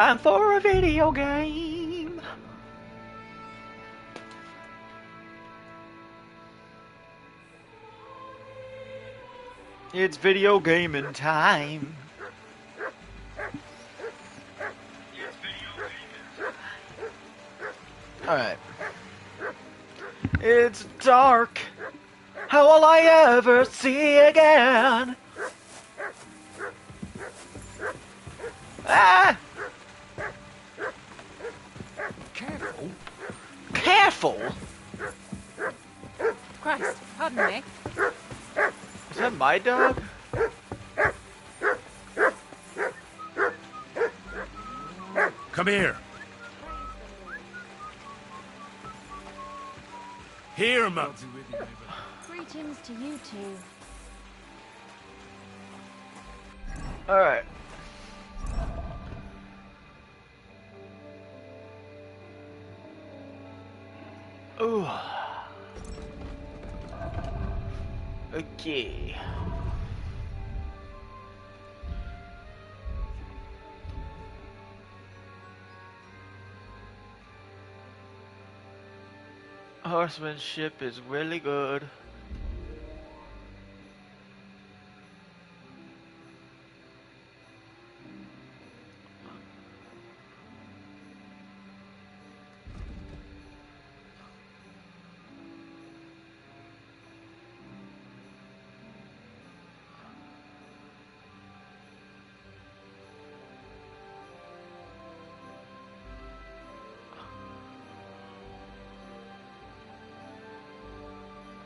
Time for a video game. It's video gaming time. Alright. It's dark. How will I ever see again? Ah! Careful. Careful! Christ, pardon me. Is that my dog? Come here. Here, Mum. Greetings to you two. Alright. Ooh. Okay. Horsemanship is really good.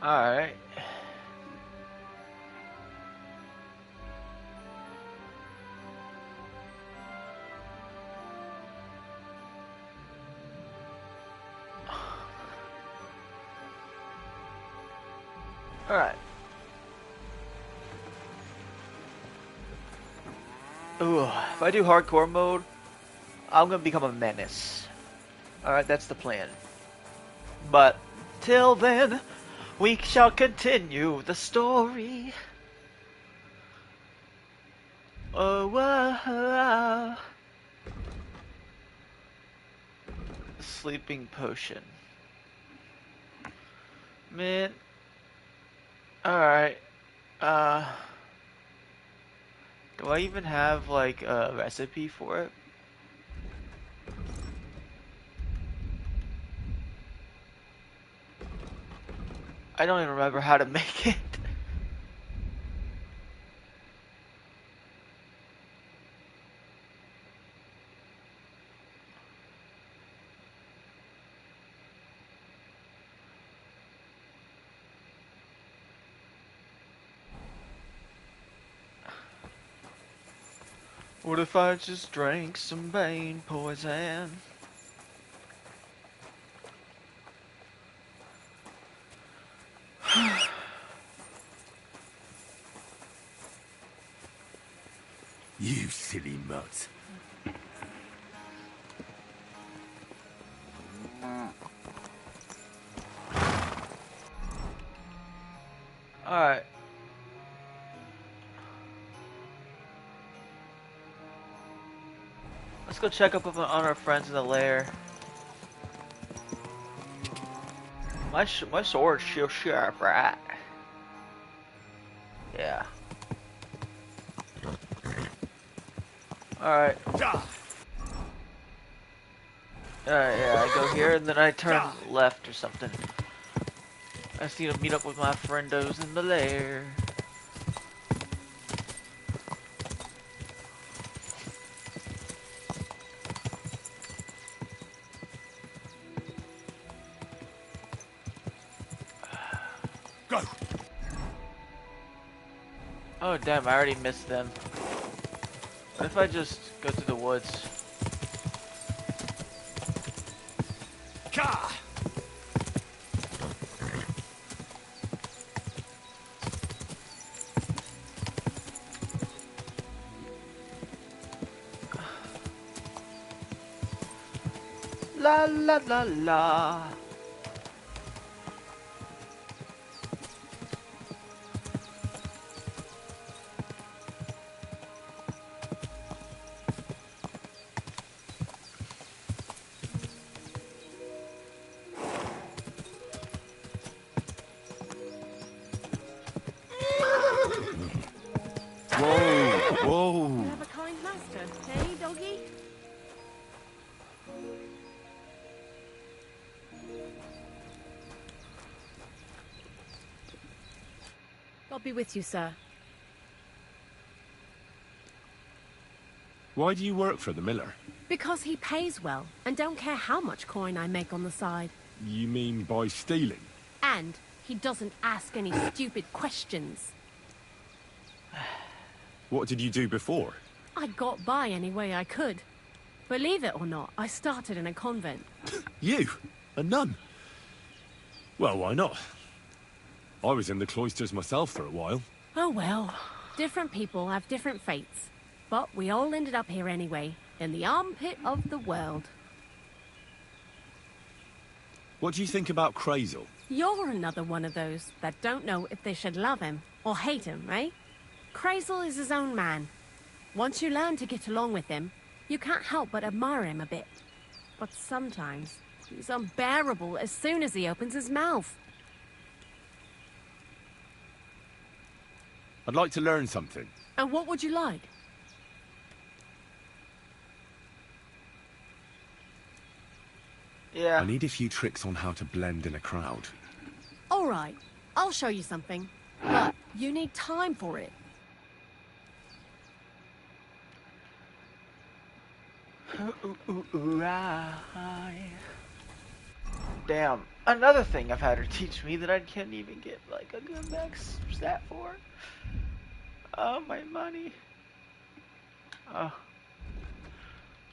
Alright. Alright. Ooh, if I do hardcore mode, I'm gonna become a menace. Alright, that's the plan. But, till then, we shall continue the story. Oh, wow. Sleeping potion. Man. Alright. Do I even have, like, a recipe for it? I don't even remember how to make it. What if I just drank some Bane poison? You silly mutt. Alright. Let's go check up on our friends in the lair. My sword's still sharp, right? Yeah. Alright. Alright, yeah, I go here and then I turn left or something. I just need to meet up with my friendos in the lair. Go. Oh damn, I already missed them. What if I just go through the woods? Ka. La la la la. be with you, sir. Why do you work for the miller? Because he pays well, and don't care how much coin I make on the side. You mean by stealing? And he doesn't ask any stupid questions. What did you do before? I got by any way I could. Believe it or not, I started in a convent. You? A nun? Well, why not? I was in the cloisters myself for a while. Oh well, different people have different fates. But we all ended up here anyway, in the armpit of the world. What do you think about Crazel? You're another one of those that don't know if they should love him or hate him, right? Crazel is his own man. Once you learn to get along with him, you can't help but admire him a bit. But sometimes, he's unbearable as soon as he opens his mouth. I'd like to learn something. And what would you like? Yeah. I need a few tricks on how to blend in a crowd. All right, I'll show you something. But you need time for it. Damn. Another thing I've had her teach me that I can't even get like a good max stat for. Oh, my money. Oh.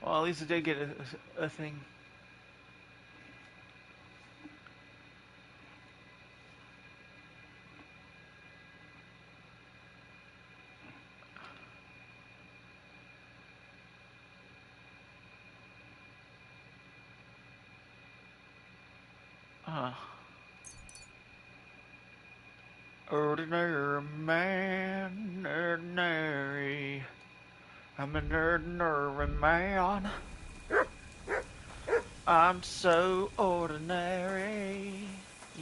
Well, at least I did get a thing. Ordinary man, ordinary. I'm an ordinary man. I'm so ordinary.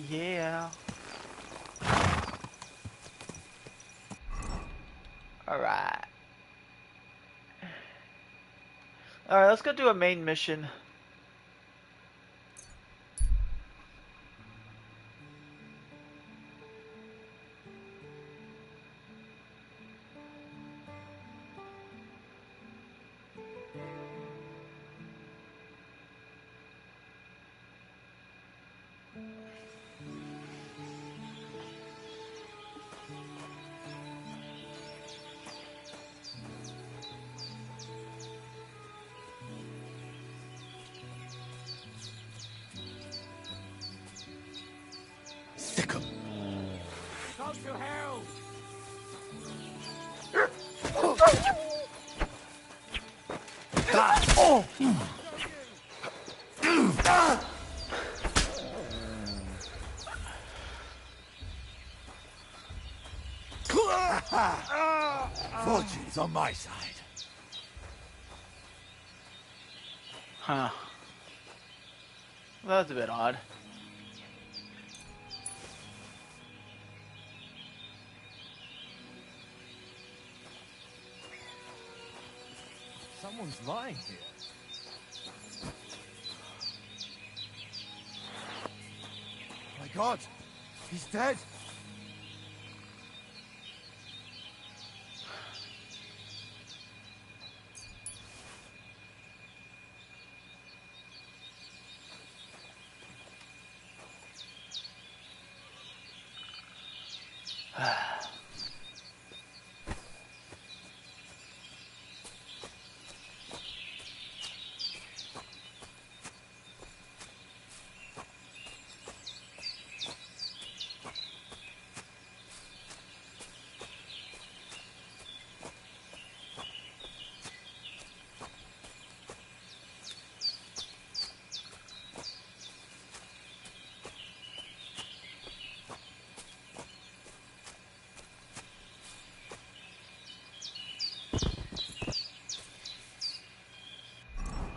Yeah. Alright. Alright, let's go do a main mission. Sick 'em. Go to hell! Fortune's on my side. Huh. Well, that's a bit odd. Someone's lying here. My God, he's dead.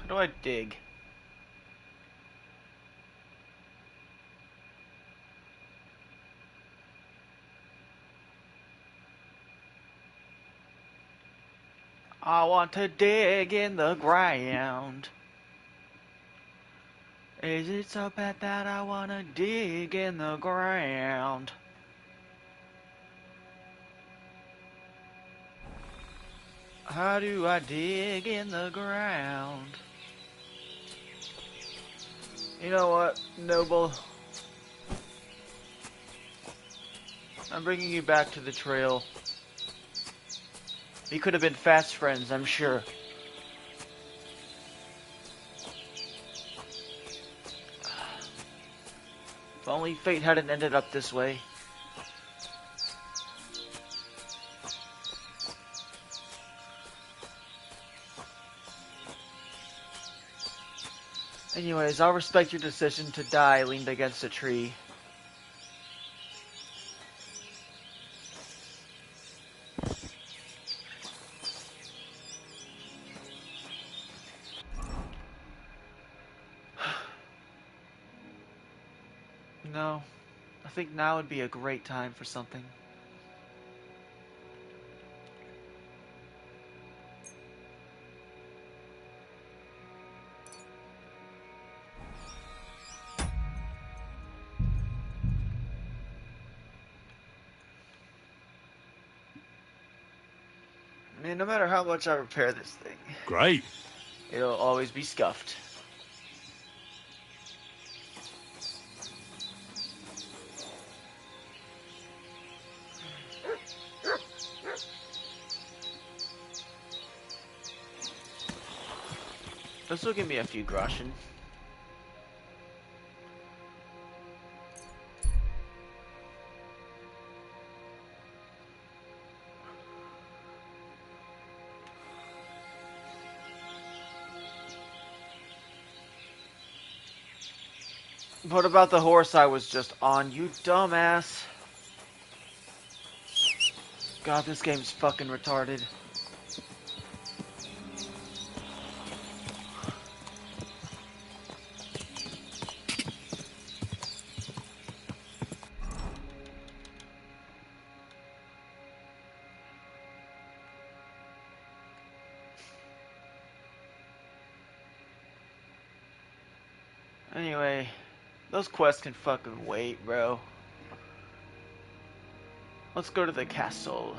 How do I dig? I want to dig in the ground. Is it so bad that I want to dig in the ground? How do I dig in the ground? You know what, Noble? I'm bringing you back to the trail. We could have been fast friends, I'm sure. If only fate hadn't ended up this way. Anyways, I'll respect your decision to die leaned against a tree. No, I think now would be a great time for something. I mean, no matter how much I repair this thing, Great. it'll always be scuffed. This will give me a few groschen. What about the horse I was just on, you dumbass? God, this game's fucking retarded. Anyway, those quests can fucking wait, bro. Let's go to the castle.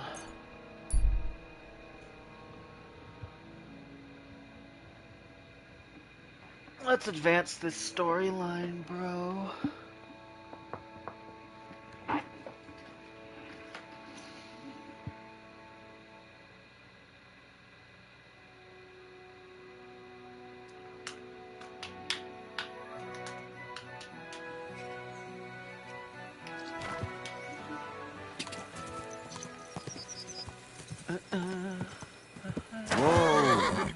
Let's advance this storyline, bro. Whoa.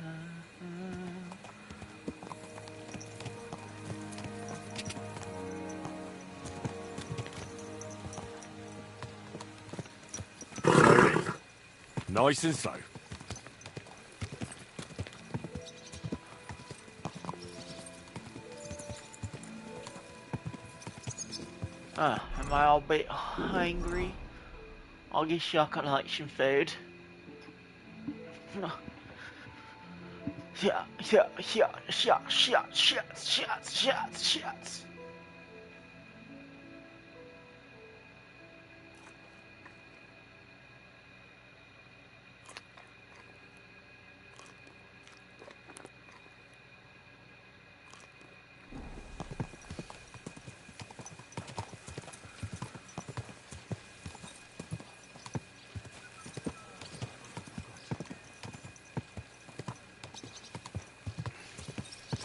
Nice and slow. Am I all bit hungry? I guess I could like some food. Shots.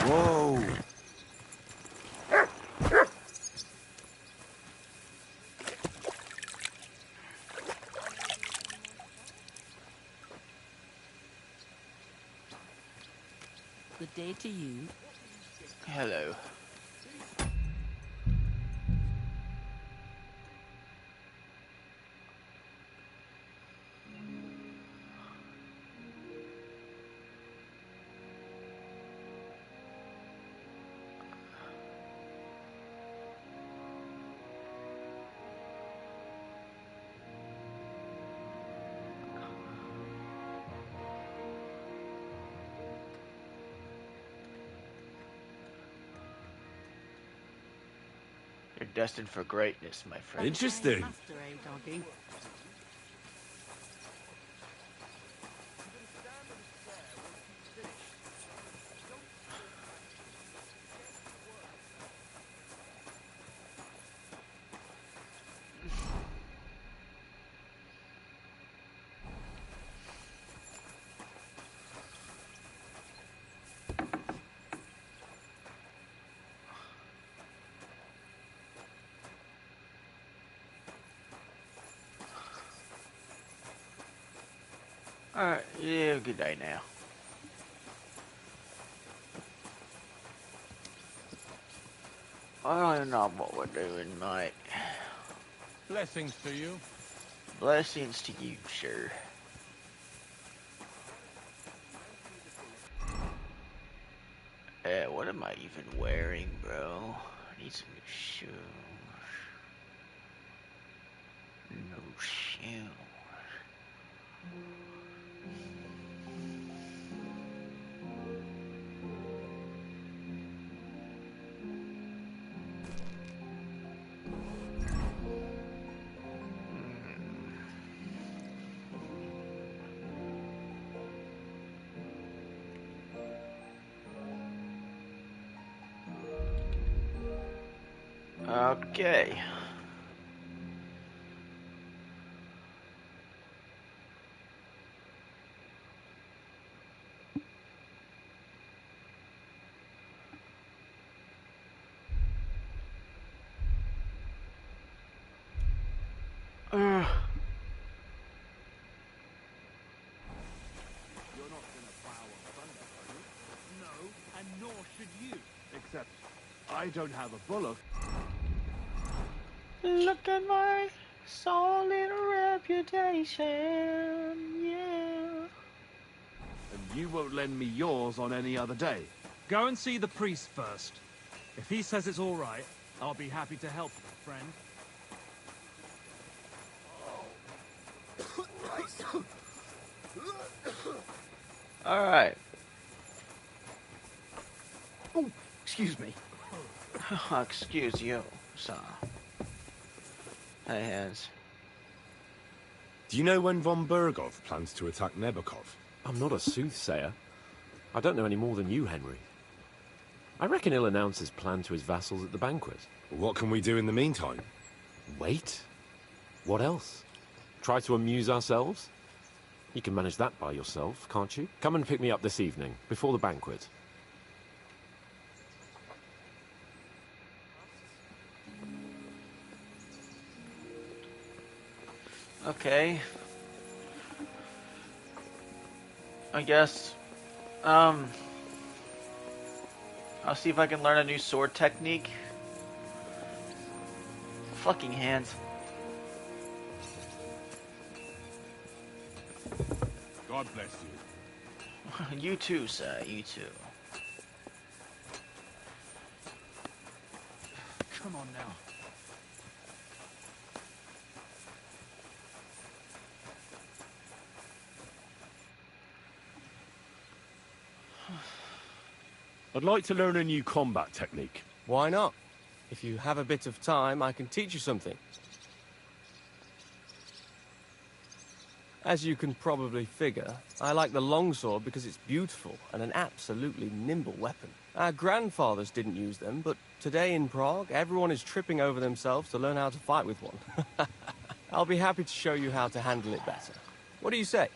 Whoa. Good day to you. Hello. You're destined for greatness, my friend. Interesting. Master, eh, doggy? Alright, yeah, good day now. I don't even know what we're doing, mate. Blessings to you. Blessings to you, sir. What am I even wearing, bro? I need some new shoes. No shoes. Okay. You're not gonna bow a thunder, are you? No, and nor should you. Except, I don't have a bullock. Look at my solid reputation, yeah. And you won't lend me yours on any other day. Go and see the priest first. If he says it's all right, I'll be happy to help, friend. Alright. Oh, excuse me. Excuse you, sir. Hey, hands. Do you know when von Bergov plans to attack Nebukov? I'm not a soothsayer. I don't know any more than you, Henry. I reckon he'll announce his plan to his vassals at the banquet. What can we do in the meantime? Wait? What else? Try to amuse ourselves? You can manage that by yourself, can't you? Come and pick me up this evening, before the banquet. Okay. I guess, I'll see if I can learn a new sword technique. Fucking hands. God bless you. You too, sir, you too. Come on now. I'd like to learn a new combat technique. Why not? If you have a bit of time, I can teach you something. As you can probably figure, I like the longsword because it's beautiful and an absolutely nimble weapon. Our grandfathers didn't use them, but today in Prague, everyone is tripping over themselves to learn how to fight with one. I'll be happy to show you how to handle it better. What do you say?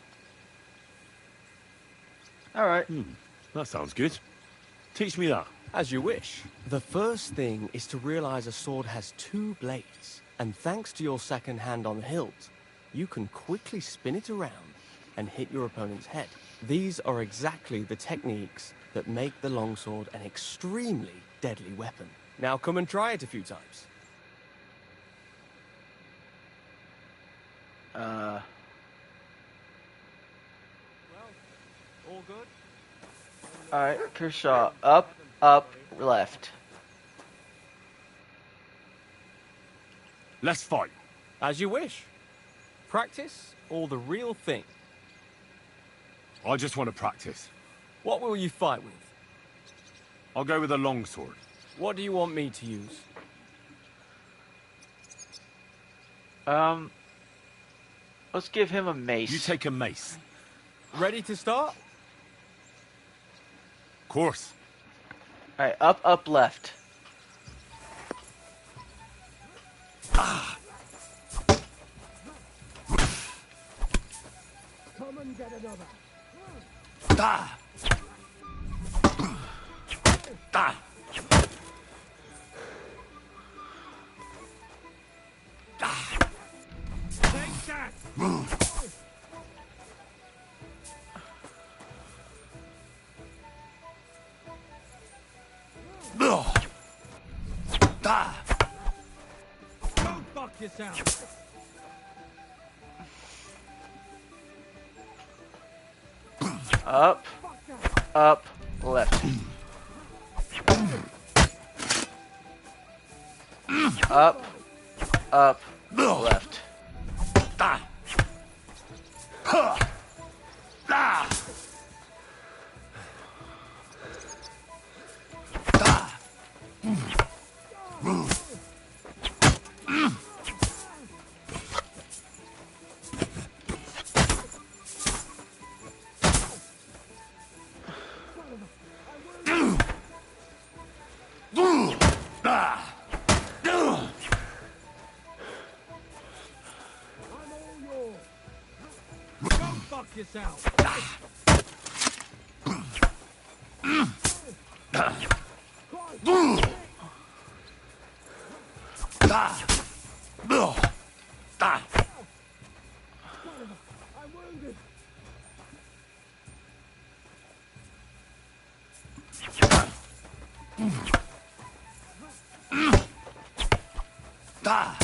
Alright. That sounds good. Teach me that. As you wish. The first thing is to realize a sword has two blades, and thanks to your second hand on the hilt, you can quickly spin it around and hit your opponent's head. These are exactly the techniques that make the longsword an extremely deadly weapon. Now come and try it a few times. Well, all good? Alright, Kershaw. Up, up, left. Let's fight. As you wish. Practice or the real thing? I just want to practice. What will you fight with? I'll go with a longsword. What do you want me to use? Let's give him a mace. You take a mace. Ready to start? Of course. Alright, up, up, left. Come and get another. Ah! Ah! Take that! Go fuck yourself. Up, up, left. Up, up, left. Go fuck yourself. Take that.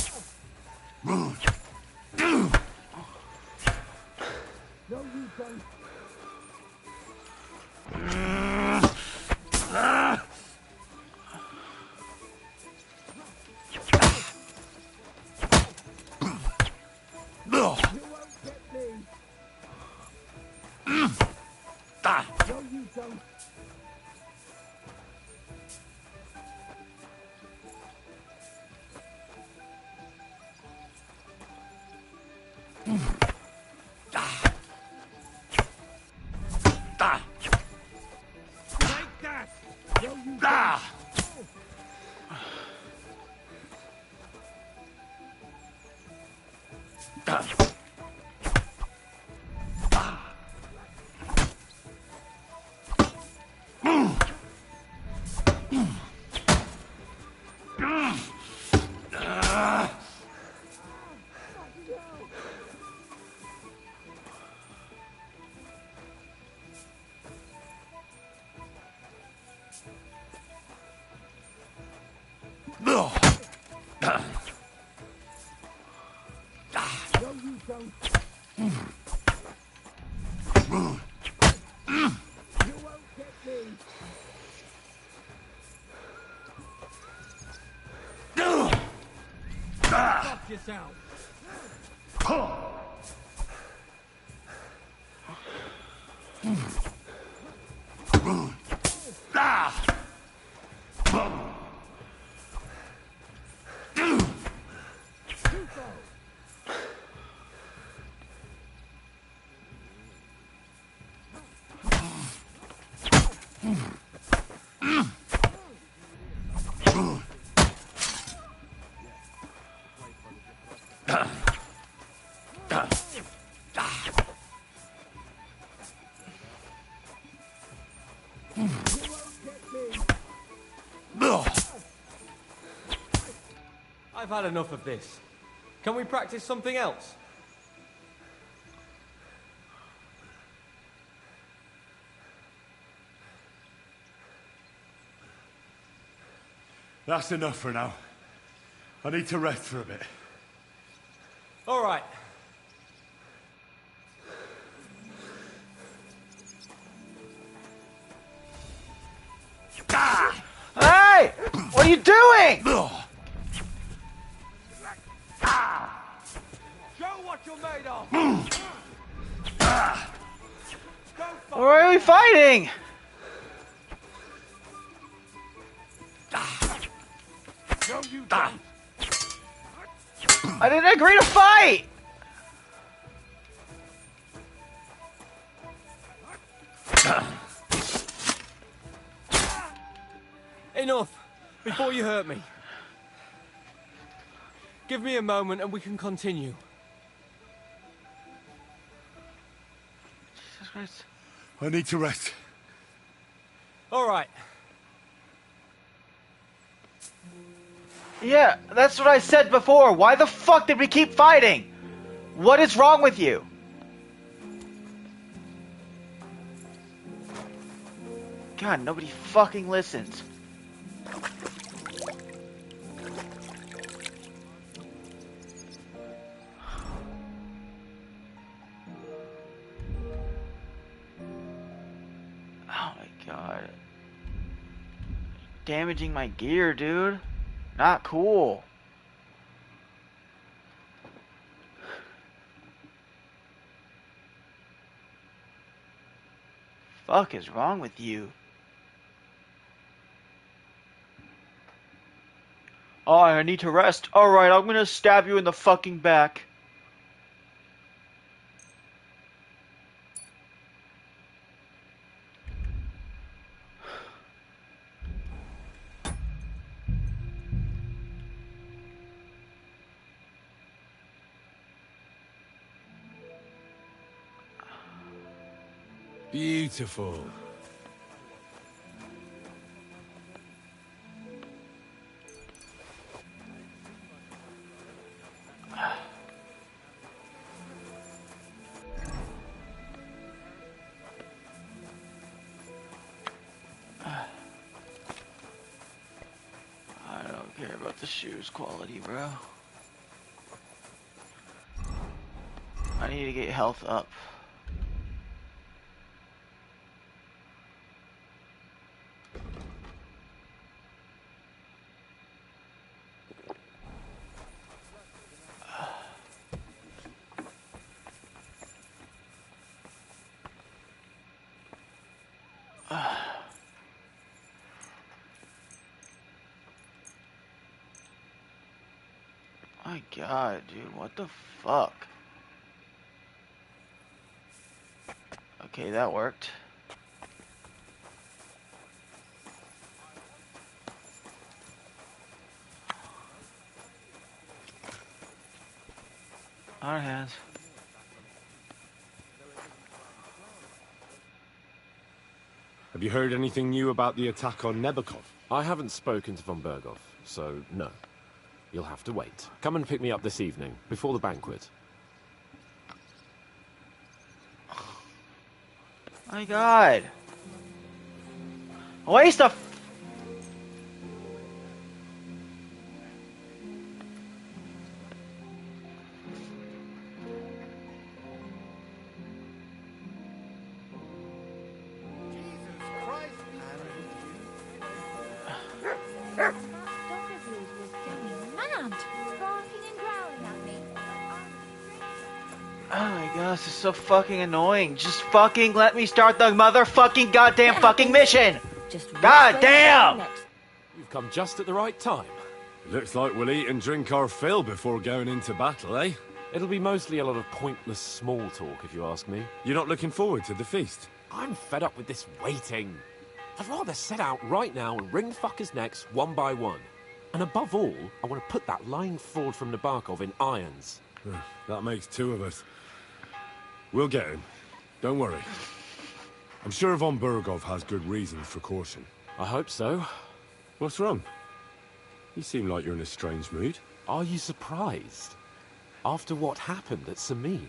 Fuck yourself. I've had enough of this. Can we practice something else? That's enough for now. I need to rest for a bit. All right. Hey! What are you doing? Show what you're made of. Why are we fighting? No, you don't. I didn't agree to fight! Enough! Before you hurt me. Give me a moment and we can continue. Jesus Christ. I need to rest. All right. Yeah, that's what I said before. Why the fuck did we keep fighting? What is wrong with you? God, nobody fucking listens. damaging my gear, dude. Not cool. Fuck is wrong with you? Oh, I need to rest. Alright, I'm gonna stab you in the fucking back. Beautiful. I don't care about the shoes quality, bro. I need to get health up. My god, dude, what the fuck? Okay, that worked. Our hands. Have you heard anything new about the attack on Nebakov? I haven't spoken to von Berghoff, so no. You'll have to wait. Come and pick me up this evening, before the banquet. My god. A waste of... Oh my gosh, this is so fucking annoying. Just fucking let me start the motherfucking goddamn fucking mission! God damn! You've come just at the right time. Looks like we'll eat and drink our fill before going into battle, eh? It'll be mostly a lot of pointless small talk, if you ask me. You're not looking forward to the feast? I'm fed up with this waiting. I'd rather set out right now and wring fuckers' necks one by one. And above all, I want to put that lying fraud from Nabokov in irons. That makes two of us. We'll get him. Don't worry. I'm sure von Berghoff has good reasons for caution. I hope so. What's wrong? You seem like you're in a strange mood. Are you surprised? After what happened at Samin?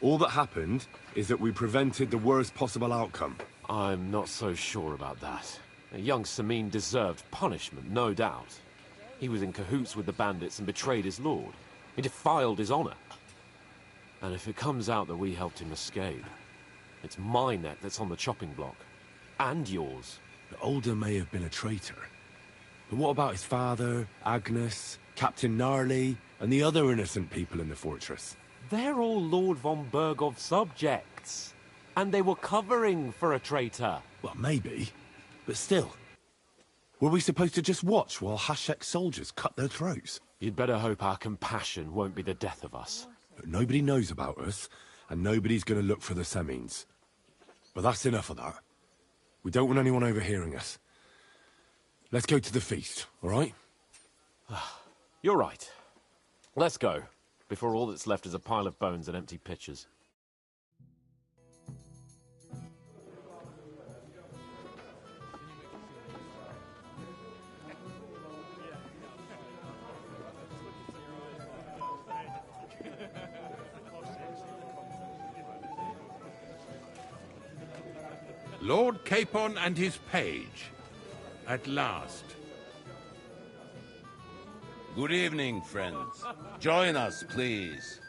All that happened is that we prevented the worst possible outcome. I'm not so sure about that. Young Samin deserved punishment, no doubt. He was in cahoots with the bandits and betrayed his lord. He defiled his honor. And if it comes out that we helped him escape, it's my neck that's on the chopping block. And yours. The Older may have been a traitor. But what about his father, Agnes, Captain Gnarly, and the other innocent people in the fortress? They're all Lord von Berghoff's subjects. And they were covering for a traitor. Well, maybe. But still. Were we supposed to just watch while Hashek's soldiers cut their throats? You'd better hope our compassion won't be the death of us. But nobody knows about us, and nobody's going to look for the Semines. But that's enough of that. We don't want anyone overhearing us. Let's go to the feast, all right? You're right. Let's go, before all that's left is a pile of bones and empty pitchers. Lord Capon and his page. At last. Good evening, friends. Join us, please,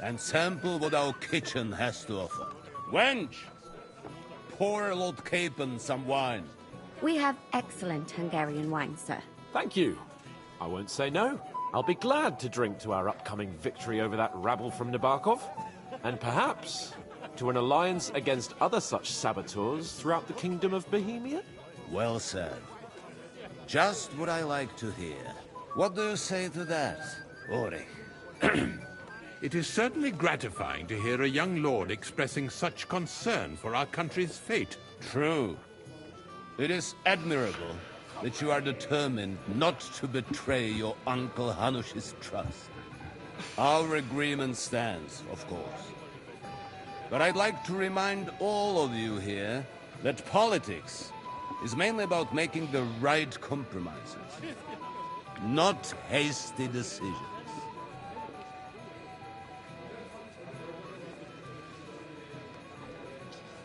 and sample what our kitchen has to offer. Wench! pour Lord Capon some wine? We have excellent Hungarian wine, sir. Thank you. I won't say no. I'll be glad to drink to our upcoming victory over that rabble from Nabokov. And perhaps to an alliance against other such saboteurs throughout the Kingdom of Bohemia? Well said. Just what I like to hear. What do you say to that, Ulrich? It is certainly gratifying to hear a young lord expressing such concern for our country's fate. True. It is admirable that you are determined not to betray your Uncle Hanush's trust. Our agreement stands, of course. But I'd like to remind all of you here that politics is mainly about making the right compromises, not hasty decisions.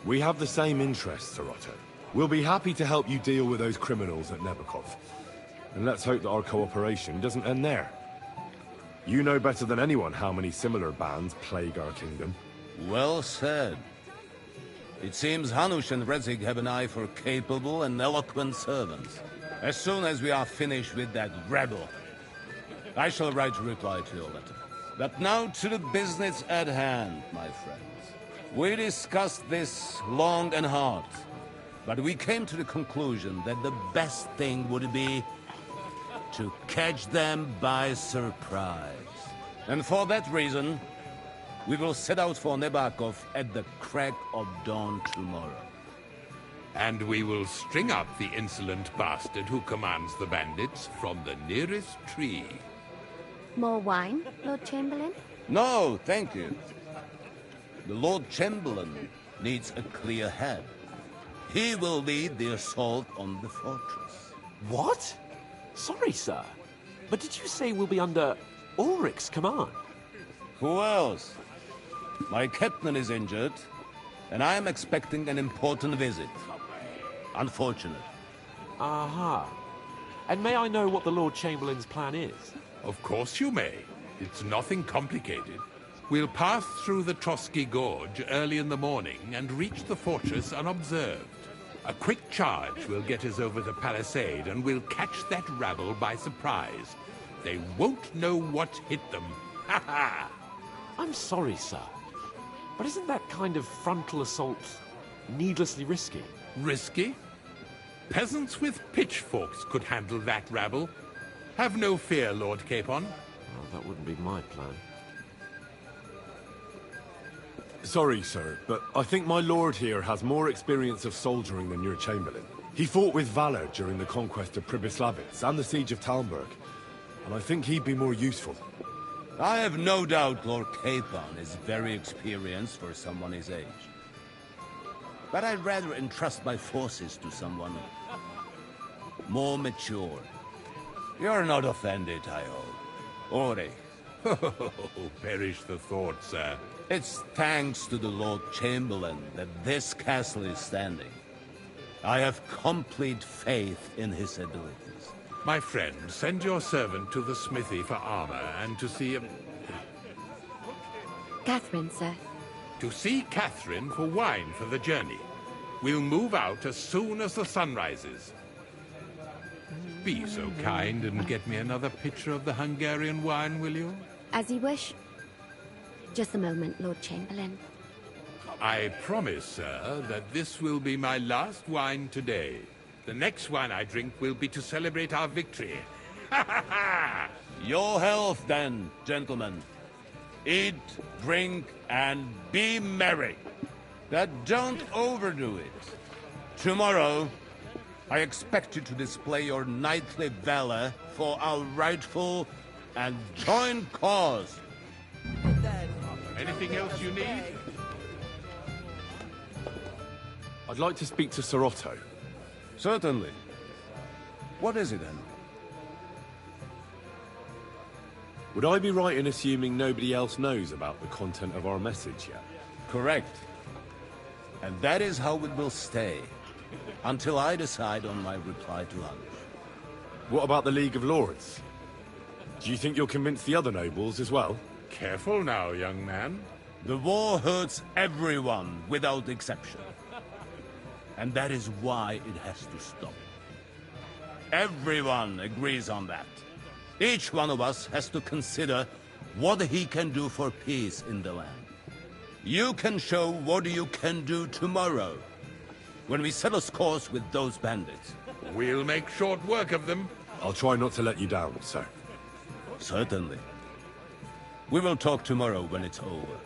We have the same interests, Sarotto. We'll be happy to help you deal with those criminals at Nebokov. And let's hope that our cooperation doesn't end there. You know better than anyone how many similar bands plague our kingdom. Well said. It seems Hanush and Rezig have an eye for capable and eloquent servants. As soon as we are finished with that rebel, I shall write a reply to your letter. But now to the business at hand, my friends. We discussed this long and hard, but we came to the conclusion that the best thing would be to catch them by surprise. And for that reason, we will set out for Nebokov at the crack of dawn tomorrow. And we will string up the insolent bastard who commands the bandits from the nearest tree. More wine, Lord Chamberlain? No, thank you. The Lord Chamberlain needs a clear head. He will lead the assault on the fortress. What? Sorry, sir. But did you say we'll be under Ulrich's command? Who else? My captain is injured, and I am expecting an important visit. Unfortunate. Aha. And may I know what the Lord Chamberlain's plan is? Of course you may. It's nothing complicated. We'll pass through the Trotsky Gorge early in the morning and reach the fortress unobserved. A quick charge will get us over the palisade, and we'll catch that rabble by surprise. They won't know what hit them. Ha ha! I'm sorry, sir. But isn't that kind of frontal assault needlessly risky? Risky? Peasants with pitchforks could handle that rabble. Have no fear, Lord Capon. Well, that wouldn't be my plan. Sorry, sir, but I think my lord here has more experience of soldiering than your Chamberlain. He fought with valor during the conquest of Pribyslavitz and the siege of Talmberg, and I think he'd be more useful. I have no doubt Lord Capon is very experienced for someone his age. But I'd rather entrust my forces to someone more mature. You're not offended, I hope. Ulrich. Oh, perish the thought, sir. It's thanks to the Lord Chamberlain that this castle is standing. I have complete faith in his abilities. My friend, send your servant to the smithy for armor and to see Catherine, sir. To see Catherine for wine for the journey. We'll move out as soon as the sun rises. Be so kind and get me another pitcher of the Hungarian wine, will you? As you wish. Just a moment, Lord Chamberlain. I promise, sir, that this will be my last wine today. The next wine I drink will be to celebrate our victory. Ha ha ha! Your health, then, gentlemen. Eat, drink, and be merry. But don't overdo it. Tomorrow, I expect you to display your knightly valor for our rightful and joint cause. Anything else you need? I'd like to speak to Sir Otto. Certainly. What is it, then? Would I be right in assuming nobody else knows about the content of our message yet? Correct. And that is how it will stay, until I decide on my reply to Hanush. What about the League of Lords? Do you think you'll convince the other nobles as well? Careful now, young man. The war hurts everyone, without exception. And that is why it has to stop. Everyone agrees on that. Each one of us has to consider what he can do for peace in the land. You can show what you can do tomorrow, when we settle scores with those bandits. We'll make short work of them. I'll try not to let you down, sir. Certainly. We will talk tomorrow when it's over.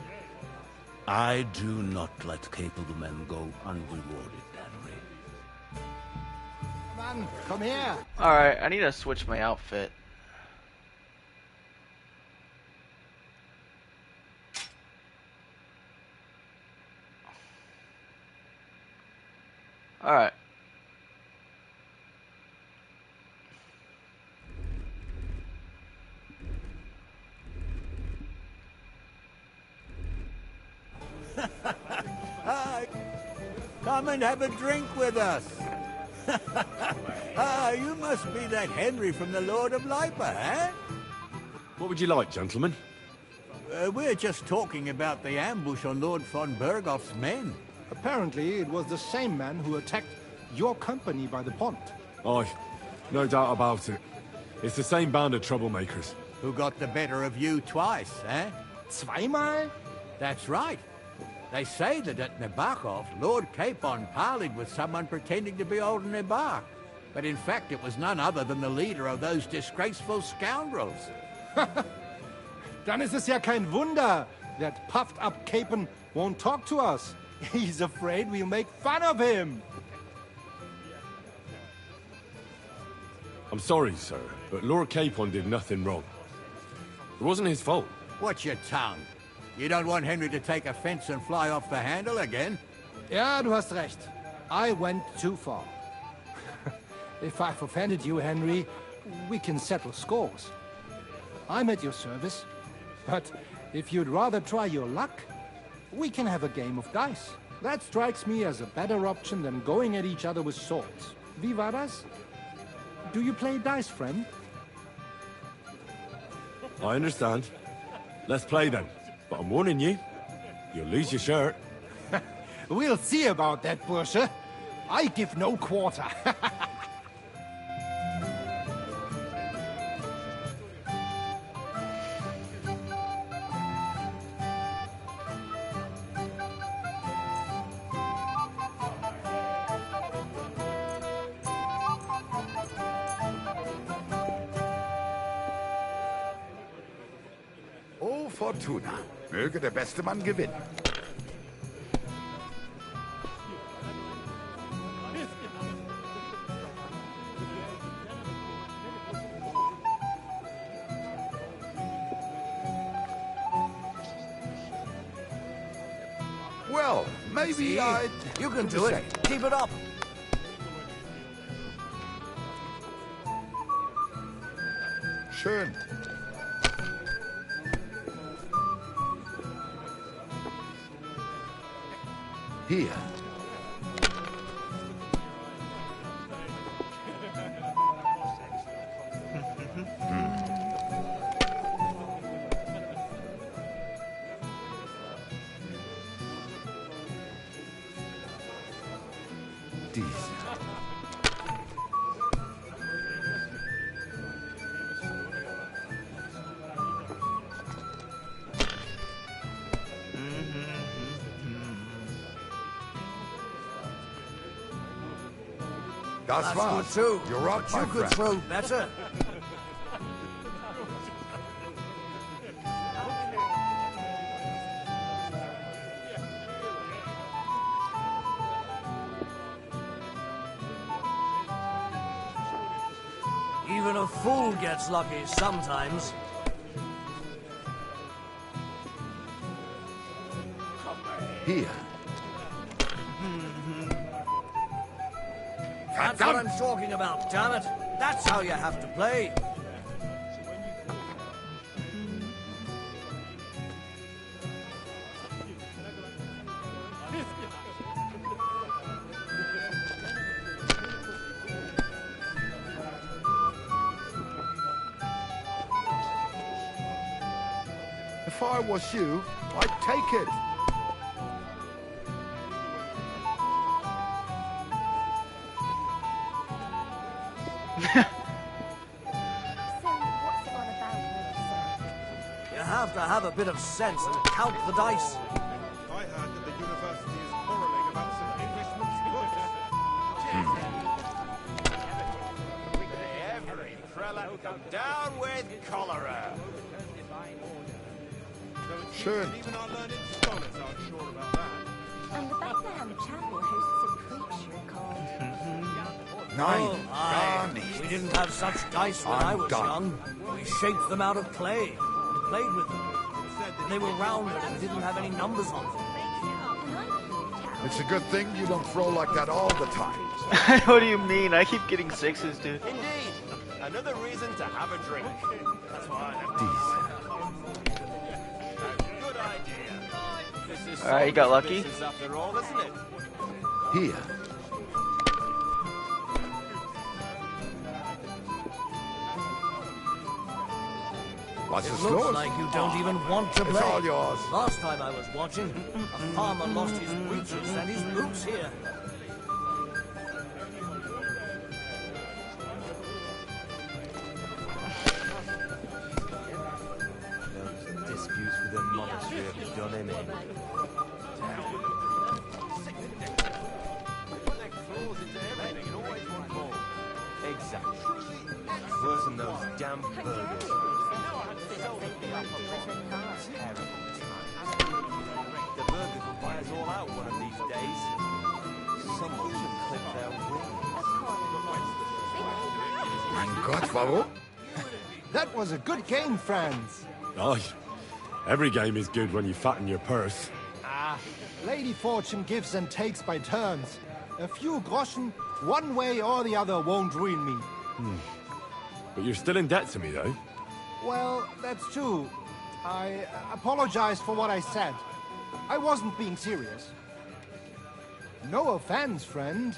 I do not let capable men go unrewarded, Henry. Man, come here. Alright, I need to switch my outfit. Alright. Hi. Come and have a drink with us. Ah, you must be that Henry from the Lord of Lipa, eh? What would you like, gentlemen? We're just talking about the ambush on Lord von Bergoff's men. Apparently, it was the same man who attacked your company by the pond. Aye, no doubt about it. It's the same band of troublemakers. Who got the better of you twice, eh? Zweimal? That's right. They say that at Nabokov, Lord Capon parleyed with someone pretending to be old Nabar. But in fact, it was none other than the leader of those disgraceful scoundrels. Dann ist es ja kein Wunder that puffed-up Capon won't talk to us. He's afraid we'll make fun of him. I'm sorry, sir, but Lord Capon did nothing wrong. It wasn't his fault. Watch your tongue. You don't want Henry to take offense and fly off the handle again? Ja, du hast recht. I went too far. If I've offended you, Henry, we can settle scores. I'm at your service. But if you'd rather try your luck, we can have a game of dice. That strikes me as a better option than going at each other with swords. Wie war das? Do you play dice, friend? I understand. Let's play then. But I'm warning you, you'll lose your shirt. We'll see about that, Bursche. I give no quarter. Oh, Fortuna. Möge der beste Mann gewinnen. Well, maybe You can do it. Keep it up. Schön. Hier. Diese. Das war's. Good too. You're up, my You could friend. throw better. Even a fool gets lucky sometimes. Hier. That's what I'm talking about, damn it. That's how you have to play. If I was you, I'd take it. You have to have a bit of sense and count the dice. I heard that the university is quarreling about some Englishman's books. Every prelate come down with cholera. Schön. Even our learned scholars aren't sure about that. And the Bethlehem Chapel hosts a preacher called... Oh, aye. We didn't have such dice when I was young. We shaped them out of clay and played with them. They were rounded and didn't have any numbers on them. It's a good thing you don't throw like that all the time. What do you mean? I keep getting sixes, dude. Indeed. Another reason to have a drink. That's why I have good idea. This is Alright, you got lucky. business after all, isn't it? Here. What's It the looks score? like you don't even want to play. It's all yours. Last time I was watching, a farmer lost his breeches and his boots here. Disputes with the monastery have done him in. Exactly. Worse than those damn burgers. The burgers will buy us all out one of these days. Someone should clip their Mein Gott, warum? That was a good game, friends. Aye. Every game is good when you fatten your purse. Ah, Lady Fortune gives and takes by turns. A few groschen, one way or the other, won't ruin me. But you're still in debt to me, though. Well, that's true. I apologize for what I said. I wasn't being serious. No offense, friend.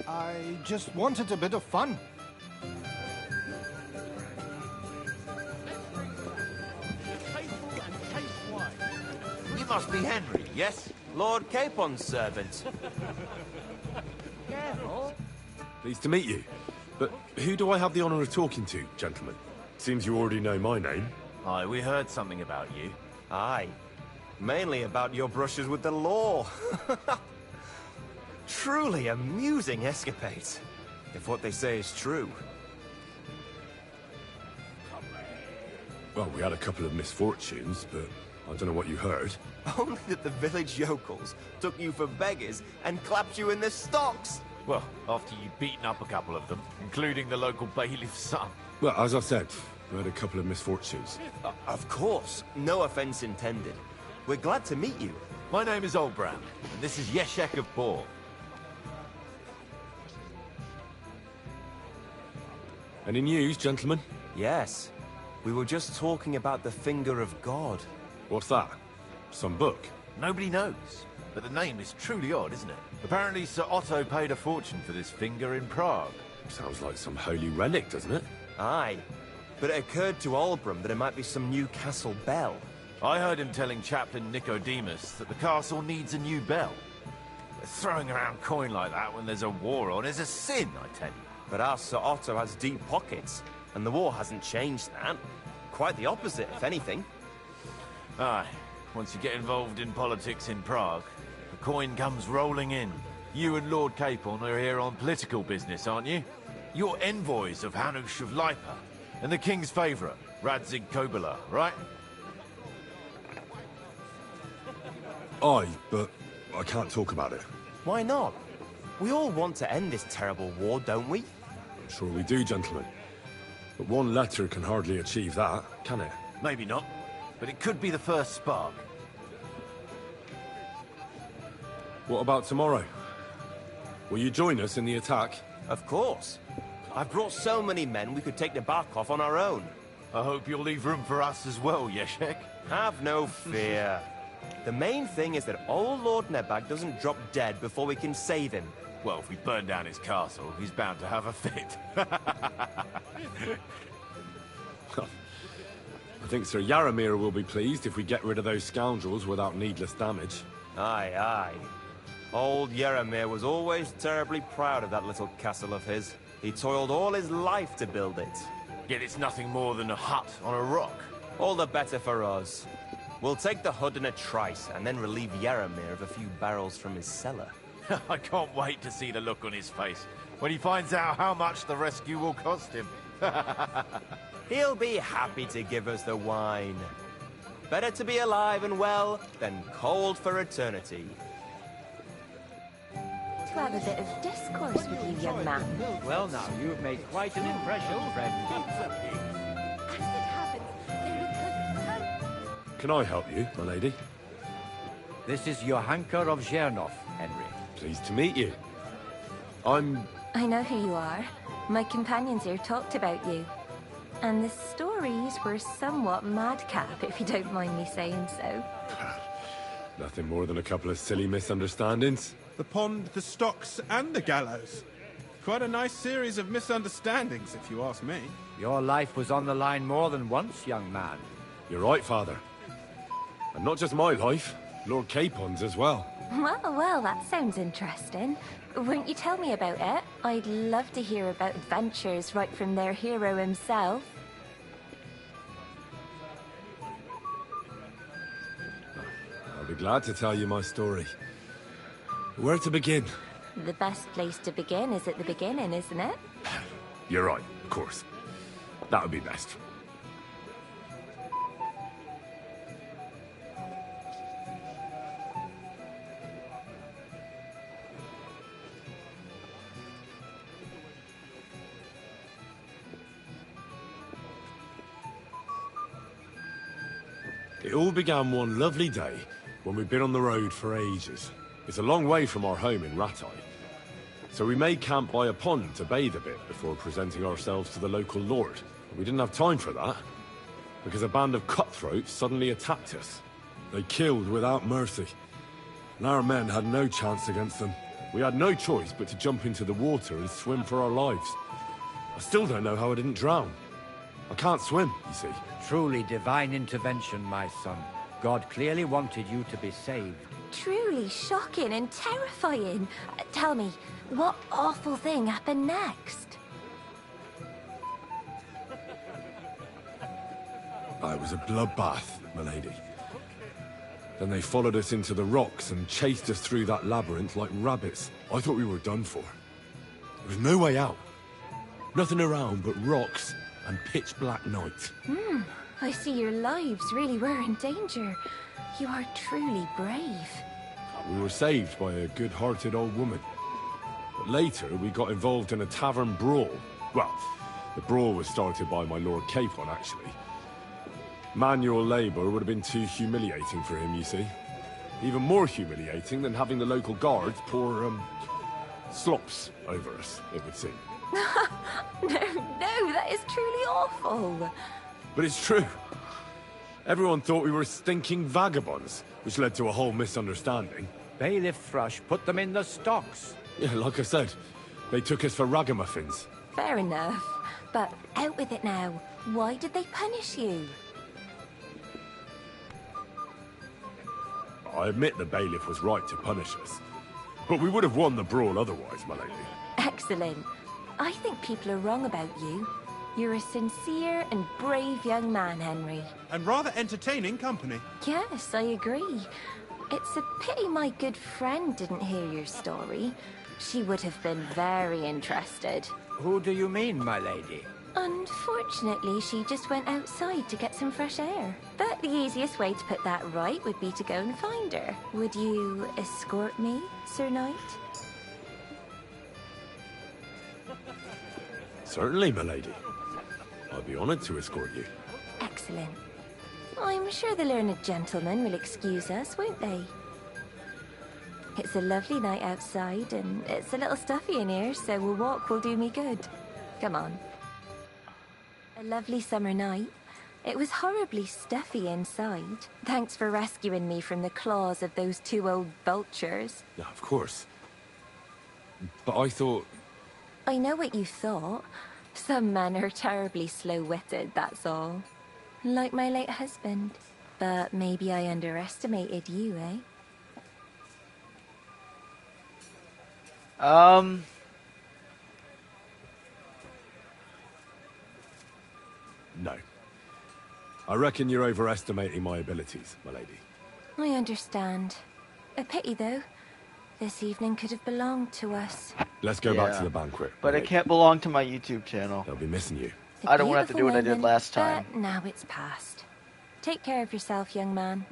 I just wanted a bit of fun. You must be Henry, yes? Lord Capon's servant. Pleased to meet you. But who do I have the honor of talking to, gentlemen? Seems you already know my name. Aye, we heard something about you. Aye. Mainly about your brushes with the law. Truly amusing escapades. If what they say is true. Well, we had a couple of misfortunes, but I don't know what you heard. Only that the village yokels took you for beggars and clapped you in the stocks. Well, after you'd beaten up a couple of them, including the local bailiff's son. Well, as I said, we had a couple of misfortunes. Of course. No offense intended. We're glad to meet you. My name is Olbran, and this is Yeshek of Bor. Any news, gentlemen? Yes. We were just talking about the Finger of God. What's that? Some book? Nobody knows, but the name is truly odd, isn't it? Apparently Sir Otto paid a fortune for this finger in Prague. Sounds like some holy relic, doesn't it? Aye. But it occurred to Olbram that it might be some new castle bell. I heard him telling Chaplain Nicodemus that the castle needs a new bell. Throwing around coin like that when there's a war on is a sin, I tell you. But our Sir Otto has deep pockets, and the war hasn't changed that. Quite the opposite, if anything. Aye. Once you get involved in politics in Prague, the coin comes rolling in. You and Lord Capon are here on political business, aren't you? You're envoys of Hanush of Lipa, and the king's favourite, Radzig Kobyla, right? Aye, but I can't talk about it. Why not? We all want to end this terrible war, don't we? I'm sure we do, gentlemen. But one letter can hardly achieve that, can it? Maybe not, but it could be the first spark. What about tomorrow? Will you join us in the attack? Of course. I've brought so many men we could take the Barkov on our own. I hope you'll leave room for us as well, Yeshek. Have no fear. The main thing is that old Lord Nebag doesn't drop dead before we can save him. Well, if we burn down his castle, he's bound to have a fit. I think Sir Yaramir will be pleased if we get rid of those scoundrels without needless damage. Aye, aye. Old Yaramir was always terribly proud of that little castle of his. He toiled all his life to build it. Yet it's nothing more than a hut on a rock. All the better for us. We'll take the hut in a trice, and then relieve Yaramir of a few barrels from his cellar. I can't wait to see the look on his face when he finds out how much the rescue will cost him. He'll be happy to give us the wine. Better to be alive and well than cold for eternity. To have a bit of discourse with you, young man. Well now, you've made quite an impression, friend. As it happens, there look Can I help you, my lady? This is Johanka of Zhernov, Henry. Pleased to meet you. I know who you are. My companions here talked about you. And the stories were somewhat madcap, if you don't mind me saying so. Nothing more than a couple of silly misunderstandings. The pond, the stocks, and the gallows. Quite a nice series of misunderstandings, if you ask me. Your life was on the line more than once, young man. You're right, Father. And not just my life, Lord Capon's as well. Well, that sounds interesting. Won't you tell me about it? I'd love to hear about adventures right from their hero himself. I'll be glad to tell you my story. Where to begin? The best place to begin is at the beginning, isn't it? You're right, of course. That would be best. It all began one lovely day when we'd been on the road for ages. It's a long way from our home in Rattay. So we made camp by a pond to bathe a bit before presenting ourselves to the local lord. We didn't have time for that, because a band of cutthroats suddenly attacked us. They killed without mercy, and our men had no chance against them. We had no choice but to jump into the water and swim for our lives. I still don't know how I didn't drown. I can't swim, you see. Truly divine intervention, my son. God clearly wanted you to be saved. Truly shocking and terrifying. Tell me, what awful thing happened next? It was a bloodbath, my lady. Then they followed us into the rocks and chased us through that labyrinth like rabbits. I thought we were done for. There was no way out. Nothing around but rocks and pitch-black night. I see your lives really were in danger. You are truly brave. We were saved by a good-hearted old woman. But later, we got involved in a tavern brawl. Well, the brawl was started by my Lord Capon, actually. Manual labor would have been too humiliating for him, you see. Even more humiliating than having the local guards pour, slops over us, it would seem. No, that is truly awful. But it's true. Everyone thought we were stinking vagabonds, which led to a whole misunderstanding. Bailiff Thrush put them in the stocks. Yeah, like I said, they took us for ragamuffins. Fair enough. But out with it now. Why did they punish you? I admit the bailiff was right to punish us. But we would have won the brawl otherwise, my lady. Excellent. I think people are wrong about you. You're a sincere and brave young man, Henry. And rather entertaining company. Yes, I agree. It's a pity my good friend didn't hear your story. She would have been very interested. Who do you mean, my lady? Unfortunately, she just went outside to get some fresh air. But the easiest way to put that right would be to go and find her. Would you escort me, Sir Knight? Certainly, my lady. I'll be honored to escort you. Excellent. I'm sure the learned gentlemen will excuse us, won't they? It's a lovely night outside, and it's a little stuffy in here, so a walk will do me good. Come on. A lovely summer night. It was horribly stuffy inside. Thanks for rescuing me from the claws of those two old vultures. Yeah, of course. But I thought... I know what you thought. Some men are terribly slow-witted, that's all. Like my late husband. But maybe I underestimated you, eh? No. I reckon you're overestimating my abilities, my lady. I understand. A pity, though. This evening could have belonged to us. Let's go back to the banquet. But it can't belong to my YouTube channel. They'll be missing you. I don't want to have to do what I did last time. But now it's past. Take care of yourself, young man.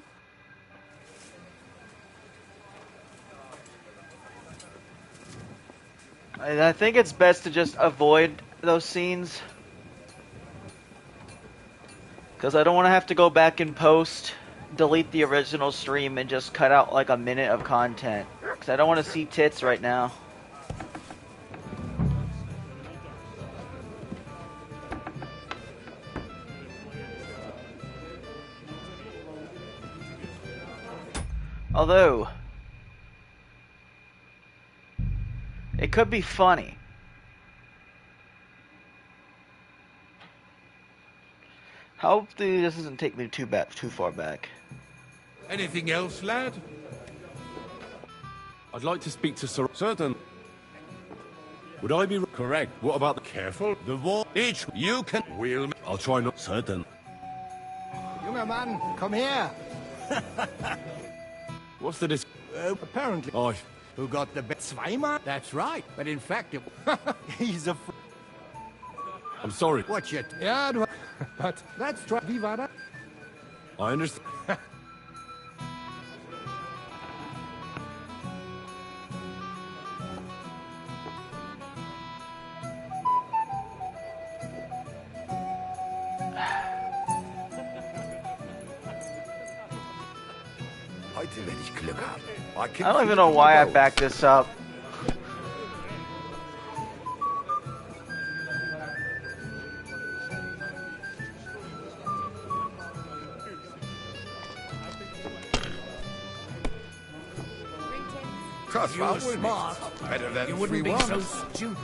I think it's best to just avoid those scenes. Because I don't want to have to go back and post, delete the original stream, and just cut out like a minute of content. Because I don't want to see tits right now. Although, it could be funny. Hopefully this doesn't take me too far back. Anything else, lad? I'd like to speak to Sir... Certain. Would I be... Correct. What about the... Careful. The wall. Each you can... We'll... I'll try not... Certain. Junger Mann, come here. What's the dis... Apparently. Oh, Who got the best? Zweimal? That's right. But in fact, it... He's a... I'm sorry. Watch it. Yeah, but that's... Wie war das? I understand. Heute werde ich Glück haben. I don't even know why I backed this up. Trust You were me. smart. Better than You 3 wouldn't be so ones. stupid.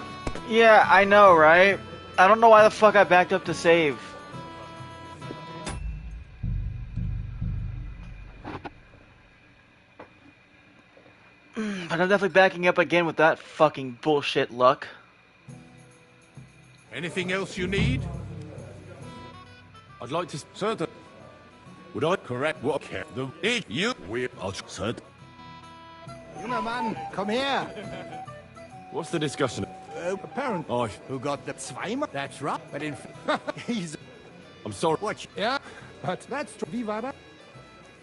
Yeah, I know, right? I don't know why the fuck I backed up to save. But I'm definitely backing up again with that fucking bullshit luck. Anything else you need? I'd like to... Certain. Would I... Correct. What? The... Each you... We'll... I'll... Certain. Junger Mann, come here. What's the discussion? Apparently. Oh, Who got the... Zweimal? That's right. But in fact... He's... I'm sorry. Watch it. Yeah, but that's... Wie war das?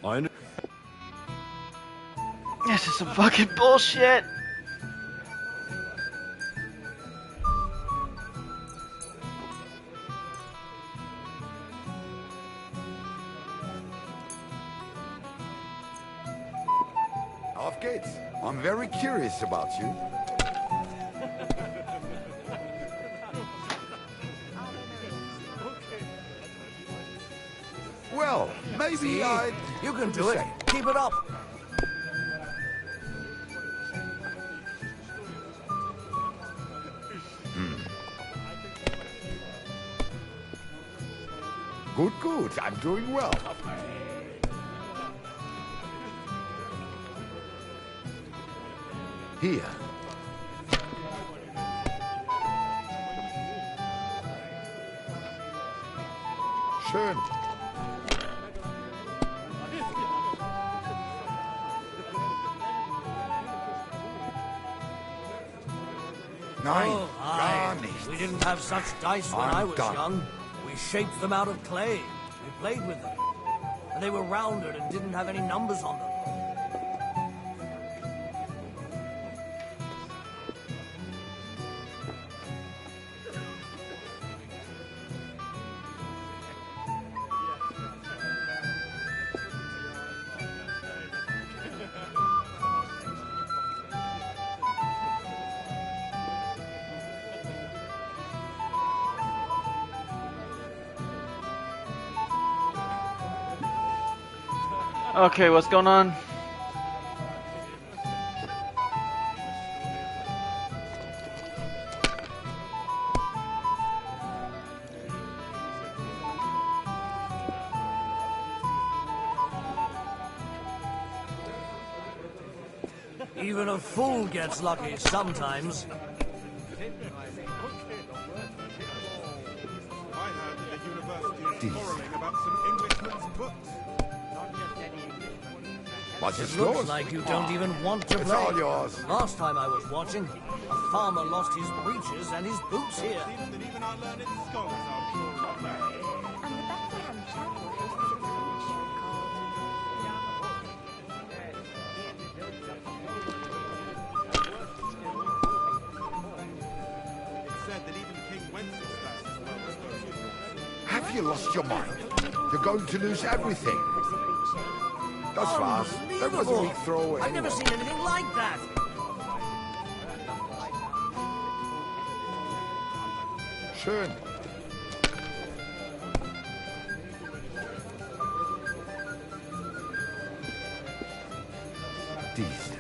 I under... This is some fucking bullshit. Auf geht's. I'm very curious about you. Well, maybe See? I... You can do it. Keep it up. Good, good. I'm doing well. Here. Schön. Nein, Oh, gar aye. nicht. We didn't have such dice when I'm I was done. young. We shaped them out of clay. We played with them. And they were rounded and didn't have any numbers on them. Okay, what's going on? Even a fool gets lucky sometimes. What's It it looks yours? like you don't even want to It's play. all yours. Last time I was watching, a farmer lost his breeches and his boots here. And the Bethlehem Chapel hosts a preacher called... Have you lost your mind? You're going to lose everything. That's fast. That was a weak throw. I've never anyway. seen anything like that. Schön. Dies.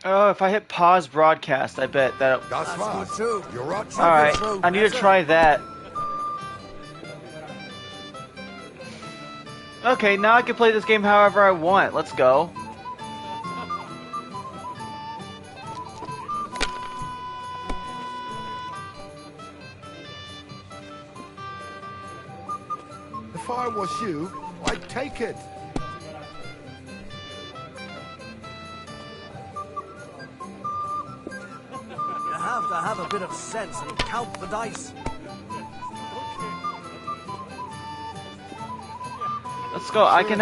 Oh, if I hit pause broadcast, I bet that. That's fast. You're right. All right, I need to try that. Okay, now I can play this game however I want. Let's go. If I was you, I'd take it. You have to have a bit of sense and count the dice. Let's go. I can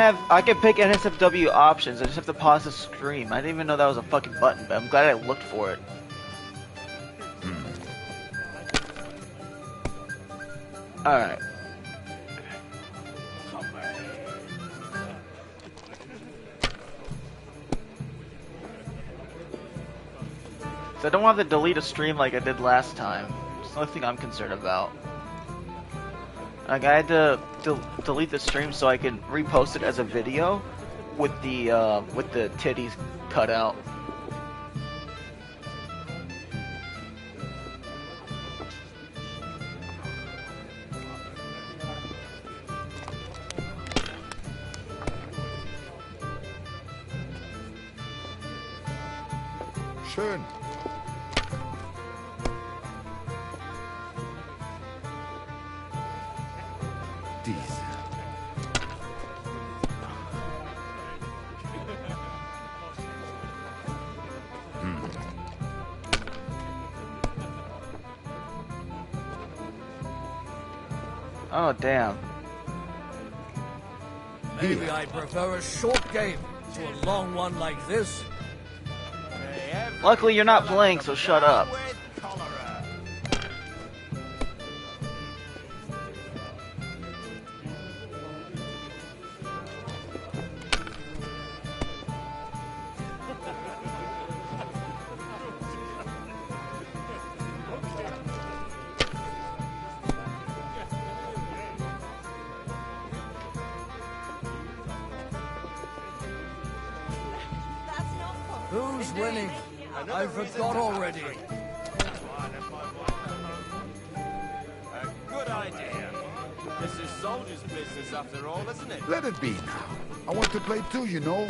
pick NSFW options. I just have to pause the stream. I didn't even know that was a fucking button, but I'm glad I looked for it. Alright. So I don't have to delete a stream like I did last time. It's the only thing I'm concerned about. Like, I had to delete the stream so I can repost it as a video with the titties cut out. Schön. Dies. Oh, damn. Maybe I prefer a short game to a long one like this. Luckily, you're not playing, so shut up. Who's winning? I forgot already. Good idea. This is soldiers' business after all, isn't it? Let it be now. I want to play too, you know.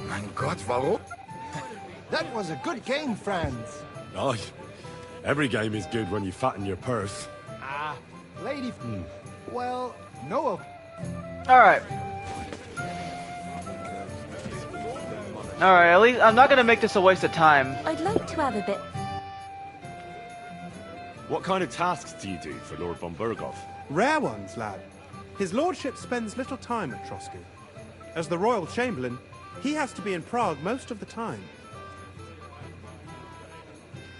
Mein Gott, warum? That was a good game, Franz. Oh, every game is good when you fatten your purse. Ah, lady. Well, no. Alright. Alright, at least I'm not gonna make this a waste of time. I'd like to have a bit... What kind of tasks do you do for Lord von Burgov? Rare ones, lad. His lordship spends little time at Trotsky. As the Royal Chamberlain, he has to be in Prague most of the time.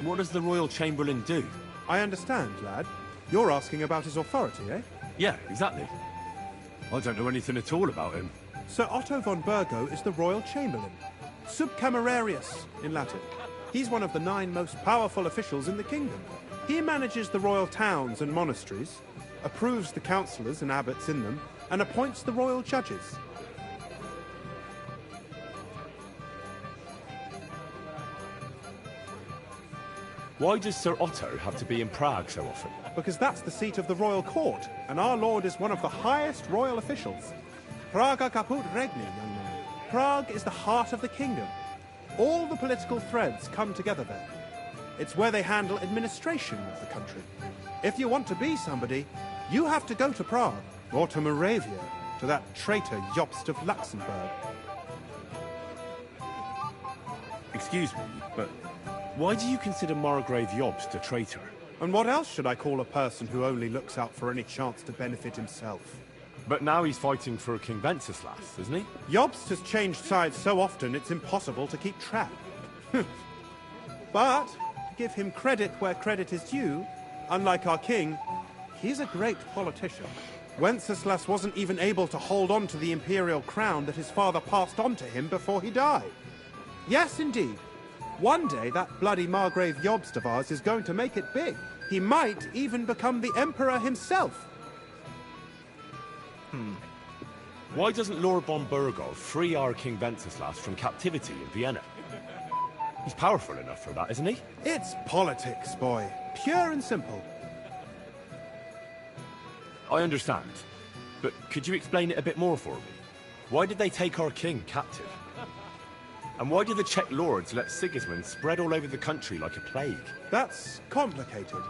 What does the Royal Chamberlain do? I understand, lad. You're asking about his authority, eh? Yeah, exactly. I don't know anything at all about him. Sir Otto von Burgo is the Royal Chamberlain. Subcamerarius, in Latin. He's one of the 9 most powerful officials in the kingdom. He manages the royal towns and monasteries, approves the councillors and abbots in them, and appoints the royal judges. Why does Sir Otto have to be in Prague so often? Because that's the seat of the royal court, and our lord is one of the highest royal officials. Praga caput regni, young man. Prague is the heart of the kingdom. All the political threads come together there. It's where they handle administration of the country. If you want to be somebody, you have to go to Prague, or to Moravia, to that traitor Jobst of Luxembourg. Excuse me, but why do you consider Margrave Jobst a traitor? And what else should I call a person who only looks out for any chance to benefit himself? But now he's fighting for King Wenceslas, isn't he? Jobst has changed sides so often it's impossible to keep track. But, to give him credit where credit is due, unlike our king, he's a great politician. Wenceslas wasn't even able to hold on to the imperial crown that his father passed on to him before he died. Yes, indeed. One day, that bloody Margrave Jobst of ours is going to make it big. He might even become the emperor himself. Why doesn't Lord von Burgov free our King Wenceslas from captivity in Vienna? He's powerful enough for that, isn't he? It's politics, boy. Pure and simple. I understand. But could you explain it a bit more for me? Why did they take our king captive? And why did the Czech lords let Sigismund spread all over the country like a plague? That's complicated.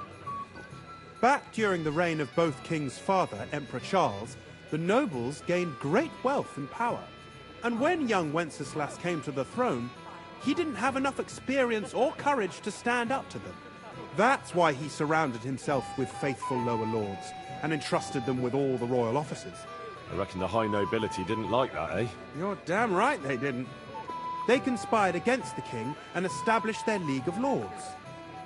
Back during the reign of both King's father, Emperor Charles, the nobles gained great wealth and power. And when young Wenceslas came to the throne, he didn't have enough experience or courage to stand up to them. That's why he surrounded himself with faithful lower lords and entrusted them with all the royal offices. I reckon the high nobility didn't like that, eh? You're damn right they didn't. They conspired against the king and established their League of Lords.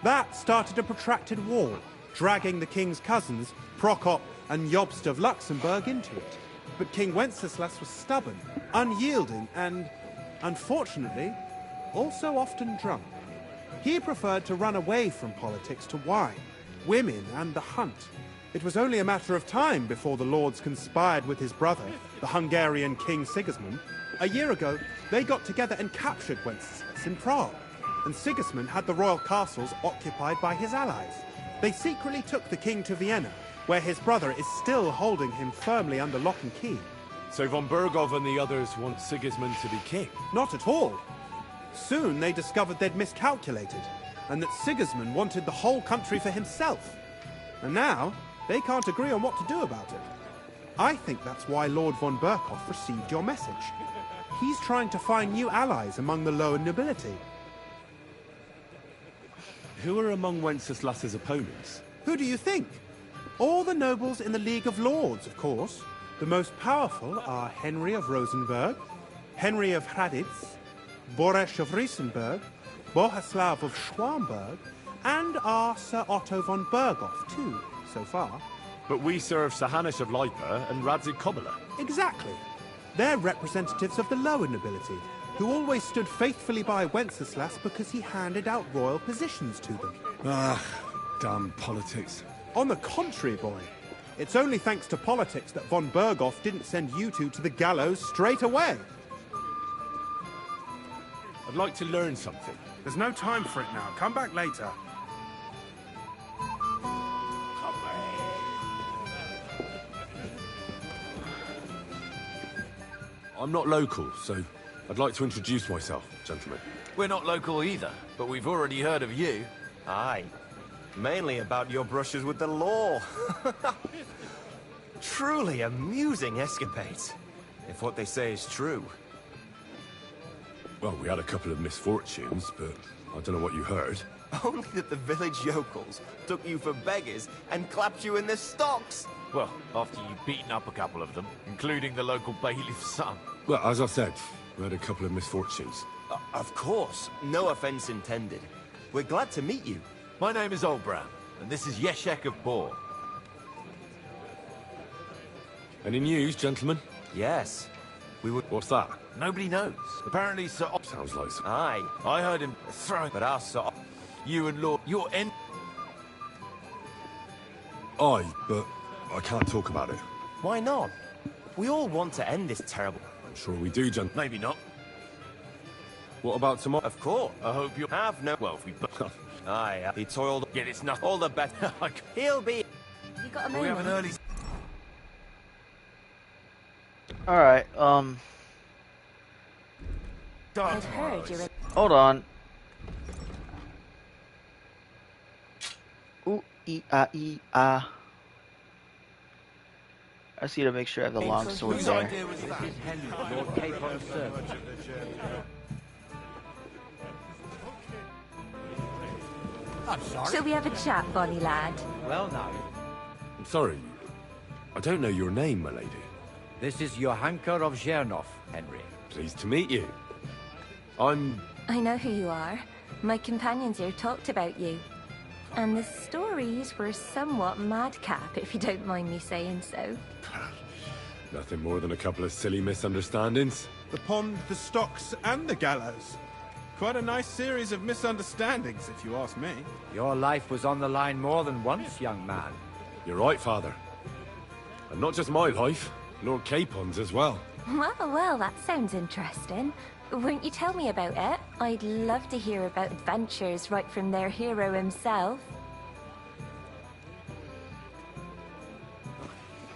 That started a protracted war, dragging the king's cousins, Prokop and Jobst of Luxembourg, into it. But King Wenceslas was stubborn, unyielding, and, unfortunately, also often drunk. He preferred to run away from politics to wine, women, and the hunt. It was only a matter of time before the lords conspired with his brother, the Hungarian King Sigismund. A year ago, they got together and captured Wenceslas in Prague, and Sigismund had the royal castles occupied by his allies. They secretly took the king to Vienna, where his brother is still holding him firmly under lock and key. So von Burgov and the others want Sigismund to be king? Not at all. Soon they discovered they'd miscalculated, and that Sigismund wanted the whole country for himself. And now, they can't agree on what to do about it. I think that's why Lord von Burkhoff received your message. He's trying to find new allies among the lower nobility. Who are among Wenceslas's opponents? Who do you think? All the nobles in the League of Lords, of course. The most powerful are Henry of Rosenberg, Henry of Hraditz, Boresh of Riesenberg, Bohuslav of Schwamberg, and our Sir Otto von Burghoff, too, so far. But we serve Sir Hanush of Lipa and Radzig Kobyla. Exactly. They're representatives of the lower nobility, who always stood faithfully by Wenceslas because he handed out royal positions to them. Ah, damn politics. On the contrary, boy. It's only thanks to politics that von Burghoff didn't send you two to the gallows straight away. I'd like to learn something. There's no time for it now. Come back later. I'm not local, so I'd like to introduce myself, gentlemen. We're not local either, but we've already heard of you. Aye. Mainly about your brushes with the law. Truly amusing escapades, if what they say is true. Well, we had a couple of misfortunes, but I don't know what you heard. Only that the village yokels took you for beggars and clapped you in the stocks. Well, after you'd beaten up a couple of them, including the local bailiff's son. Well, as I said, we had a couple of misfortunes. Of course. No offense intended. We're glad to meet you. My name is Olbram, and this is Yeshek of Bor. Any news, gentlemen? Yes. What's that? Nobody knows. Apparently, Sir Sounds like... Aye. I heard him throwing... But our Sir... You and Lord... Your end... Aye, but I can't talk about it. Why not? We all want to end this terrible... I'm sure we do, gentlemen. Maybe not. What about tomorrow? Of course. I hope you have no... Well, if we... Aye, he toiled. Yet it's not all the better. He'll be. You got a We have moment? an early. Alright, I've heard you're hold on. Ooh, I just need to make sure I have the long sword there. This is Henry, Lord Capon's servant. I'm sorry. Shall we have a chat, bonny lad? Well now, I'm sorry. I don't know your name, my lady. this is Johanka of Zhernov, Henry. Pleased to meet you. I'm... I know who you are. My companions here talked about you. And the stories were somewhat madcap, if you don't mind me saying so. nothing more than a couple of silly misunderstandings. The pond, the stocks, and the gallows. Quite a nice series of misunderstandings, if you ask me. Your life was on the line more than once, young man. You're right, Father. And not just my life, Lord Capon's as well. Well, that sounds interesting. Won't you tell me about it? I'd love to hear about adventures right from their hero himself.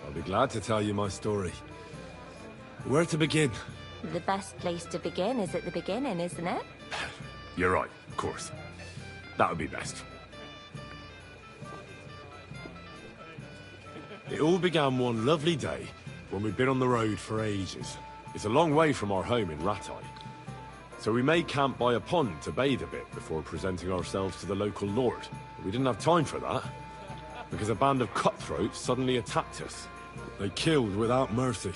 I'll be glad to tell you my story. Where to begin? The best place to begin is at the beginning, isn't it? You're right, of course. That would be best. It all began one lovely day when we'd been on the road for ages. It's a long way from our home in Rattay. So we made camp by a pond to bathe a bit before presenting ourselves to the local lord. But we didn't have time for that, because a band of cutthroats suddenly attacked us. They killed without mercy,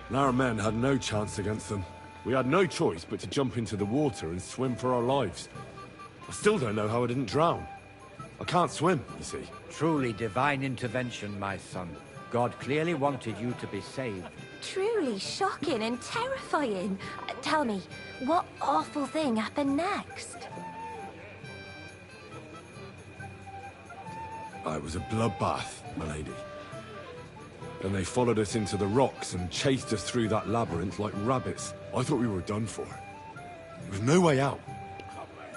and our men had no chance against them. We had no choice but to jump into the water and swim for our lives. I still don't know how I didn't drown. I can't swim, you see. Truly divine intervention, my son. God clearly wanted you to be saved. Truly shocking and terrifying. Tell me, what awful thing happened next? It was a bloodbath, my lady. Then they followed us into the rocks and chased us through that labyrinth like rabbits. I thought we were done for. There was no way out.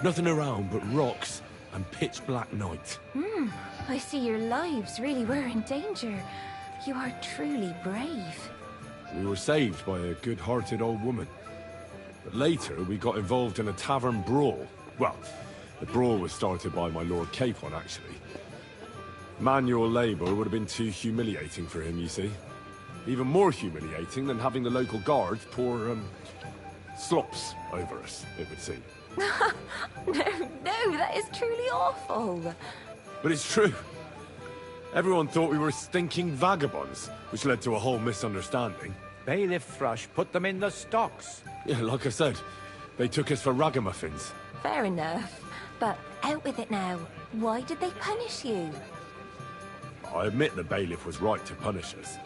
Nothing around but rocks and pitch-black night. I see your lives really were in danger. You are truly brave. We were saved by a good-hearted old woman. But later, we got involved in a tavern brawl. Well, the brawl was started by my Lord Capon, actually. Manual labor would have been too humiliating for him, you see. Even more humiliating than having the local guards pour, slops over us, it would seem. No, that is truly awful. But it's true. Everyone thought we were stinking vagabonds, which led to a whole misunderstanding. Bailiff Thrush put them in the stocks. Yeah, like I said, they took us for ragamuffins. Fair enough. But out with it now. Why did they punish you? I admit the bailiff was right to punish us.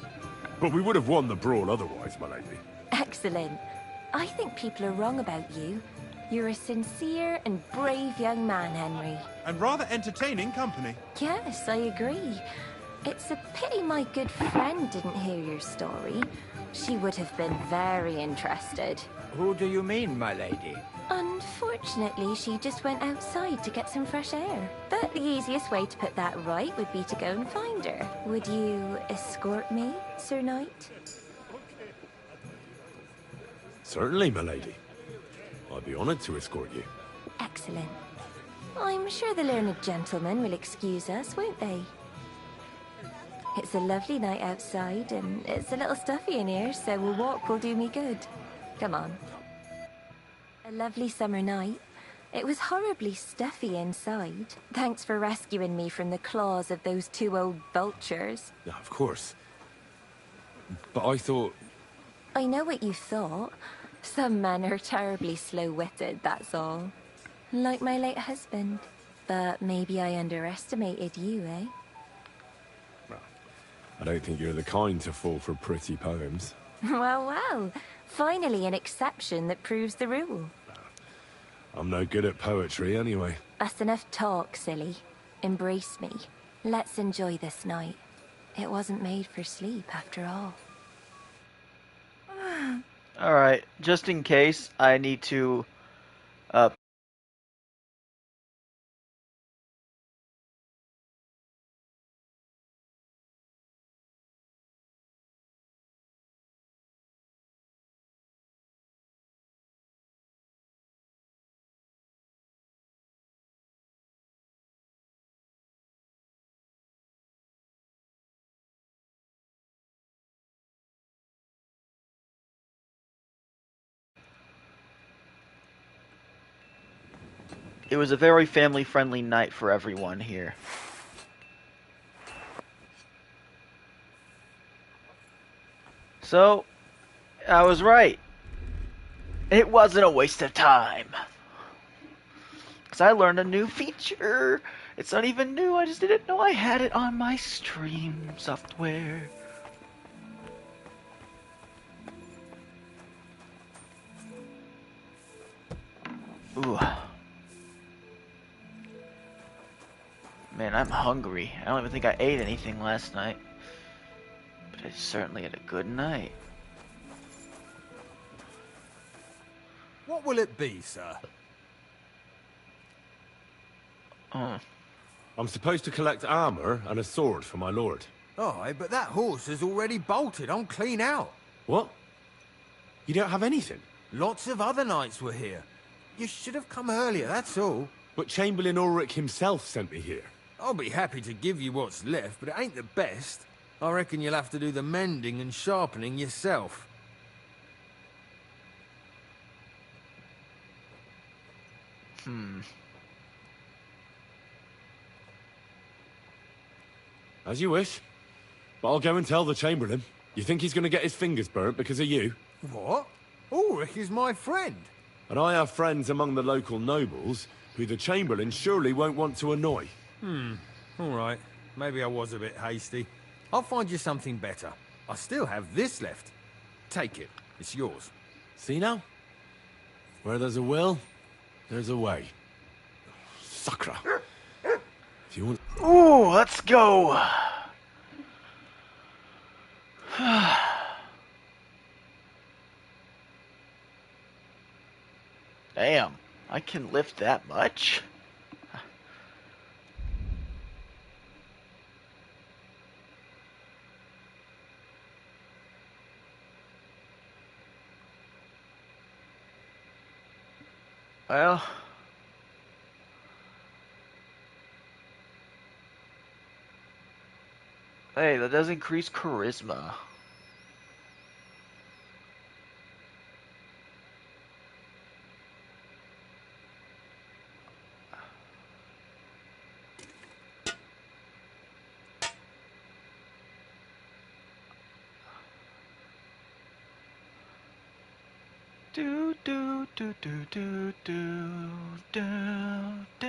But we would have won the brawl otherwise, my lady. Excellent. I think people are wrong about you. You're a sincere and brave young man, Henry. And rather entertaining company. Yes, I agree. It's a pity my good friend didn't hear your story. She would have been very interested. Who do you mean, my lady? Unfortunately, she just went outside to get some fresh air. But the easiest way to put that right would be to go and find her. Would you escort me, Sir Knight? Certainly, my lady. I'd be honored to escort you. Excellent. I'm sure the learned gentlemen will excuse us, won't they? It's a lovely night outside, and it's a little stuffy in here, so a walk will do me good. Come on. A lovely summer night. It was horribly stuffy inside. Thanks for rescuing me from the claws of those two old vultures. Yeah, of course. But I thought... I know what you thought. Some men are terribly slow-witted, that's all. Like my late husband. But maybe I underestimated you, eh? I don't think you're the kind to fall for pretty poems. Well. Finally an exception that proves the rule. I'm no good at poetry anyway. That's enough talk, silly. Embrace me. Let's enjoy this night. It wasn't made for sleep, after all. Alright, just in case, I need to It was a very family-friendly night for everyone here. So, I was right. It wasn't a waste of time. Because I learned a new feature. It's not even new, I just didn't know I had it on my stream software. Ooh. Man, I'm hungry. I don't even think I ate anything last night. But I certainly had a good night. What will it be, sir? I'm supposed to collect armor and a sword for my lord. Aye, but that horse has already bolted on clean out. What? You don't have anything? Lots of other knights were here. You should have come earlier, that's all. But Chamberlain Ulrich himself sent me here. I'll be happy to give you what's left, but it ain't the best. I reckon you'll have to do the mending and sharpening yourself. As you wish. But I'll go and tell the Chamberlain. You think he's going to get his fingers burnt because of you? What? Ulrich is my friend. And I have friends among the local nobles who the Chamberlain surely won't want to annoy. All right. Maybe I was a bit hasty. I'll find you something better. I still have this left. Take it. It's yours. See now? Where there's a will, there's a way. Sakra. If you want... Ooh, let's go. Damn, I can lift that much? Well... Hey, that does increase charisma. Do do do do do do do do.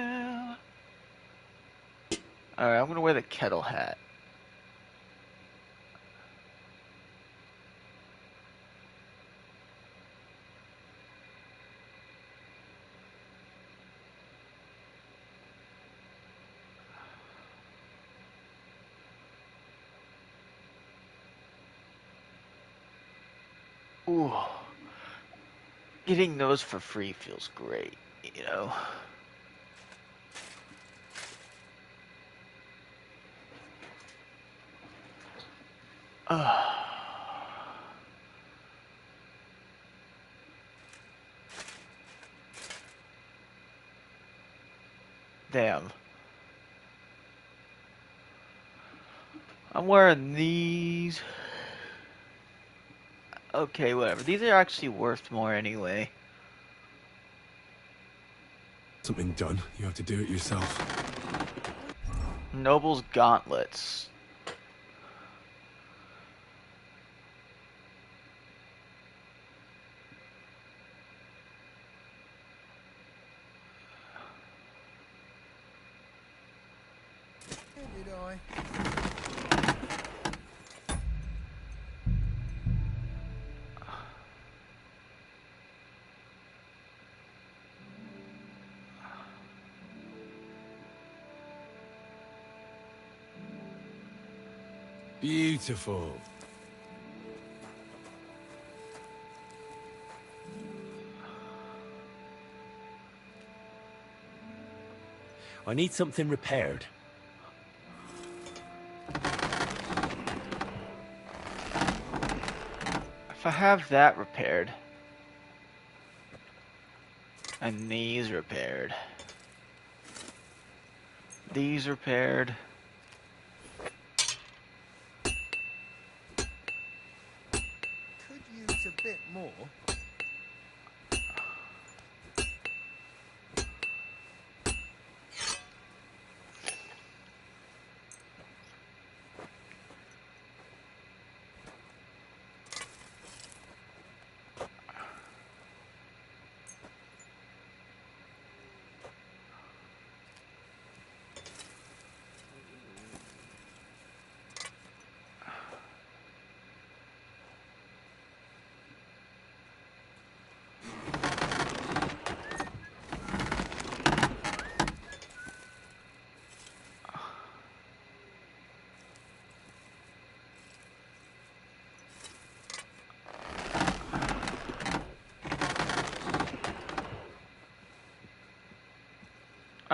Alright, I'm gonna wear the kettle hat. Ooh. Getting those for free feels great, you know? Damn. I'm wearing these. Okay, whatever. These are actually worth more anyway. Something done. You have to do it yourself. Noble's gauntlets. Did I? Beautiful. I need something repaired. If I have that repaired, and these repaired, these repaired, Could use a bit more.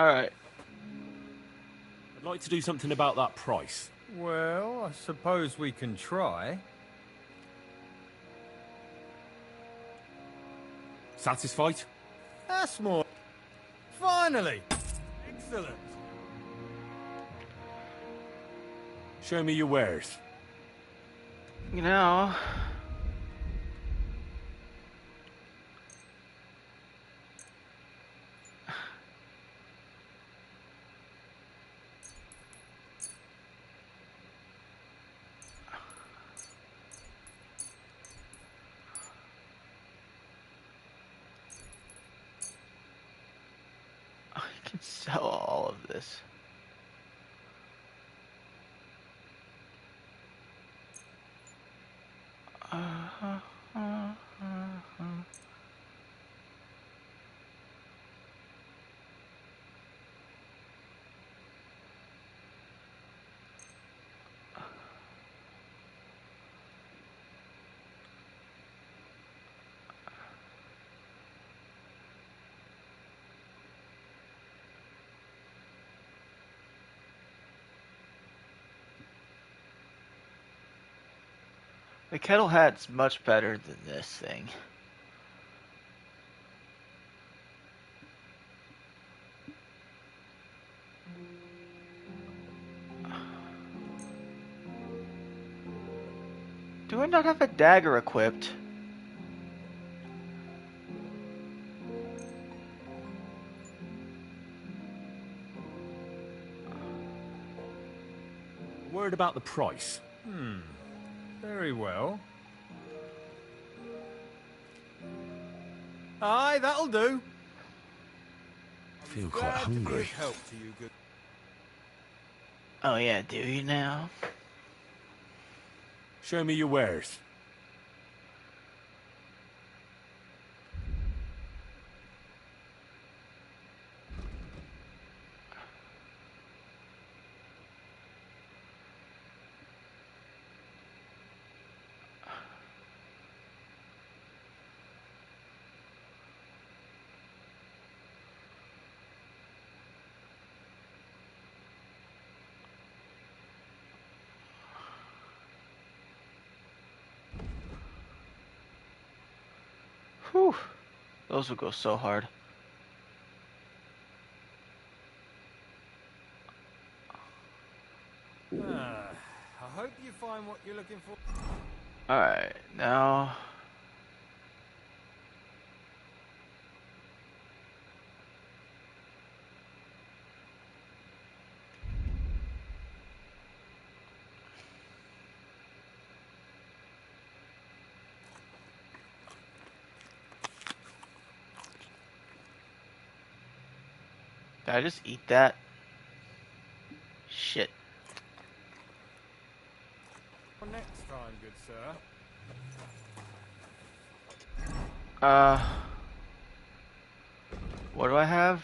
Alright. I'd like to do something about that price. Well, I suppose we can try. Satisfied? That's more. Finally! Excellent! Show me your wares. You know... I can sell all of this. The kettle hat's much better than this thing. Do I not have a dagger equipped? Word about the price. Very well. Aye, that'll do. I feel quite hungry. Help to you, good. Oh yeah, do you now? Show me your wares. Whew. Those will go so hard. I hope you find what you're looking for. Alright, now... Did I just eat that? Shit. Next time, good sir. What do I have?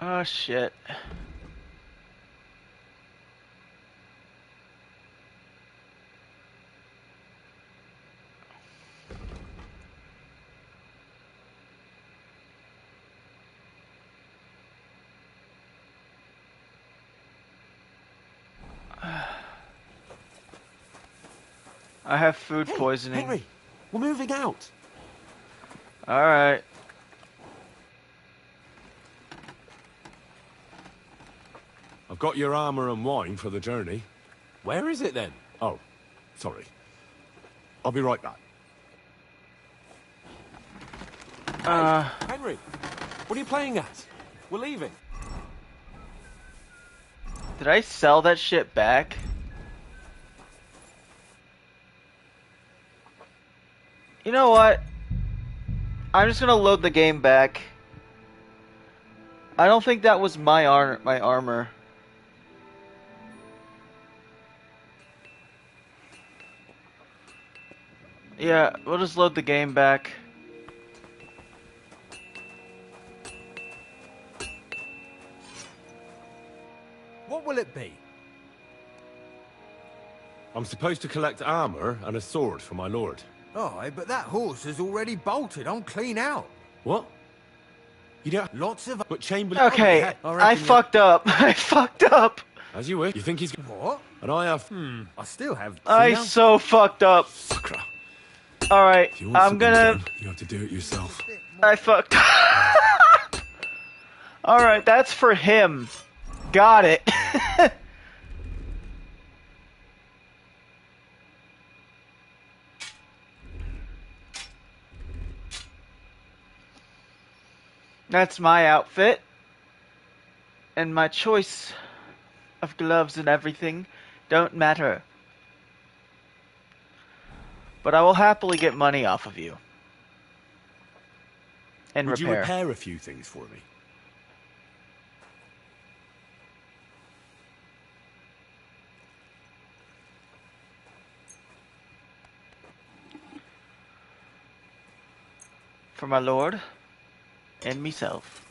Oh shit. I have food poisoning. Henry, we're moving out. Alright. I've got your armor and wine for the journey. Where is it then? Oh, Sorry. I'll be right back. Henry, what are you playing at? We're leaving. Did I sell that shit back? You know what? I'm just gonna load the game back. I don't think that was my armor. Yeah, we'll just load the game back. What will it be? I'm supposed to collect armor and a sword for my lord. Aye, but that horse is already bolted. I'm clean out. What? You don't... Lots of... But Chamberlain... Okay, I fucked up. I fucked up. As you wish. You think he's... What? And I have... I still have... I so fucked up. Sakra. Alright, If you want I'm something gonna... done, you have to do it yourself. I fucked up. Alright, that's for him. Got it. That's my outfit. And my choice of gloves and everything don't matter. But I will happily get money off of you. And Would repair. you repair a few things for me? For my lord and myself.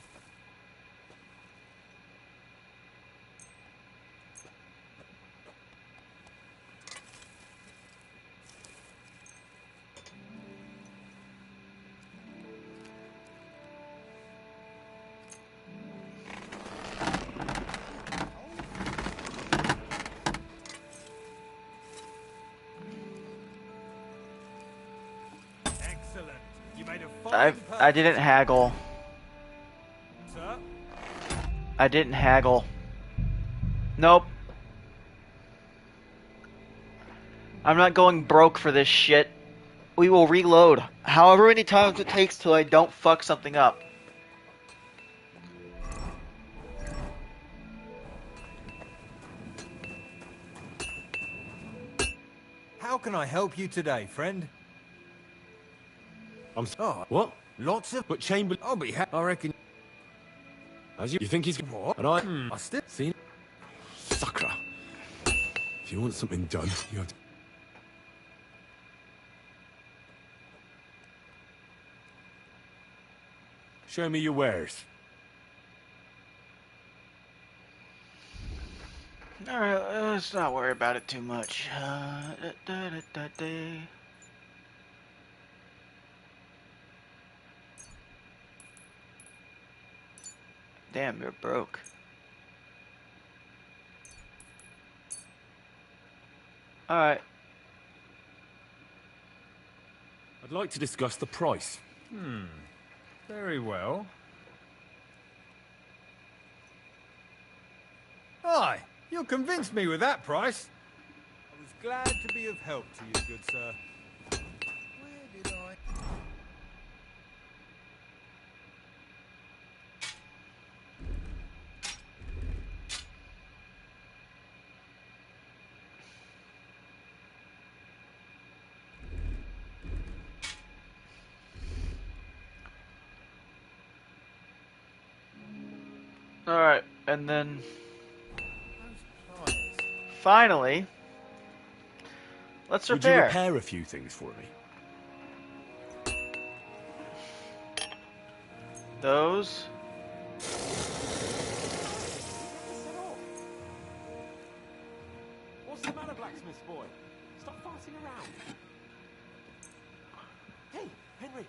I didn't haggle. Sir? I didn't haggle. Nope. I'm not going broke for this shit. We will reload. However many times it takes till I don't fuck something up. How can I help you today, friend? I'm sorry. What? Lots of... But Chamberlain... I'll be happy. I reckon... As you think he's... What? And I... I still... Seen... Sakra. If you want something done, you have to... Show me your wares. Alright, let's not worry about it too much. Damn, you're broke. Alright. I'd like to discuss the price. Very well. Aye, you convinced me with that price. I was glad to be of help to you, good sir. Where did I... Alright, and then... Finally... Let's Would you repair. repair a few things for me? Those... What's the matter, blacksmith boy? Stop farting around. Hey, Henry,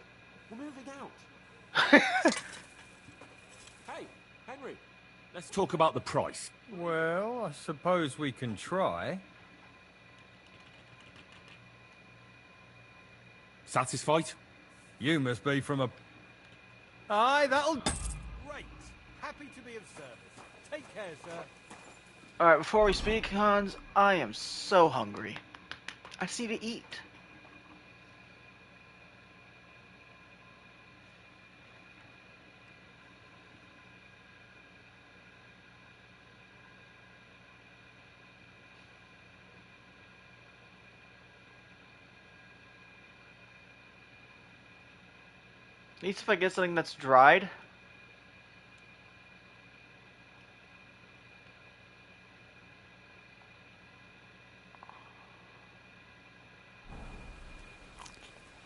we're moving out. Hey, Henry. Let's talk about the price. Well, I suppose we can try. Satisfied? You must be from a... Aye, that'll... Great. Happy to be of service. Take care, sir. Alright, before we speak, Hans, I am so hungry. I just need to eat. At least if I get something that's dried.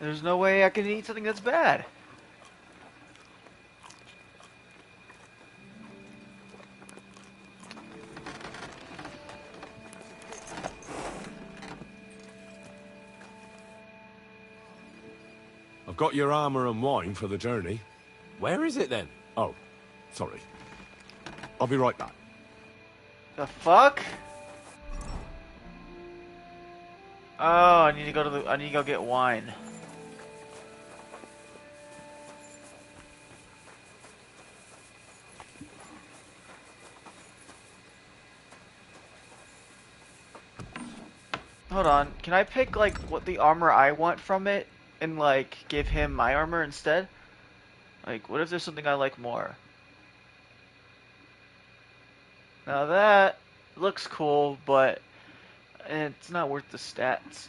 There's no way I can eat something that's bad. I've got your armor and wine for the journey. Where is it then? Oh, sorry. I'll be right back. The fuck? Oh, I need to go get wine. Hold on, can I pick like what the armor I want from it and like give him my armor instead? Like, what if there's something I like more? Now that looks cool, but it's not worth the stats.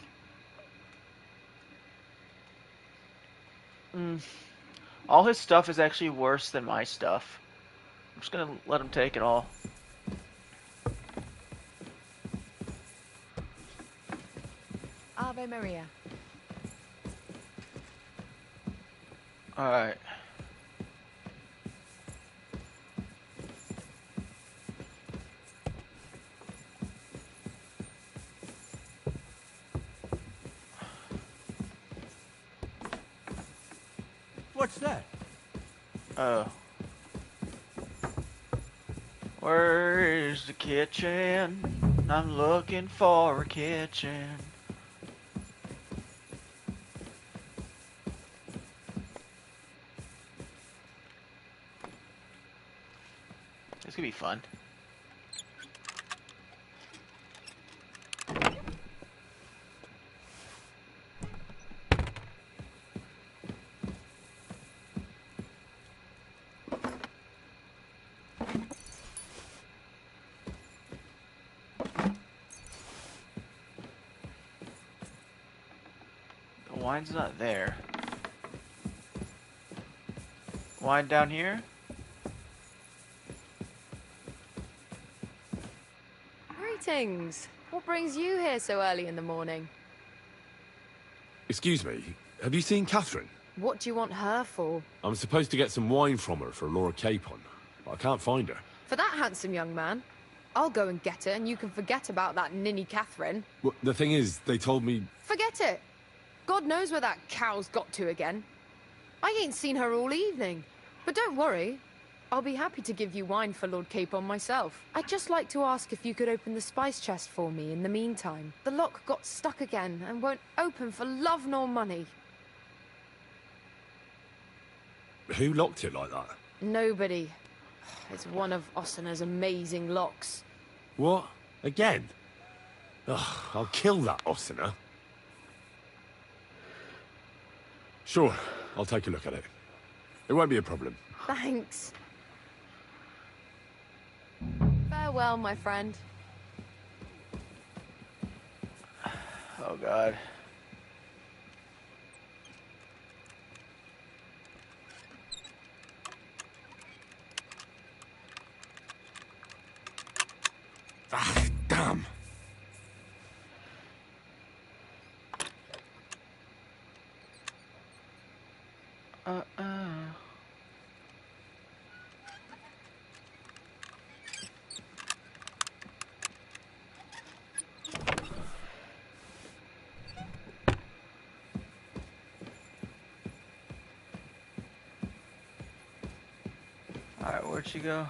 All his stuff is actually worse than my stuff. I'm just gonna let him take it all. Ave Maria. Alright. What's that? Oh. Where's the kitchen? I'm looking for a kitchen. This could be fun. The wine's not there. Wine down here? Greetings. What brings you here so early in the morning? Excuse me, have you seen Catherine? What do you want her for? I'm supposed to get some wine from her for Lord Capon, but I can't find her. For that handsome young man? I'll go and get her, and you can forget about that ninny Catherine. Well, the thing is, they told me... Forget it! God knows where that cow's got to again. I ain't seen her all evening. But don't worry. I'll be happy to give you wine for Lord Capon myself. I'd just like to ask if you could open the spice chest for me in the meantime. The lock got stuck again and won't open for love nor money. Who locked it like that? Nobody. It's one of Osena's amazing locks. What? Again? Ugh, I'll kill that Osena. Sure, I'll take a look at it. It won't be a problem. Thanks. Farewell, my friend. Oh god. Ah, damn. Alright, where'd she go?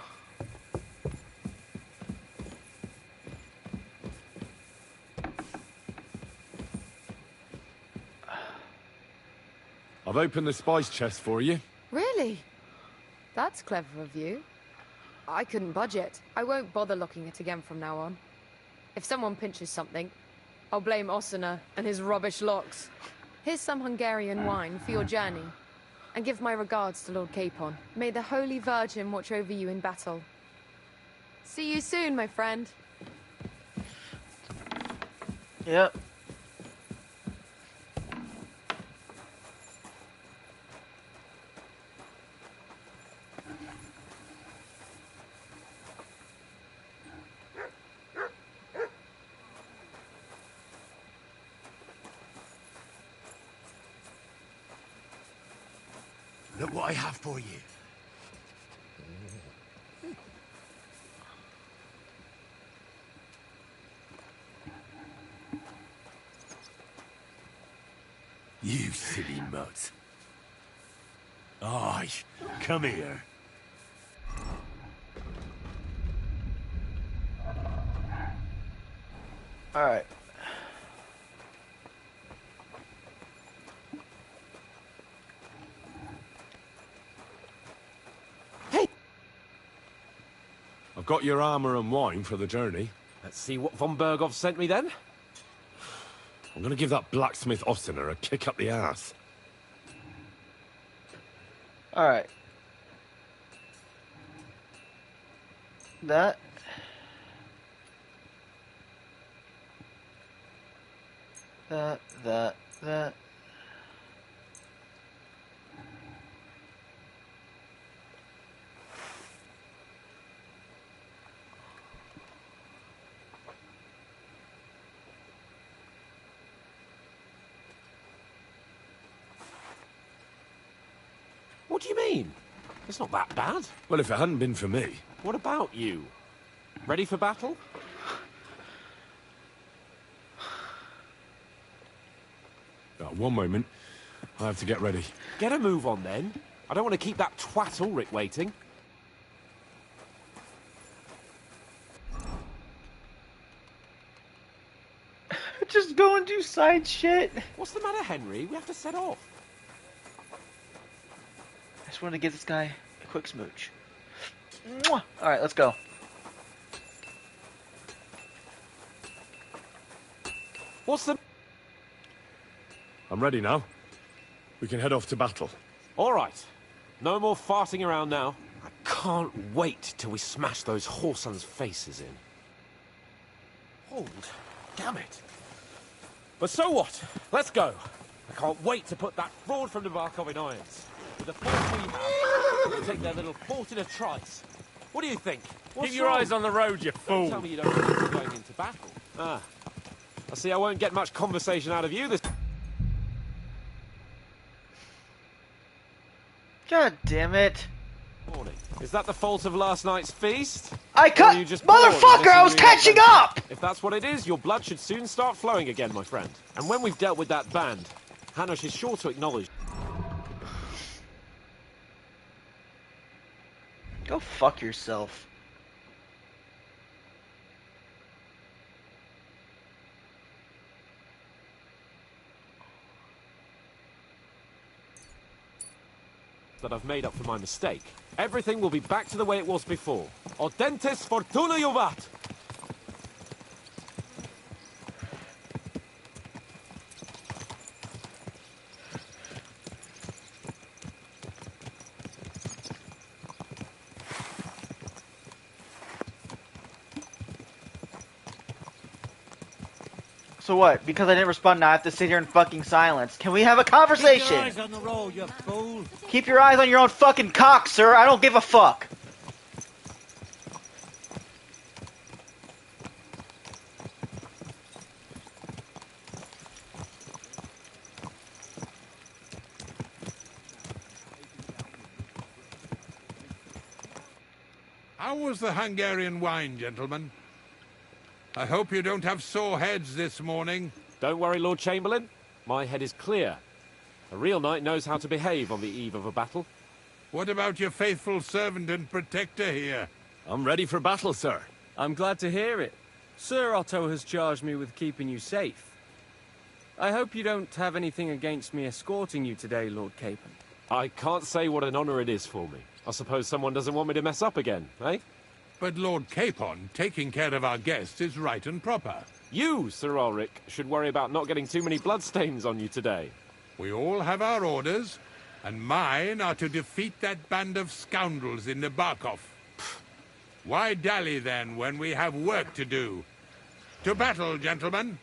I've opened the spice chest for you. Really? That's clever of you. I couldn't budge it. I won't bother locking it again from now on. If someone pinches something, I'll blame Ossina and his rubbish locks. Here's some Hungarian wine for your journey. And give my regards to Lord Capon. May the Holy Virgin watch over you in battle. See you soon, my friend. Yep. Look what I have for you. You silly mutt. Aye, come here. All right. I've got your armor and wine for the journey. Let's see what von Berghoff sent me then. I'm gonna give that blacksmith Ossina a kick up the ass. All right. That. That. What do you mean? It's not that bad. Well, if it hadn't been for me... What about you? Ready for battle? One moment. I have to get ready. Get a move on, then. I don't want to keep that twat Ulrich waiting. Just go and do side shit. What's the matter, Henry? We have to set off. I just want to give this guy a quick smooch. Mwah! All right, let's go. What's the... I'm ready now. We can head off to battle. All right. No more farting around now. I can't wait till we smash those whoresons' faces in. Hold. Damn it. But so what? Let's go. I can't wait to put that fraud from Nabokov in irons. With the force we have, we'll take their little fort in a trice. What do you think? Keep your eyes on the road, you fool. Don't tell me you don't think we're going into battle. Ah. I see I won't get much conversation out of you this... God damn it. Morning. Is that the fault of last night's feast? I cut... Motherfucker, I was catching up! If that's what it is, your blood should soon start flowing again, my friend. And when we've dealt with that band, Hanush is sure to acknowledge... Go fuck yourself. that I've made up for my mistake. Everything will be back to the way it was before. Audentes fortuna juvat! So what? Because I didn't respond now, I have to sit here in fucking silence. Can we have a conversation? Keep your eyes on the road, you fool. Keep your eyes on your own fucking cock, sir. I don't give a fuck. How was the Hungarian wine, gentlemen? I hope you don't have sore heads this morning. Don't worry, Lord Chamberlain. My head is clear. A real knight knows how to behave on the eve of a battle. What about your faithful servant and protector here? I'm ready for battle, sir. I'm glad to hear it. Sir Otto has charged me with keeping you safe. I hope you don't have anything against me escorting you today, Lord Capon. I can't say what an honor it is for me. I suppose someone doesn't want me to mess up again, eh? But Lord Capon taking care of our guests is right and proper. You, Sir Ulrich, should worry about not getting too many bloodstains on you today. We all have our orders, and mine are to defeat that band of scoundrels in Nebakov. Why dally, then, when we have work to do? To battle, gentlemen!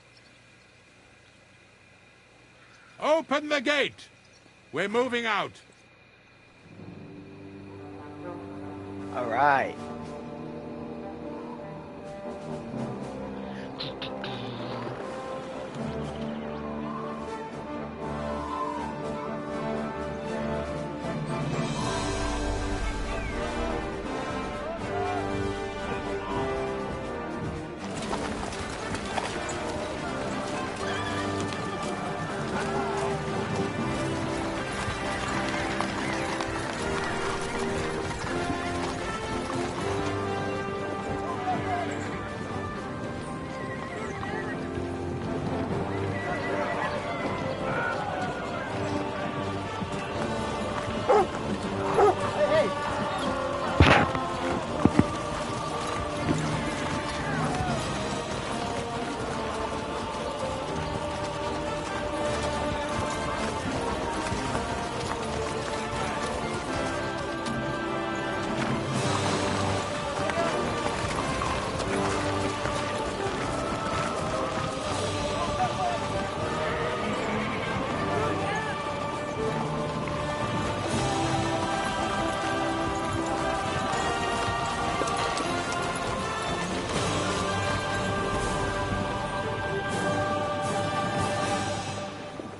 Open the gate! We're moving out. All right.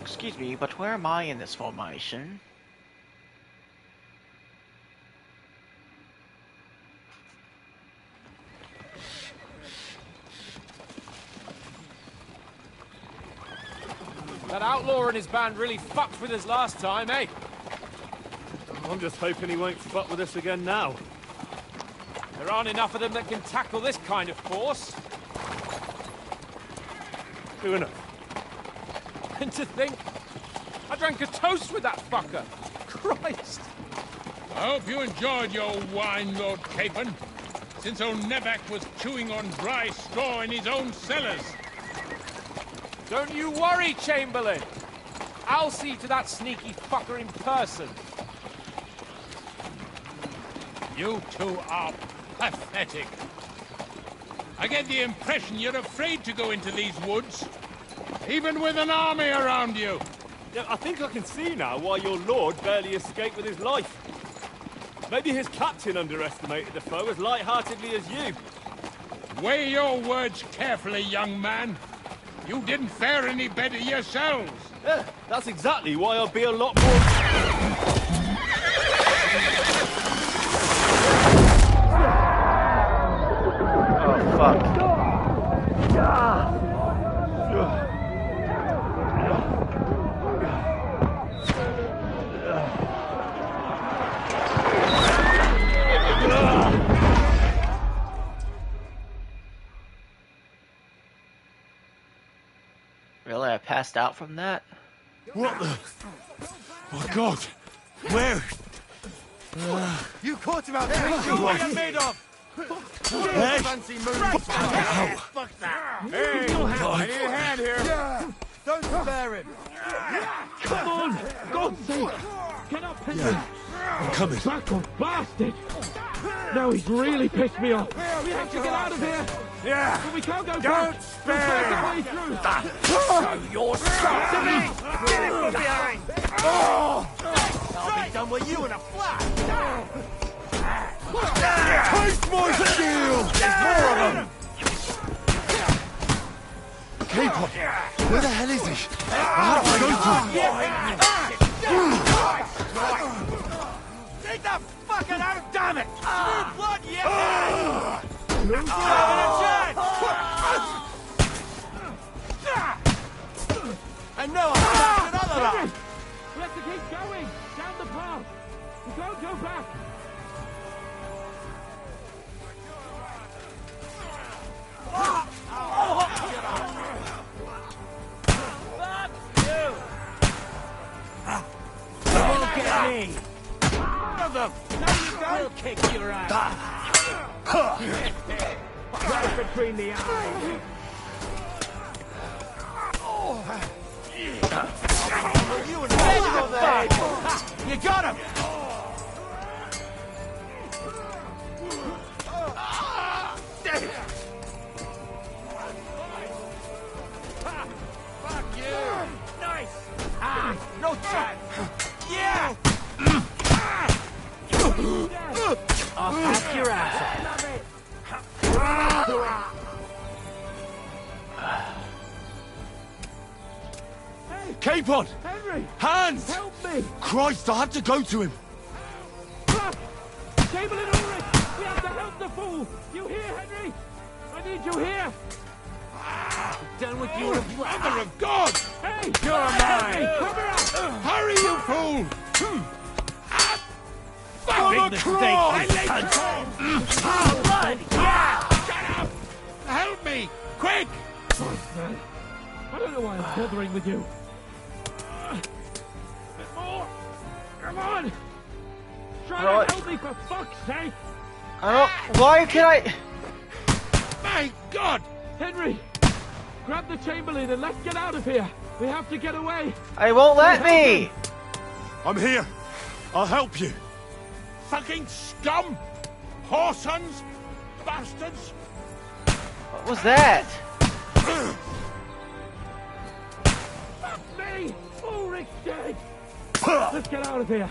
Excuse me, but where am I in this formation? That outlaw and his band really fucked with us last time, eh? I'm just hoping he won't fuck with us again now. There aren't enough of them that can tackle this kind of force. True enough. And to think, I drank a toast with that fucker. Christ. I hope you enjoyed your wine, Lord Capon, since old Nevac was chewing on dry straw in his own cellars. Don't you worry, Chamberlain. I'll see to that sneaky fucker in person. You two are pathetic. I get the impression you're afraid to go into these woods, even with an army around you. Yeah, I think I can see now why your lord barely escaped with his life. Maybe his captain underestimated the foe as light-heartedly as you. Weigh your words carefully, young man. You didn't fare any better yourselves. Yeah, that's exactly why I'll be a lot more... Oh, fuck. Really? I passed out from that? What the... Oh, God! Where? You caught him out there! What are you made of? Hey! Fancy moves! Fuck that! Hey! I need a hand here! Yeah. Don't spare him! Come on! God's sake! Get up, Henry! I'm coming. Bastard! Bastard! Now he's really pissed me off. We have to get out of here. Yeah. But we can't go Don't back. spare him. Show your stuff to me. Get him from behind. I'll be done with you in a flash. Taste my steel. There's more of them. Capon, where the hell is he? I have to go to him. Take the fucking out, damn it! Blood, yeah! Having a chance! And now I'm another lot! We have to keep going! Down the path! We can't go back! You won't get me! Of them! No, you don't! We'll kick your ass! Right between the eyes. You got him! Fuck you! Nice! Ah, no time! Yeah! I'll hack your ass. Capon! Henry! Hans! Help me! Christ, I have to go to him! Chamberlain Ulrich! We have to help the fool! You hear, Henry? I need you here! Done with you, Mother of God! Hey! You're mine! Cover up! Hurry, you fool! Big mistake! Blood! Shut up! Help me! Quick! I don't know why I'm bothering with you. A bit more! Come on! Try to help me for fuck's sake! Why can I... My God! Henry! Grab the Chamberlain and let's get out of here! We have to get away! I won't let me! I'm here. I'll help you. Fucking scum! Whoresons! Bastards! What was that? Fuck me! Ulrich's dead! Let's get out of here!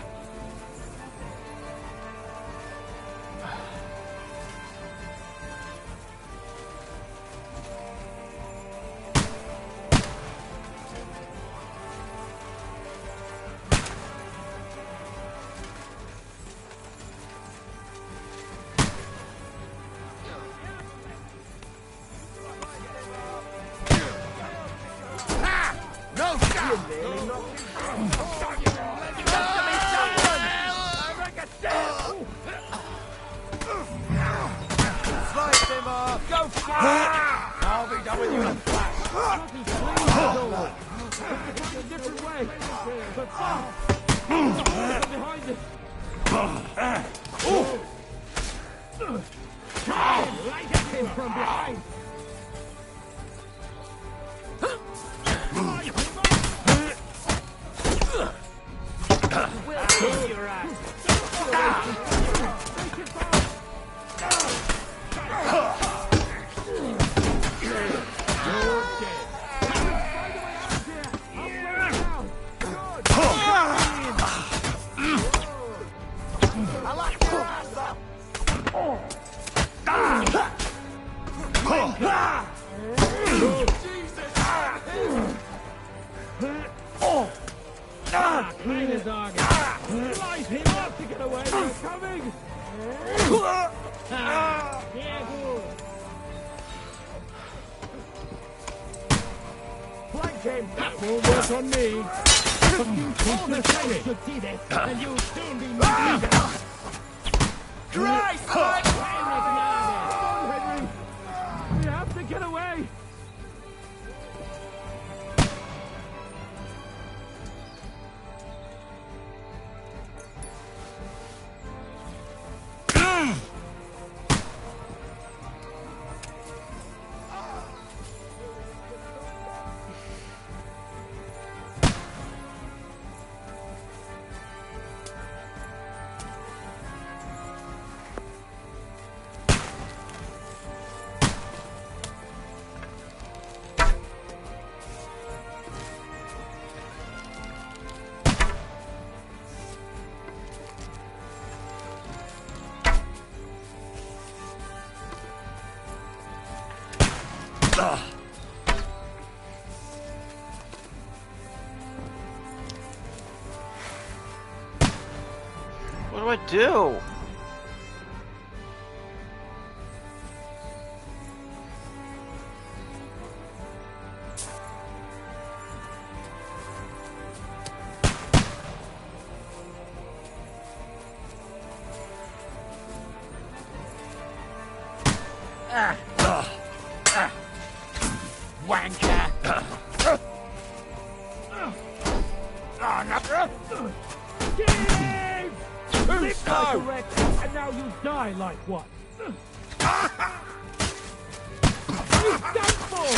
I'll be done with you in a flash. A different way. But behind it. Right at him from behind. We'll kill your ass. Clean his dog. Slice him up to get away. They're coming. Flank him. That won't work on me. All the Chinese should see this, and you'll soon be moving. Christ! Henry! We have to get away! What do I do? Wanker! Leave! Leave like a wreck, and now you die like one. Go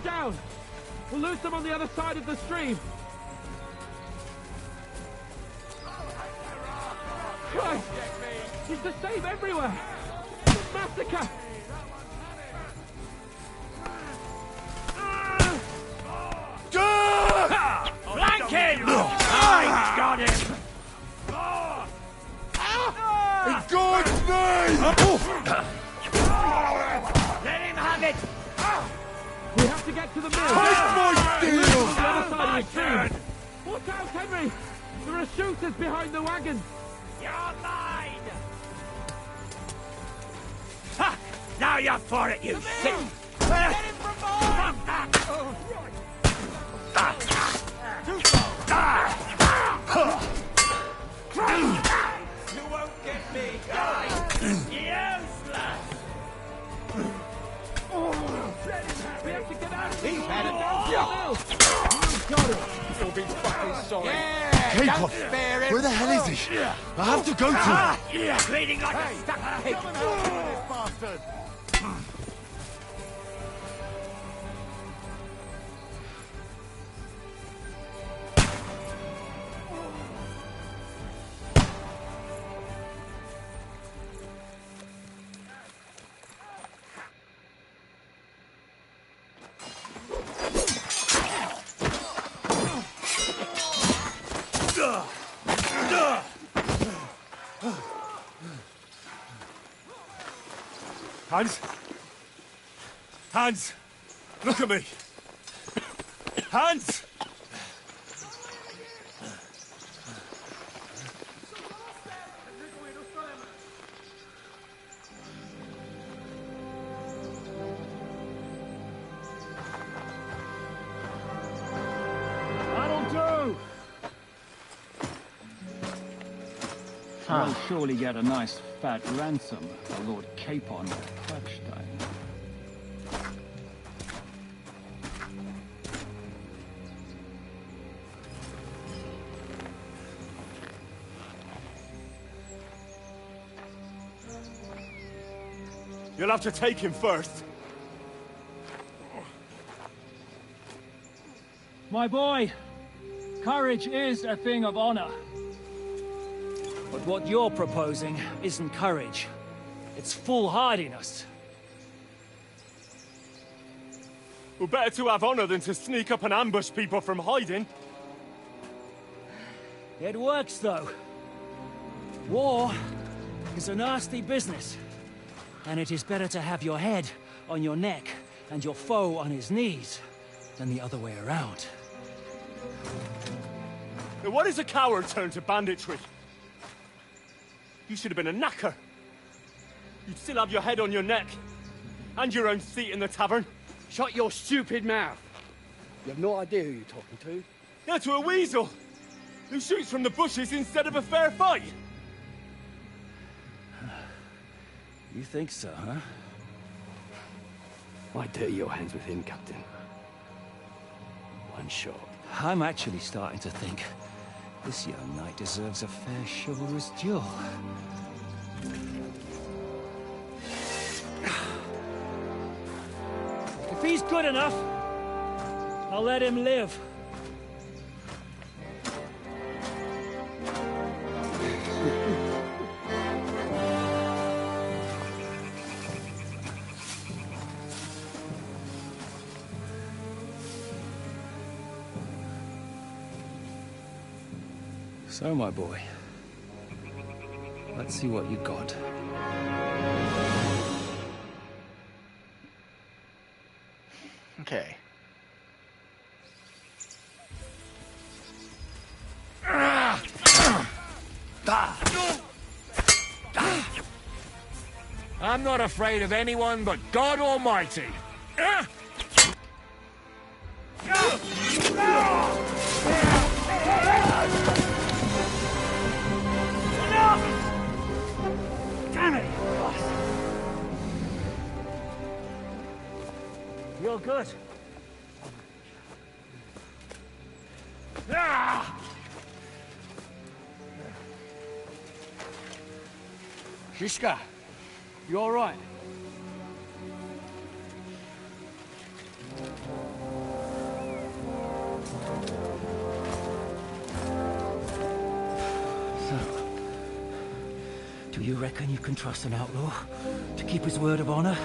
down! We'll lose them on the other side of the stream! Christ! It's the same everywhere! It's a massacre! Flank him! I got him! In God's name! Let him have it! We have to get to the mill! Take my steel! On the other side of the stream! Watch out, Henry! There are shooters behind the wagon! You're mine! Ha! Now you're for it, you sick! Get him from behind! You won't get me! Useless! We have to get out of He's had it! Got it! You'll be fucking sorry! Yeah! Capon, Don't spare him! where the hell is he? I have to go to him. Bleeding like a stuck pig! Bastard! Hans? Hans! Look at me! Hans! That'll do! I'll surely get a nice fat ransom for Lord Capon of Krebstein. You'll have to take him first. My boy, courage is a thing of honor. But what you're proposing isn't courage. It's foolhardiness. Well, better to have honor than to sneak up and ambush people from hiding. It works, though. War is a nasty business. And it is better to have your head on your neck and your foe on his knees than the other way around. Now, what is a coward turned to banditry? You should have been a knacker. You'd still have your head on your neck. And your own seat in the tavern. Shut your stupid mouth. You have no idea who you're talking to. Yeah, to a weasel. Who shoots from the bushes instead of a fair fight. You think so, huh? Why dirty your hands with him, Captain? One shot. I'm actually starting to think this young knight deserves a fair chivalrous duel. If he's good enough, I'll let him live. So, my boy, let's see what you got. Okay. I'm not afraid of anyone but God Almighty. You're Shishka, you all right? Do you reckon you can trust an outlaw to keep his word of honor?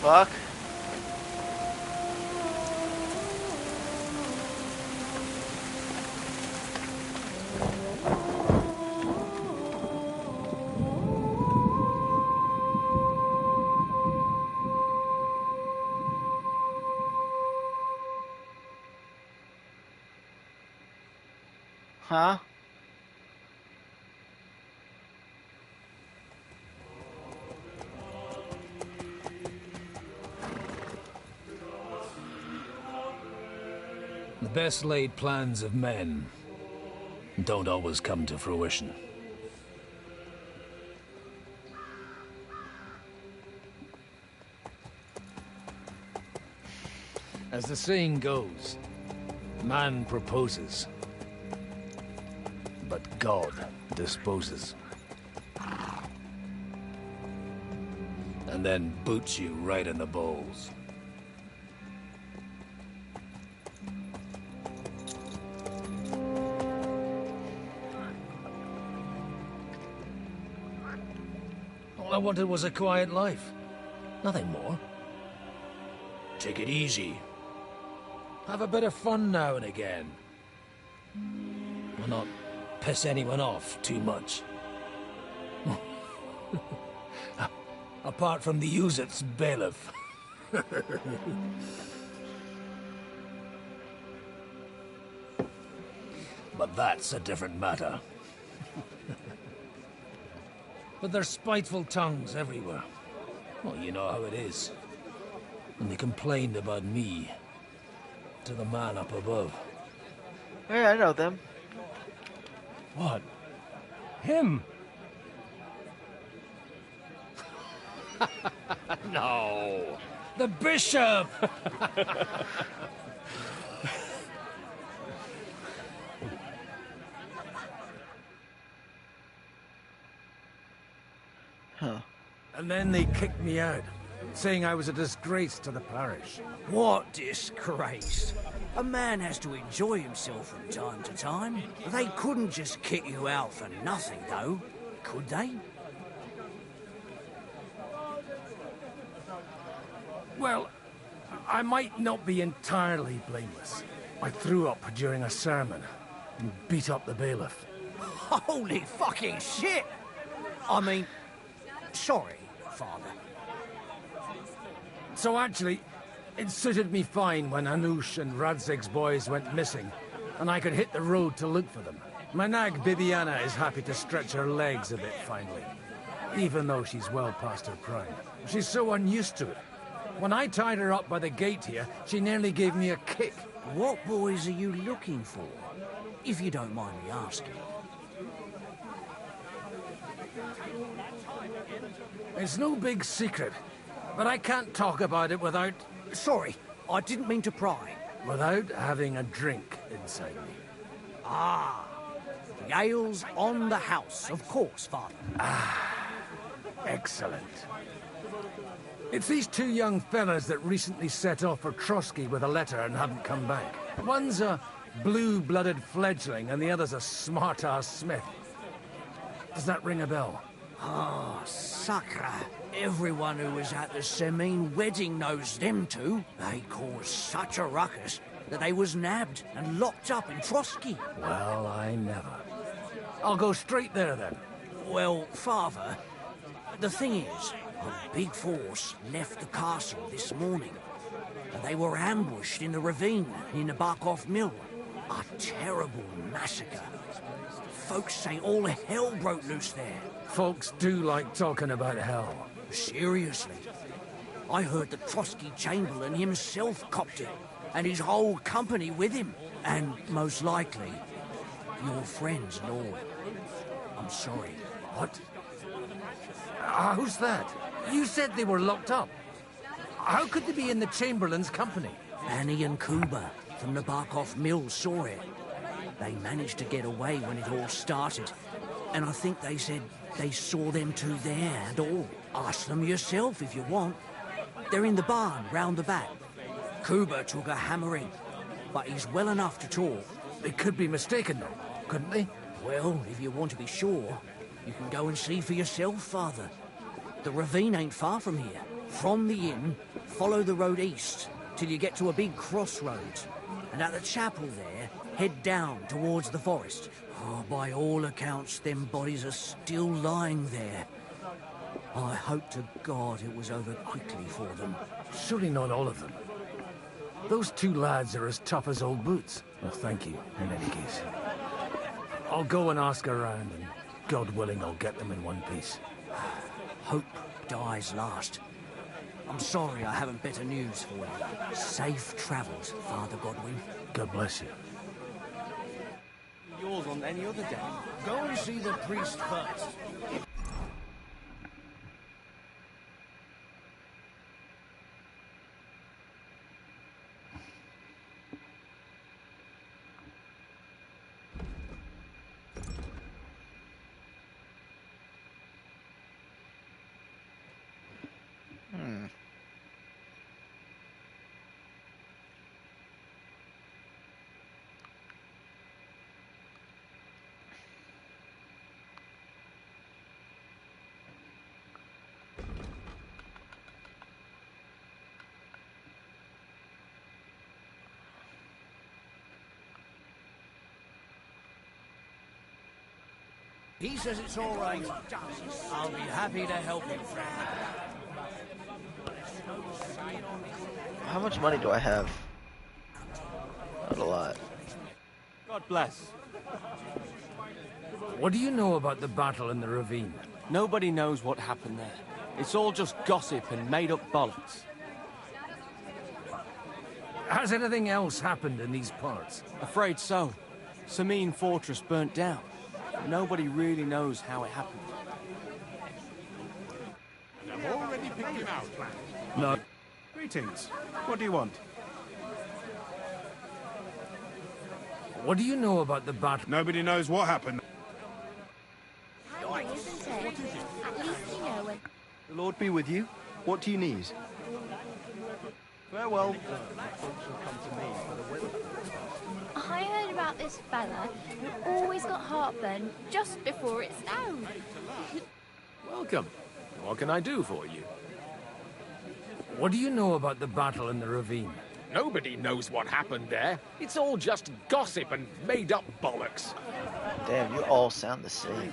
Fuck. Huh? The best laid plans of men don't always come to fruition. As the saying goes, man proposes, but God disposes. And then boots you right in the balls. All I wanted was a quiet life. Nothing more. Take it easy. Have a bit of fun now and again. Will not piss anyone off too much. Apart from the Uzit's bailiff. But that's a different matter. But there's spiteful tongues everywhere. Well, you know how it is. And they complained about me to the man up above. Yeah, I know them. What? Him? No. The bishop! Huh. And then they kicked me out, saying I was a disgrace to the parish. What disgrace? A man has to enjoy himself from time to time. They couldn't just kick you out for nothing, though, could they? Well, I might not be entirely blameless. I threw up during a sermon and beat up the bailiff. Holy fucking shit! I mean, sorry, Father. So actually, it suited me fine when Hanush and Radzig's boys went missing, and I could hit the road to look for them. My nag Bibiana is happy to stretch her legs a bit finally, even though she's well past her prime. She's so unused to it. When I tied her up by the gate here, she nearly gave me a kick. What boys are you looking for, if you don't mind me asking? It's no big secret, but I can't talk about it without... Sorry, I didn't mean to pry. Without having a drink inside me. Ah, the ale's on the house, of course, Father. Ah, excellent. It's these two young fellas that recently set off for Trotsky with a letter and haven't come back. One's a blue-blooded fledgling and the other's a smart-ass smith. Does that ring a bell? Ah, Sakra. Everyone who was at the Semine wedding knows them two. They caused such a ruckus that they was nabbed and locked up in Trotsky. Well, I never. I'll go straight there, then. Well, Father, the thing is, a big force left the castle this morning. and they were ambushed in the ravine in the Barkov Mill. A terrible massacre. Folks say all hell broke loose there. Folks do like talking about hell. Seriously. I heard the Trotsky Chamberlain himself copped it, and his whole company with him. And most likely, your friends, Lord. I'm sorry. What? Who's that? You said they were locked up. How could they be in the Chamberlain's company? Annie and Kuba from the Barkov Mill saw it. They managed to get away when it all started. And I think they said they saw them two there and all. Ask them yourself if you want. They're in the barn round the back. Kuba took a hammering, but he's well enough to talk. They could be mistaken though, couldn't they? Well, if you want to be sure, you can go and see for yourself, Father. The ravine ain't far from here. From the inn, follow the road east till you get to a big crossroads. And at the chapel there, head down towards the forest. Oh, by all accounts, them bodies are still lying there. I hope to God it was over quickly for them. Surely not all of them. Those two lads are as tough as old boots. Well, thank you, in any case. I'll go and ask around, and God willing, I'll get them in one piece. Hope dies last. I'm sorry I haven't better news for you. Safe travels, Father Godwin. God bless you. Yours on any other day. Go and see the priest first. He says it's all right. I'll be happy to help him, friend. How much money do I have? Not a lot. God bless. What do you know about the battle in the ravine? Nobody knows what happened there. It's all just gossip and made-up bollocks. Has anything else happened in these parts? Afraid so. Sameen Fortress burnt down. Nobody really knows how it happened. I've already picked him out. No. Greetings. What do you want? What do you know about the battle? Nobody knows what happened. Handy, isn't it? At least you know when... The Lord be with you. What do you need? Farewell. I heard about this fella who always got heartburn just before it snowed. Welcome. What can I do for you? What do you know about the battle in the ravine? Nobody knows what happened there. It's all just gossip and made-up bollocks. Damn, you all sound the same.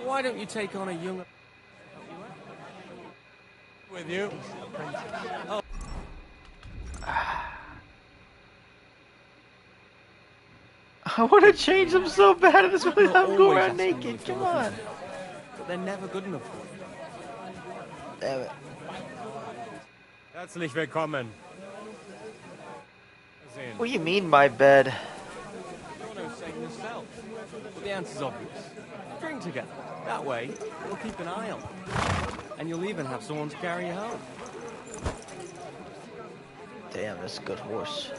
Why don't you take on a young... With you. Oh. I want to change them so bad. I just want to have them go around naked. Come on. But they're never good enough for you. Damn it. Herzlich willkommen. What do you mean, my bed? You're no saying yourself. But the answer's obvious. Drink together. That way, we'll keep an eye on you. And you'll even have someone to carry you home. Damn, that's a good horse.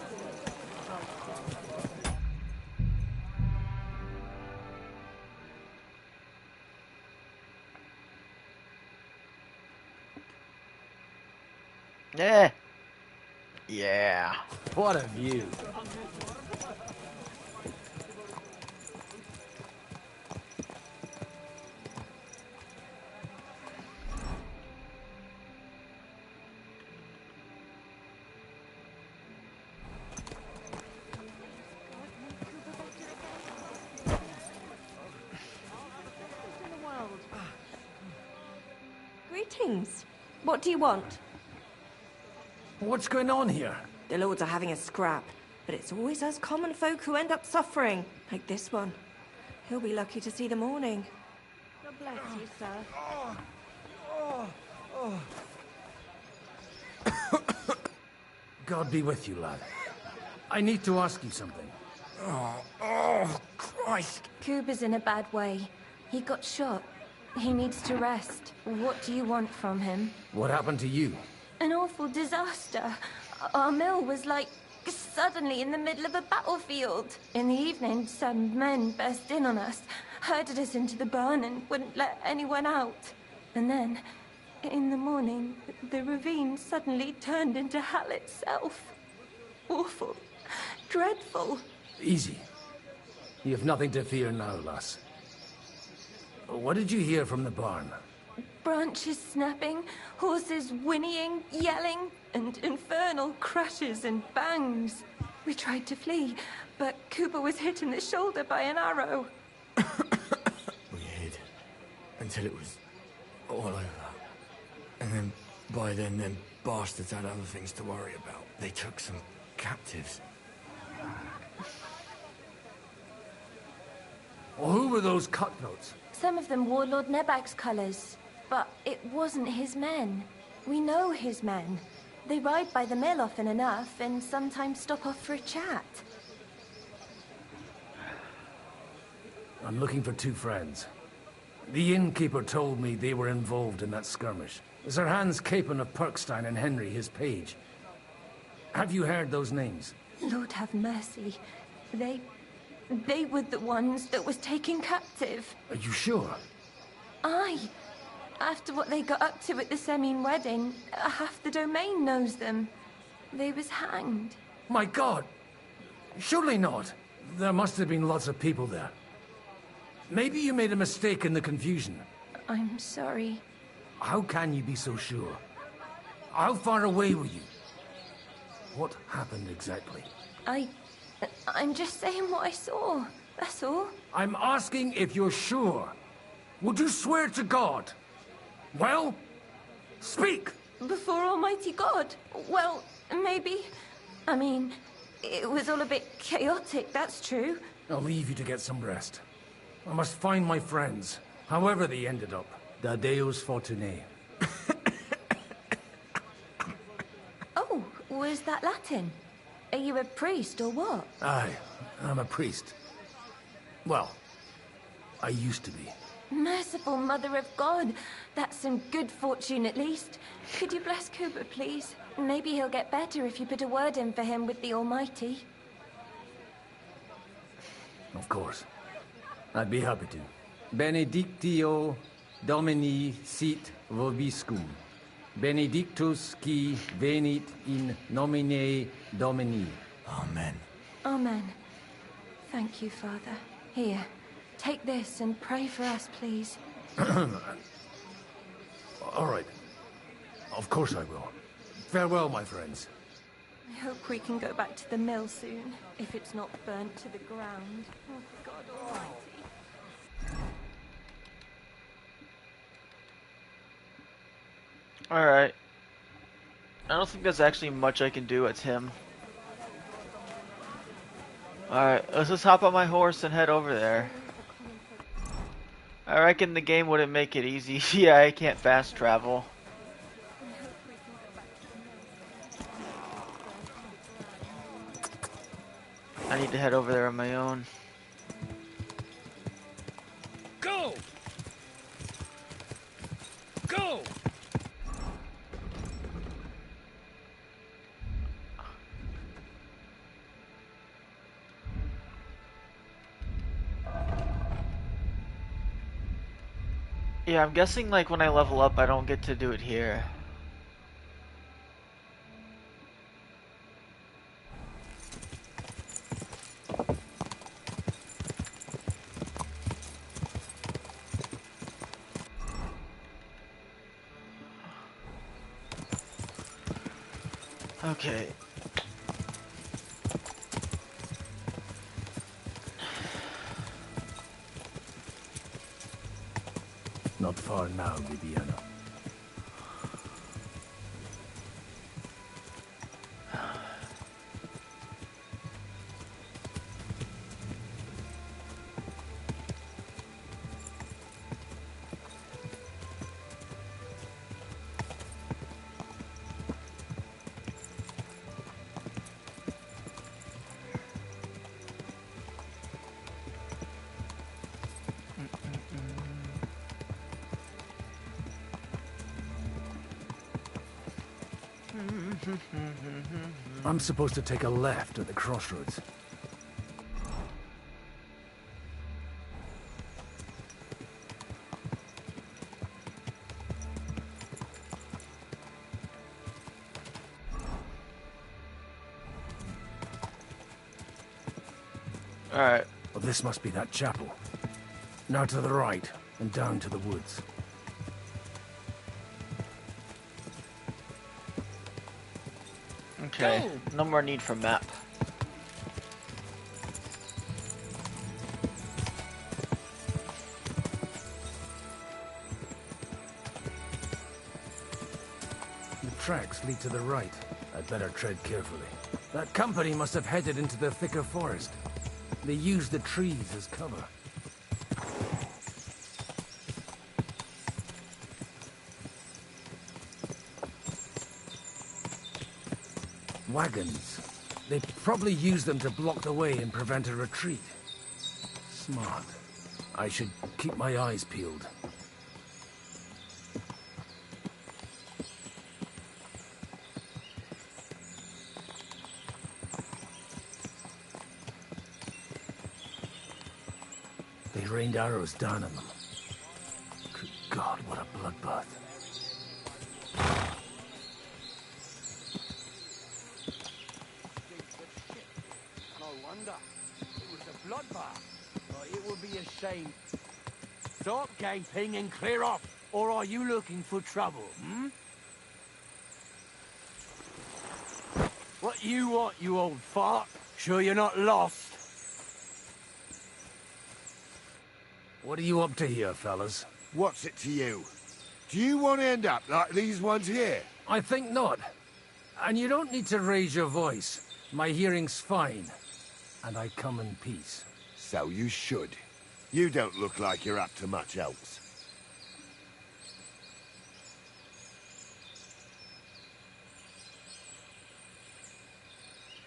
Yeah. Yeah. What a view. Greetings. What do you want? What's going on here? The lords are having a scrap, but it's always us common folk who end up suffering, like this one. He'll be lucky to see the morning. God bless you, sir. God be with you, lad. I need to ask you something. Oh, Christ. Kuba's in a bad way. He got shot. He needs to rest. What do you want from him? What happened to you? An awful disaster. Our mill was like suddenly in the middle of a battlefield. In the evening, some men burst in on us, herded us into the barn and wouldn't let anyone out. And then, in the morning, the ravine suddenly turned into hell itself. Awful. Dreadful. Easy. You have nothing to fear now, lass. What did you hear from the barn? Branches snapping, horses whinnying, yelling, and infernal crashes and bangs. We tried to flee, but Cooper was hit in the shoulder by an arrow. We hid until it was all over. And then, by then, them bastards had other things to worry about. They took some captives. Well, who were those cutthroats? Some of them wore Lord Nebak's colours, but it wasn't his men. We know his men. They ride by the mill often enough, and sometimes stop off for a chat. I'm looking for two friends. The innkeeper told me they were involved in that skirmish. Sir Hans Capon of Perkstein and Henry, his page. Have you heard those names? Lord have mercy. They were the ones that was taken captive. Are you sure? Aye. After what they got up to at the Semine wedding, half the domain knows them. They was hanged. My God! Surely not. There must have been lots of people there. Maybe you made a mistake in the confusion. I'm sorry. How can you be so sure? How far away were you? What happened exactly? I'm just saying what I saw. That's all. I'm asking if you're sure. Would you swear to God? Well, speak! Before Almighty God? Well, maybe. I mean, it was all a bit chaotic, that's true. I'll leave you to get some rest. I must find my friends, however they ended up. Da Deus Fortunae. Oh, was that Latin? Are you a priest or what? Aye, I'm a priest. Well, I used to be. Merciful Mother of God. That's some good fortune at least. Could you bless Cooper, please? Maybe he'll get better if you put a word in for him with the Almighty. Of course. I'd be happy to. Benedictio Domini sit vobiscum. Benedictus qui venit in nomine Domini. Amen. Amen. Thank you, Father. Here, take this and pray for us, please. All right. Of course I will. Farewell, my friends. I hope we can go back to the mill soon, if it's not burnt to the ground. Oh, God Almighty. Alright. I don't think there's actually much I can do. It's him. Alright, let's just hop on my horse and head over there. I reckon the game wouldn't make it easy. Yeah, I can't fast travel. I need to head over there on my own. Go! Go! Yeah, I'm guessing like when I level up, I don't get to do it here. Okay. Not far now, Bibiana. I'm supposed to take a left at the crossroads. Alright. Well, this must be that chapel. Now to the right, and down to the woods. Okay, no more need for map. The tracks lead to the right. I'd better tread carefully. That company must have headed into the thicker forest. They used the trees as cover. Wagons. They probably used them to block the way and prevent a retreat. Smart. I should keep my eyes peeled. They rained arrows down on them. Good God, what a bloodbath. No wonder. It was a bloodbath. But it would be a shame. Stop gaping and clear off, or are you looking for trouble, hmm? What you want, you old fart? Sure you're not lost? What are you up to here, fellas? What's it to you? Do you want to end up like these ones here? I think not. And you don't need to raise your voice. My hearing's fine. And I come in peace. So you should. You don't look like you're up to much else.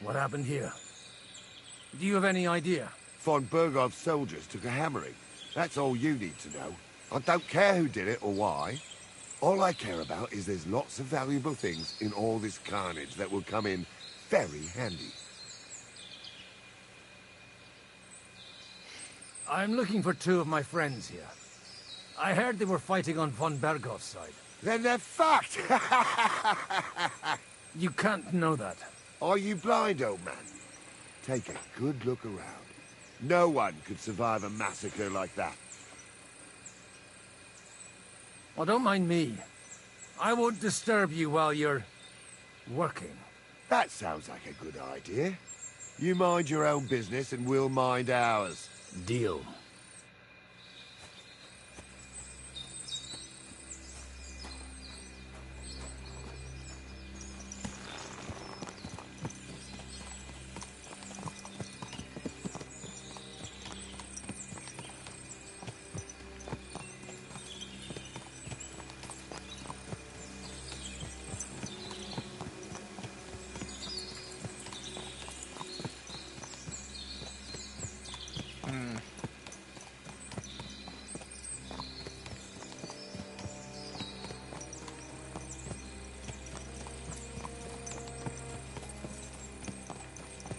What happened here? Do you have any idea? Von Bergov's soldiers took a hammering. That's all you need to know. I don't care who did it or why. All I care about is there's lots of valuable things in all this carnage that will come in very handy. I'm looking for two of my friends here. I heard they were fighting on von Bergov's side. Then they're fucked! You can't know that. Are you blind, old man? Take a good look around. No one could survive a massacre like that. Well, don't mind me. I won't disturb you while you're working. That sounds like a good idea. You mind your own business and we'll mind ours. Deal.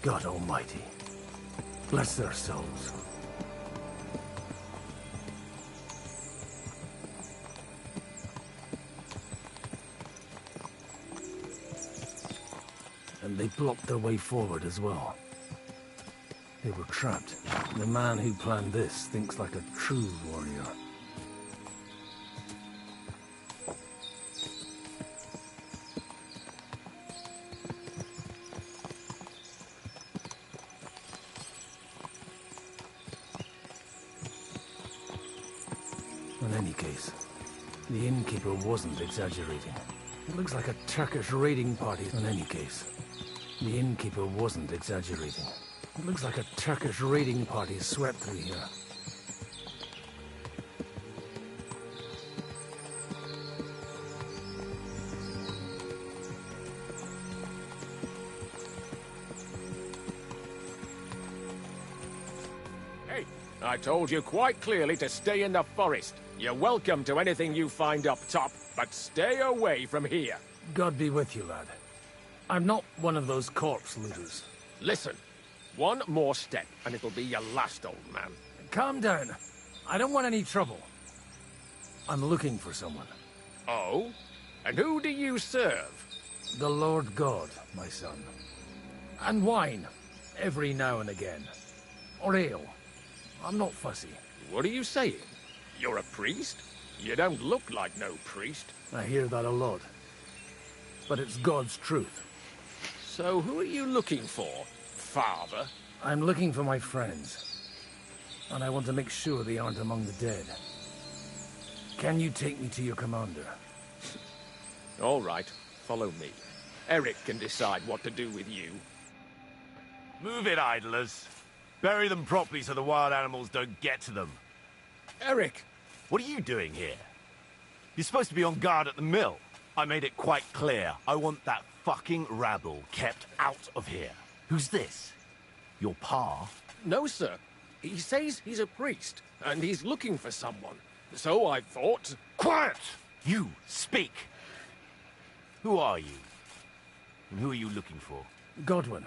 God Almighty, bless their souls. And they blocked their way forward as well. They were trapped. The man who planned this thinks like a true warrior. In any case, the innkeeper wasn't exaggerating. It looks like a Turkish raiding party. In any case, the innkeeper wasn't exaggerating. It looks like a Turkish raiding party swept through here. Hey, I told you quite clearly to stay in the forest. You're welcome to anything you find up top, but stay away from here. God be with you, lad. I'm not one of those corpse looters. Listen, one more step and it'll be your last, old man. Calm down. I don't want any trouble. I'm looking for someone. Oh? And who do you serve? The Lord God, my son. And wine, every now and again. Or ale. I'm not fussy. What are you saying? You're a priest? You don't look like no priest. I hear that a lot. But it's God's truth. So who are you looking for, Father? I'm looking for my friends. And I want to make sure they aren't among the dead. Can you take me to your commander? All right, follow me. Eric can decide what to do with you. Move it, idlers. Bury them properly so the wild animals don't get to them. Eric! What are you doing here? You're supposed to be on guard at the mill. I made it quite clear. I want that fucking rabble kept out of here. Who's this? Your pa? No, sir. He says he's a priest, and he's looking for someone. So I thought... Quiet! You, speak! Who are you? And who are you looking for? Godwin.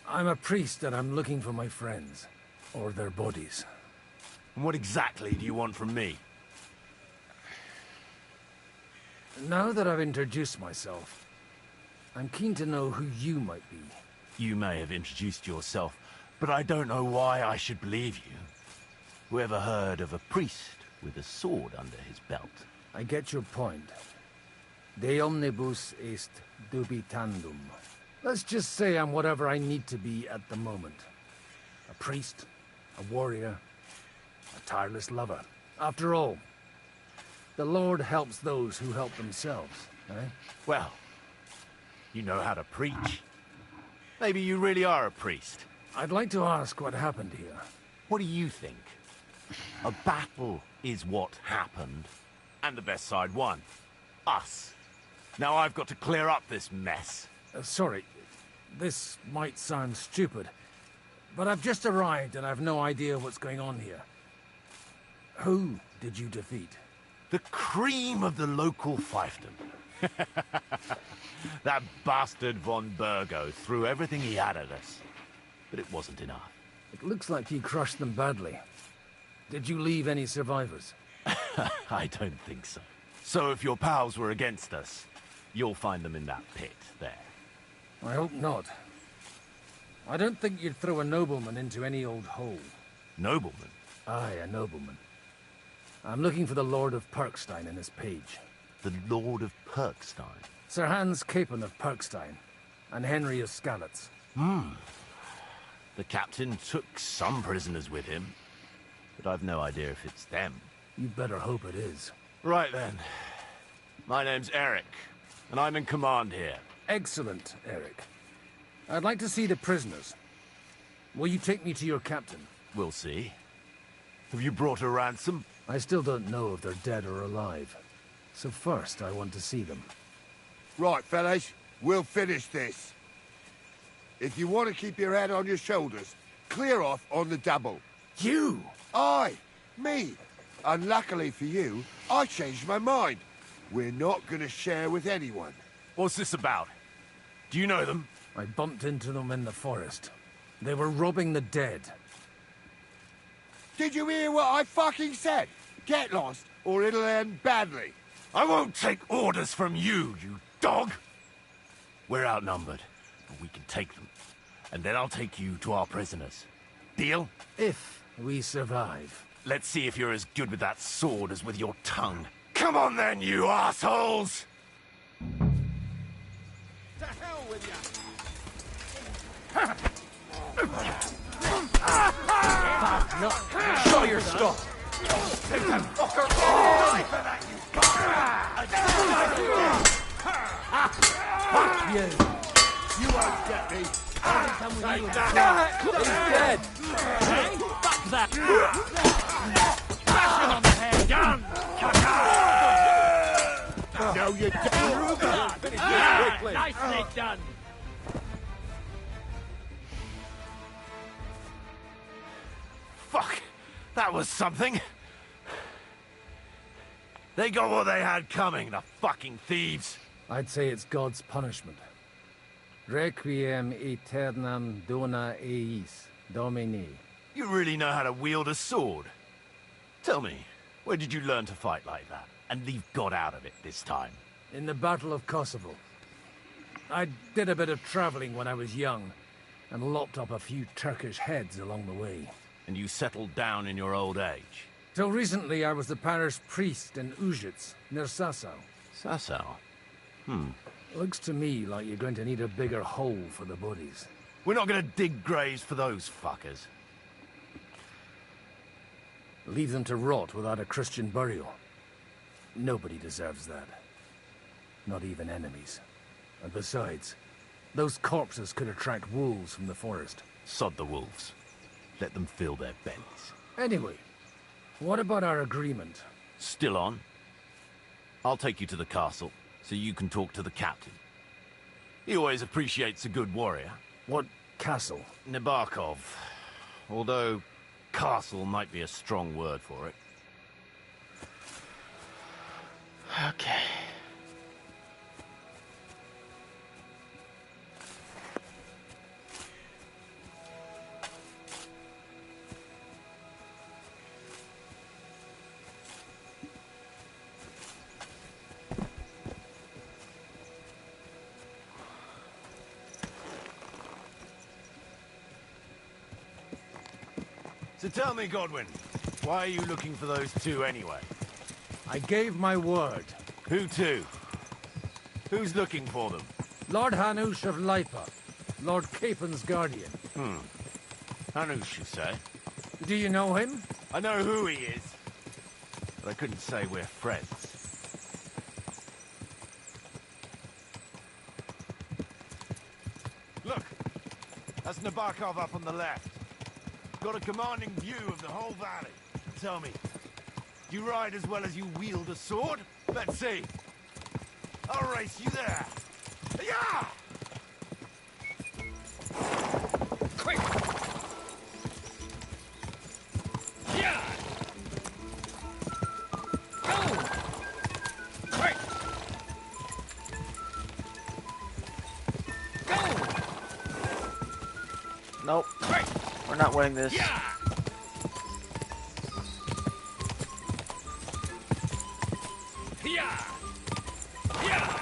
I'm a priest and I'm looking for my friends. Or their bodies. And what exactly do you want from me? Now that I've introduced myself, I'm keen to know who you might be. You may have introduced yourself, but I don't know why I should believe you. Whoever heard of a priest with a sword under his belt? I get your point. De omnibus est dubitandum. Let's just say I'm whatever I need to be at the moment. A priest, a warrior, a tireless lover. After all, the Lord helps those who help themselves, eh? Well, you know how to preach. Maybe you really are a priest. I'd like to ask what happened here. What do you think? A battle is what happened, and the best side won. Us. Now I've got to clear up this mess. Sorry, this might sound stupid, but I've just arrived and I've no idea what's going on here. Who did you defeat? The cream of the local fiefdom. That bastard von Burgo threw everything he had at us, but it wasn't enough. It looks like he crushed them badly. Did you leave any survivors? I don't think so. So if your pals were against us, you'll find them in that pit there. I hope not. I don't think you'd throw a nobleman into any old hole. Nobleman? Aye, a nobleman. I'm looking for the Lord of Perkstein and his page. The Lord of Perkstein? Sir Hans Capon of Perkstein, and Henry of Skalitz. The captain took some prisoners with him, but I've no idea if it's them. You better hope it is. Right then. My name's Eric, and I'm in command here. Excellent, Eric. I'd like to see the prisoners. Will you take me to your captain? We'll see. Have you brought a ransom? I still don't know if they're dead or alive. So first, I want to see them. Right, fellas. We'll finish this. If you want to keep your head on your shoulders, clear off on the double. You? Aye, me. Unluckily for you, I changed my mind. We're not going to share with anyone. What's this about? Do you know them? I bumped into them in the forest. They were robbing the dead. Did you hear what I fucking said? Get lost, or it'll end badly. I won't take orders from you, you dog! We're outnumbered, but we can take them. And then I'll take you to our prisoners. Deal? If we survive. Let's see if you're as good with that sword as with your tongue. Come on then, you assholes! To hell with you! Fuck, no. Show your stuff! Take that fucker alive for that, you Fuck you! You won't get me. He's dead! Hey, fuck that! Bash him on the head! Done! No, you don't. Finish this quickly! Nicely done! Fuck! That was something! They got what they had coming, the fucking thieves! I'd say it's God's punishment. Requiem aeternam dona eis, Domini. You really know how to wield a sword? Tell me, where did you learn to fight like that? And leave God out of it this time? In the Battle of Kosovo. I did a bit of traveling when I was young, and lopped up a few Turkish heads along the way. And you settled down in your old age? Till recently, I was the parish priest in Užice, near Sasau. Sasau? Looks to me like you're going to need a bigger hole for the bodies. We're not gonna dig graves for those fuckers. Leave them to rot without a Christian burial. Nobody deserves that. Not even enemies. And besides, those corpses could attract wolves from the forest. Sod the wolves. Let them fill their bellies. Anyway, what about our agreement? Still on? I'll take you to the castle, so you can talk to the captain. He always appreciates a good warrior. What castle? Nabokov. Although, castle might be a strong word for it. Okay. So tell me, Godwin, why are you looking for those two anyway? I gave my word. Who to? Who's looking for them? Lord Hanush of Lipa, Lord Capon's guardian. Hanush, you say? Do you know him? I know who he is, but I couldn't say we're friends. Look, that's Nabokov up on the left. Got a commanding view of the whole valley. Tell me, do you ride as well as you wield a sword? Let's see. I'll race you there. Yeah! Quick! Yeah! Go! Quick! Go! Nope. Quick! We're not winning this. Yeah! Yeah! Yeah!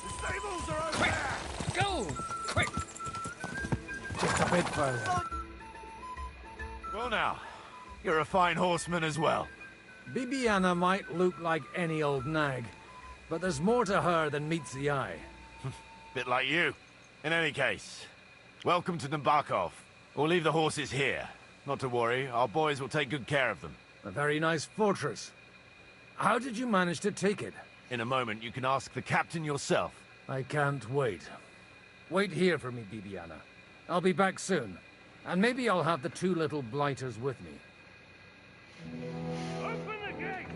The stables are over Quick! there! Go! Quick! Just a bit further. Well now, you're a fine horseman as well. Bibiana might look like any old nag, but there's more to her than meets the eye. Bit like you. In any case, welcome to Nabokov. We'll leave the horses here. Not to worry, our boys will take good care of them. A very nice fortress. How did you manage to take it? In a moment, you can ask the captain yourself. I can't wait. Wait here for me, Bibiana. I'll be back soon. And maybe I'll have the two little blighters with me. Open the gate!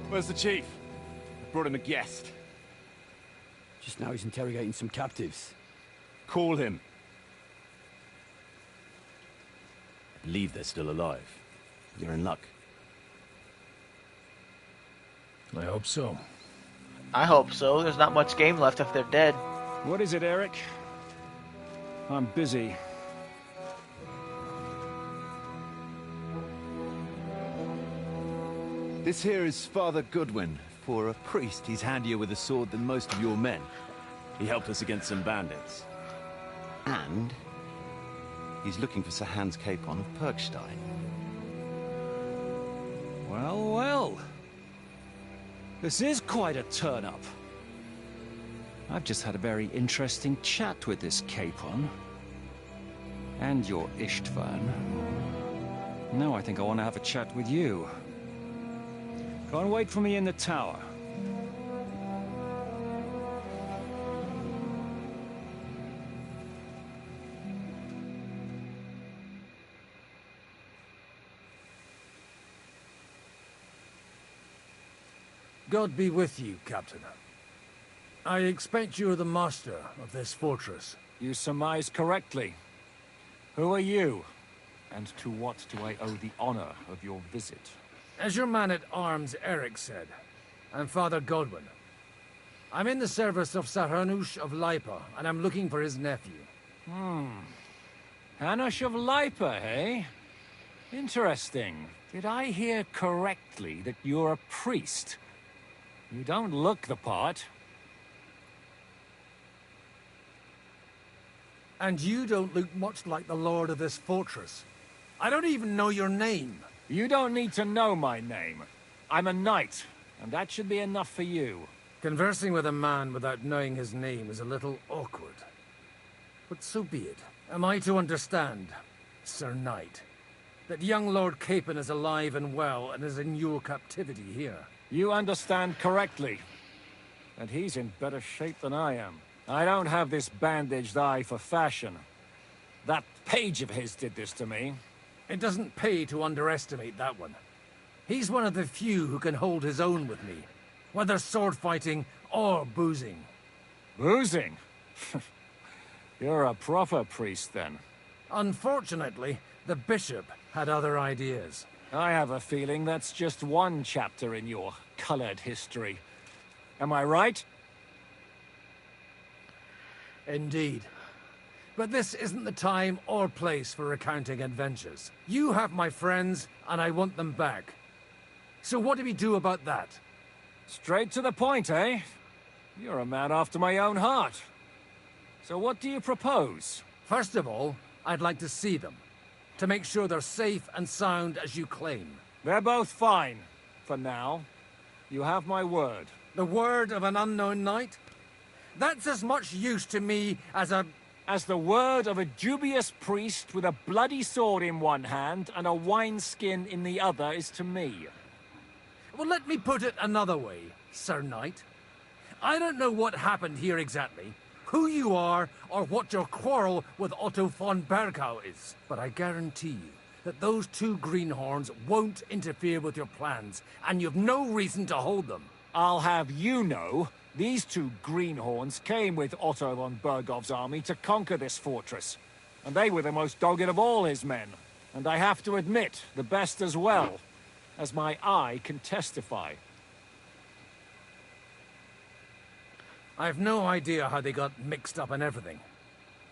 Where's the chief? I brought him a guest. Just now he's interrogating some captives. Call him. I believe they're still alive. You're in luck. I hope so. I hope so. There's not much game left if they're dead. What is it, Eric? I'm busy. This here is Father Goodwin. For a priest, he's handier with a sword than most of your men. He helped us against some bandits. And he's looking for Sir Hans Capon of Perkstein. Well, well. This is quite a turn-up. I've just had a very interesting chat with this Capon. And your Istvan. Now I think I want to have a chat with you. Go and wait for me in the tower. God be with you, Captain. I expect you're the master of this fortress. You surmise correctly. Who are you? And to what do I owe the honor of your visit? As your man-at-arms Eric said, I'm Father Godwin. I'm in the service of Sir Hanush of Lipa, and I'm looking for his nephew. Hanush of Lipa, eh? Interesting. Did I hear correctly that you're a priest? You don't look the part. And you don't look much like the lord of this fortress. I don't even know your name. You don't need to know my name. I'm a knight, and that should be enough for you. Conversing with a man without knowing his name is a little awkward. But so be it. Am I to understand, Sir Knight, that young Lord Capon is alive and well and is in your captivity here? You understand correctly. And he's in better shape than I am. I don't have this bandaged eye for fashion. That page of his did this to me. It doesn't pay to underestimate that one. He's one of the few who can hold his own with me, whether sword fighting or boozing. Boozing? You're a proper priest, then. Unfortunately, the bishop had other ideas. I have a feeling that's just one chapter in your colored history. Am I right? Indeed. But this isn't the time or place for recounting adventures. You have my friends, and I want them back. So what do we do about that? Straight to the point, eh? You're a man after my own heart. So what do you propose? First of all, I'd like to see them, to make sure they're safe and sound as you claim. They're both fine, for now. You have my word. The word of an unknown knight? That's as much use to me as the word of a dubious priest with a bloody sword in one hand and a wineskin in the other is to me. Well, let me put it another way, Sir Knight. I don't know what happened here exactly, who you are, or what your quarrel with Otto von Bergau is. But I guarantee you that those two greenhorns won't interfere with your plans, and you've no reason to hold them. I'll have you know, these two greenhorns came with Otto von Bergau's army to conquer this fortress. And they were the most dogged of all his men. And I have to admit, the best as well, as my eye can testify. I've no idea how they got mixed up in everything.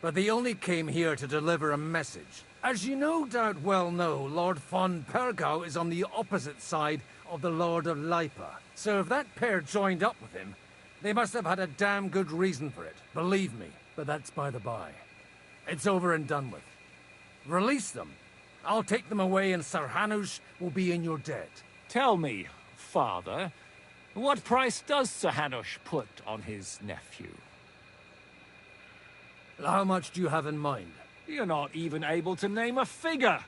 But they only came here to deliver a message. As you no doubt well know, Lord von Bergau is on the opposite side of the Lord of Lipa. So if that pair joined up with him, they must have had a damn good reason for it. Believe me, but that's by the by. It's over and done with. Release them. I'll take them away and Sir Hanush will be in your debt. Tell me, Father, what price does Sir Hanush put on his nephew? How much do you have in mind? You're not even able to name a figure.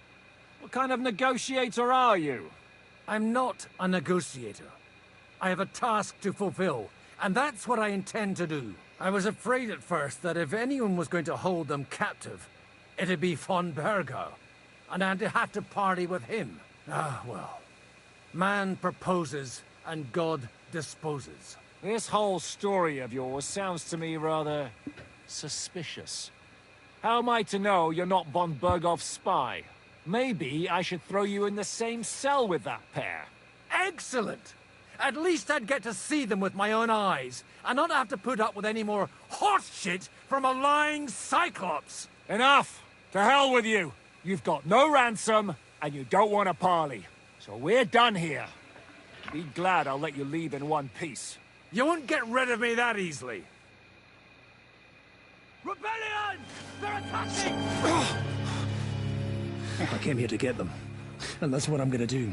What kind of negotiator are you? I'm not a negotiator. I have a task to fulfill, and that's what I intend to do. I was afraid at first that if anyone was going to hold them captive, it'd be von Bergau, and I'd have to party with him. Ah, well. Man proposes, and God disposes. This whole story of yours sounds to me rather suspicious. How am I to know you're not von Bergau's spy? Maybe I should throw you in the same cell with that pair. Excellent! At least I'd get to see them with my own eyes, and not have to put up with any more horse shit from a lying Cyclops! Enough! To hell with you! You've got no ransom, and you don't want a parley. So we're done here. Be glad I'll let you leave in one piece. You won't get rid of me that easily. Rebellion! They're attacking! I came here to get them, and that's what I'm gonna do.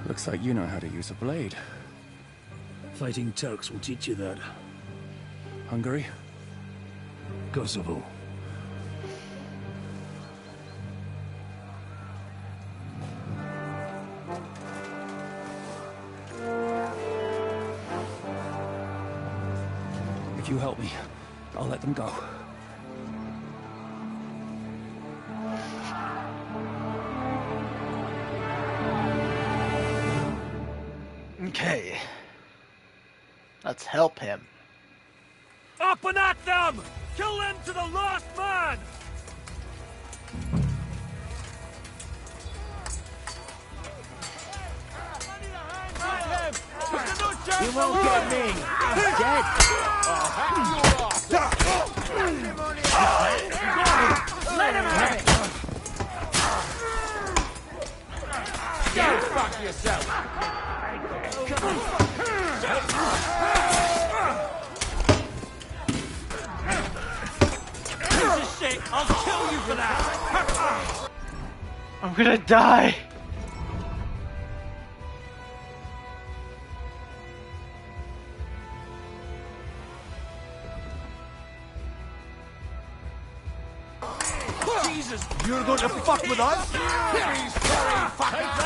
Looks like you know how to use a blade. Fighting Turks will teach you that. Hungary? Kosovo. If you help me, I'll let them go. Okay. Let's help him. Up and at them! Kill them to the last man! You won't get me. I'm dead. Let him have it! Go fuck yourself! Piece of shit! I'll kill you for that! I'm gonna die. Jesus! You're going to fuck with us? He's sorry, fucker!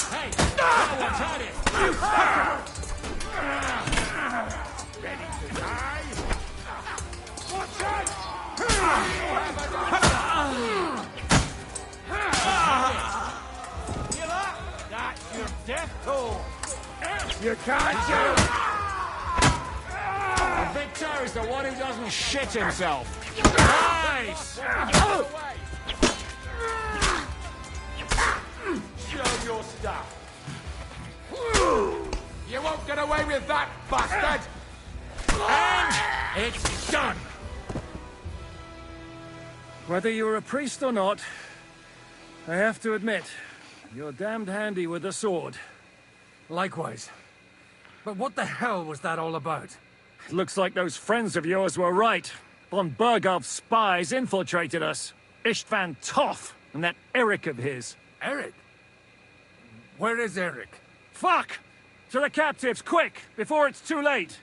Hey, no one's had it! You fucker! Ready to die? Watch out! Give up! That's your death toll! You can't do it! The victor is the one who doesn't shit himself. Nice! Show your stuff. You won't get away with that, bastard! And it's done. Whether you're a priest or not, I have to admit, you're damned handy with a sword. Likewise. But what the hell was that all about? It looks like those friends of yours were right. Von Bergov's spies infiltrated us. Istvan Toth and that Eric of his. Eric? Where is Eric? Fuck! To the captives, quick, before it's too late.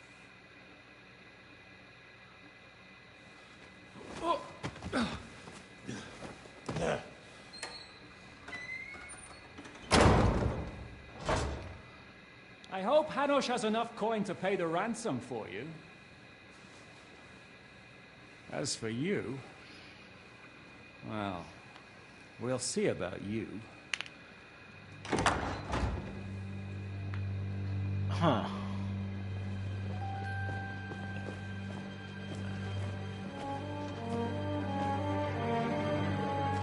I hope Hanush has enough coin to pay the ransom for you. As for you, well, we'll see about you. Huh.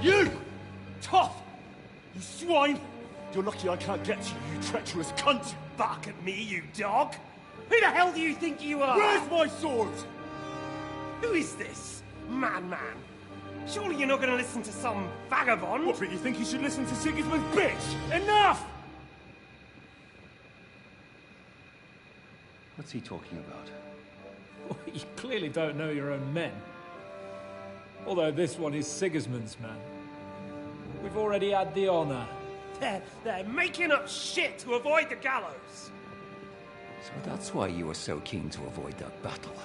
You! Tough! You swine! You're lucky I can't get to you, you treacherous cunt! Bark at me, you dog! Who the hell do you think you are? Where's my sword? Who is this? Man. Surely you're not going to listen to some vagabond? What, but you think you should listen to Sigismund's bitch? Enough! What's he talking about? Well, you clearly don't know your own men. Although this one is Sigismund's man. We've already had the honor. They're making up shit to avoid the gallows! So that's why you were so keen to avoid that battle.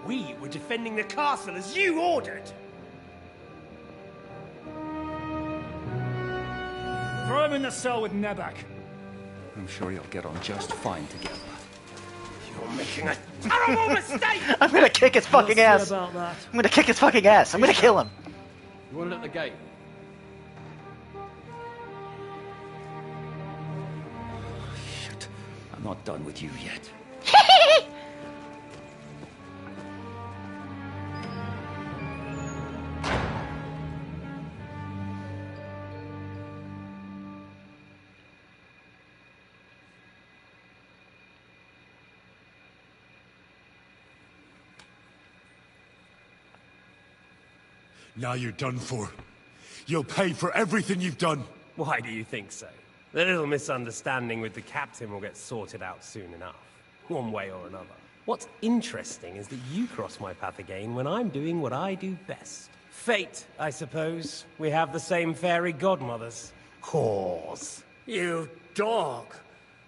We were defending the castle as you ordered! Throw him in the cell with Nebak. I'm sure you'll get on just fine together. You're making a terrible mistake! I'm gonna kick his fucking We'll ass. see about that. I'm gonna kick his fucking ass. I'm gonna kill him. You want it at the gate? Shit. I'm not done with you yet. Now you're done for. You'll pay for everything you've done. Why do you think so? The little misunderstanding with the captain will get sorted out soon enough, one way or another. What's interesting is that you cross my path again when I'm doing what I do best. Fate, I suppose. We have the same fairy godmothers. Whores. You dog!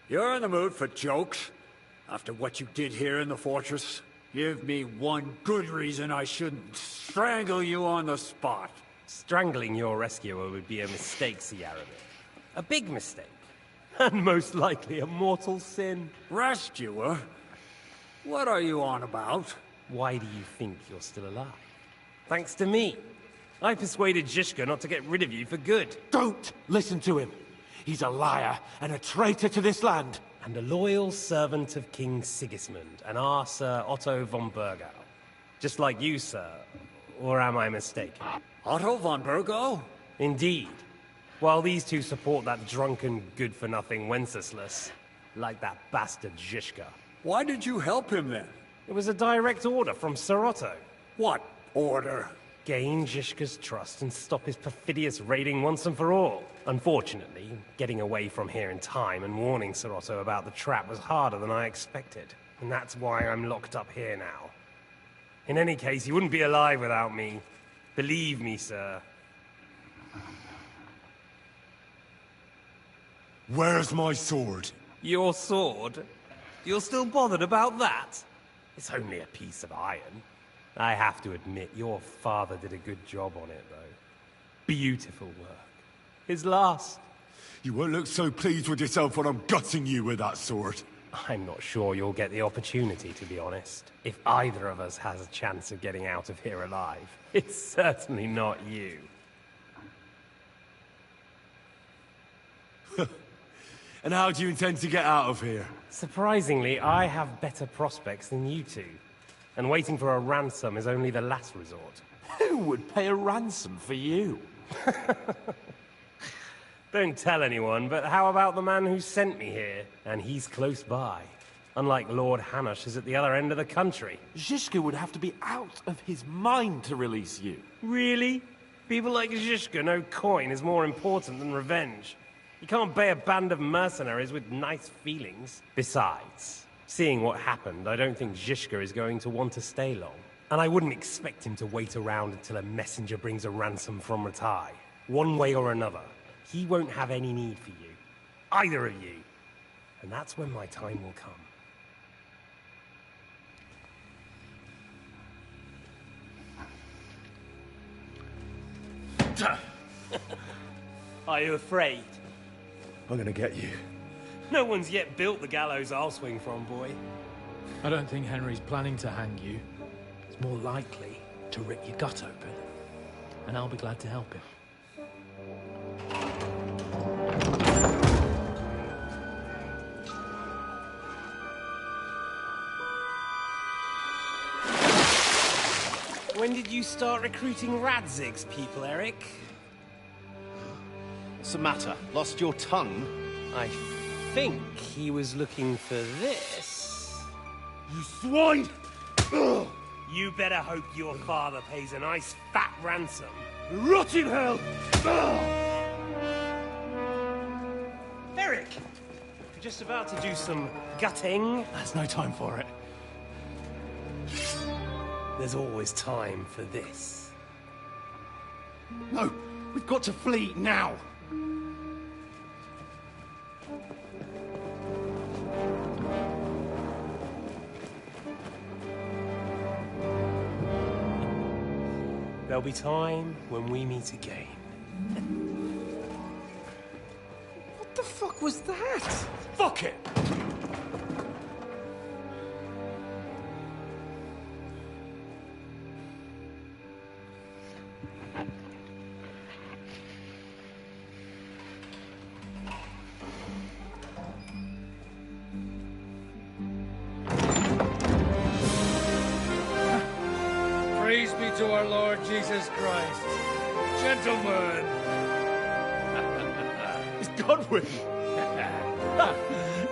You're in the mood for jokes? After what you did here in the fortress? Give me one good reason I shouldn't strangle you on the spot. Strangling your rescuer would be a mistake, Sierra. A big mistake. And most likely a mortal sin. Rescuer? What are you on about? Why do you think you're still alive? Thanks to me. I persuaded Zhishka not to get rid of you for good. Don't listen to him. He's a liar and a traitor to this land. And a loyal servant of King Sigismund and our Sir Otto von Burgau. Just like you, sir. Or am I mistaken? Otto von Burgau? Indeed. While these two support that drunken, good-for-nothing Wenceslas, like that bastard Zhishka. Why did you help him then? It was a direct order from Sir Otto. What order? Gain Zhishka's trust and stop his perfidious raiding once and for all. Unfortunately, getting away from here in time and warning Sir Otto about the trap was harder than I expected. And that's why I'm locked up here now. In any case, he wouldn't be alive without me. Believe me, sir. Where's my sword? Your sword? You're still bothered about that? It's only a piece of iron. I have to admit, your father did a good job on it, though. Beautiful work. His last. You won't look so pleased with yourself when I'm gutting you with that sword. I'm not sure you'll get the opportunity, to be honest. If either of us has a chance of getting out of here alive, it's certainly not you. And how do you intend to get out of here? Surprisingly, I have better prospects than you two. And waiting for a ransom is only the last resort. Who would pay a ransom for you? Don't tell anyone, but how about the man who sent me here? And he's close by. Unlike Lord Hanush is at the other end of the country. Zhishka would have to be out of his mind to release you. Really? People like Zhishka know coin is more important than revenge. You can't pay a band of mercenaries with nice feelings. Besides, seeing what happened, I don't think Zhishka is going to want to stay long. And I wouldn't expect him to wait around until a messenger brings a ransom from Rattay. One way or another, he won't have any need for you. Either of you. And that's when my time will come. Are you afraid? I'm gonna get you. No one's yet built the gallows I'll swing from, boy. I don't think Henry's planning to hang you. It's more likely to rip your gut open. And I'll be glad to help him. When did you start recruiting Radzig's people, Eric? What's the matter? Lost your tongue? I think he was looking for this. You swine! Ugh. You better hope your father pays a nice fat ransom. Rot in hell! Eric! You're just about to do some gutting. There's no time for it. There's always time for this. No, we've got to flee now. There'll be time when we meet again. What the fuck was that? Fuck it! Praise be to our Lord Jesus Christ. Gentlemen! It's Godwin!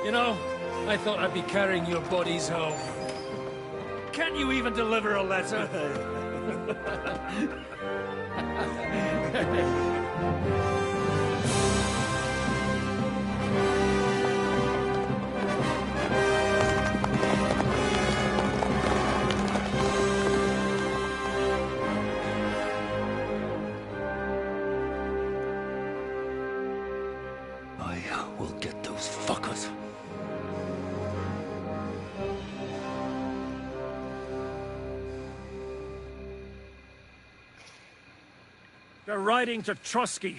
You know, I thought I'd be carrying your bodies home. Can't you even deliver a letter? We'll get those fuckers. They're riding to Trusky.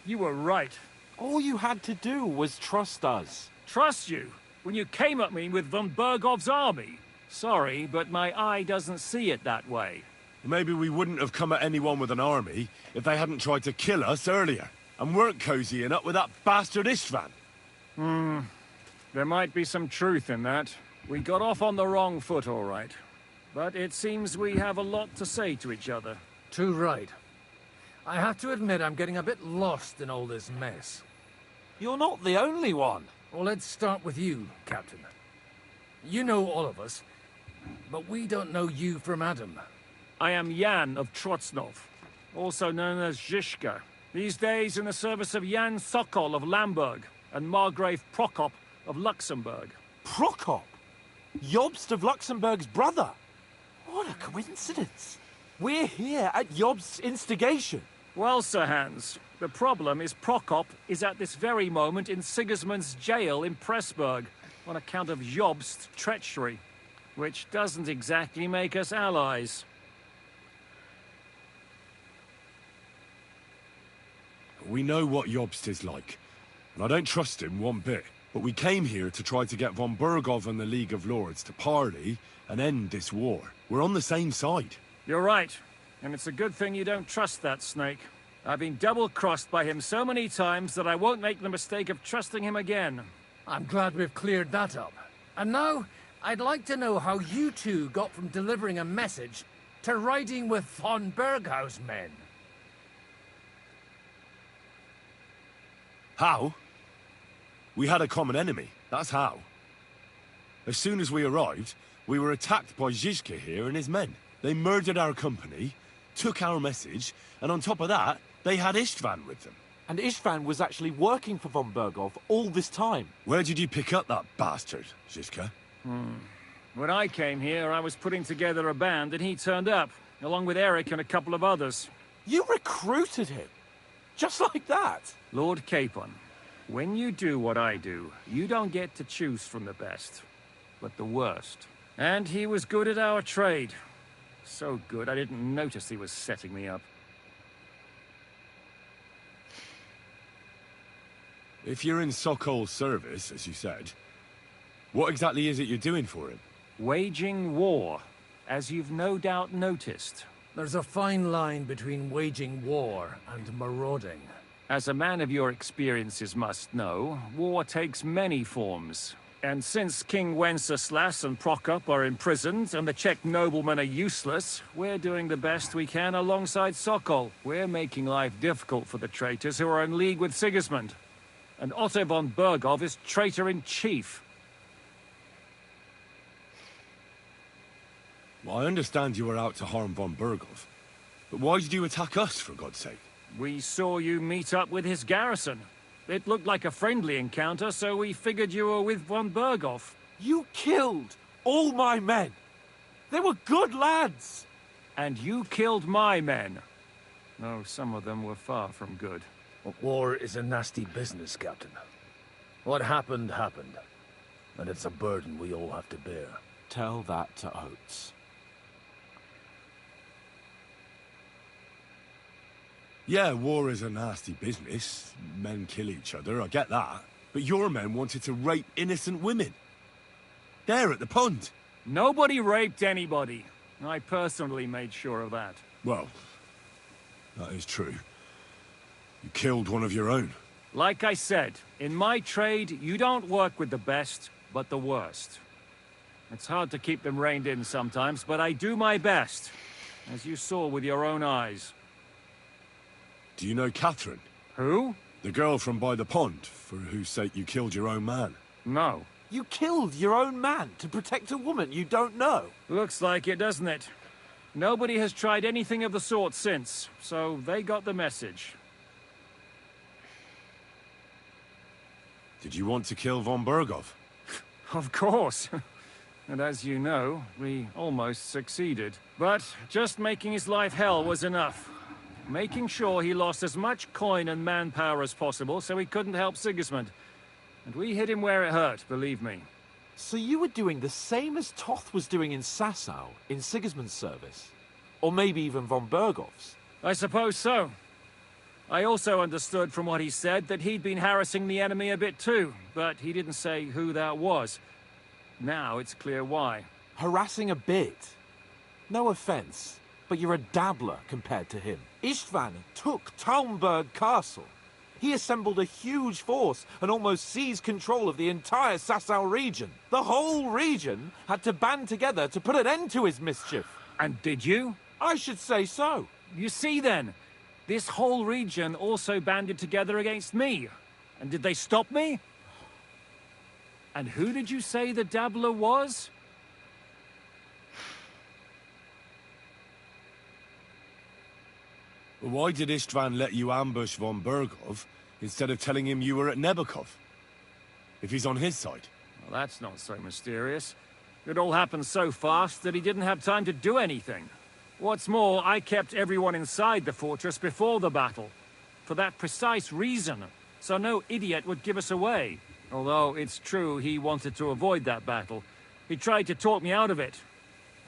You were right. All you had to do was trust us. Trust you? When you came at me with von Bergov's army? Sorry, but my eye doesn't see it that way. Maybe we wouldn't have come at anyone with an army if they hadn't tried to kill us earlier, and weren't cozying up with that bastard Istvan. There might be some truth in that. We got off on the wrong foot, all right. But it seems we have a lot to say to each other. Too right. I have to admit I'm getting a bit lost in all this mess. You're not the only one. Well, let's start with you, Captain. You know all of us, but we don't know you from Adam. I am Jan of Trotsnov, also known as Zizka. These days in the service of Jan Sokol of Lamberg and Margrave Prokop of Luxembourg. Prokop? Jobst of Luxembourg's brother? What a coincidence. We're here at Jobst's instigation. Well, Sir Hans, the problem is Prokop is at this very moment in Sigismund's jail in Pressburg on account of Jobst's treachery, which doesn't exactly make us allies. We know what Jobst is like, and I don't trust him one bit. But we came here to try to get von Bergov and the League of Lords to parley and end this war. We're on the same side. You're right, and it's a good thing you don't trust that snake. I've been double-crossed by him so many times that I won't make the mistake of trusting him again. I'm glad we've cleared that up. And now, I'd like to know how you two got from delivering a message to riding with von Berghaus men. How? We had a common enemy, that's how. As soon as we arrived, we were attacked by Zizka here and his men. They murdered our company, took our message, and on top of that, they had Istvan with them. And Istvan was actually working for von Bergov all this time. Where did you pick up that bastard, Zizka? When I came here, I was putting together a band and he turned up, along with Eric and a couple of others. You recruited him? Just like that? Lord Capon, when you do what I do, you don't get to choose from the best, but the worst. And he was good at our trade. So good, I didn't notice he was setting me up. If you're in Sokol's service, as you said, what exactly is it you're doing for him? Waging war, as you've no doubt noticed. There's a fine line between waging war and marauding. As a man of your experiences must know, war takes many forms. And since King Wenceslas and Prokop are imprisoned and the Czech noblemen are useless, we're doing the best we can alongside Sokol. We're making life difficult for the traitors who are in league with Sigismund. And Otto von Bergov is traitor-in-chief. Well, I understand you were out to harm von Bergov. But why did you attack us, for God's sake? We saw you meet up with his garrison. It looked like a friendly encounter, so we figured you were with von Bergov. You killed all my men. They were good lads. And you killed my men. Though some of them were far from good. War is a nasty business, Captain. What happened, happened. And it's a burden we all have to bear. Tell that to Oates. Yeah, war is a nasty business. Men kill each other, I get that. But your men wanted to rape innocent women. There at the pond. Nobody raped anybody. I personally made sure of that. Well, that is true. You killed one of your own. Like I said, in my trade, you don't work with the best, but the worst. It's hard to keep them reined in sometimes, but I do my best, as you saw with your own eyes. Do you know Catherine? Who? The girl from by the pond, for whose sake you killed your own man. No. You killed your own man to protect a woman you don't know. Looks like it, doesn't it? Nobody has tried anything of the sort since, so they got the message. Did you want to kill von Bergov? Of course. And as you know, we almost succeeded. But just making his life hell was enough. Making sure he lost as much coin and manpower as possible so he couldn't help Sigismund. And we hit him where it hurt, believe me. So you were doing the same as Toth was doing in Sasau, in Sigismund's service? Or maybe even von Bergov's? I suppose so. I also understood from what he said that he'd been harassing the enemy a bit too, but he didn't say who that was. Now it's clear why. Harassing a bit? No offense, But you're a dabbler compared to him. Istvan took Talmberg Castle. He assembled a huge force and almost seized control of the entire Sasau region. The whole region had to band together to put an end to his mischief. And did you? I should say so. You see then, this whole region also banded together against me. And did they stop me? And who did you say the dabbler was? Why did Istvan let you ambush von Bergov instead of telling him you were at Nebakov? If he's on his side. Well, that's not so mysterious. It all happened so fast that he didn't have time to do anything. What's more, I kept everyone inside the fortress before the battle. For that precise reason, so no idiot would give us away. Although it's true he wanted to avoid that battle. He tried to talk me out of it.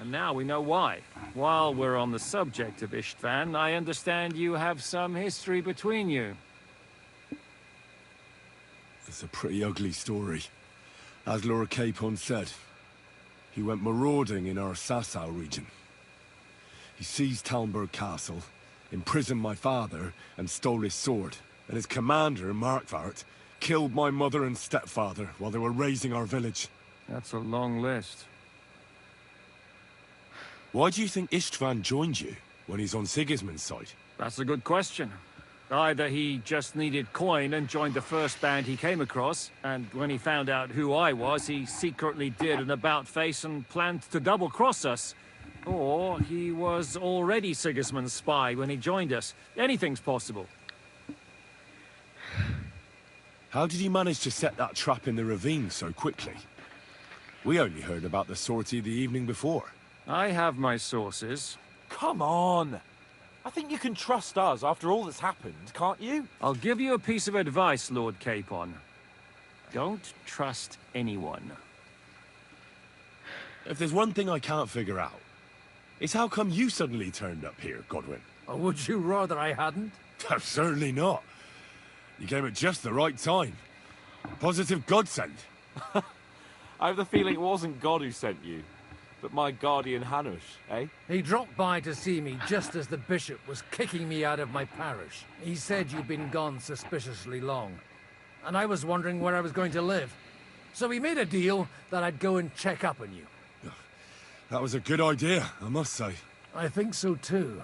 And now we know why. While we're on the subject of Istvan, I understand you have some history between you. It's a pretty ugly story. As Lord Capon said, he went marauding in our Sasau region. He seized Talmberg Castle, imprisoned my father, and stole his sword. And his commander, Markvart, killed my mother and stepfather while they were raising our village. That's a long list. Why do you think Istvan joined you when he's on Sigismund's side? That's a good question. Either he just needed coin and joined the first band he came across, and when he found out who I was, he secretly did an about-face and planned to double-cross us. Or he was already Sigismund's spy when he joined us. Anything's possible. How did he manage to set that trap in the ravine so quickly? We only heard about the sortie the evening before. I have my sources. Come on! I think you can trust us after all that's happened, can't you? I'll give you a piece of advice, Lord Capon. Don't trust anyone. If there's one thing I can't figure out, it's how come you suddenly turned up here, Godwin? Or would you rather I hadn't? Certainly not. You came at just the right time. Positive godsend. I have the feeling it wasn't God who sent you, but my guardian Hanush, eh? He dropped by to see me just as the bishop was kicking me out of my parish. He said you'd been gone suspiciously long, and I was wondering where I was going to live. So he made a deal that I'd go and check up on you. That was a good idea, I must say. I think so too.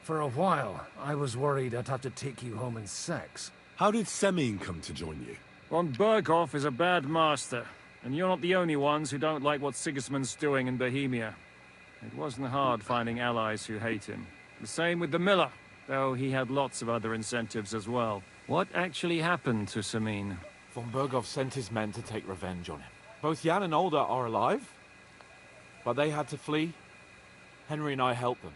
For a while, I was worried I'd have to take you home in sex. How did Semyon come to join you? Von Berghoff is a bad master, and you're not the only ones who don't like what Sigismund's doing in Bohemia. It wasn't hard finding allies who hate him. The same with the miller, though he had lots of other incentives as well. What actually happened to Semyon? Von Berghoff sent his men to take revenge on him. Both Jan and Olda are alive, but they had to flee. Henry and I helped them.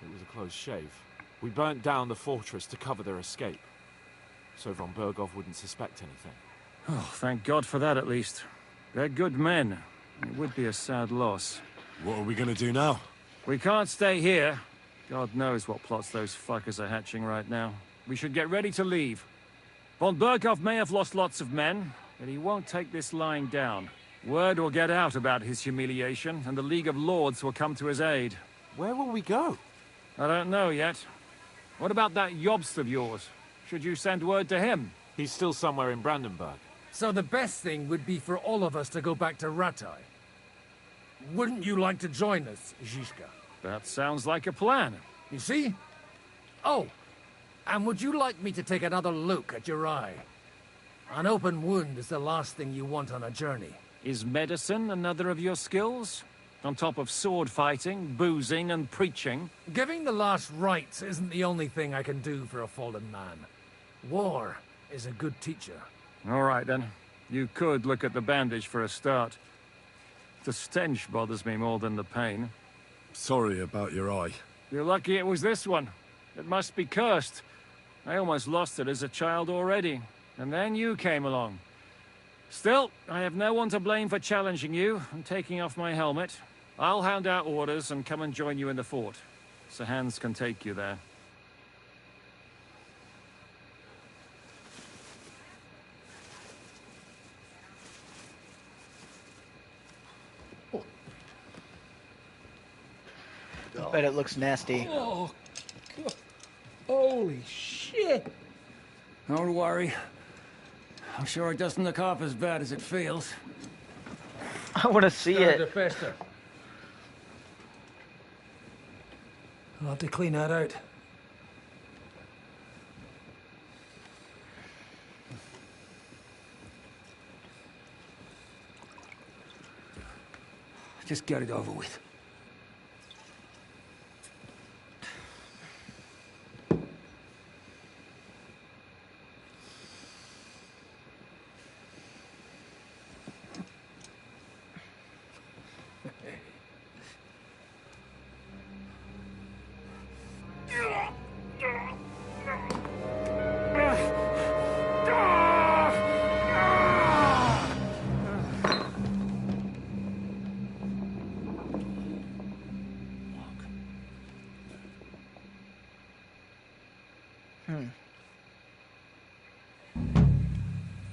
It was a close shave. We burnt down the fortress to cover their escape, so von Berghoff wouldn't suspect anything. Oh, thank God for that at least. They're good men. It would be a sad loss. What are we gonna do now? We can't stay here. God knows what plots those fuckers are hatching right now. We should get ready to leave. Von Berghoff may have lost lots of men, but he won't take this lying down. Word will get out about his humiliation, and the League of Lords will come to his aid. Where will we go? I don't know yet. What about that Jobst of yours? Should you send word to him? He's still somewhere in Brandenburg. So the best thing would be for all of us to go back to Rattay. Wouldn't you like to join us, Zizka? That sounds like a plan. You see? Oh, and would you like me to take another look at your eye? An open wound is the last thing you want on a journey. Is medicine another of your skills? On top of sword fighting, boozing, and preaching? Giving the last rites isn't the only thing I can do for a fallen man. War is a good teacher. All right, then. You could look at the bandage for a start. The stench bothers me more than the pain. Sorry about your eye. You're lucky it was this one. It must be cursed. I almost lost it as a child already. And then you came along. Still, I have no one to blame for challenging you and taking off my helmet. I'll hand out orders and come and join you in the fort. Sir Hans can take you there. Bet it looks nasty. Oh, God. Holy shit! Don't worry. I'm sure it doesn't look half as bad as it feels. I want to see Started it. to fester. I'll have to clean that out. Just get it over with.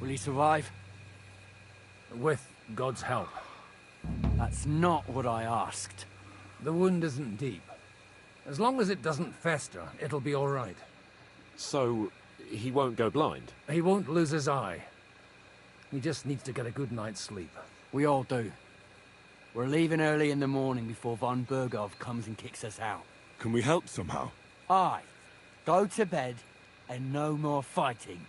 Will he survive? With God's help. That's not what I asked. The wound isn't deep. As long as it doesn't fester, it'll be all right. So, he won't go blind? He won't lose his eye. He just needs to get a good night's sleep. We all do. We're leaving early in the morning before von Burgov comes and kicks us out. Can we help somehow? Aye. Go to bed and no more fighting.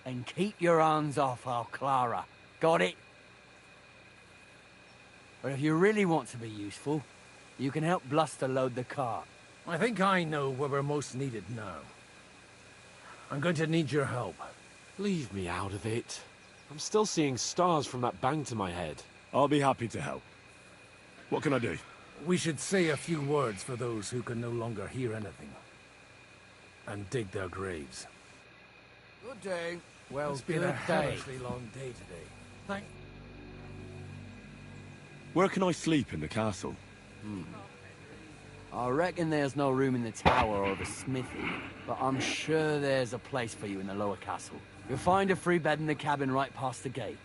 And keep your hands off our Clara. Got it? But if you really want to be useful, you can help Bluster load the cart. I think I know where we're most needed now. I'm going to need your help. Leave me out of it. I'm still seeing stars from that bang to my head. I'll be happy to help. What can I do? We should say a few words for those who can no longer hear anything. And dig their graves. Good day. Well, It's been good a day. hellishly long day today. Thank... Where can I sleep in the castle? I reckon there's no room in the tower or the smithy, but I'm sure there's a place for you in the lower castle. You'll find a free bed in the cabin right past the gate.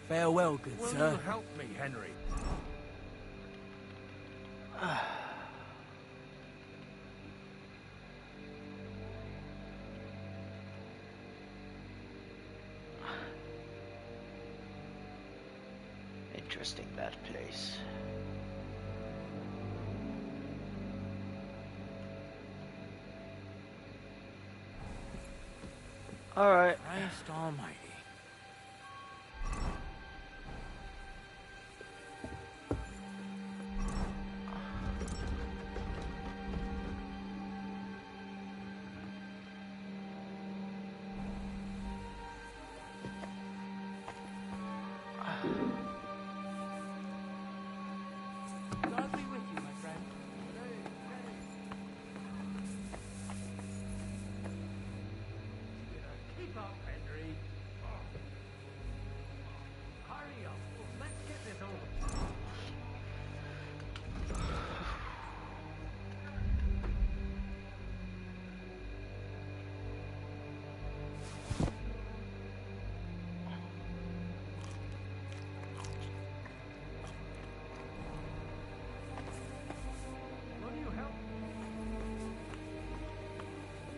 Farewell, good Will sir. you help me, Henry? Interesting, that place. Alright. Christ almighty. God be with you, my friend. Keep up, Henry. Hurry up. Let's get this over. Will you help?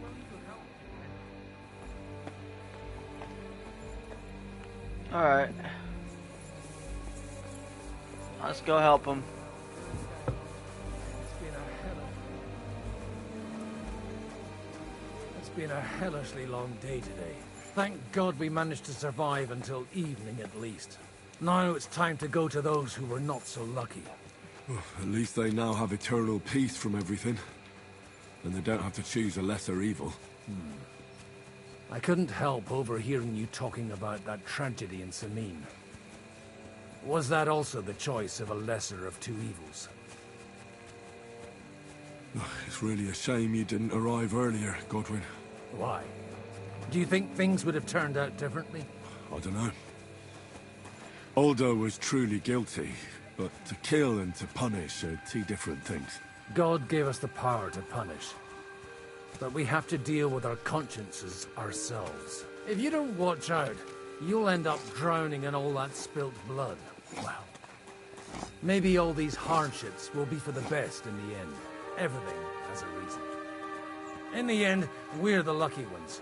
Will you help? Alright. Let's go help him. It's been a hellishly long day today. Thank God we managed to survive until evening at least. Now it's time to go to those who were not so lucky. At least they now have eternal peace from everything. And they don't have to choose a lesser evil. I couldn't help overhearing you talking about that tragedy in Samin. Was that also the choice of a lesser of two evils? It's really a shame you didn't arrive earlier, Godwin. Why? Do you think things would have turned out differently? I don't know. Aldo was truly guilty, but to kill and to punish are two different things. God gave us the power to punish. But we have to deal with our consciences ourselves. If you don't watch out, you'll end up drowning in all that spilt blood. Well, Maybe all these hardships will be for the best in the end. Everything has a reason. In the end, we're the lucky ones.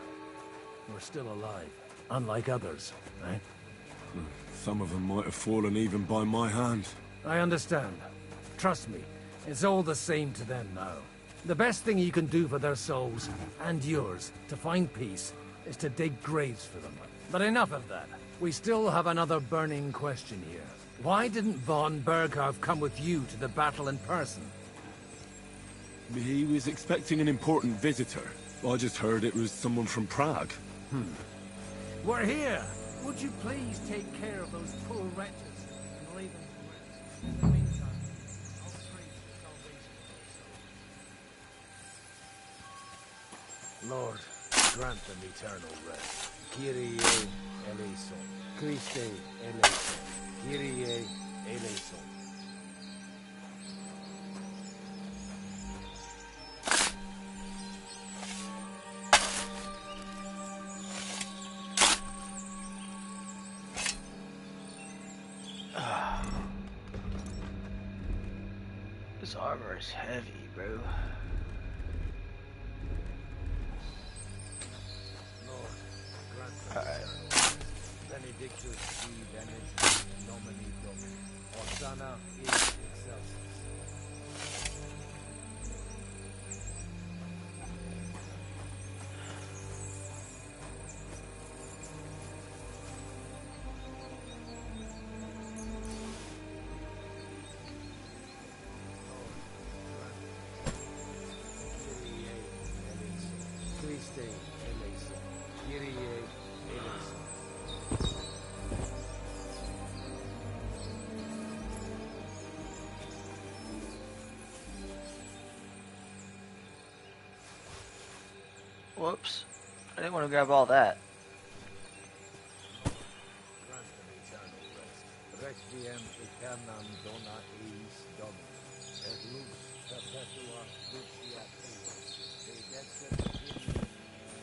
We're still alive, unlike others, right? Some of them might have fallen even by my hand. I understand. Trust me, it's all the same to them now. The best thing you can do for their souls, and yours, to find peace, is to dig graves for them. But enough of that. We still have another burning question here. Why didn't von Berghoff come with you to the battle in person? He was expecting an important visitor. I just heard it was someone from Prague. We're here! Would you please take care of those poor wretches and leave them to rest? In the meantime, I'll pray for salvation. Lord, grant them eternal rest. Kyrie eleison. Christe eleison. Kyrie eleison. This armor is heavy, bro. Alright. Benedictus qui venet nomini Domini. Hosanna in excelsis. Christe eleison. Kyrie eleison. Whoops. I didn't want to grab all that. Requiem aeternam dona eis Domini, et lux perpetua lucia Dei, dedexet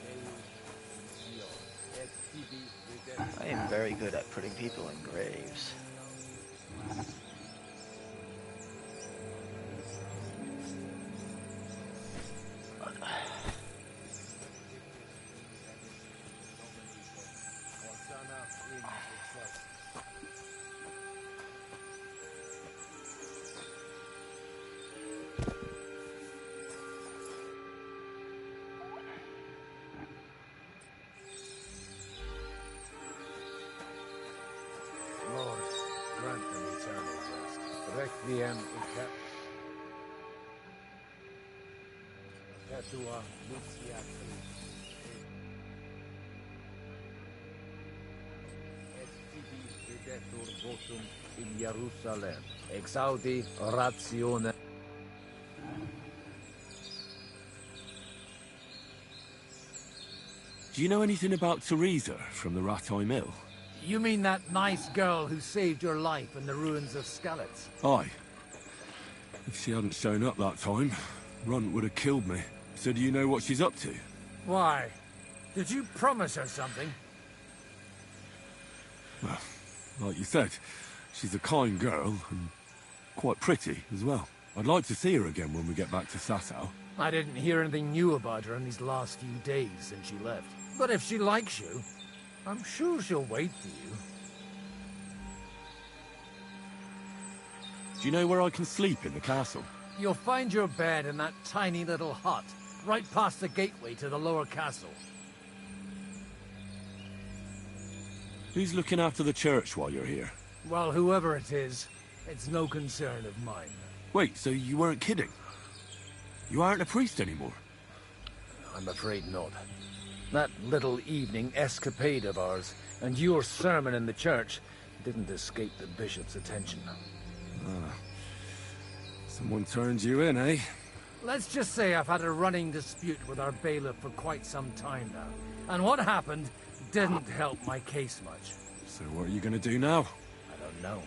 Filii Deus Sion, et tibi redemptum. I am very good at putting people in graves. Hosanna in excelsis. Lord, grant them eternal rest. Requiem perpetua lucia et tibi videtur votum in Jerusalem. Exaudi ratione. Do you know anything about Teresa from the Rattay Mill? You mean that nice girl who saved your life in the ruins of Skalitz? Aye. If she hadn't shown up that time, Runt would have killed me. So do you know what she's up to? Why? Did you promise her something? Well, like you said, she's a kind girl, and quite pretty as well. I'd like to see her again when we get back to Sasau. I didn't hear anything new about her in these last few days since she left. But if she likes you, I'm sure she'll wait for you. Do you know where I can sleep in the castle? You'll find your bed in that tiny little hut, right past the gateway to the lower castle. Who's looking after the church while you're here? Well, whoever it is, it's no concern of mine. Wait, so you weren't kidding? You aren't a priest anymore? I'm afraid not. That little evening escapade of ours, and your sermon in the church, didn't escape the bishop's attention. Ah. Someone turned you in, eh? Let's just say I've had a running dispute with our bailiff for quite some time now. And what happened didn't help my case much. So what are you gonna do now? I don't know.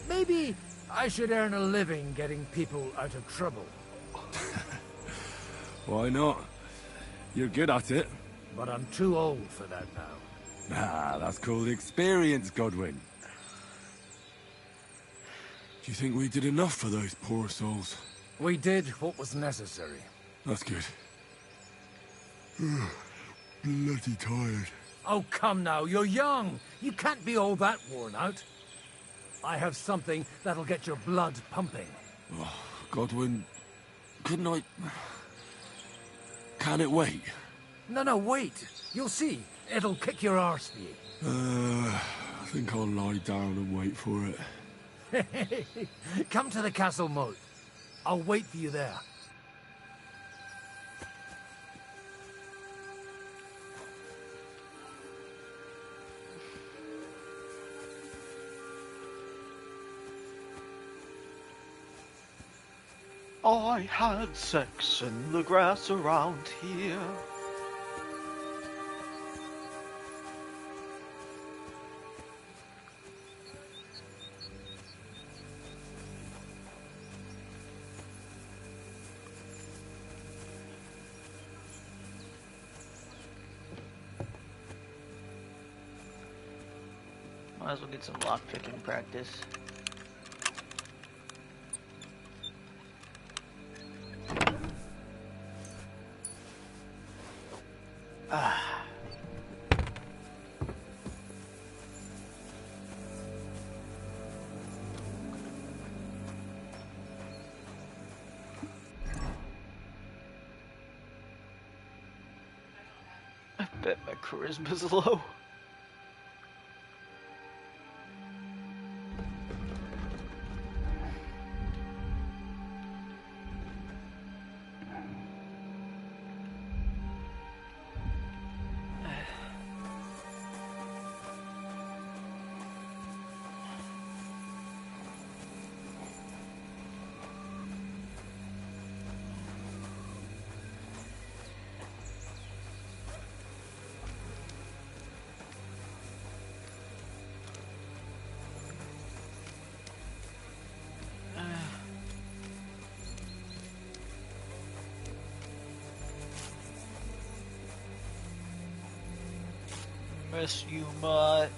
Maybe I should earn a living getting people out of trouble. Why not? You're good at it. But I'm too old for that now. Ah, that's called experience, Godwin. you think we did enough for those poor souls? We did what was necessary. That's good. Bloody tired. Oh, come now, you're young. You can't be all that worn out. I have something that'll get your blood pumping. Oh, Godwin, couldn't I... Can it wait? No, wait. You'll see. It'll kick your arse for you. I think I'll lie down and wait for it. Come to the castle moat. I'll wait for you there. I had sex in the grass around here. Might as well get some lockpicking practice. I bet my charisma's low. Yes, you might.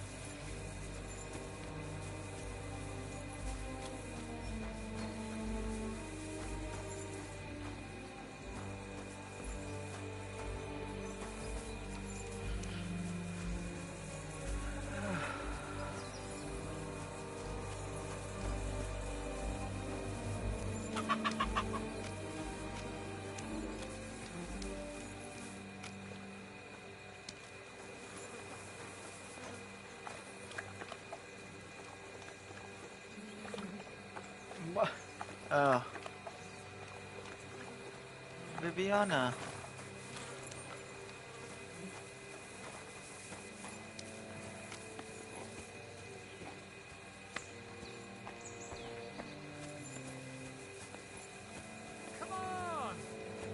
Viviana. Come on!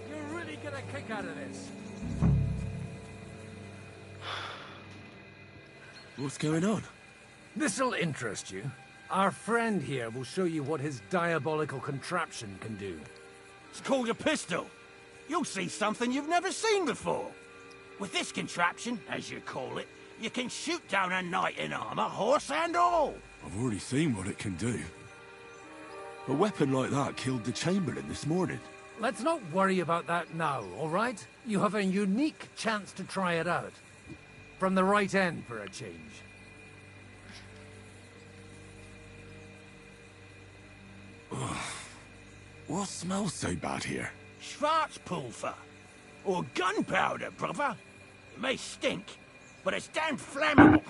You're really get a kick out of this. What's going on? This'll interest you. Our friend here will show you what his diabolical contraption can do. It's called a pistol. You'll see something you've never seen before. With this contraption, as you call it, you can shoot down a knight in armor, horse and all. I've already seen what it can do. A weapon like that killed the Chamberlain this morning. Let's not worry about that now, all right? You have a unique chance to try it out. From the right end for a change. What smells so bad here? Schwarzpulver. Or gunpowder, brother. It may stink, but it's damn flammable.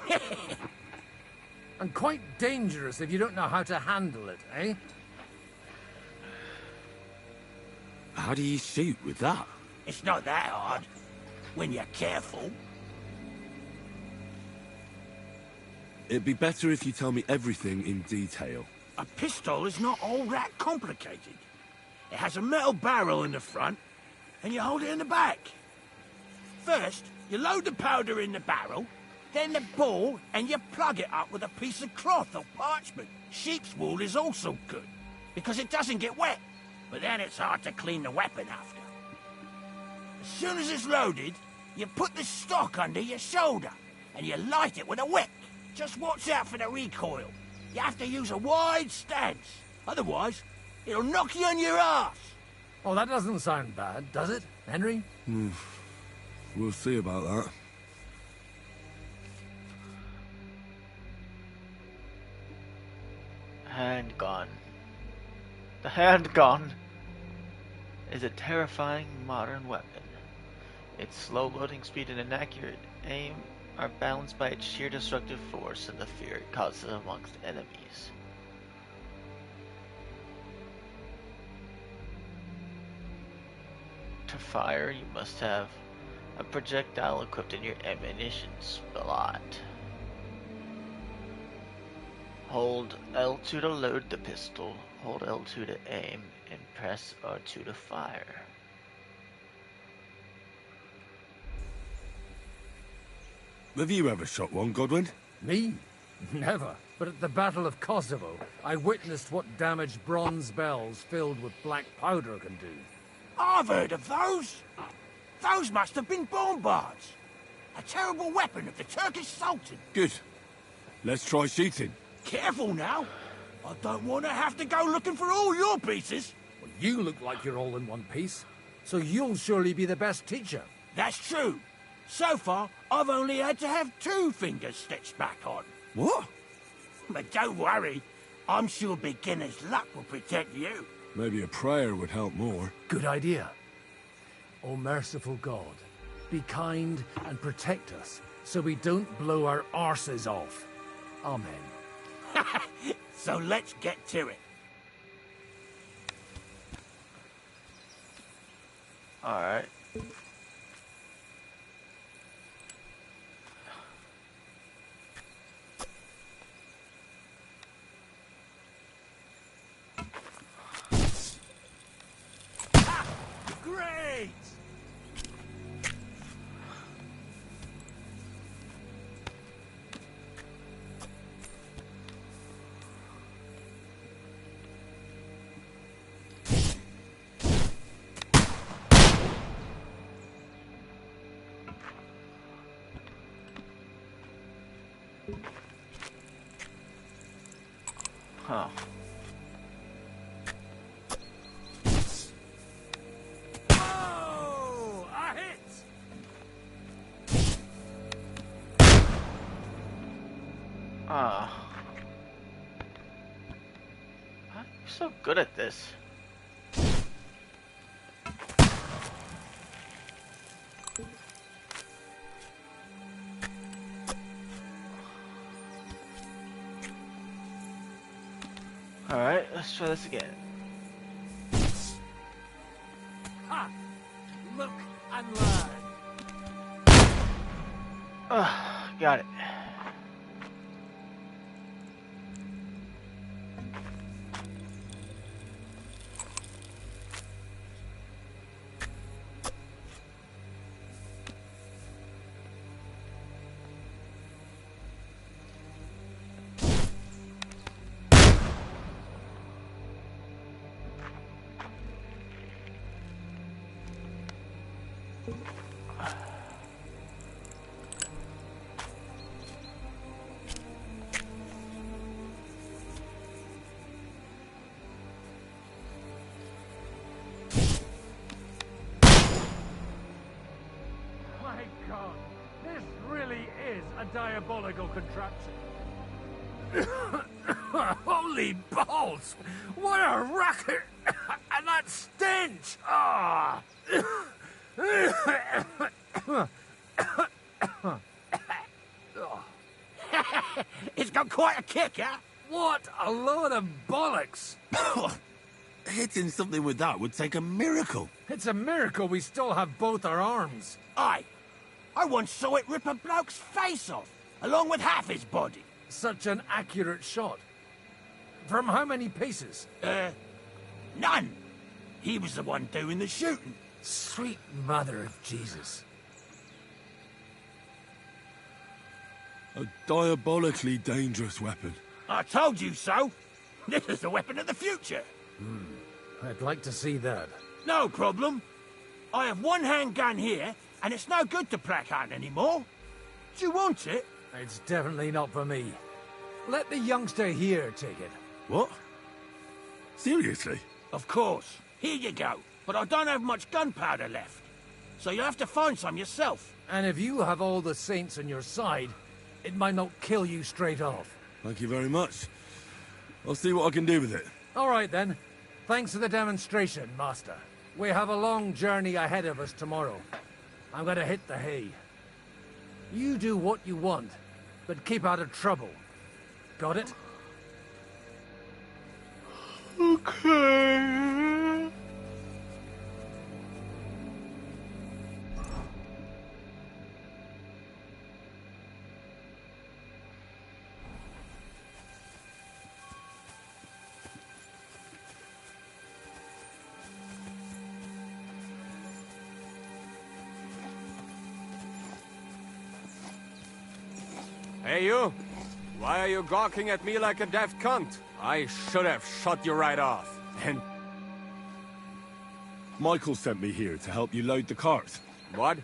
And quite dangerous if you don't know how to handle it, eh? How do you shoot with that? It's not that hard, when you're careful. It'd be better if you tell me everything in detail. A pistol is not all that complicated. It has a metal barrel in the front, and you hold it in the back. First, you load the powder in the barrel, then the ball, and you plug it up with a piece of cloth or parchment. Sheep's wool is also good, because it doesn't get wet, but then it's hard to clean the weapon after. As soon as it's loaded, you put the stock under your shoulder, and you light it with a wick. Just watch out for the recoil. You have to use a wide stance. Otherwise, it'll knock you on your ass. Oh, that doesn't sound bad, does it, Henry? We'll see about that. Handgun. The handgun is a terrifying modern weapon. Its slow loading speed and inaccurate aim are balanced by its sheer destructive force and the fear it causes amongst enemies. To fire, you must have a projectile equipped in your ammunition slot. Hold L2 to load the pistol, hold L2 to aim, and press R2 to fire. Have you ever shot one, Godwin? Me? Never. But at the Battle of Kosovo, I witnessed what damage bronze bells filled with black powder can do. I've heard of those. Those must have been bombards. A terrible weapon of the Turkish Sultan. Good. Let's try shooting. Careful now. I don't want to have to go looking for all your pieces. Well, you look like you're all in one piece, so you'll surely be the best teacher. That's true. So far, I've only had to have 2 fingers stitched back on. What? But don't worry. I'm sure beginner's luck will protect you. Maybe a prayer would help more. Good idea. O merciful God, be kind and protect us so we don't blow our arses off. Amen. So let's get to it. Alright. Great! Huh. Oh, a hit! You're so good at this. Alright, let's try this again. Ha! Look and learn. Got it. My God, this really is a diabolical contraption. Holy balls! What a racket! And that stench! Ah! It's got quite a kick, huh? What a load of bollocks! Hitting something with that would take a miracle. It's a miracle we still have both our arms. Aye. I once saw it rip a bloke's face off, along with half his body. Such an accurate shot. From how many paces? None. He was the one doing the shooting. Sweet mother of Jesus. A diabolically dangerous weapon. I told you so. This is the weapon of the future. I'd like to see that. No problem. I have one handgun here, and it's no good to placard anymore. Do you want it? It's definitely not for me. Let the youngster here take it. What? Seriously? Of course. Here you go. But I don't have much gunpowder left. So you'll have to find some yourself. And if you have all the saints on your side, it might not kill you straight off. Thank you very much. I'll see what I can do with it. All right, then. Thanks for the demonstration, Master. We have a long journey ahead of us tomorrow. I'm gonna hit the hay. You do what you want, but keep out of trouble. Got it? Okay. Hey, you! Why are you gawking at me like a daft cunt? I should have shot you right off. And... Michael sent me here to help you load the cart. What?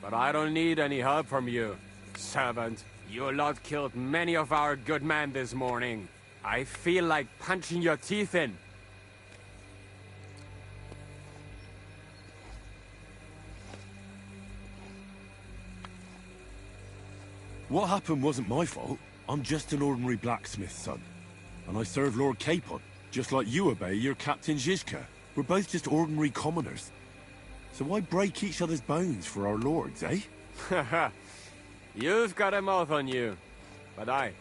But I don't need any help from you, servant. You lot killed many of our good men this morning. I feel like punching your teeth in. What happened wasn't my fault. I'm just an ordinary blacksmith's son. And I serve Lord Capon, just like you obey your Captain Zizka. We're both just ordinary commoners. So why break each other's bones for our lords, eh? Haha. You've got a mouth on you. But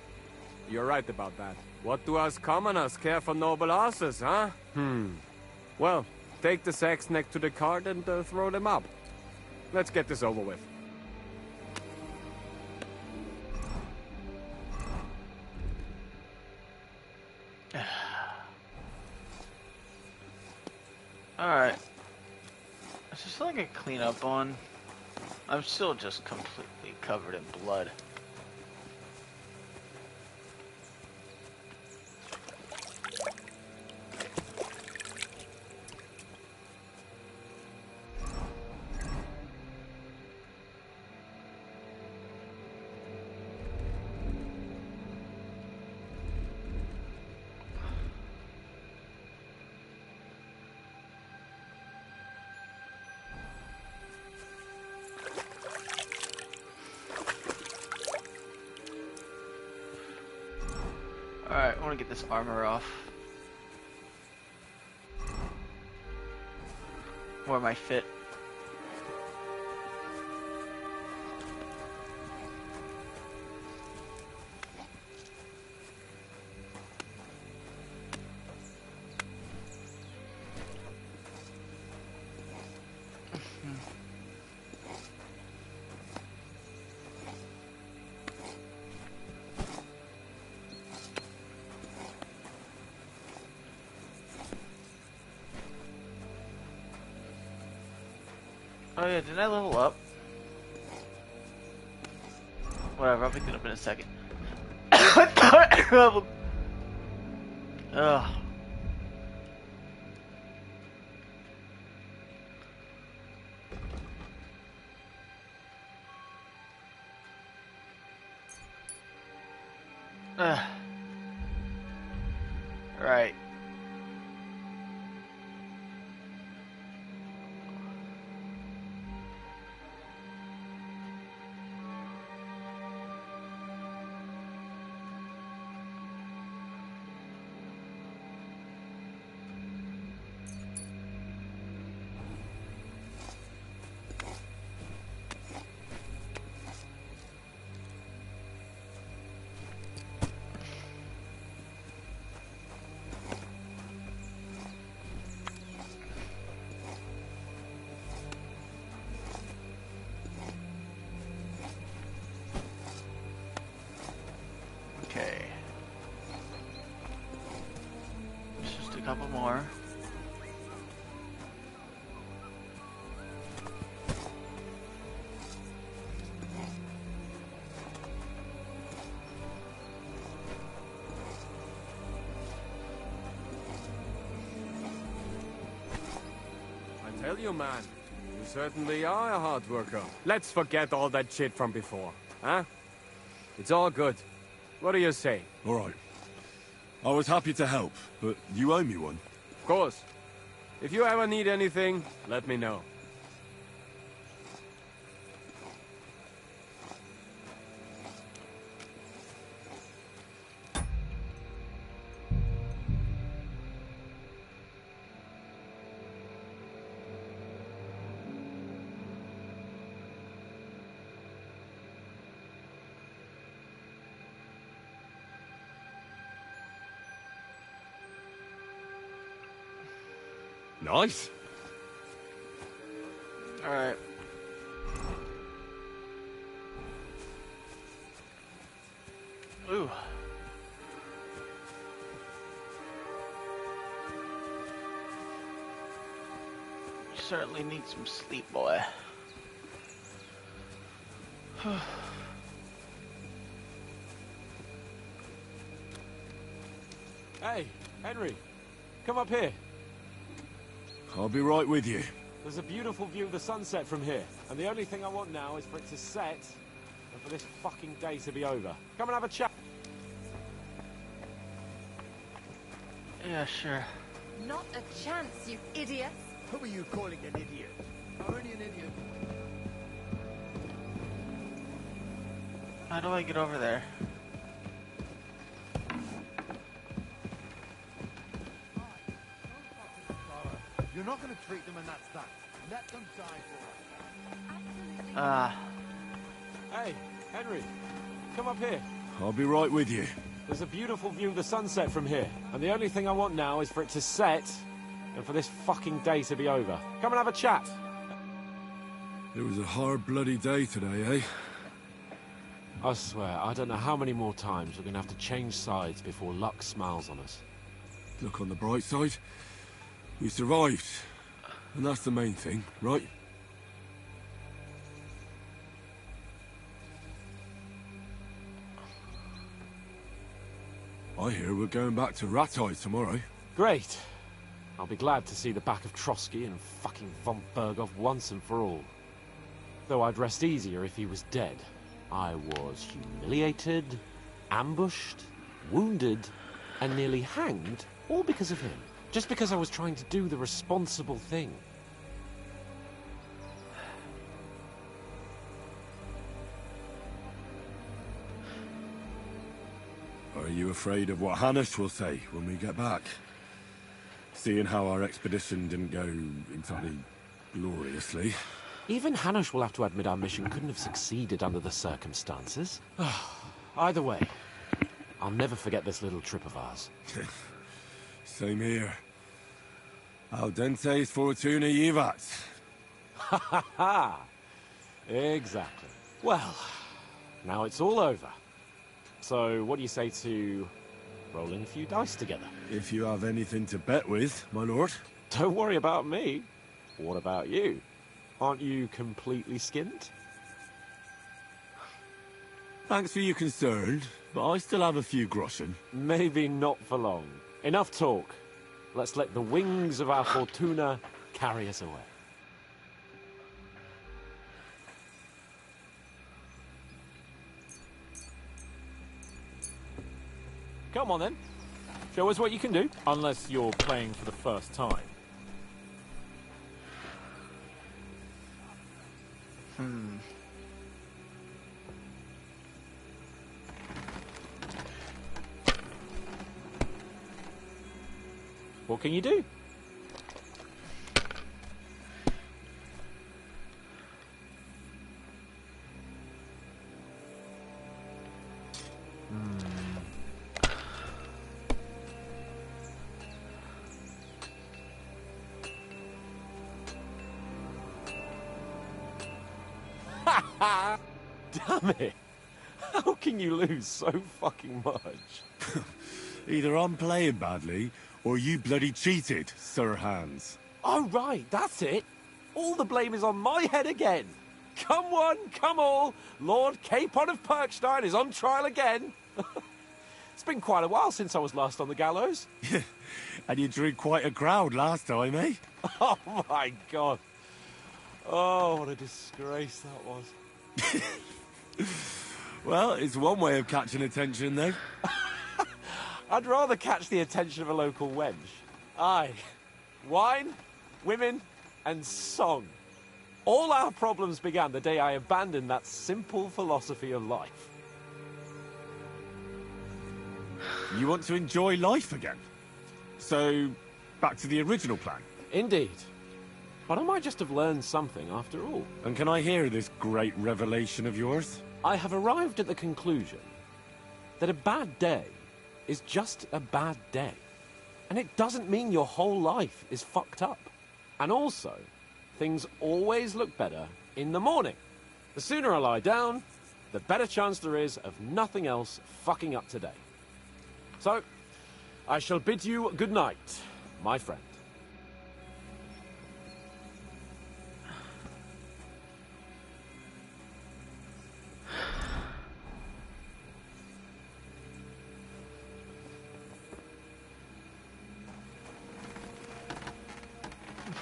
you're right about that. What do us commoners care for noble horses, huh? Well, take the sacks next to the cart and throw them up. Let's get this over with. Alright. Is there something I can clean up on? I'm still just completely covered in blood. Alright, I want to get this armor off. Where my fit. Oh yeah, didn't I level up? Whatever, I'll pick it up in a second. Ugh. Right. Okay. Just a couple more. I tell you, man, you certainly are a hard worker. Let's forget all that shit from before, huh? It's all good. What do you say? All right. I was happy to help, but you owe me one. Of course. If you ever need anything, let me know. Nice. All right. Ooh. You certainly need some sleep, boy. Hey, Henry, come up here. I'll be right with you. There's a beautiful view of the sunset from here, and the only thing I want now is for it to set, and for this fucking day to be over. Come and have a chat. Yeah, sure. Not a chance, you idiots. Who are you calling an idiot? I'm only an idiot. How do I get over there? You're not going to treat them, and that's that. Let them die for it. Hey, Henry, come up here. I'll be right with you. There's a beautiful view of the sunset from here, and the only thing I want now is for it to set, and for this fucking day to be over. Come and have a chat. It was a hard bloody day today, eh? I swear, I don't know how many more times we're going to have to change sides before luck smiles on us. Look on the bright side. We survived. And that's the main thing, right? I hear we're going back to Rattay tomorrow. Great. I'll be glad to see the back of Trotsky and fucking von Berghoff once and for all. Though I'd rest easier if he was dead. I was humiliated, ambushed, wounded, and nearly hanged, all because of him. Just because I was trying to do the responsible thing. Are you afraid of what Hanush will say when we get back? Seeing how our expedition didn't go entirely gloriously. Even Hanush will have to admit our mission couldn't have succeeded under the circumstances. Either way, I'll never forget this little trip of ours. Same here. Al dentes fortuna jivat. Ha ha ha! Exactly. Well, now it's all over. So, what do you say to rolling a few dice together? If you have anything to bet with, my lord. Don't worry about me. What about you? Aren't you completely skinned? Thanks for your concern, but I still have a few groschen. Maybe not for long. Enough talk. Let's let the wings of our Fortuna carry us away. Come on then. Show us what you can do. Unless you're playing for the first time. What can you do? Damn it! How can you lose so fucking much? Either I'm playing badly, or you bloody cheated, Sir Hans. Oh, right, that's it. All the blame is on my head again. Come one, come all. Lord Capon of Perkstein is on trial again. It's been quite a while since I was last on the gallows. And you drew quite a crowd last time, eh? Oh, my God. Oh, what a disgrace that was. Well, it's one way of catching attention, though. I'd rather catch the attention of a local wench. Aye. Wine, women, and song. All our problems began the day I abandoned that simple philosophy of life. You want to enjoy life again? So, back to the original plan? Indeed. But I might just have learned something after all. And can I hear this great revelation of yours? I have arrived at the conclusion that a bad day is just a bad day. And it doesn't mean your whole life is fucked up. And also, things always look better in the morning. The sooner I lie down, the better chance there is of nothing else fucking up today. So, I shall bid you good night, my friend.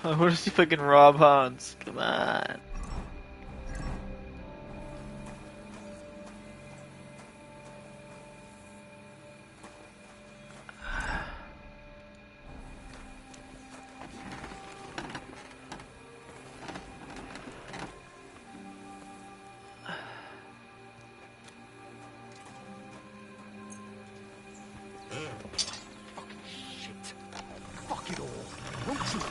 What does he fucking rob Hans? Come on. Fuck it all. Won't you?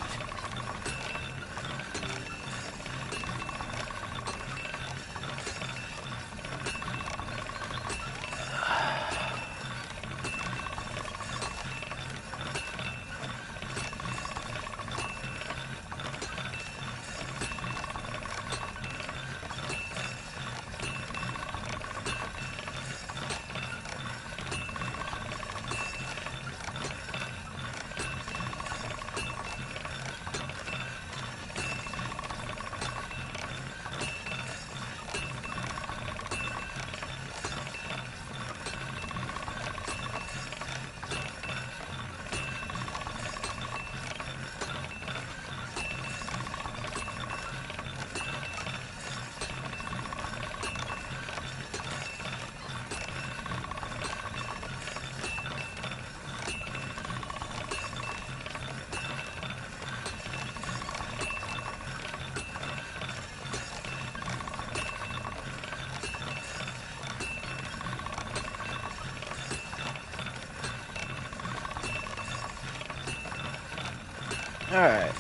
Alright.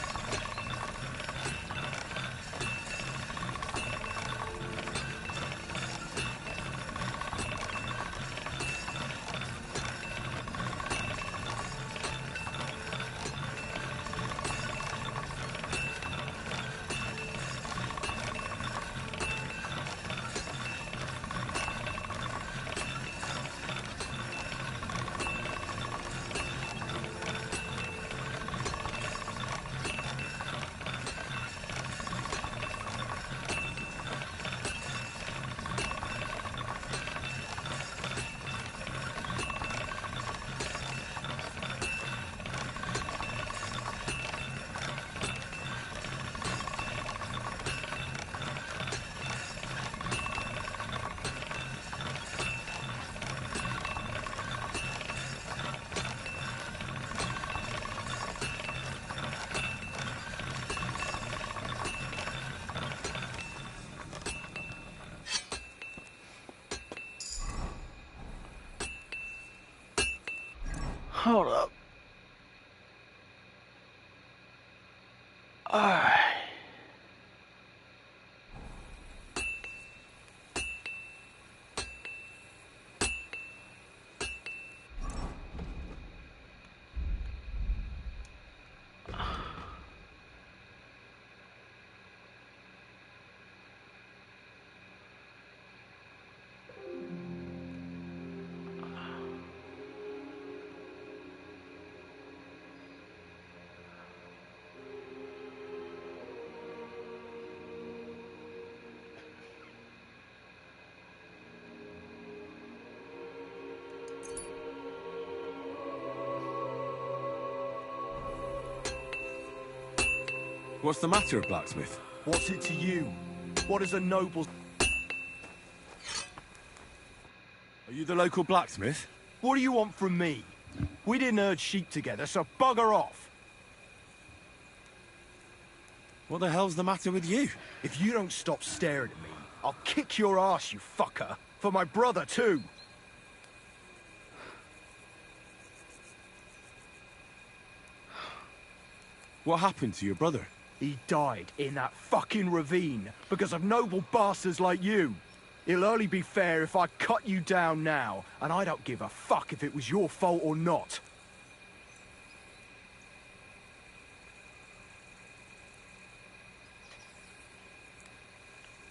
Hold up. Alright. What's the matter, blacksmith? What's it to you? What is a noble... Are you the local blacksmith? What do you want from me? We didn't herd sheep together, so bugger off. What the hell's the matter with you? If you don't stop staring at me, I'll kick your ass, you fucker. For my brother, too. What happened to your brother? He died in that fucking ravine because of noble bastards like you. It'll only be fair if I cut you down now, and I don't give a fuck if it was your fault or not.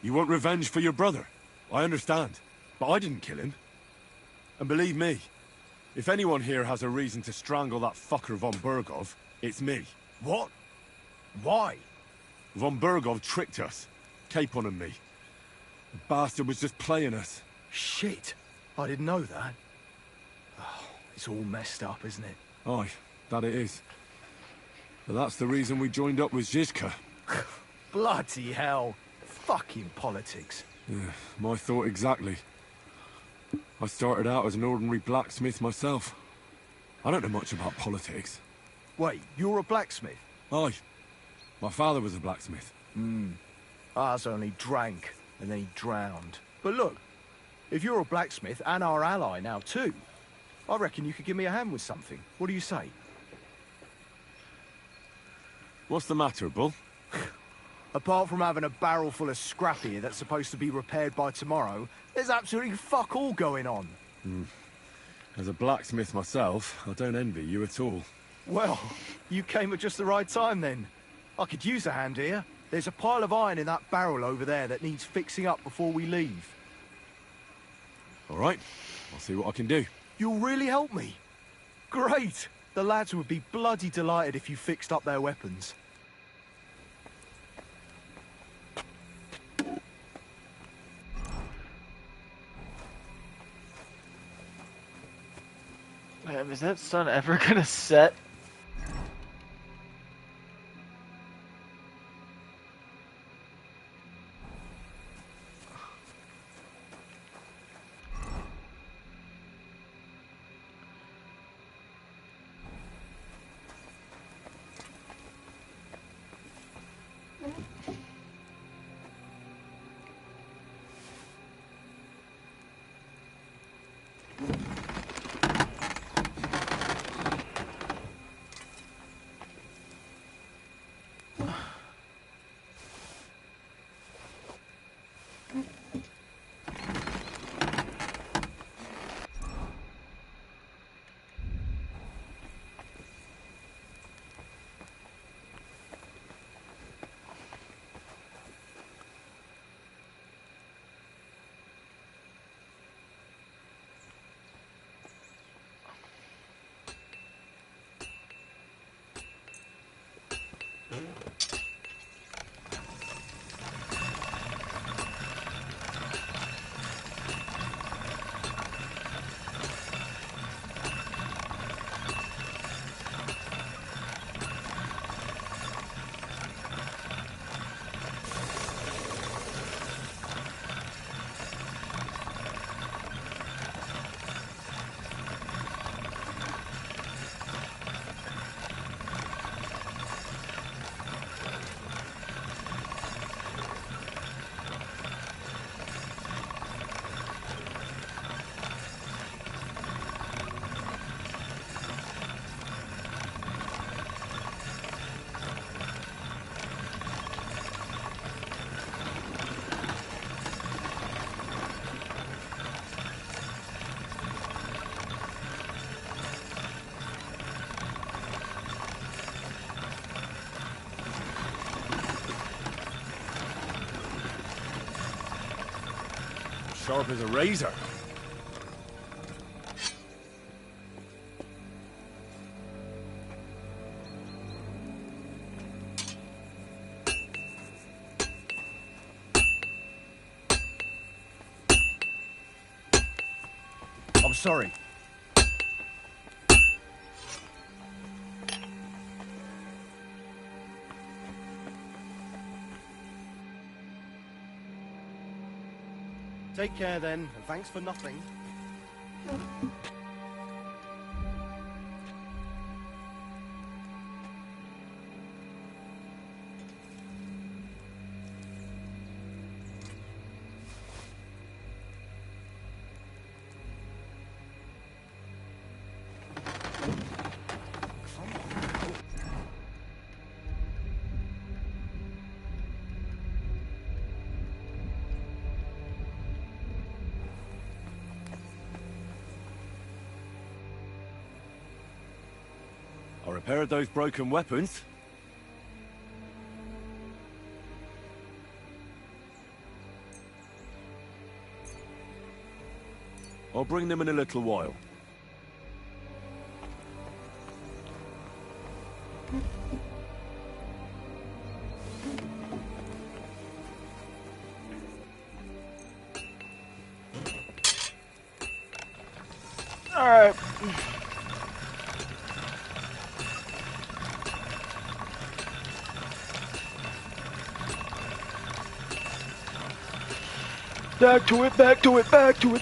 You want revenge for your brother? I understand. But I didn't kill him. And believe me, if anyone here has a reason to strangle that fucker von Burgov, it's me. What? Why? Von Burgov tricked us. Capon and me. The bastard was just playing us. Shit. I didn't know that. Oh, it's all messed up, isn't it? Aye, that it is. But that's the reason we joined up with Zizka. Bloody hell. Fucking politics. Yeah, my thought exactly. I started out as an ordinary blacksmith myself. I don't know much about politics. Wait, you're a blacksmith? Aye. My father was a blacksmith. Ours only drank, and then he drowned. But look, if you're a blacksmith and our ally now too, I reckon you could give me a hand with something. What do you say? What's the matter, Bull? Apart from having a barrel full of scrap here that's supposed to be repaired by tomorrow, there's absolutely fuck all going on. As a blacksmith myself, I don't envy you at all. Well, you came at just the right time then. I could use a hand here. There's a pile of iron in that barrel over there that needs fixing up before we leave. All right, I'll see what I can do. You'll really help me? Great! The lads would be bloody delighted if you fixed up their weapons. Man, is that sun ever gonna set? Sharp as a razor. I'm sorry. Take care then, and thanks for nothing. Or repaired those broken weapons. I'll bring them in a little while. All right. Back to it, back to it, back to it.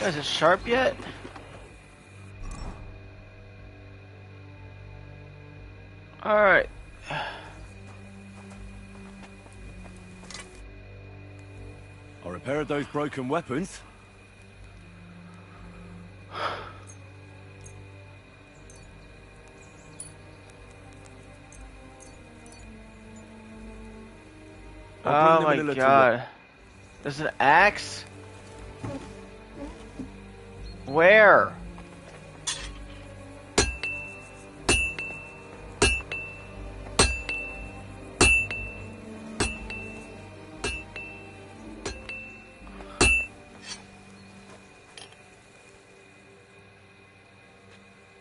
Is it sharp yet? Alright. I repaired those broken weapons. Oh my god. There's an axe? Where?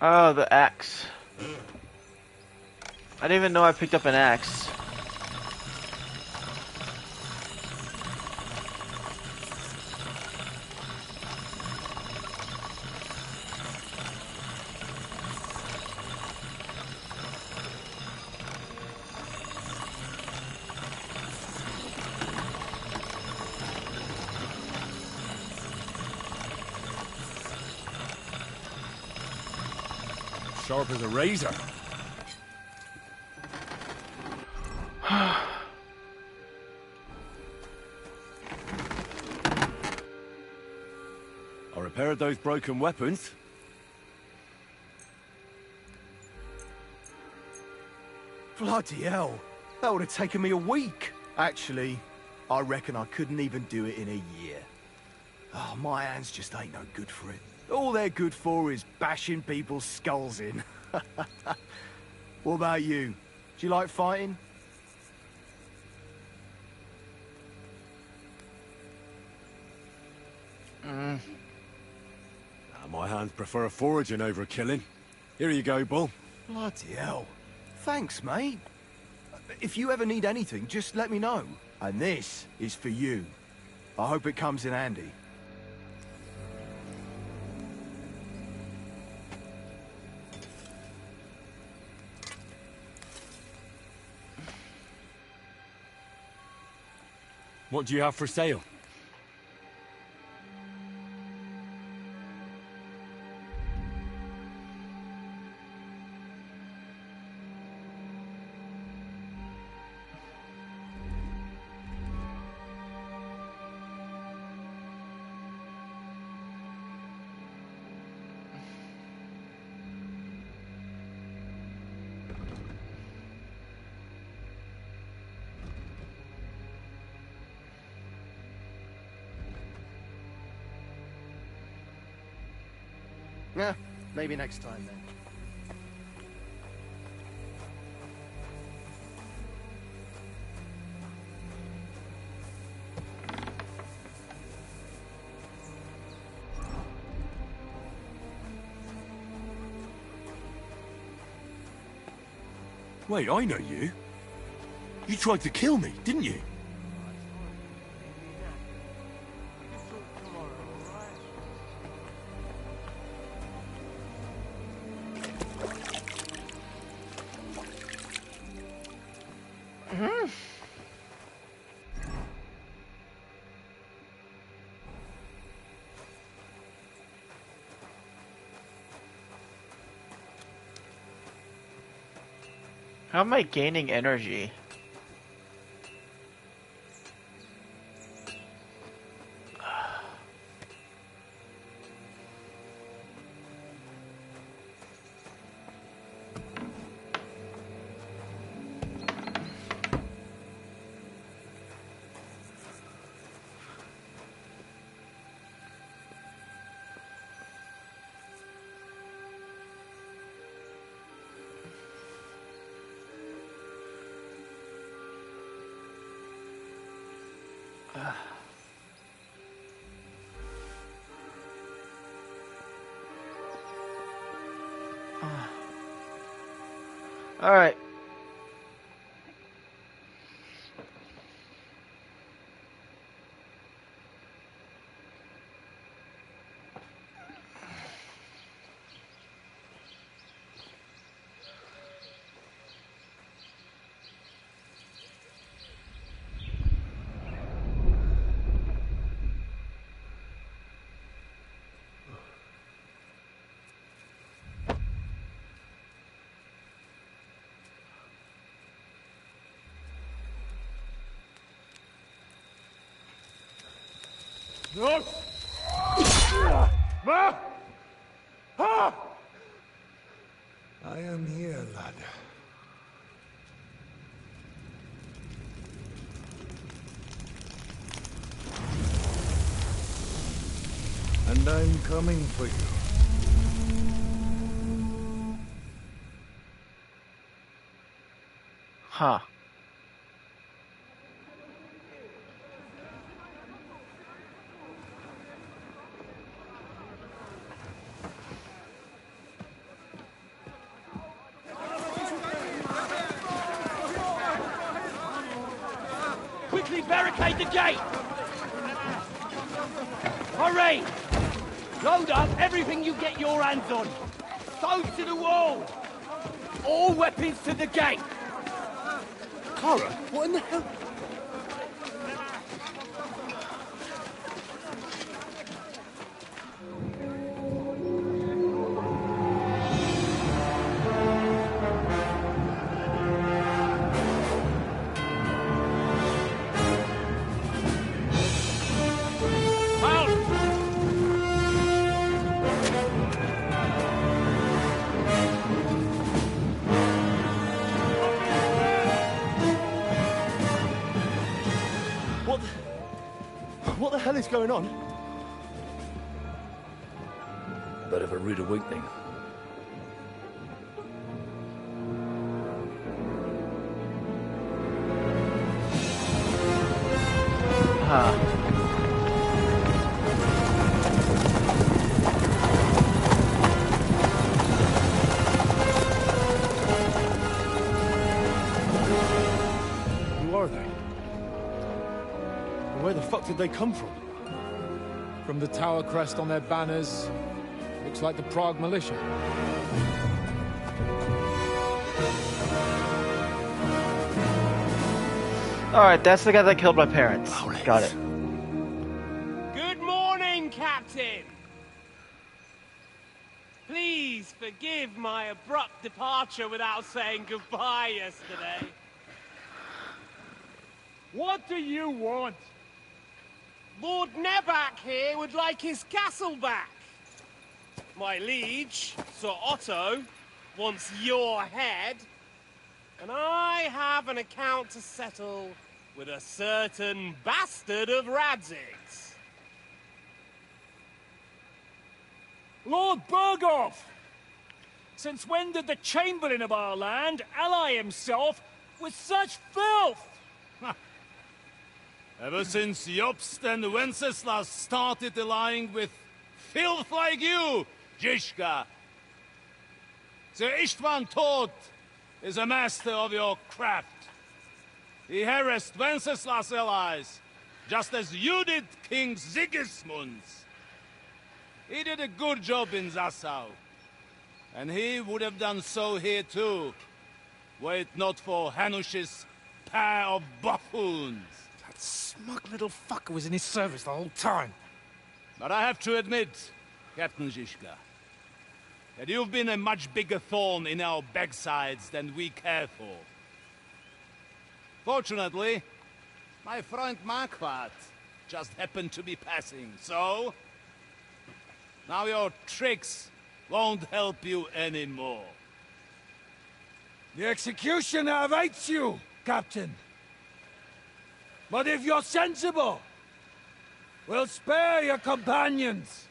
Oh, the axe. I didn't even know I picked up an axe. Sharp as a razor. I repaired those broken weapons. Bloody hell. That would have taken me a week. Actually, I reckon I couldn't even do it in a year. Oh, my hands just ain't no good for it. All they're good for is bashing people's skulls in. What about you? Do you like fighting? My hands prefer foraging over killing. Here you go, Bull. Bloody hell. Thanks, mate. If you ever need anything, just let me know. And this is for you. I hope it comes in handy. What do you have for sale? Yeah, maybe next time then. Wait, I know you. You tried to kill me, didn't you? How am I gaining energy? All right. No! Ma! Ah! I am here, lad. And I'm coming for you. Huh. Quickly barricade the gate! Hurry! Load up everything you get your hands on. Stones to the wall! All weapons to the gate! Kara, what in the hell? What the hell is going on? Bit of a rude awakening. Who are they? And where the fuck did they come from? From the tower crest on their banners, looks like the Prague militia. Alright, that's the guy that killed my parents. Got it. Good morning, Captain! Please forgive my abrupt departure without saying goodbye yesterday. What do you want? Lord Nebak here would like his castle back. My liege, Sir Otto, wants your head. And I have an account to settle with a certain bastard of Radzig's. Lord Berghoff! Since when did the Chamberlain of our land ally himself with such filth? Ever since Jobst and Wenceslas started allying with filth like you, Zizka. Sir Istvan Tod is a master of your craft. He harassed Wenceslas' allies, just as you did King Sigismund's. He did a good job in Zassau, and he would have done so here too, were it not for Hanush's pair of buffoons. That smug little fucker was in his service the whole time. But I have to admit, Captain Zizka, that you've been a much bigger thorn in our backsides than we care for. Fortunately, my friend Marquardt just happened to be passing, so... now your tricks won't help you anymore. The executioner awaits you, Captain. But if you're sensible, we'll spare your companions.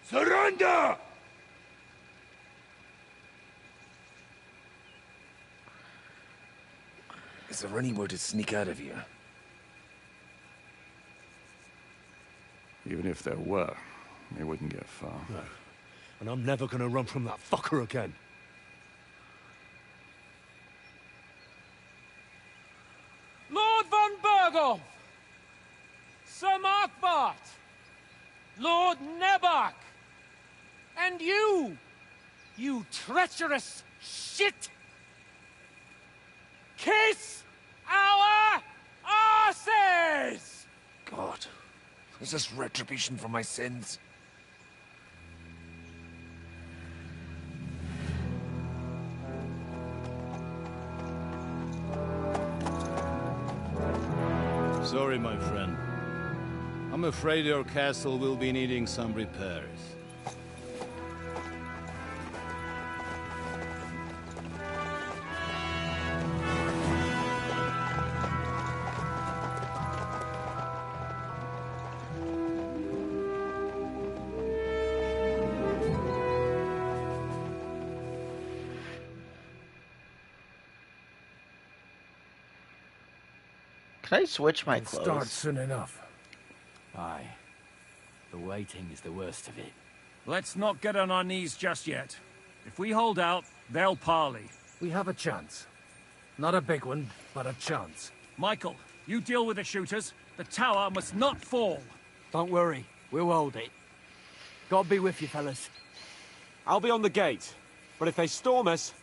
Surrender! Is there any way to sneak out of here? Even if there were, we wouldn't get far. No. And I'm never gonna run from that fucker again. Lord von Berghoff! Sir Markbart! Lord Nebak! And you! You treacherous shit! Kiss our asses! God, is this retribution for my sins? Sorry, my friend. I'm afraid your castle will be needing some repairs. Can I switch my It'll clothes? start soon enough. Aye. The waiting is the worst of it. Let's not get on our knees just yet. If we hold out, they'll parley. We have a chance. Not a big one, but a chance. Michael, you deal with the shooters. The tower must not fall. Don't worry, we'll hold it. God be with you, fellas. I'll be on the gate, but if they storm us,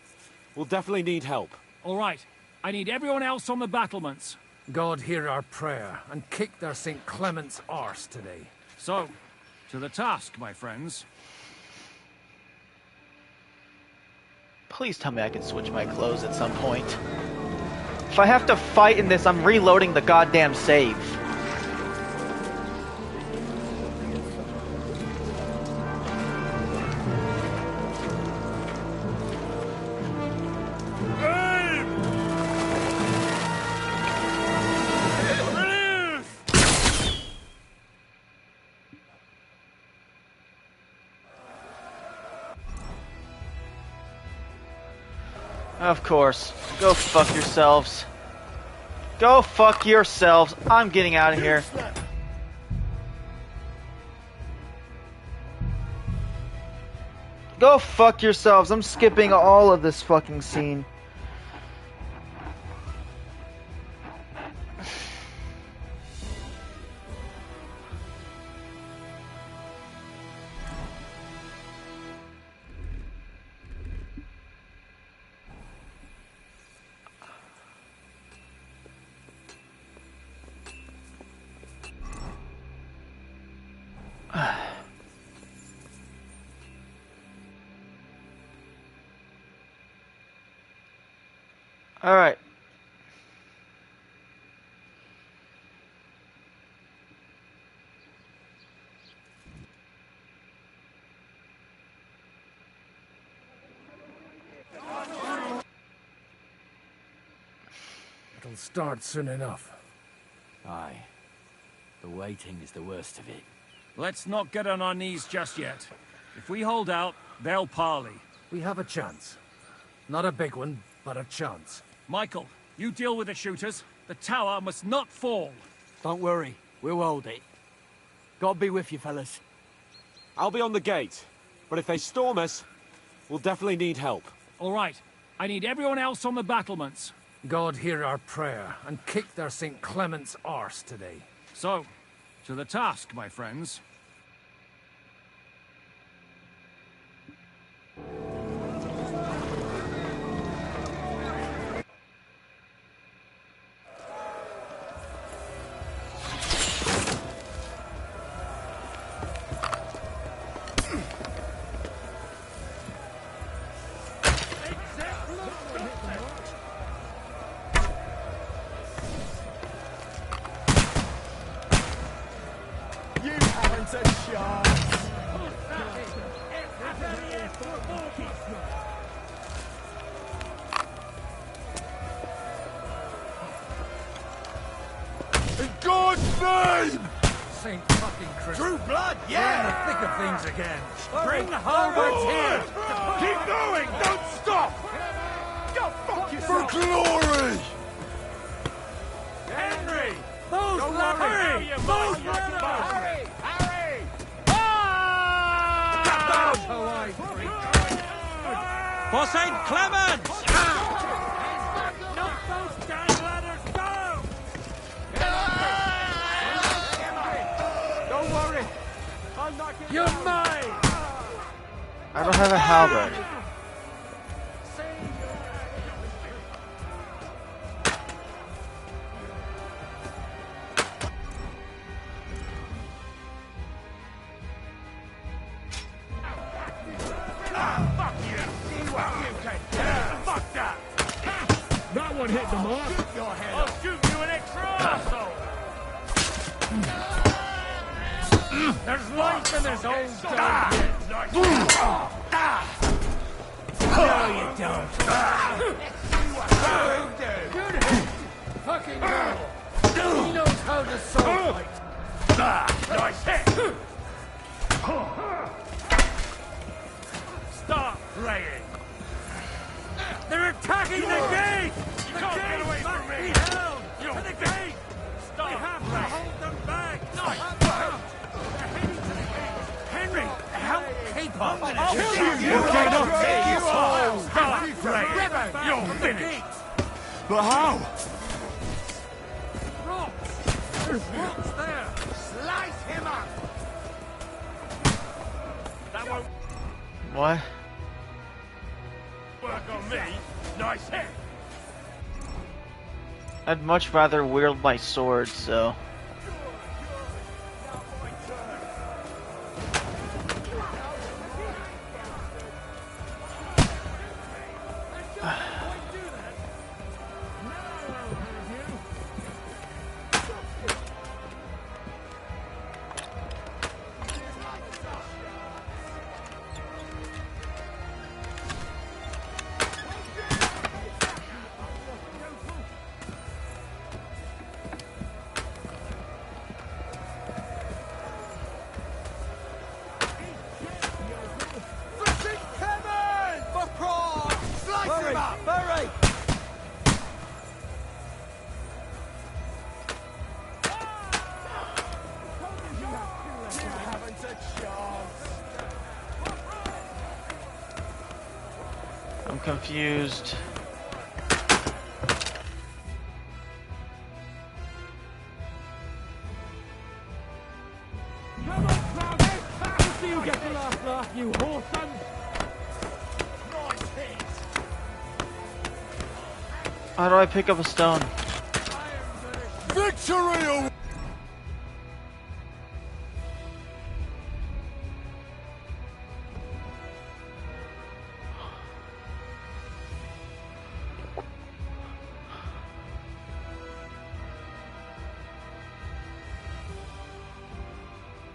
we'll definitely need help. All right. I need everyone else on the battlements. God hear our prayer, and kick their St. Clement's arse today. So, to the task, my friends. Please tell me I can switch my clothes at some point. If I have to fight in this, I'm reloading the goddamn save. Of course. Go fuck yourselves. Go fuck yourselves. I'm getting out of here. Go fuck yourselves. I'm skipping all of this fucking scene. Alright. It'll start soon enough. Aye. The waiting is the worst of it. Let's not get on our knees just yet. If we hold out, they'll parley. We have a chance. Not a big one, but a chance. Michael, you deal with the shooters. The tower must not fall. Don't worry. We'll hold it. God be with you, fellas. I'll be on the gate. But if they storm us, we'll definitely need help. All right. I need everyone else on the battlements. God hear our prayer, and kick their St. Clement's arse today. So, to the task, my friends. You haven't a chance. In God's name! St. fucking Christ. True blood, We're in yeah! the thick of things again. Bring the Hobards here! Keep going! Don't stop! Go fuck For yourself! glory! Henry! Those Hurry! Those Harry! Harry! For St. Clement! Knock those damn ladders down! Don't worry! I'll knock it You're down. mine! I don't have a halberd. That one hit the mark. I'll shoot you an extra arsehole! There's life in this old dog. No, you don't. Good hit. Fucking hell. He knows how to soul fight. Nice hit! Stop playing! They're attacking the gate! You can't get away from me! Held You to the gate! Stop We have to playing! hold them back! Nice! They're heading to the gate! Henry, help keep up! I'll kill you! Get up! Stop playing! You're finished! But how? Rocks! There's rocks there! Slice him up! That won't What? work on me! Nice hit! I'd much rather wield my sword, so... I'm confused. Come on, Travis! After you get the last laugh, you whoreson! Nice hit! How do I pick up a stone? Victory!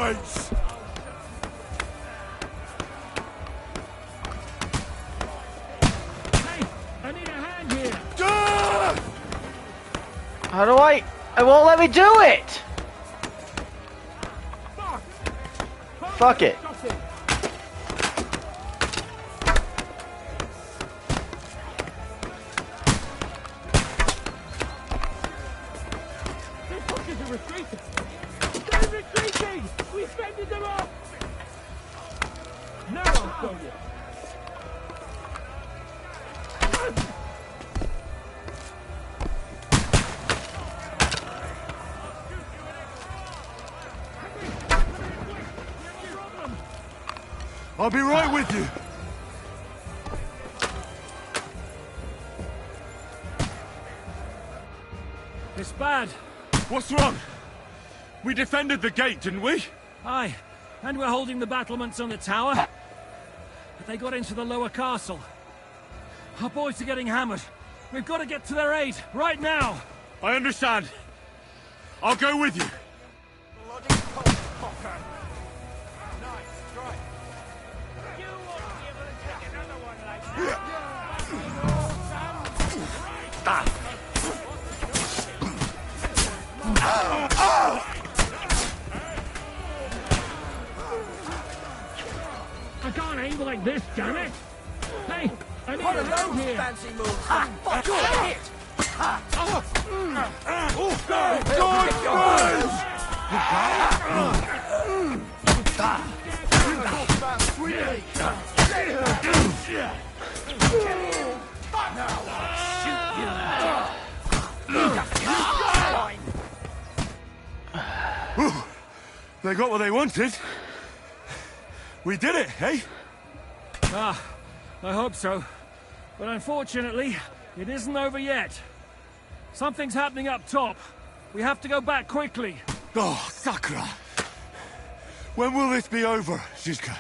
Nice. Hey, I need a hand here. How do I? It won't let me do it. Fuck it. These fuckers are retreating. They're retreating. We fended them off. Now I'll show you. I'll be right with you. It's bad. What's wrong? We defended the gate, didn't we? Aye, and we're holding the battlements on the tower. But they got into the lower castle. Our boys are getting hammered. We've got to get to their aid, right now. I understand. I'll go with you. I can't aim like this, damn it! Hey, I need a hand here! Fancy moves! Fuck it! They got what they wanted. We did it, eh? Ah, I hope so. But unfortunately, it isn't over yet. Something's happening up top. We have to go back quickly. Oh, Sakura! When will this be over, Shizuka?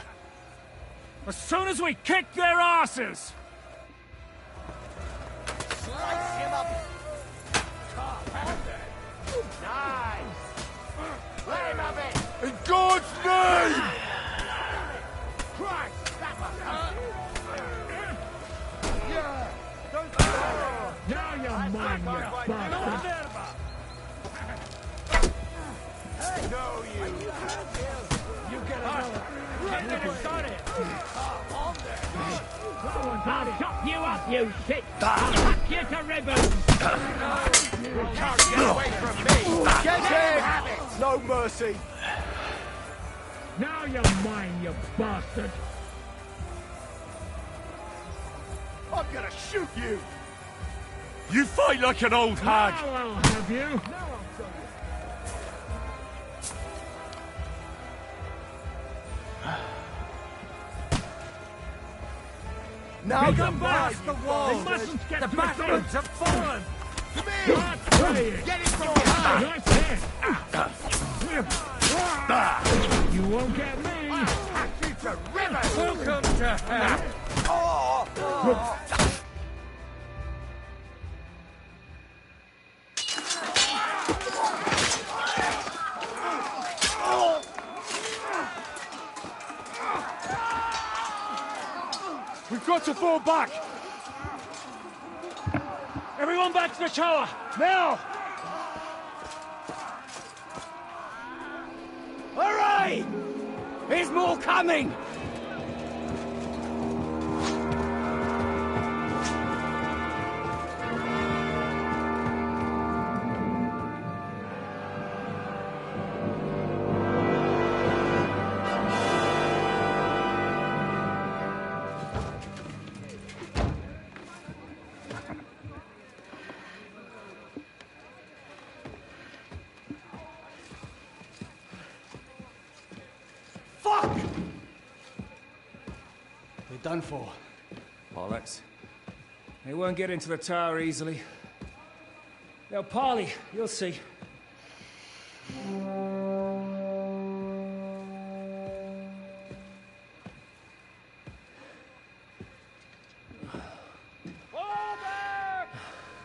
As soon as we kick their asses! Slice him up! Nice! Let him have it! In God's name! Christ! Now you're mine, you bastard! No, you get another. Get it started. I'll chop you up, you shit! I'll hack you to ribbons! You can't get away from me! Get him! No mercy! Now you're mine, you bastard! I'm gonna shoot you! You fight like an old hag! Now I'll have you! Now Pick you them back! blast the wall! They mustn't get The to battlements have fallen! Start praying! Get it from behind! Nice hit! You won't get me! Welcome to hell! We've got to fall back! Everyone back to the tower! Now! Hooray! There's more coming! Done for. Bollocks. They won't get into the tower easily. They'll parley, you'll see.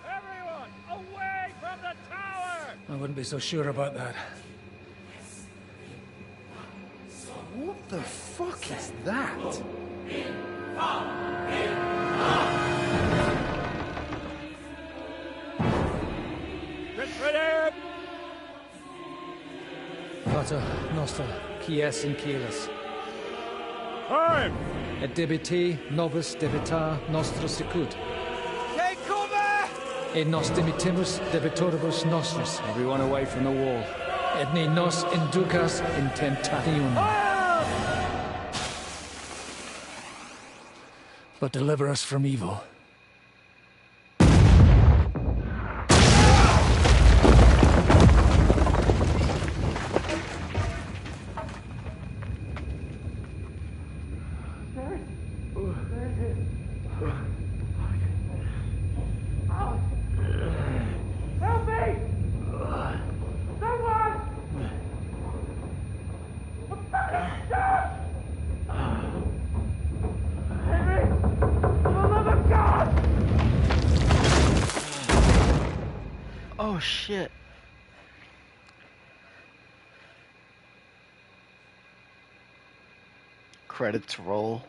Everyone, away from the tower! I wouldn't be so sure about that. The fuck is that? Ready! Pater Noster, Quies in Kielis. Time! Et debiti nobis debitar nostra sicut. Take cover! Et nos dimitimus debitoribus nostris. Everyone away from the wall. Et ne nos inducas in tentationem. But deliver us from evil. Help me! Someone! I'm fucking shot! Henry! For the love of God! Oh shit. Credits roll.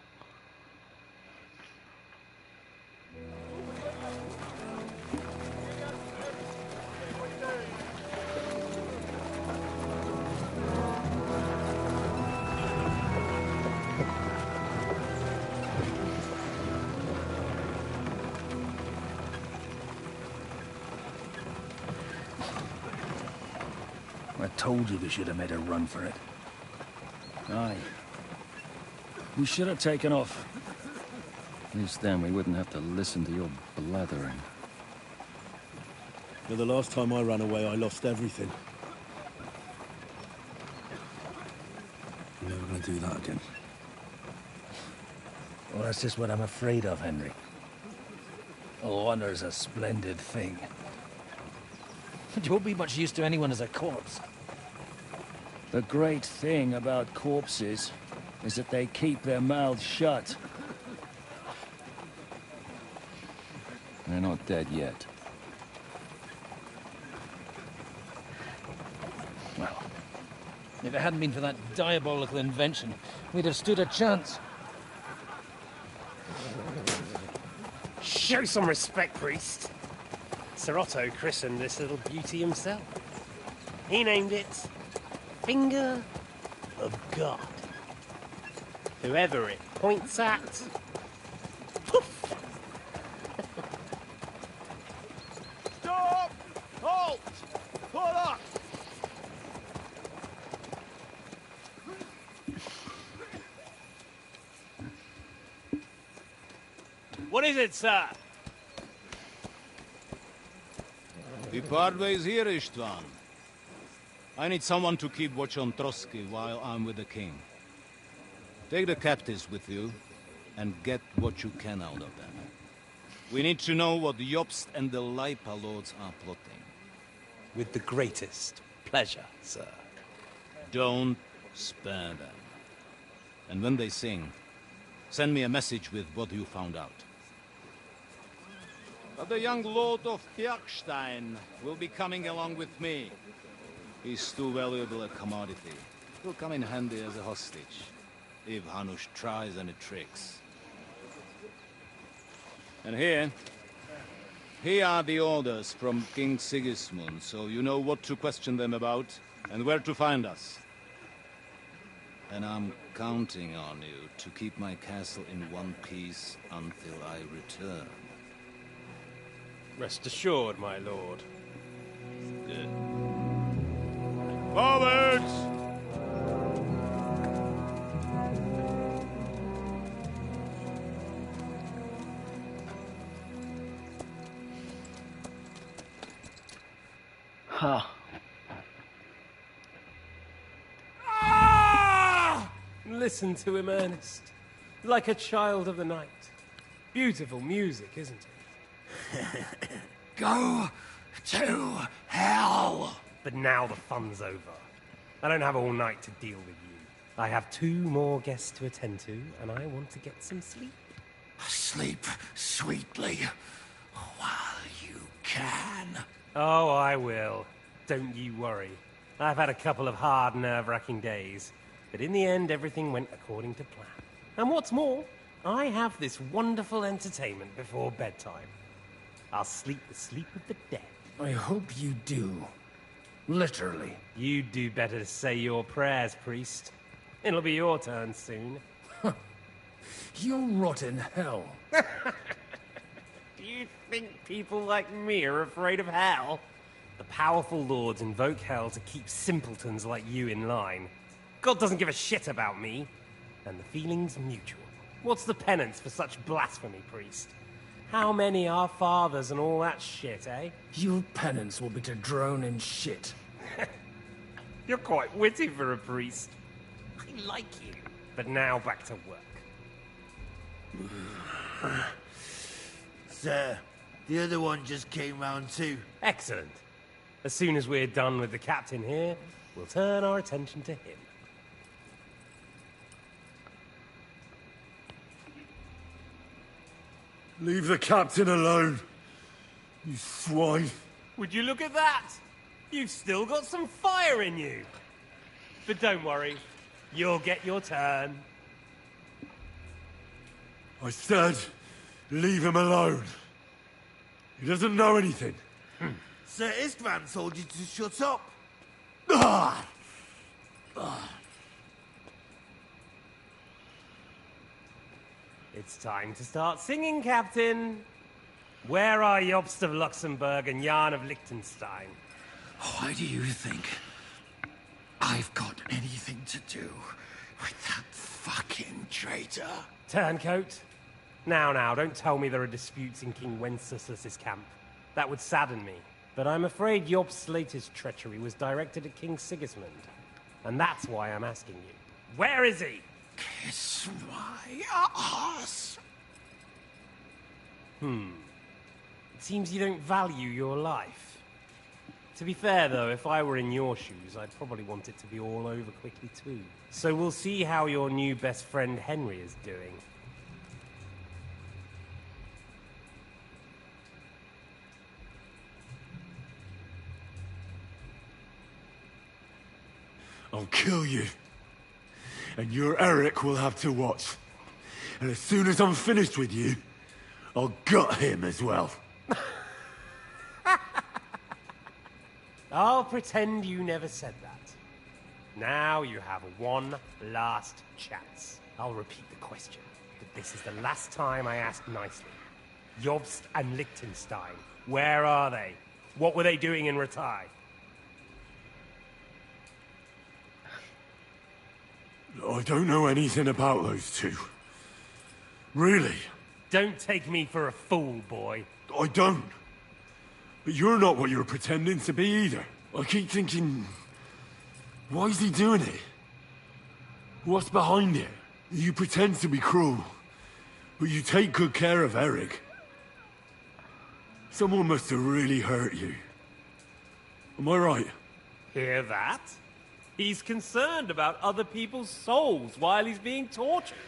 I told you we should have made a run for it. Aye. We should have taken off. At least then we wouldn't have to listen to your blathering. But the last time I ran away, I lost everything. I'm never gonna do that again. Well, that's just what I'm afraid of, Henry. Honor's a splendid thing. But you won't be much use to anyone as a corpse. The great thing about corpses is that they keep their mouths shut. They're not dead yet. Well, if it hadn't been for that diabolical invention, we'd have stood a chance. Show some respect, priest. Sir Otto christened this little beauty himself. He named it Finger of God. Whoever it points at, poof! Stop! Halt! Pull up! What is it, sir? We part ways here, Istvan. I need someone to keep watch on Trotsky while I'm with the king. Take the captives with you, and get what you can out of them. We need to know what Jobst and the Leipa lords are plotting. With the greatest pleasure, sir. Don't spare them. And when they sing, send me a message with what you found out. But the young lord of Bjergstein will be coming along with me. He's too valuable a commodity. He'll come in handy as a hostage, if Hanush tries any tricks. And here are the orders from King Sigismund, so you know what to question them about, and where to find us. And I'm counting on you to keep my castle in one piece until I return. Rest assured, my lord. Good. Forwards! Huh. Ah! Listen to him, Ernest. Like a child of the night. Beautiful music, isn't it? Go to hell! But now the fun's over. I don't have all night to deal with you. I have 2 more guests to attend to, and I want to get some sleep. Sleep sweetly while you can. Oh, I will. Don't you worry. I've had a couple of hard, nerve-wracking days. But in the end, everything went according to plan. And what's more, I have this wonderful entertainment before bedtime. I'll sleep the sleep of the dead. I hope you do. Literally. You'd do better to say your prayers, priest. It'll be your turn soon. You'll rot in hell. Do you think people like me are afraid of hell? The powerful lords invoke hell to keep simpletons like you in line. God doesn't give a shit about me. And the feeling's mutual. What's the penance for such blasphemy, priest? How many are fathers and all that shit, eh? Your penance will be to drown in shit. You're quite witty for a priest. I like you. But now back to work. Sir, the other one just came round too. Excellent. As soon as we're done with the captain here, we'll turn our attention to him. Leave the captain alone, you swine. Would you look at that? You've still got some fire in you. But don't worry, you'll get your turn. I said, leave him alone. He doesn't know anything. Sir Istvan told you to shut up. Ah! It's time to start singing, Captain. Where are Jobst of Luxembourg and Jan of Liechtenstein? Why do you think I've got anything to do with that fucking traitor? Turncoat. Now, don't tell me there are disputes in King Wenceslas's camp. That would sadden me. But I'm afraid Jobst's latest treachery was directed at King Sigismund. And that's why I'm asking you. Where is he? Kiss my ass. It seems you don't value your life. To be fair, though, if I were in your shoes, I'd probably want it to be all over quickly, too. So we'll see how your new best friend Henry is doing. I'll kill you. And your Eric will have to watch. And as soon as I'm finished with you, I'll gut him as well. I'll pretend you never said that. Now you have one last chance. I'll repeat the question, but this is the last time I ask nicely. Jobst and Liechtenstein, where are they? What were they doing in Rattay? I don't know anything about those two. Really? Don't take me for a fool, boy. I don't. But you're not what you're pretending to be either. I keep thinking, why is he doing it? What's behind it? You pretend to be cruel, but you take good care of Eric. Someone must have really hurt you. Am I right? Hear that? He's concerned about other people's souls while he's being tortured.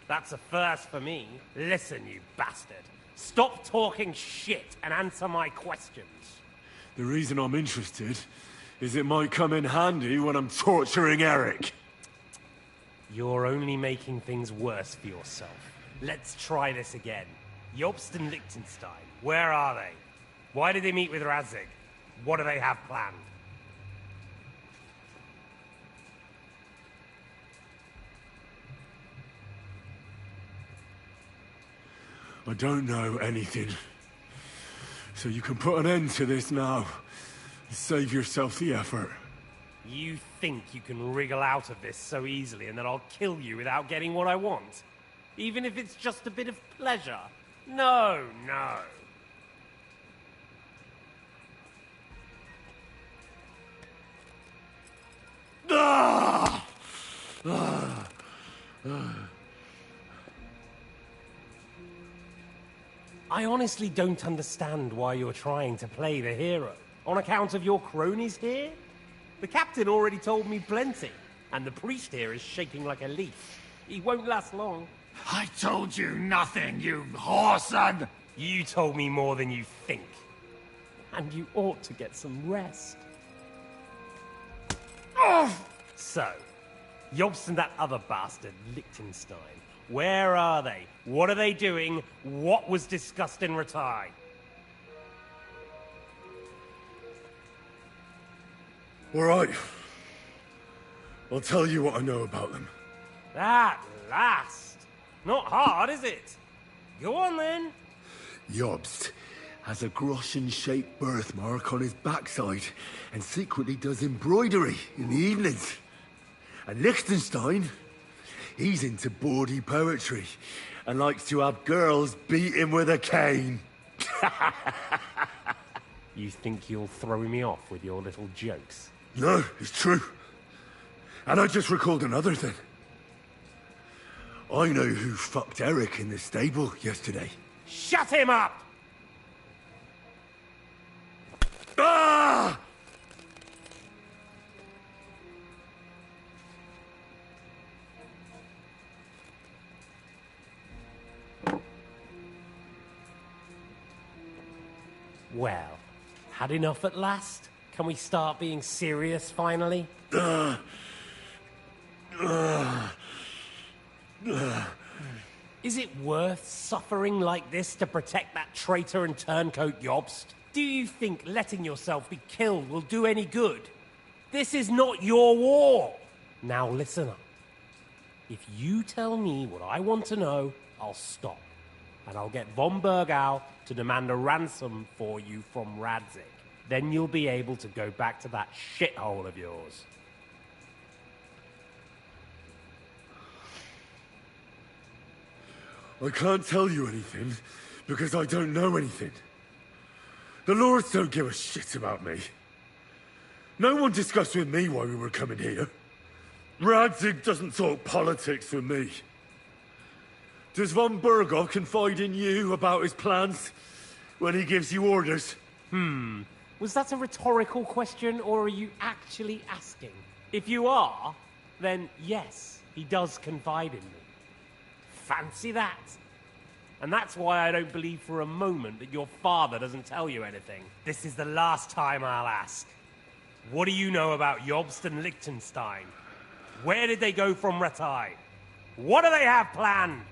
That's a first for me. Listen, you bastard. Stop talking shit and answer my questions. The reason I'm interested is it might come in handy when I'm torturing Eric. You're only making things worse for yourself. Let's try this again. Jobst and Liechtenstein, where are they? Why did they meet with Radzig? What do they have planned? I don't know anything. So you can put an end to this now. Save yourself the effort. You think you can wriggle out of this so easily and that I'll kill you without getting what I want? Even if it's just a bit of pleasure? No. I honestly don't understand why you're trying to play the hero. On account of your cronies here? The captain already told me plenty, and the priest here is shaking like a leaf. He won't last long. I told you nothing, you whoreson! You told me more than you think. And you ought to get some rest. So, Jobst and that other bastard, Liechtenstein. Where are they? What are they doing? What was discussed in Rattay? All right. I'll tell you what I know about them. At last! Not hard, is it? Go on, then. Jobst has a Groschen-shaped birthmark on his backside and secretly does embroidery in the evenings. And Liechtenstein, he's into bawdy poetry and likes to have girls beat him with a cane. You think you'll throw me off with your little jokes? No, it's true. And I just recalled another thing. I know who fucked Eric in the stable yesterday. Shut him up! Ah! Well, had enough at last? Can we start being serious finally? Is it worth suffering like this to protect that traitor and turncoat Jobst? Do you think letting yourself be killed will do any good? This is not your war! Now listen up. If you tell me what I want to know, I'll stop. And I'll get von Bergau to demand a ransom for you from Radzig. Then you'll be able to go back to that shithole of yours. I can't tell you anything, because I don't know anything. The Lords don't give a shit about me. No one discussed with me why we were coming here. Radzig doesn't talk politics with me. Does von Bergau confide in you about his plans when he gives you orders? Was that a rhetorical question, or are you actually asking? If you are, then yes, he does confide in me. Fancy that. And that's why I don't believe for a moment that your father doesn't tell you anything. This is the last time I'll ask. What do you know about Jobst and Liechtenstein? Where did they go from Rattay? What do they have planned?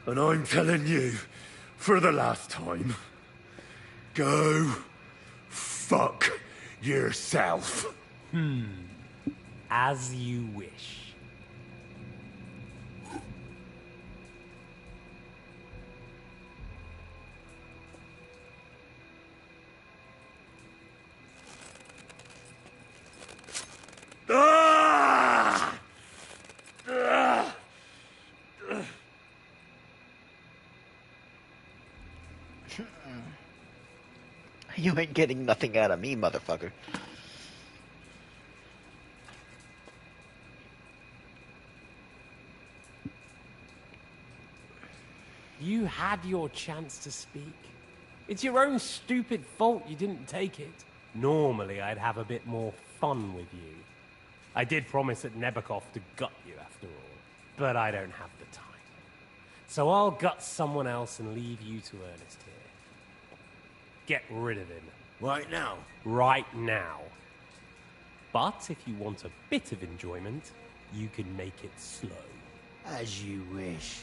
And I'm telling you, for the last time, go fuck yourself. As you wish. Ah! Ah! You ain't getting nothing out of me, motherfucker. You had your chance to speak. It's your own stupid fault you didn't take it. Normally, I'd have a bit more fun with you. I did promise at Nebakov to gut you after all, but I don't have the time. So I'll gut someone else and leave you to Ernest here. Get rid of him. Right now? Right now. But if you want a bit of enjoyment, you can make it slow. As you wish.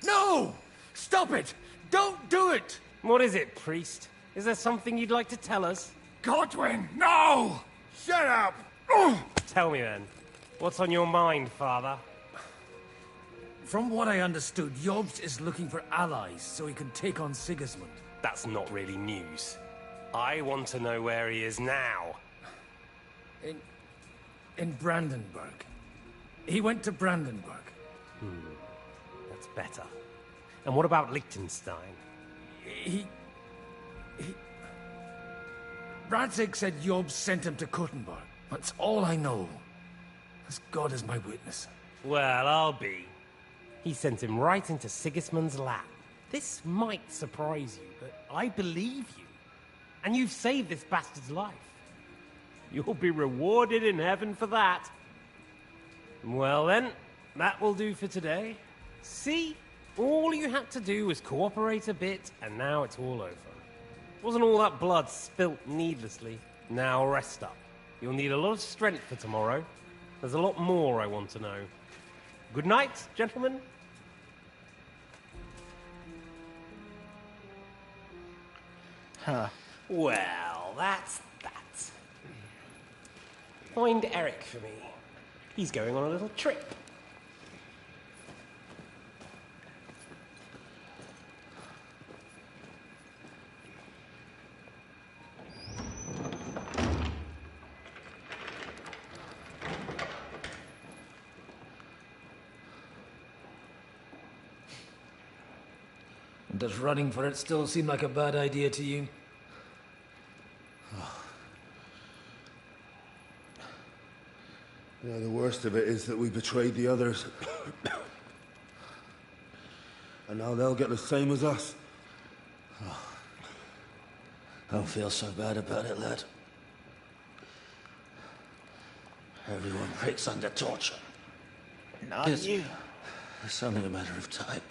No! Stop it! Don't do it! What is it, priest? Is there something you'd like to tell us? Godwin, no! Shut up! Tell me then. What's on your mind, father? From what I understood, Jobst is looking for allies so he can take on Sigismund. That's not really news. I want to know where he is now. In Brandenburg. He went to Brandenburg. That's better. And what about Liechtenstein? Radzig said Jobst sent him to Kuttenberg. That's all I know. As God is my witness. Well, I'll be. He sent him right into Sigismund's lap. This might surprise you, but I believe you. And you've saved this bastard's life. You'll be rewarded in heaven for that. Well then, that will do for today. See? All you had to do was cooperate a bit, and now it's all over. Wasn't all that blood spilt needlessly. Now rest up. You'll need a lot of strength for tomorrow. There's a lot more I want to know. Good night, gentlemen. Huh. Well, that's that. Find Eric for me. He's going on a little trip. Does running for it still seem like a bad idea to you? Yeah, the worst of it is that we betrayed the others. And now they'll get the same as us. I don't feel so bad about it, lad. Everyone breaks under torture. Not you. It's only a matter of time.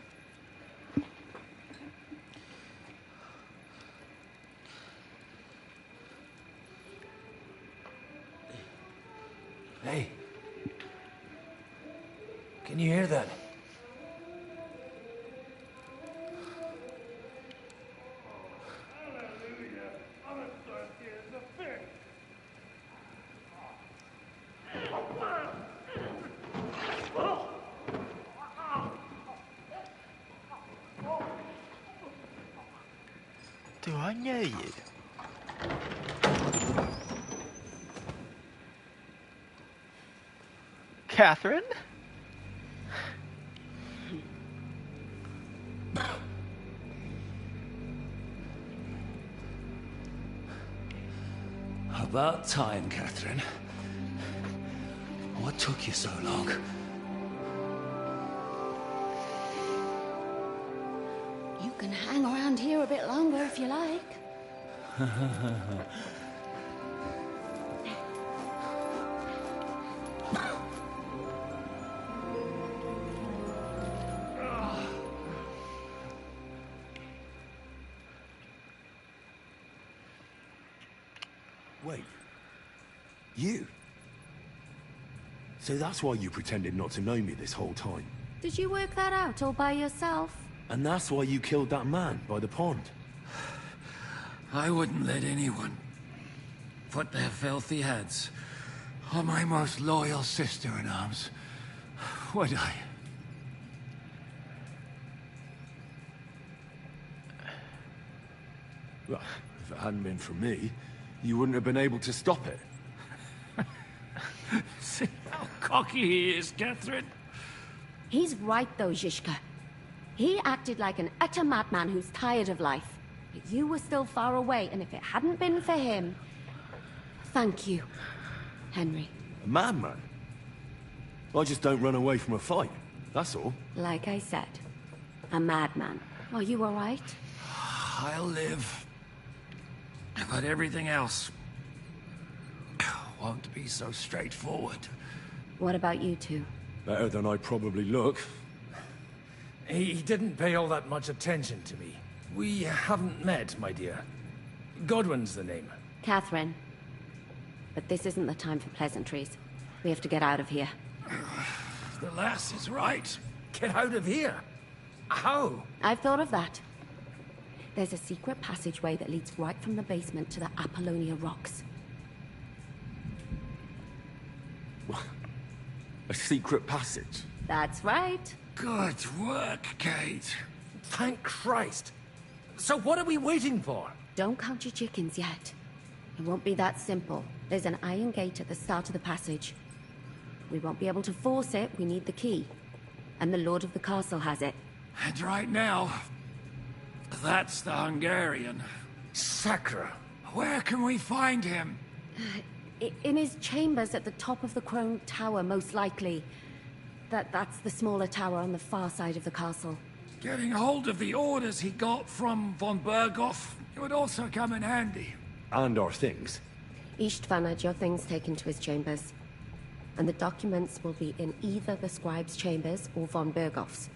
Hey. Can you hear that? Do I know you? Catherine? About time, Catherine. What took you so long? You can hang around here a bit longer if you like. Wait. You? So that's why you pretended not to know me this whole time. Did you work that out all by yourself? And that's why you killed that man by the pond. I wouldn't let anyone put their filthy hands on my most loyal sister-in-arms, would I? Well, if it hadn't been for me, you wouldn't have been able to stop it. See how cocky he is, Catherine? He's right though, Zizka. He acted like an utter madman who's tired of life. But you were still far away, and if it hadn't been for him... Thank you, Henry. A madman? I just don't run away from a fight, that's all. Like I said, a madman. Are you all right? I'll live. But everything else won't be so straightforward. What about you two? Better than I probably look. He didn't pay all that much attention to me. We haven't met, my dear. Godwin's the name. Catherine. But this isn't the time for pleasantries. We have to get out of here. The lass is right. Get out of here? How? I've thought of that. There's a secret passageway that leads right from the basement to the Apollonia Rocks. A secret passage? That's right. Good work, Kate. Thank Christ. So what are we waiting for? Don't count your chickens yet. It won't be that simple. There's an iron gate at the start of the passage. We won't be able to force it. We need the key. And the Lord of the Castle has it. And right now, that's the Hungarian. Sacra. Where can we find him? In his chambers at the top of the Crone Tower, most likely. That's the smaller tower on the far side of the castle. Getting hold of the orders he got from von Berghoff, it would also come in handy. And our things. Istvan had your things taken to his chambers. And the documents will be in either the scribe's chambers or von Berghoff's.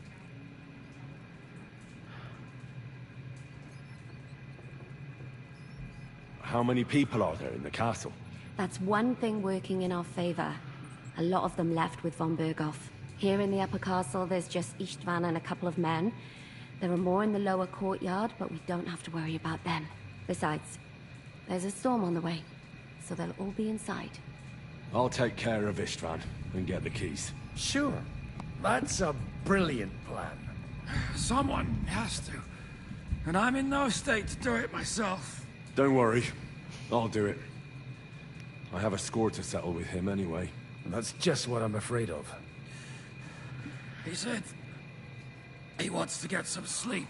How many people are there in the castle? That's one thing working in our favor. A lot of them left with von Berghoff. Here in the upper castle, there's just Istvan and a couple of men. There are more in the lower courtyard, but we don't have to worry about them. Besides, there's a storm on the way, so they'll all be inside. I'll take care of Istvan and get the keys. Sure. That's a brilliant plan. Someone has to. And I'm in no state to do it myself. Don't worry. I'll do it. I have a score to settle with him anyway. That's just what I'm afraid of. He said he wants to get some sleep.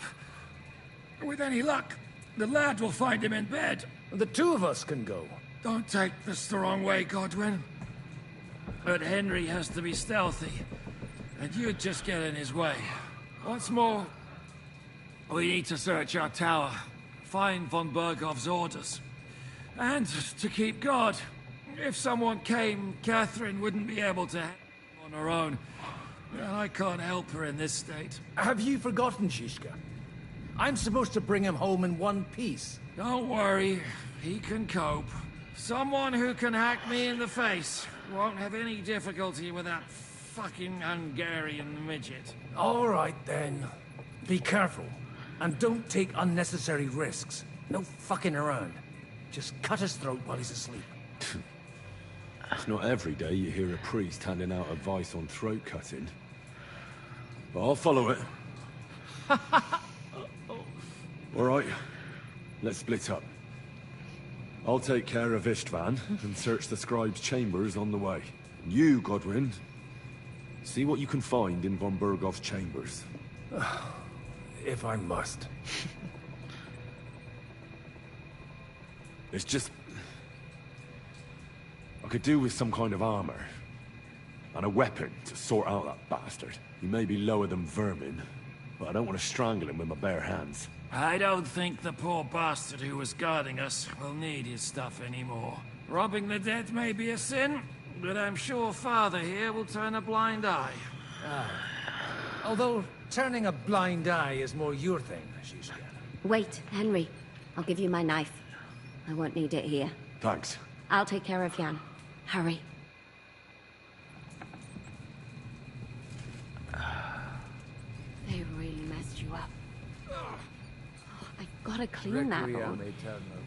With any luck, the lad will find him in bed. The two of us can go. Don't take this the wrong way, Godwin. But Henry has to be stealthy, and you'd just get in his way. What's more, we need to search our tower, find von Berghoff's orders, and to keep guard. If someone came, Catherine wouldn't be able to handle it on her own. And I can't help her in this state. Have you forgotten, Shishka? I'm supposed to bring him home in one piece. Don't worry, he can cope. Someone who can hack me in the face won't have any difficulty with that fucking Hungarian midget. All right, then. Be careful. And don't take unnecessary risks. No fucking around. Just cut his throat while he's asleep. It's not every day you hear a priest handing out advice on throat cutting. But I'll follow it. All right, let's split up. I'll take care of Istvan and search the scribe's chambers on the way. You, Godwin, see what you can find in von Berghoff's chambers. If I must. It's just... I could do with some kind of armor. And a weapon to sort out that bastard. He may be lower than vermin, but I don't want to strangle him with my bare hands. I don't think the poor bastard who was guarding us will need his stuff anymore. Robbing the dead may be a sin, but I'm sure Father here will turn a blind eye. Although, turning a blind eye is more your thing, Shishka. Wait, Henry. I'll give you my knife. I won't need it here. Thanks. I'll take care of Jan. Hurry. They really messed you up. Oh, I've gotta clean that one.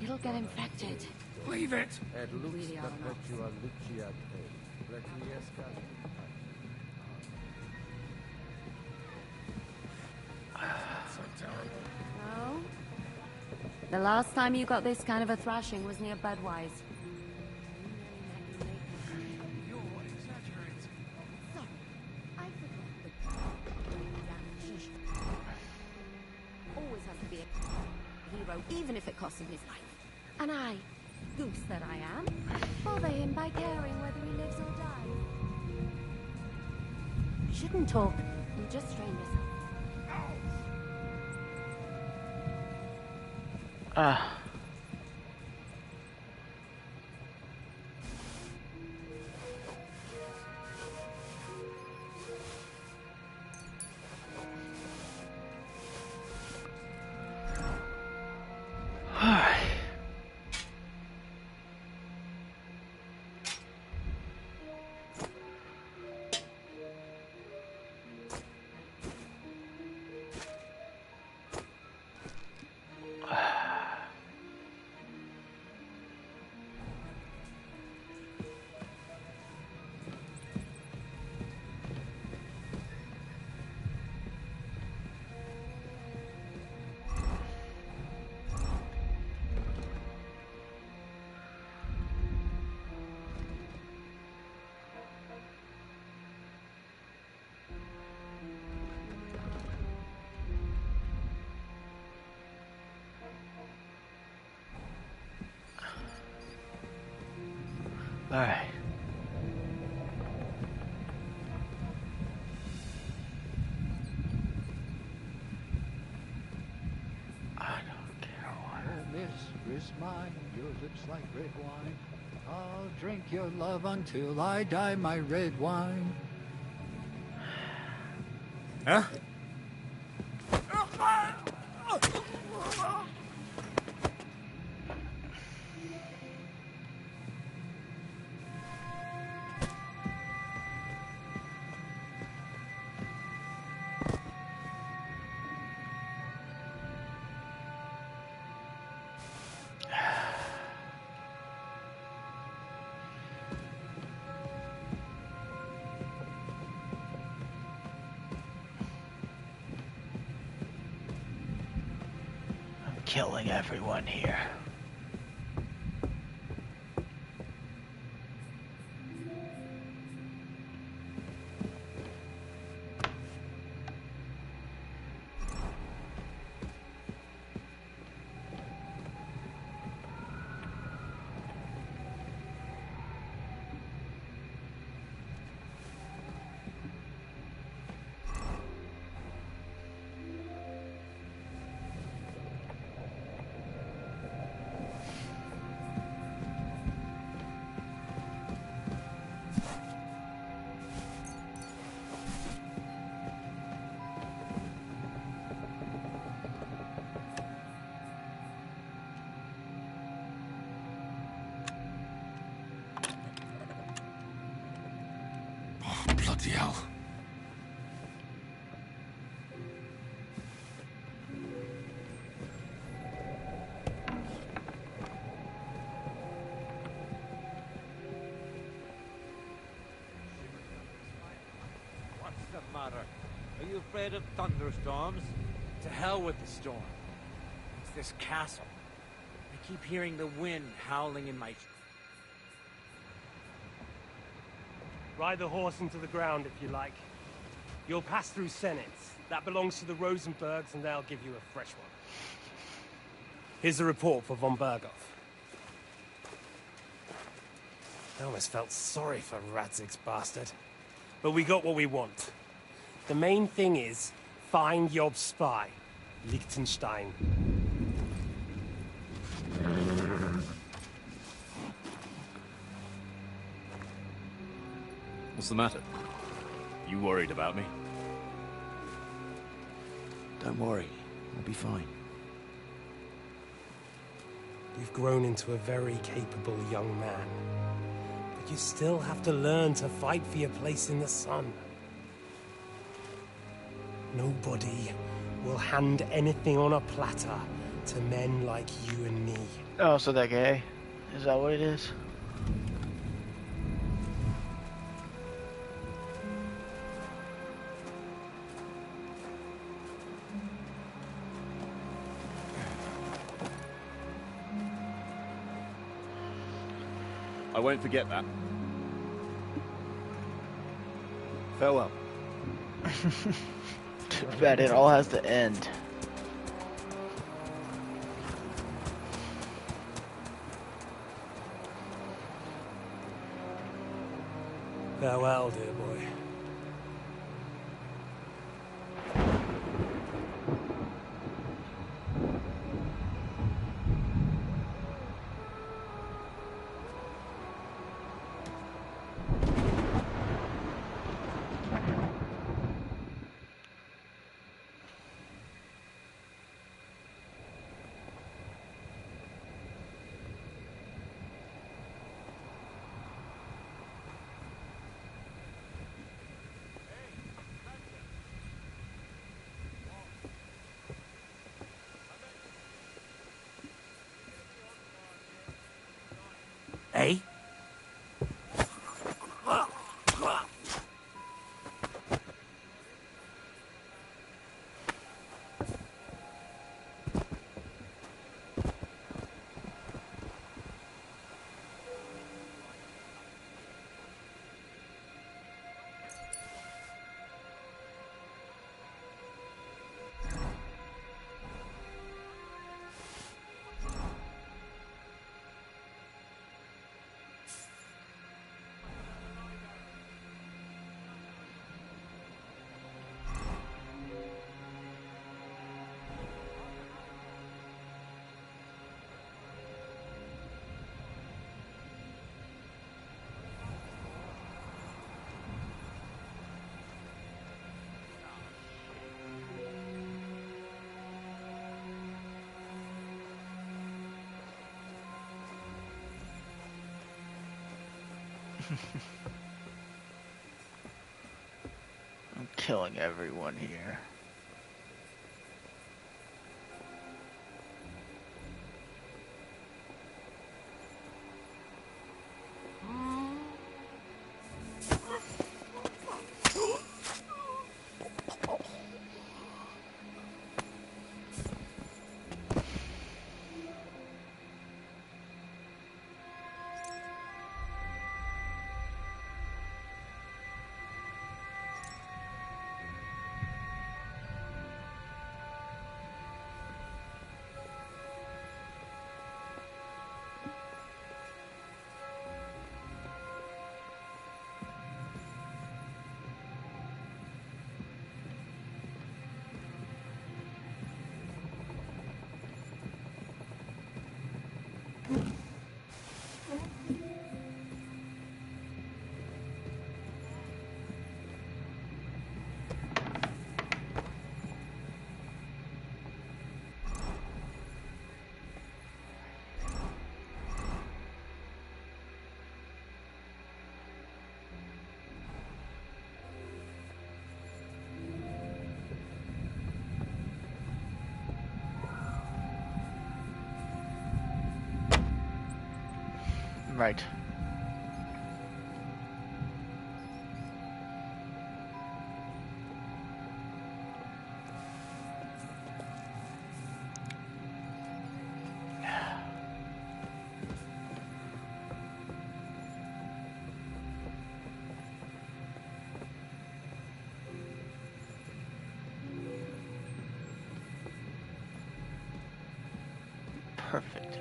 It'll get infected. Leave it! Really are No? The last time you got this kind of a thrashing was near Budweiser. Always has to be a hero, even if it costs him his life. And I, goose that I am, bother him by caring whether he lives or dies. You shouldn't talk. You'll just strain yourself. Alright. I don't care what. Oh, mistress mine, your lips like red wine. I'll drink your love until I die, my red wine. Huh? killing everyone here. Bloody hell. What's the matter? Are you afraid of thunderstorms? To hell with the storm. It's this castle. I keep hearing the wind howling in my... Ride the horse into the ground if you like. You'll pass through Senates. That belongs to the Rosenbergs, and they'll give you a fresh one. Here's a report for von Berghoff. I almost felt sorry for Radzig's bastard. But we got what we want. The main thing is, find Job's spy, Liechtenstein. What's the matter? You worried about me? Don't worry, I'll be fine. You've grown into a very capable young man. But you still have to learn to fight for your place in the sun. Nobody will hand anything on a platter to men like you and me. Oh, so that gay? Is that what it is? I won't forget that. Farewell. Too bad it all has to end. Farewell, dear boy. Eh? I'm killing everyone here. Right. Perfect.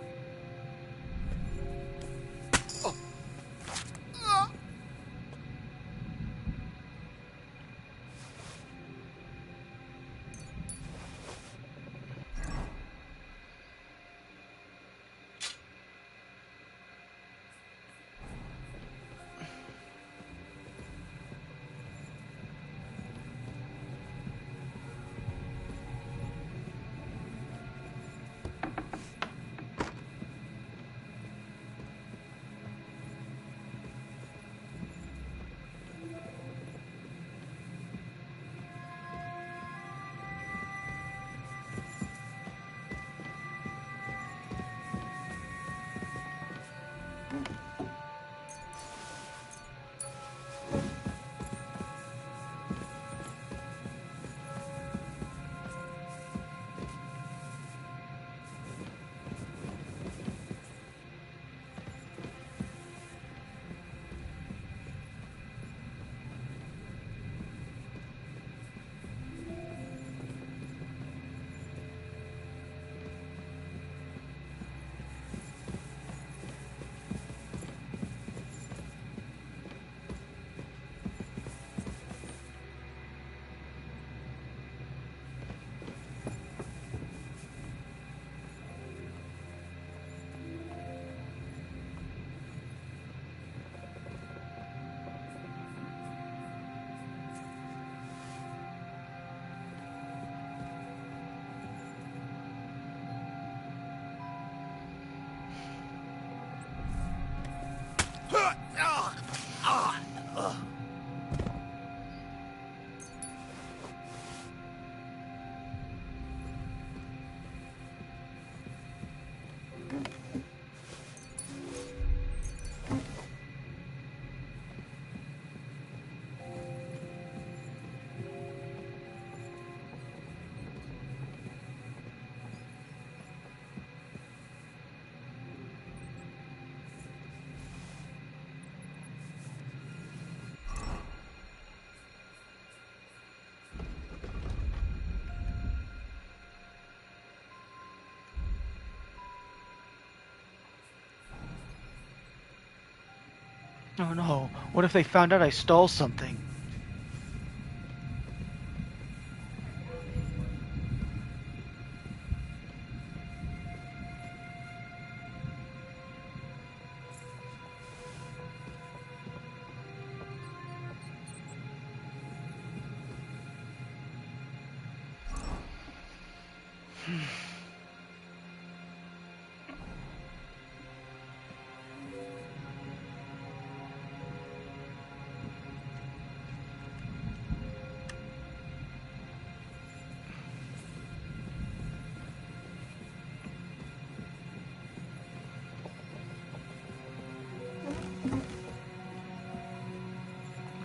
Oh no, what if they found out I stole something?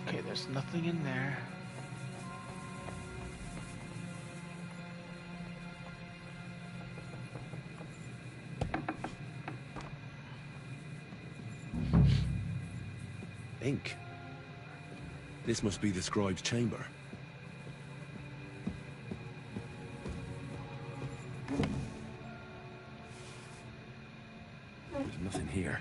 Okay, there's nothing in there. Ink. This must be the scribe's chamber. There's nothing here.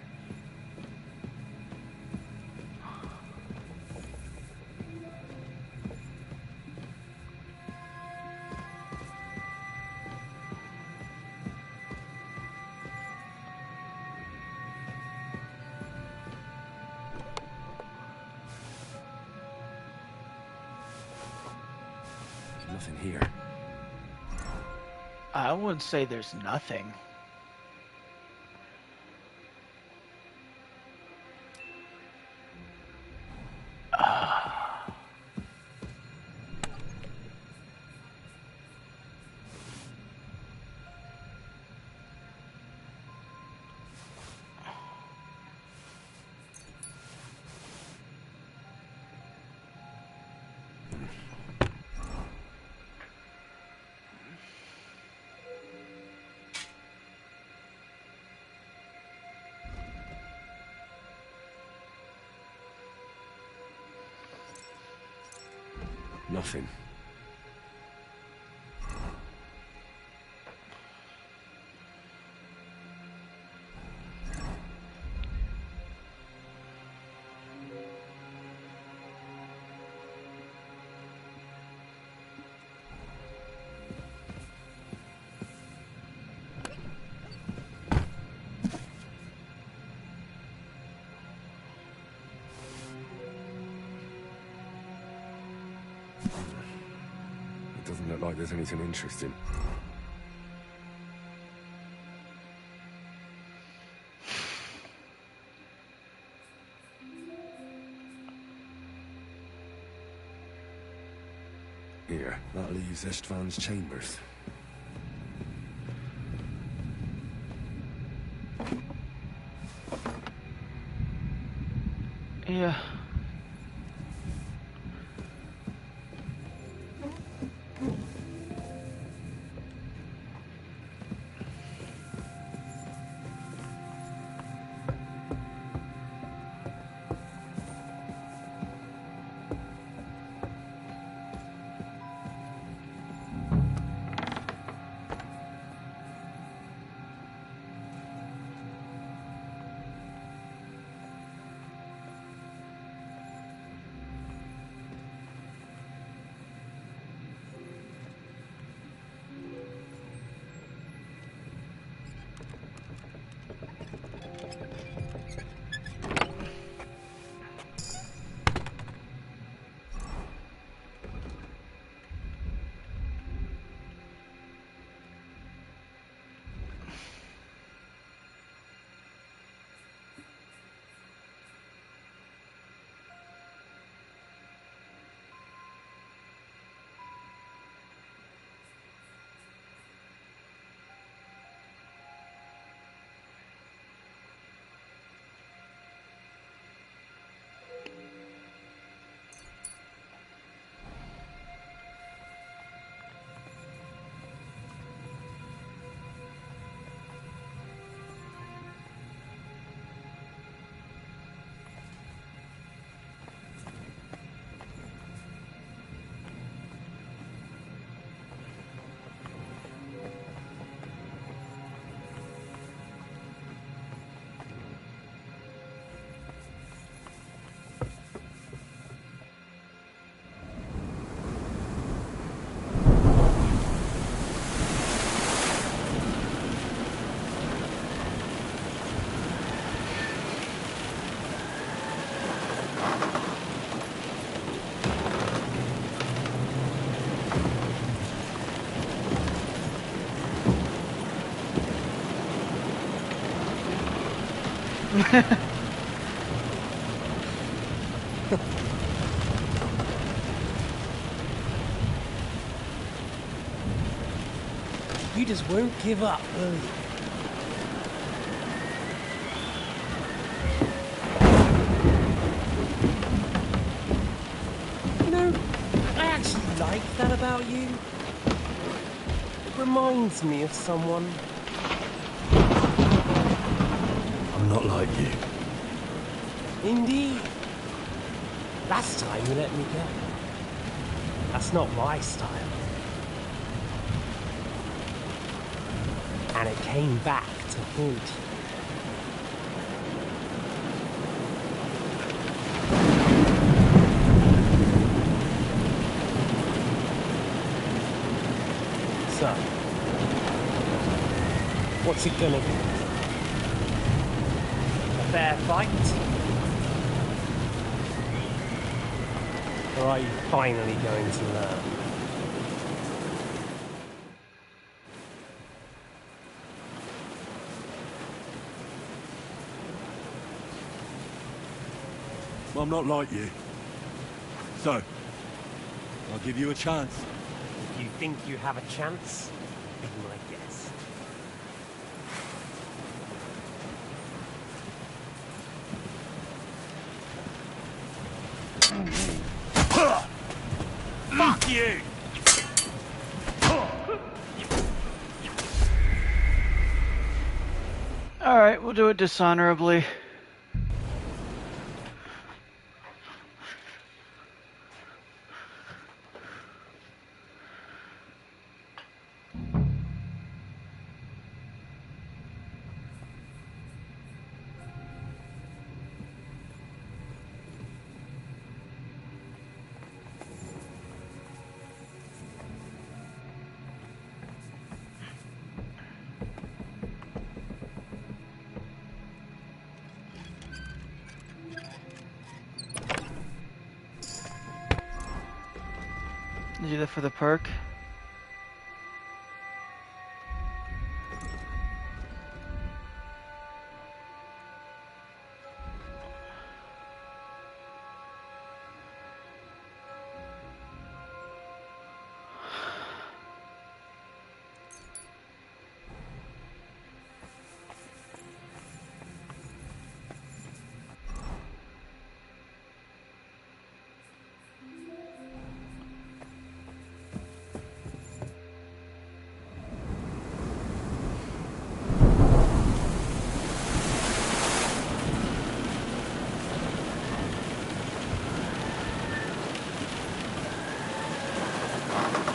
Nothing here. I wouldn't say there's nothing. Nothing. Doesn't look like there's anything interesting. Here, that leaves Istvan's chambers. Yeah. You just won't give up, will you? You know, I actually like that about you. It reminds me of someone. I'm not like you. Indeed. Last time you let me go. That's not my style. And it came back to haunt you. So, what's it gonna be? A fair fight? Or are you finally going to learn? I'm not like you. So, I'll give you a chance. If you think you have a chance, be my guest. you! Alright, we'll do it dishonorably. Do that for the perk.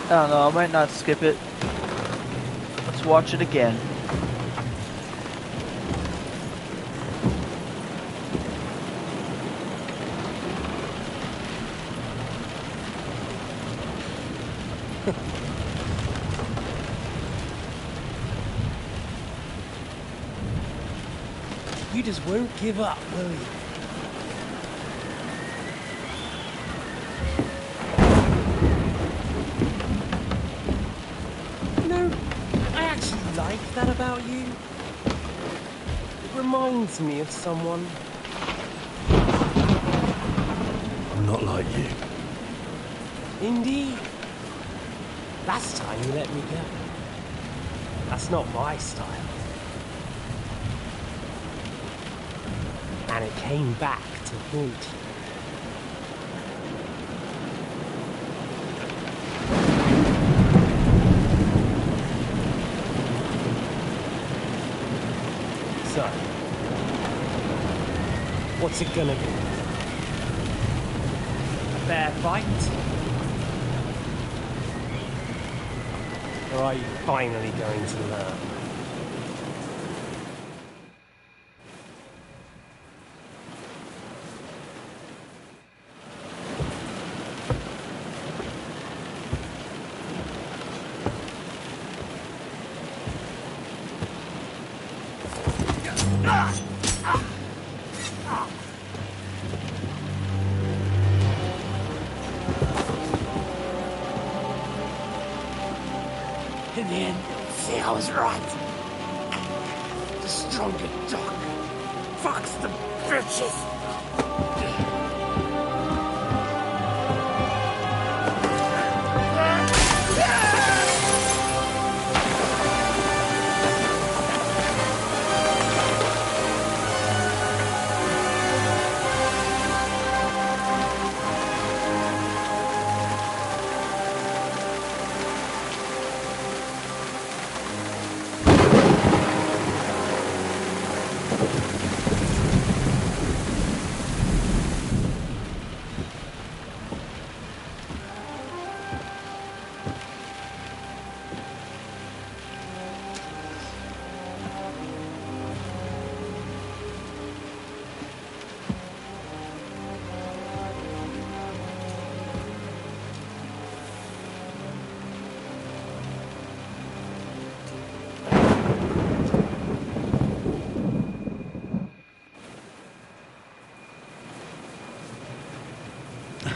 I don't know, I might not skip it. Let's watch it again. You just won't give up, will you? Like that about you? It reminds me of someone. I'm not like you. Indeed. Last time you let me go. That's not my style. And it came back to haunt you. So, what's it gonna be? A fair fight? Or are you finally going to learn? In the end, you'll see I was right. The stronger dog fucks the bitches.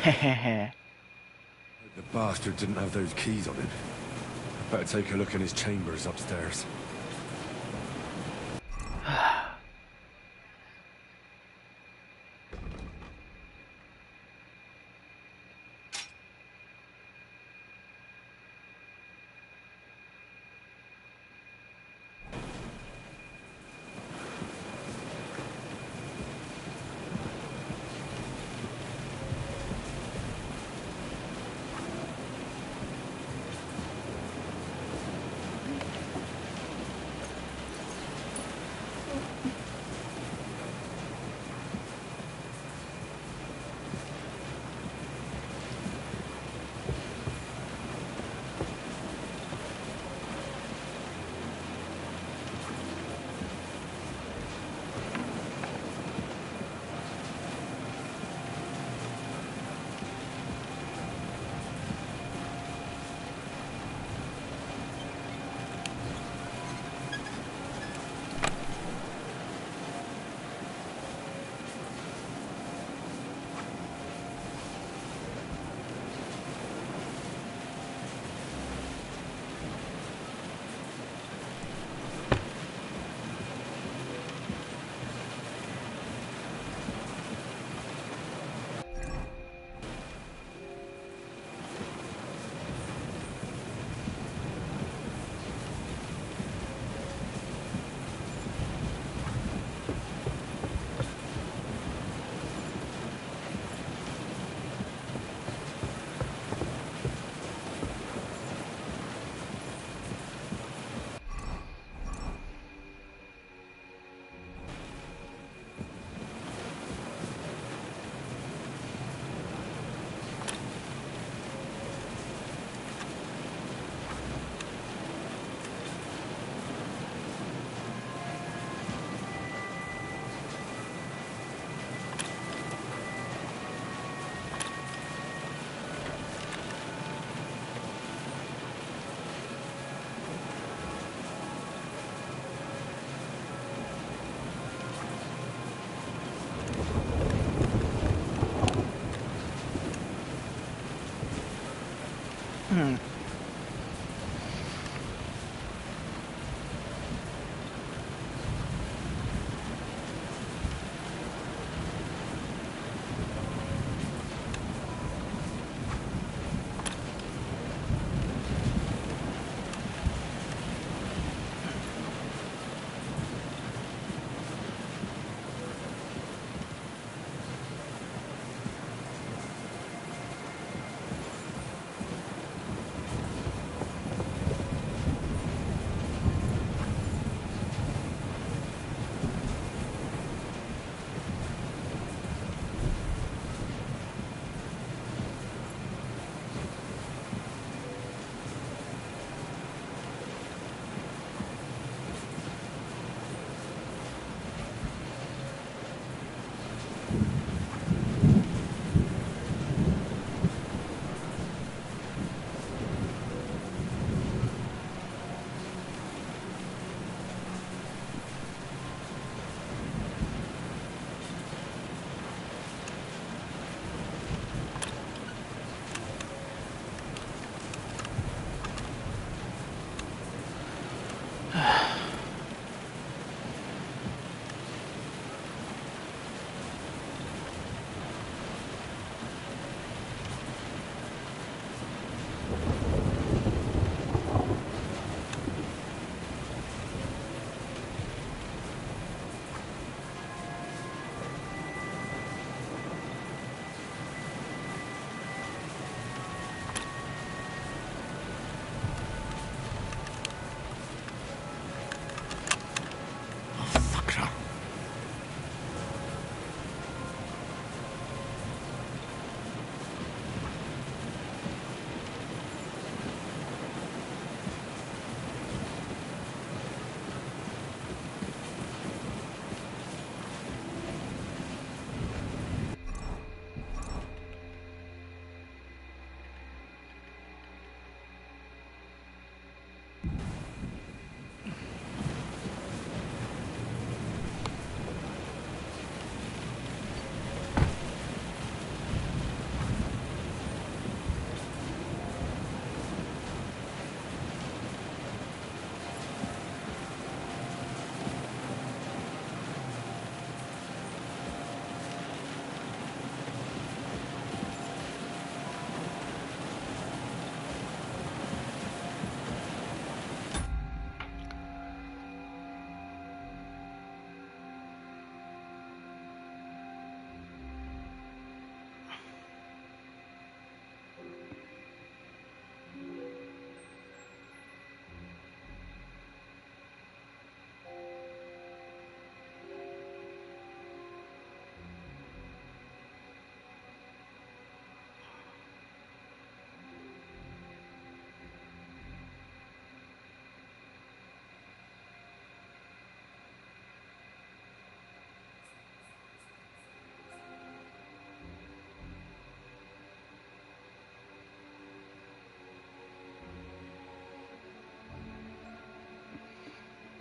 The bastard didn't have those keys on him. Better take a look in his chambers upstairs.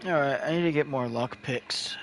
Alright, I need to get more lock picks.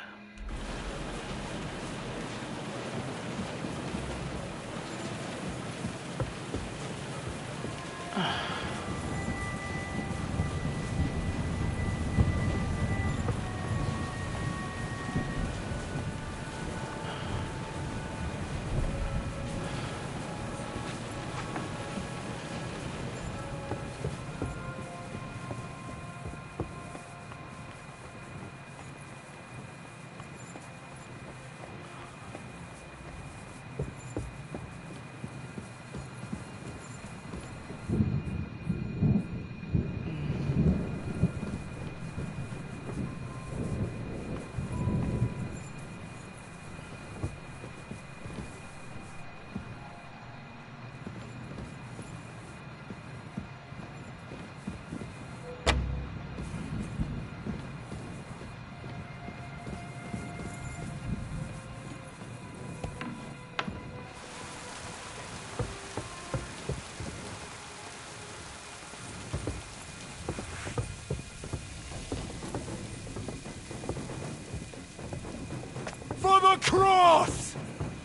For the cross!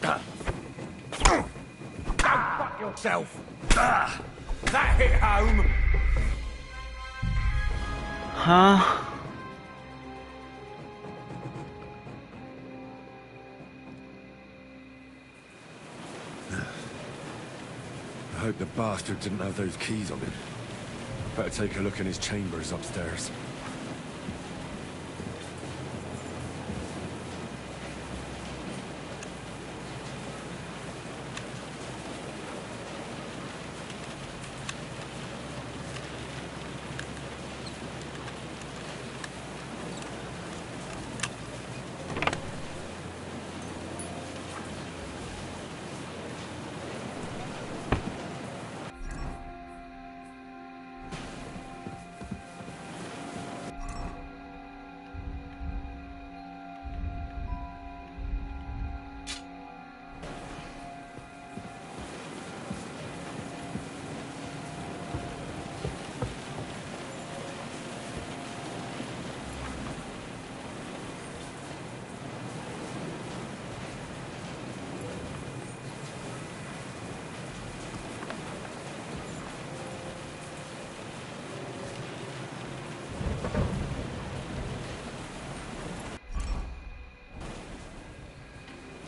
Go fuck yourself! That hit home! Huh? I hope the bastard didn't have those keys on him. Better take a look in his chambers upstairs.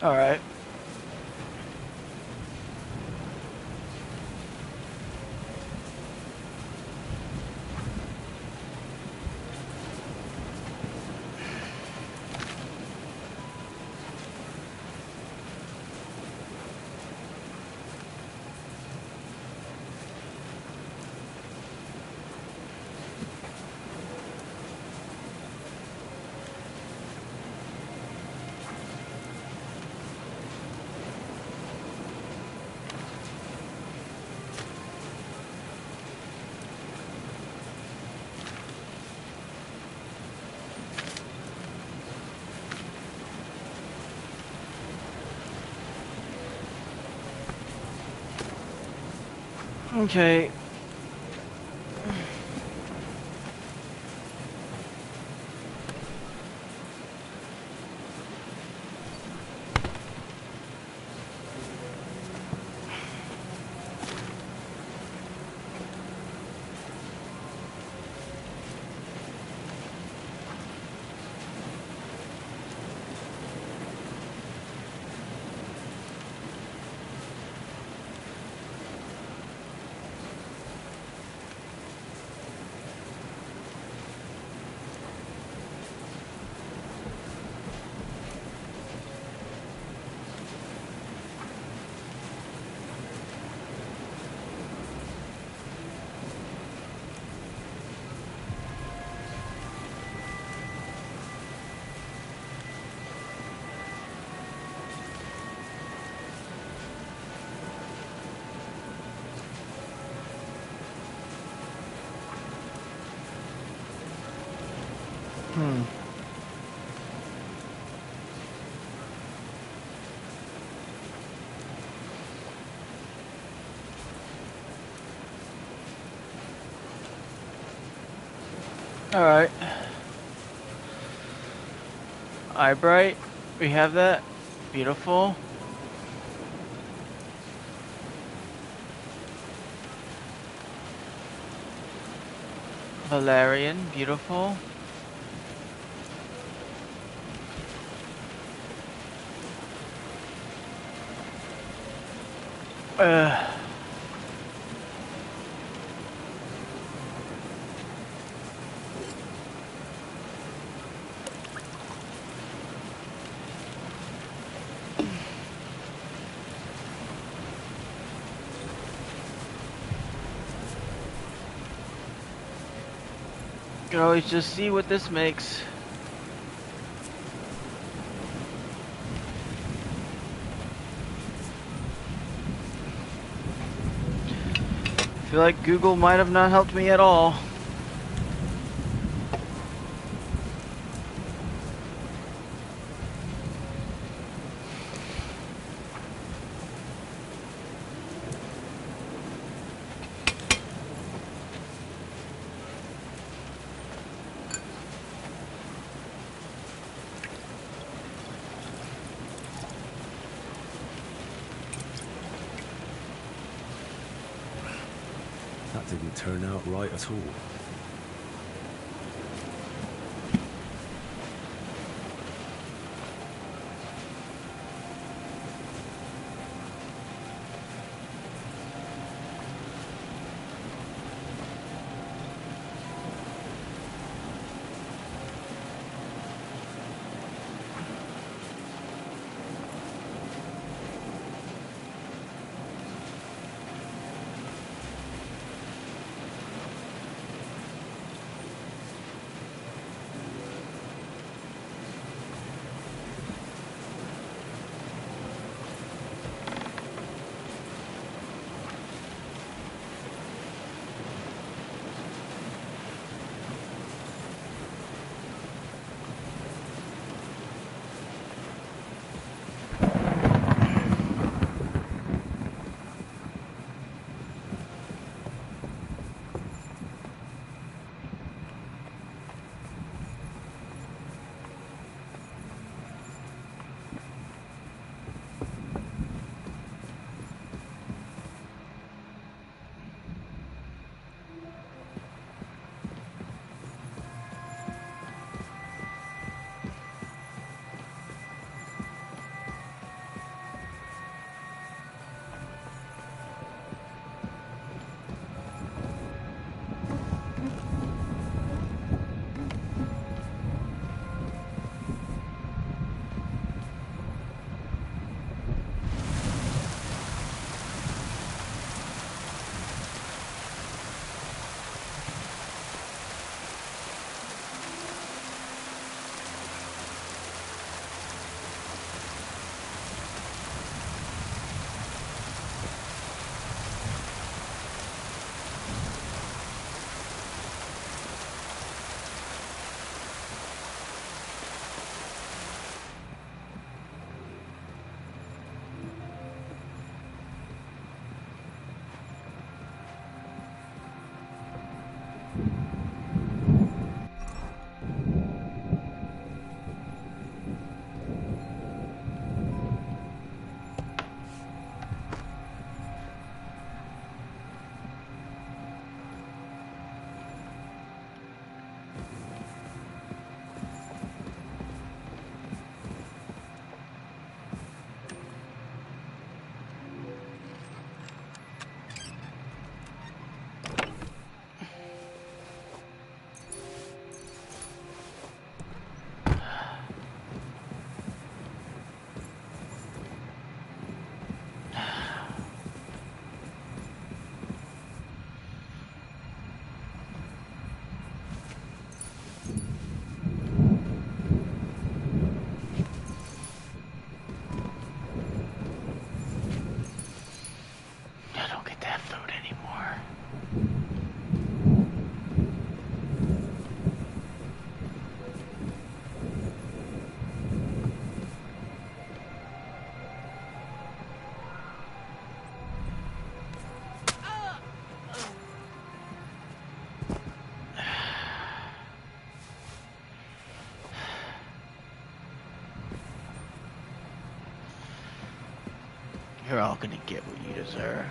All right. Okay. All right. Eyebright, we have that. Beautiful. Valerian, beautiful. Can always just see what this makes. I feel like Google might have not helped me at all. That didn't turn out right at all. You're all gonna get what you deserve.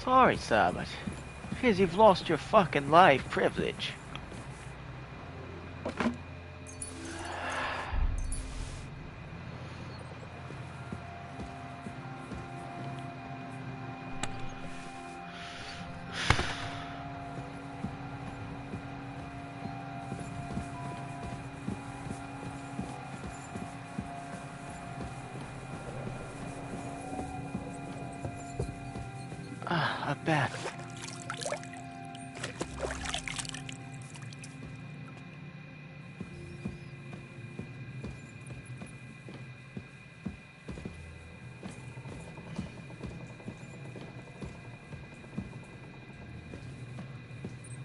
Sorry, sir, but fears you've lost your fucking life privilege. Ah, a bat.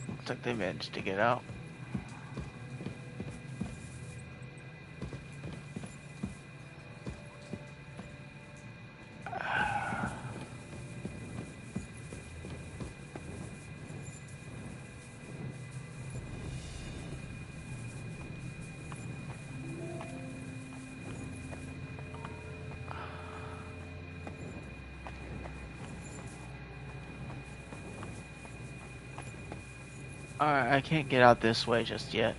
Looks like they managed to get out. Alright, I can't get out this way just yet.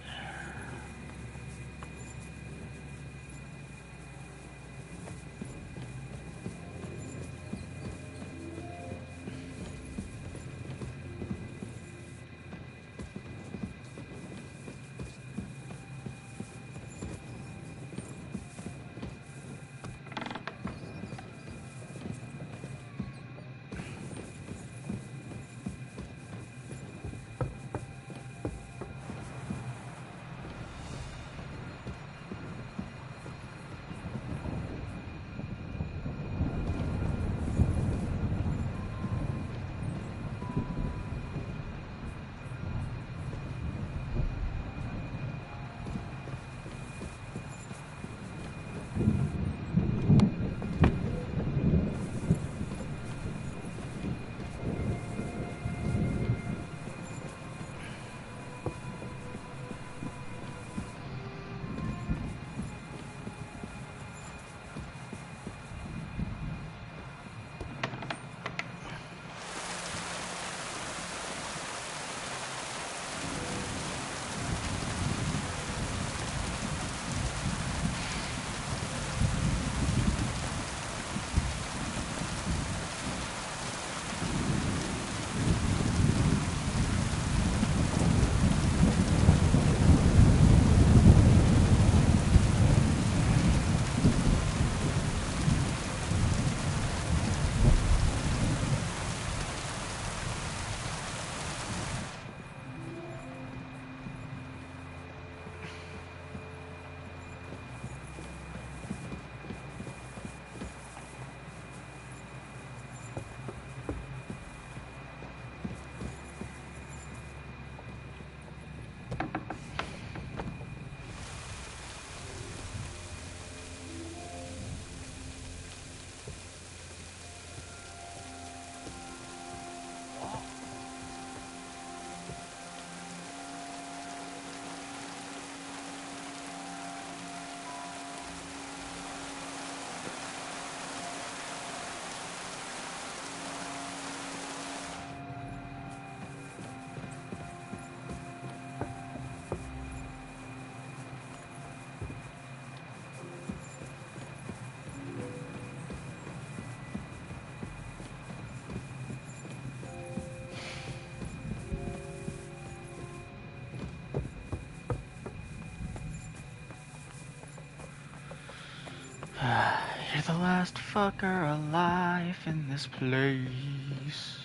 You're the last fucker alive in this place.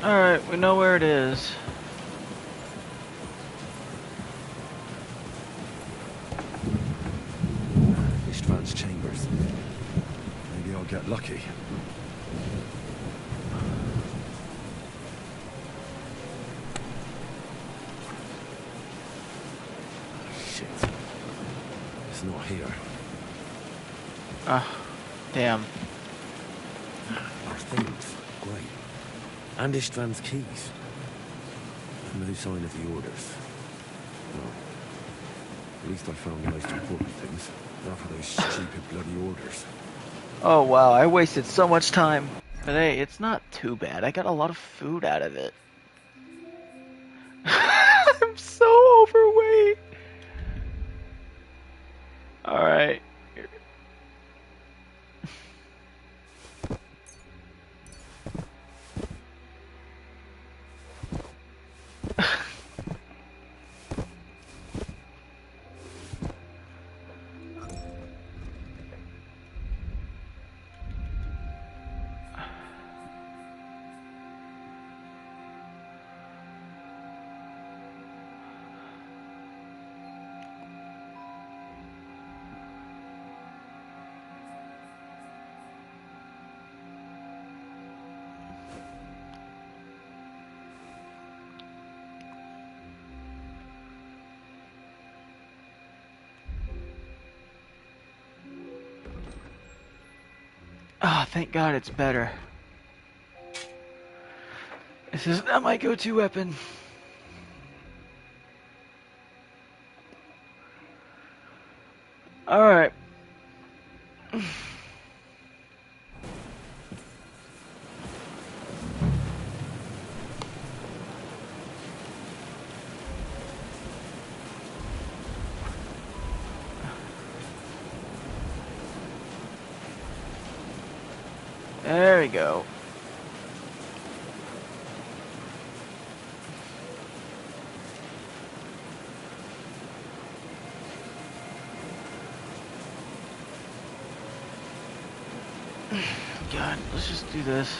Alright, we know where it is. Istvan's chambers. Maybe I'll get lucky. Shit. It's not here. Ah, damn. Our things. Great. And Istvan's keys. No sign of the orders. Well, at least I found the most important things. Not for those stupid bloody orders. Oh wow, I wasted so much time. But hey, it's not too bad. I got a lot of food out of it. I'm so overweight. Alright. Ah, thank God it's better. This is not my go-to weapon. Alright. There we go. God, let's just do this.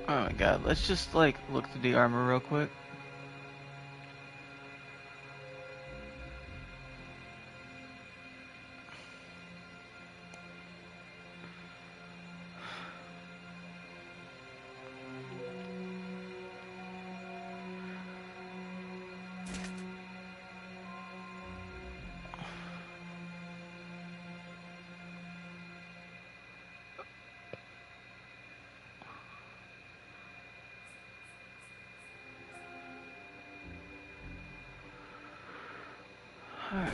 Oh my God, let's just like look through the armor real quick. Alright.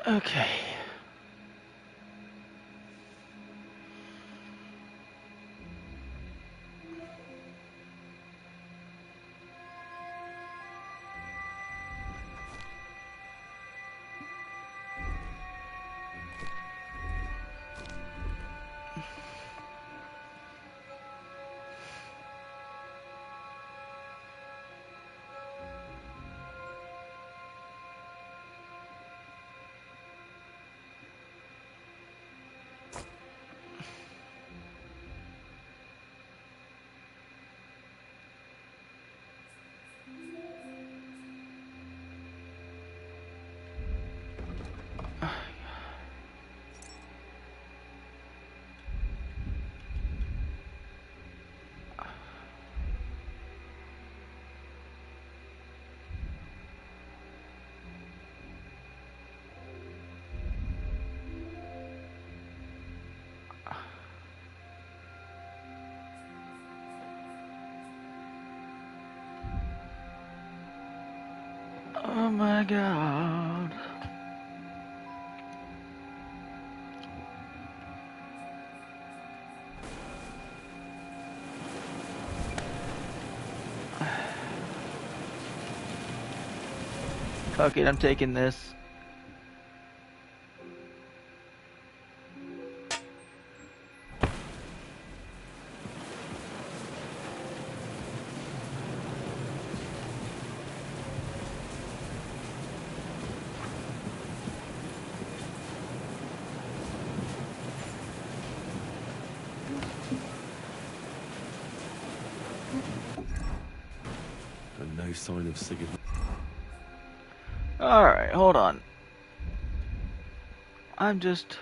Okay. Oh my god. Fuck it, I'm taking this. And no sign of Sigurd. Alright, hold on. I'm just...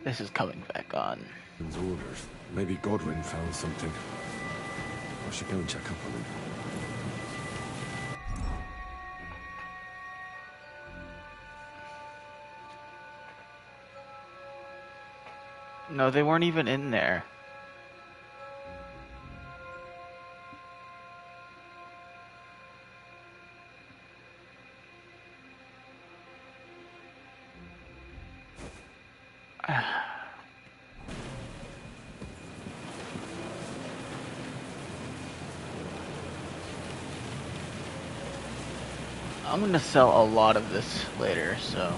This is coming back on. Orders. Maybe Godwin found something. I should go and check up on him. No, they weren't even in there. I'm gonna sell a lot of this later, so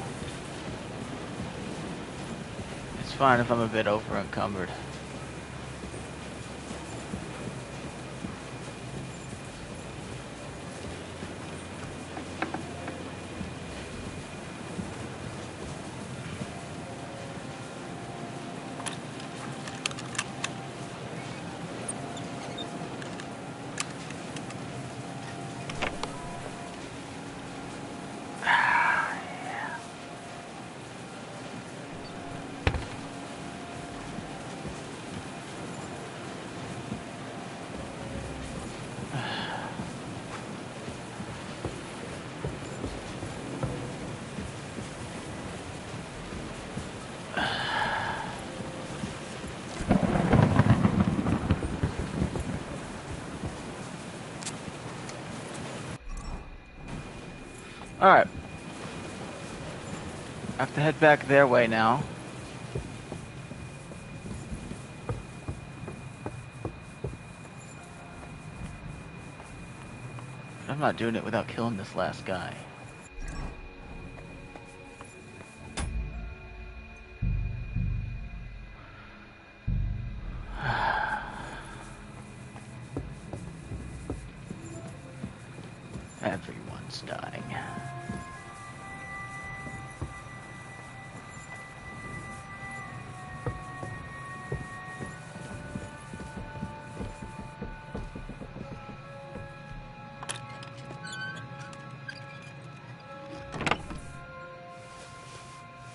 it's fine if I'm a bit over encumbered. Alright. I have to head back their way now. I'm not doing it without killing this last guy. Everyone's dying.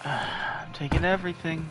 I'm taking everything.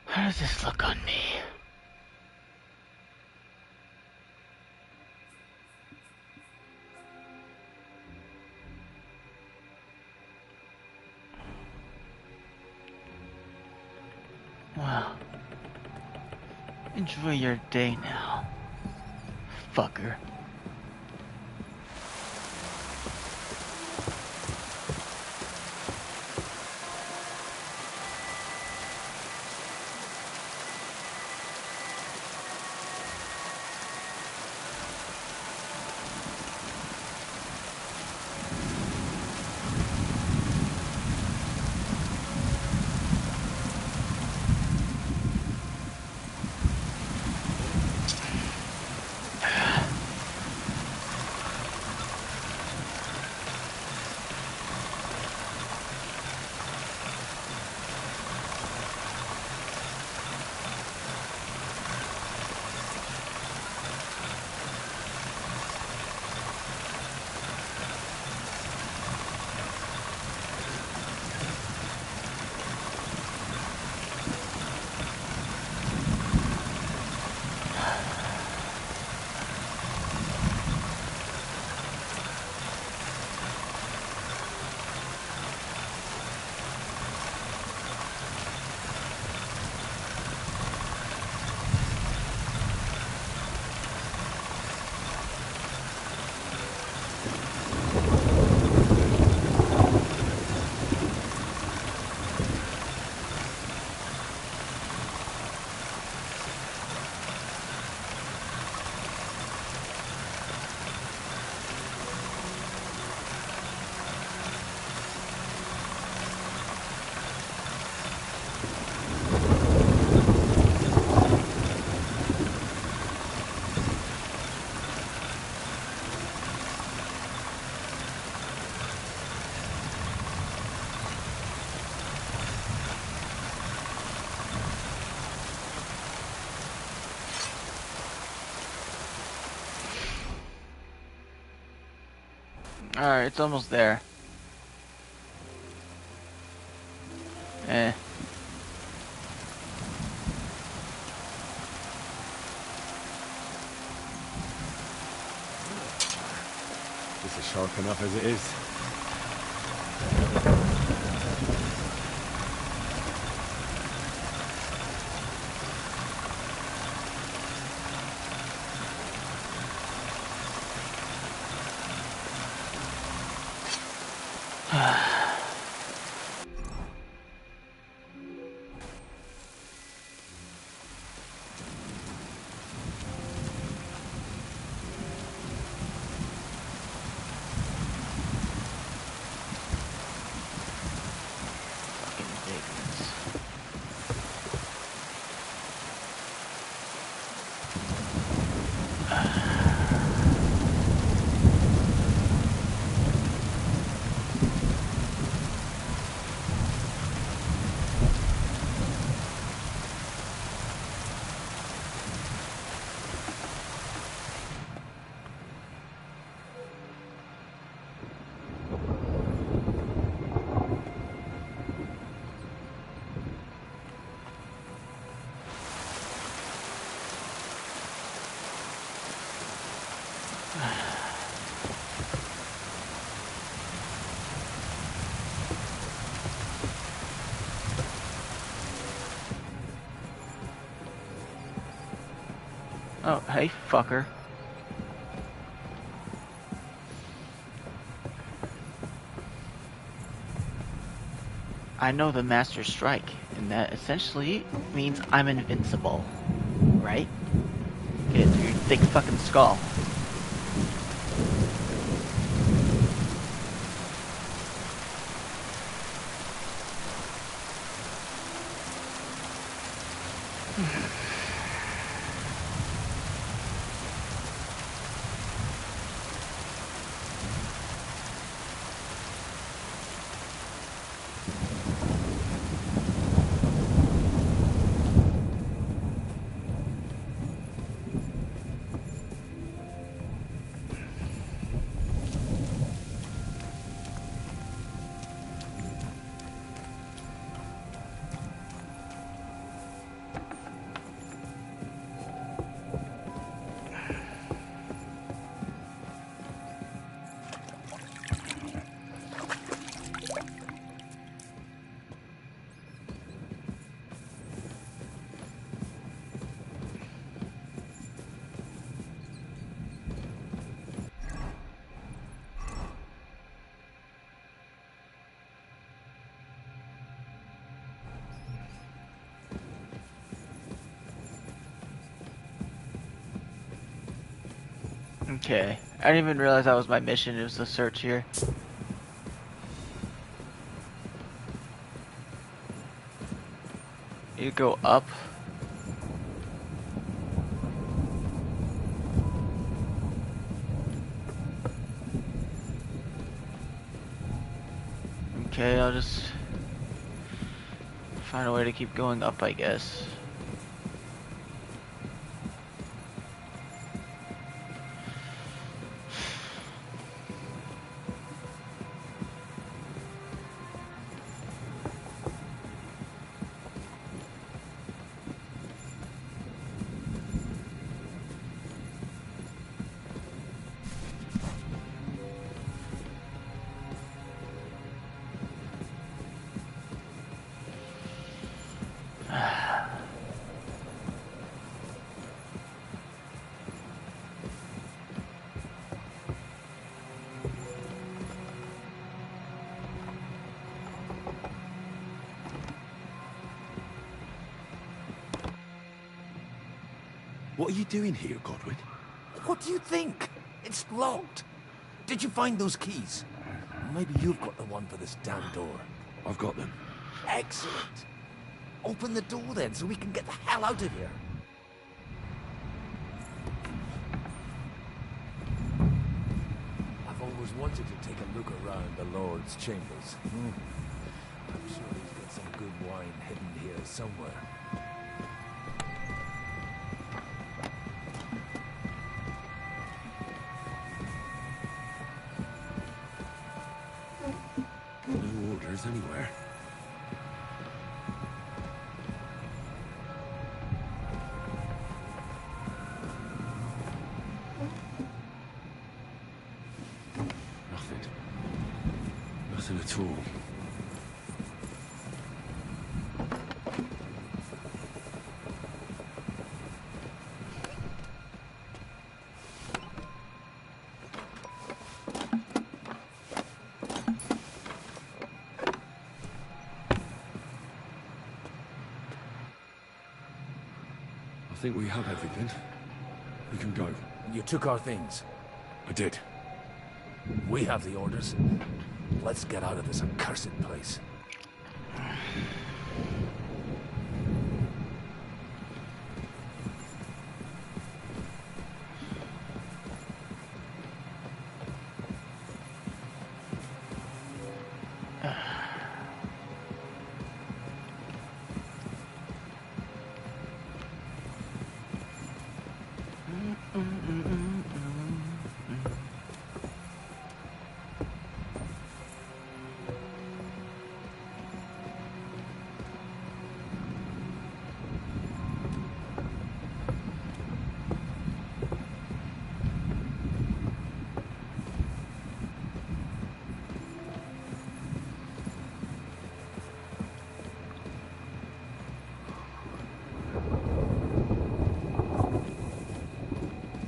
How does this look on me? Well, enjoy your day now, fucker. Alright, it's almost there. This is sharp enough as it is. Oh, hey, fucker. I know the Master Strike, and that essentially means I'm invincible, right? Good. thick fucking skull. Okay, I didn't even realize that was my mission. It was the search here. You go up. Okay, I'll just find a way to keep going up, I guess. What are you doing here, Godwin? What do you think? It's locked. Did you find those keys? Maybe you've got the one for this damn door. I've got them. Excellent. Open the door then, so we can get the hell out of here. I've always wanted to take a look around the Lord's chambers. I'm sure he's got some good wine hidden here somewhere. No orders anywhere. Nothing at all. I think we have everything. We can go. You took our things. I did. We have the orders. Let's get out of this accursed place.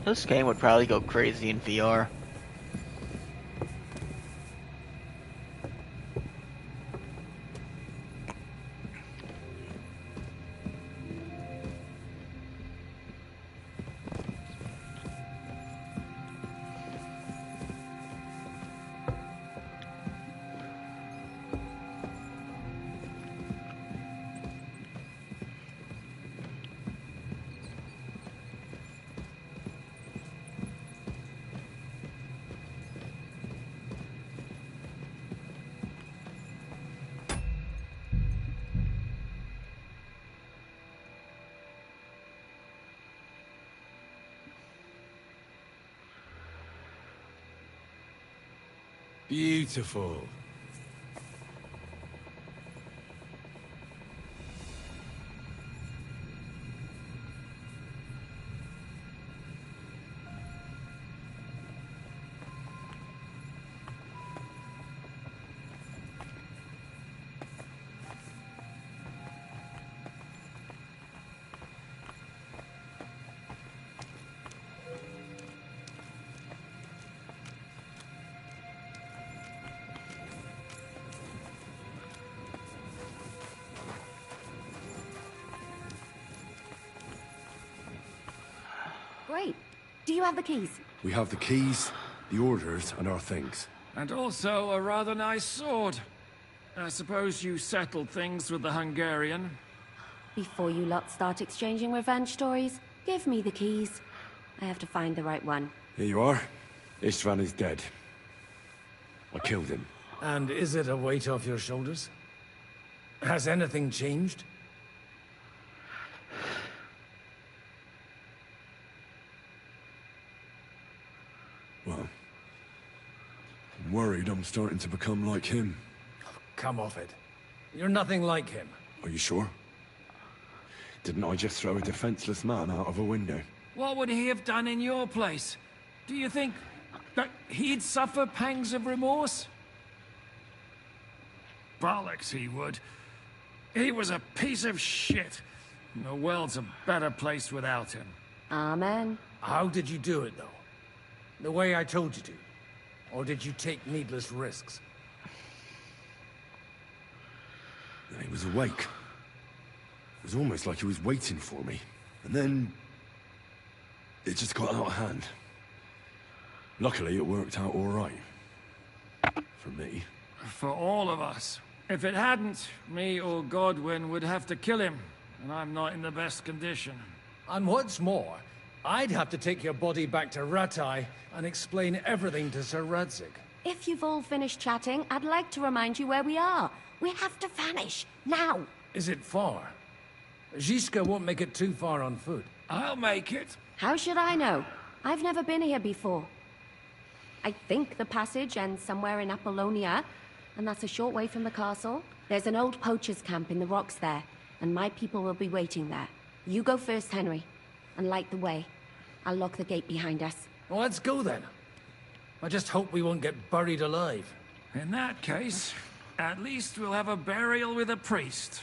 This game would probably go crazy in VR. Beautiful. Great. Do you have the keys? We have the keys, the orders, and our things. And also a rather nice sword. I suppose you settled things with the Hungarian. Before you lot start exchanging revenge stories, give me the keys. I have to find the right one. Here you are. Istvan is dead. I killed him. And is it a weight off your shoulders? Has anything changed? Well, I'm worried I'm starting to become like him. Come off it. You're nothing like him. Are you sure? Didn't I just throw a defenseless man out of a window? What would he have done in your place? Do you think that he'd suffer pangs of remorse? Bollocks, he would. He was a piece of shit. The world's a better place without him. Amen. How did you do it, though? The way I told you to? Or did you take needless risks? He was awake. It was almost like he was waiting for me. And then... it just got out of hand. Luckily, it worked out all right. For me. For all of us. If it hadn't, me or Godwin would have to kill him. And I'm not in the best condition. And what's more, I'd have to take your body back to Rattay and explain everything to Sir Radzig. If you've all finished chatting, I'd like to remind you where we are. We have to vanish, now! Is it far? Zizka won't make it too far on foot. I'll make it. How should I know? I've never been here before. I think the passage ends somewhere in Apollonia, and that's a short way from the castle. There's an old poacher's camp in the rocks there, and my people will be waiting there. You go first, Henry, and light the way. I'll lock the gate behind us. Well, let's go then. I just hope we won't get buried alive. In that case, at least we'll have a burial with a priest.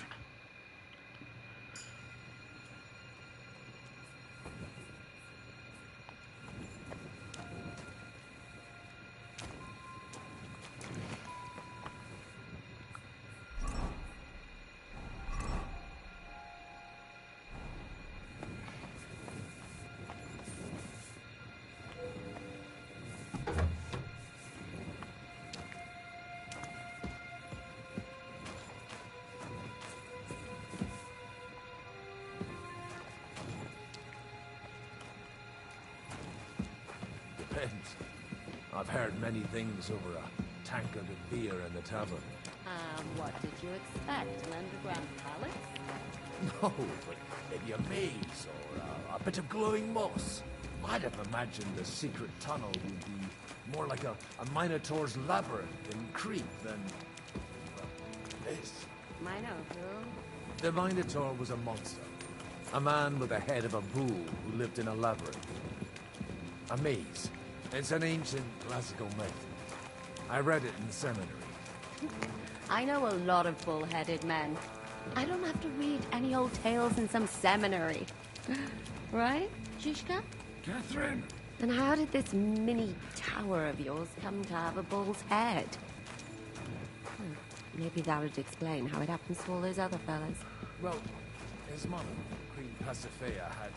I've heard many things over a tankard of beer in the tavern. What did you expect? An underground palace? No, but maybe a maze or a bit of glowing moss. I'd have imagined the secret tunnel would be more like a Minotaur's labyrinth in Crete than this. Minotaur? The Minotaur was a monster. A man with the head of a bull who lived in a labyrinth. A maze. It's an ancient classical myth. I read it in seminary. I know a lot of bull-headed men. I don't have to read any old tales in some seminary. Right, Zizka? Catherine? And how did this mini tower of yours come to have a bull's head? Maybe that would explain how it happens to all those other fellas. Well, his mother, Queen Pasiphae, had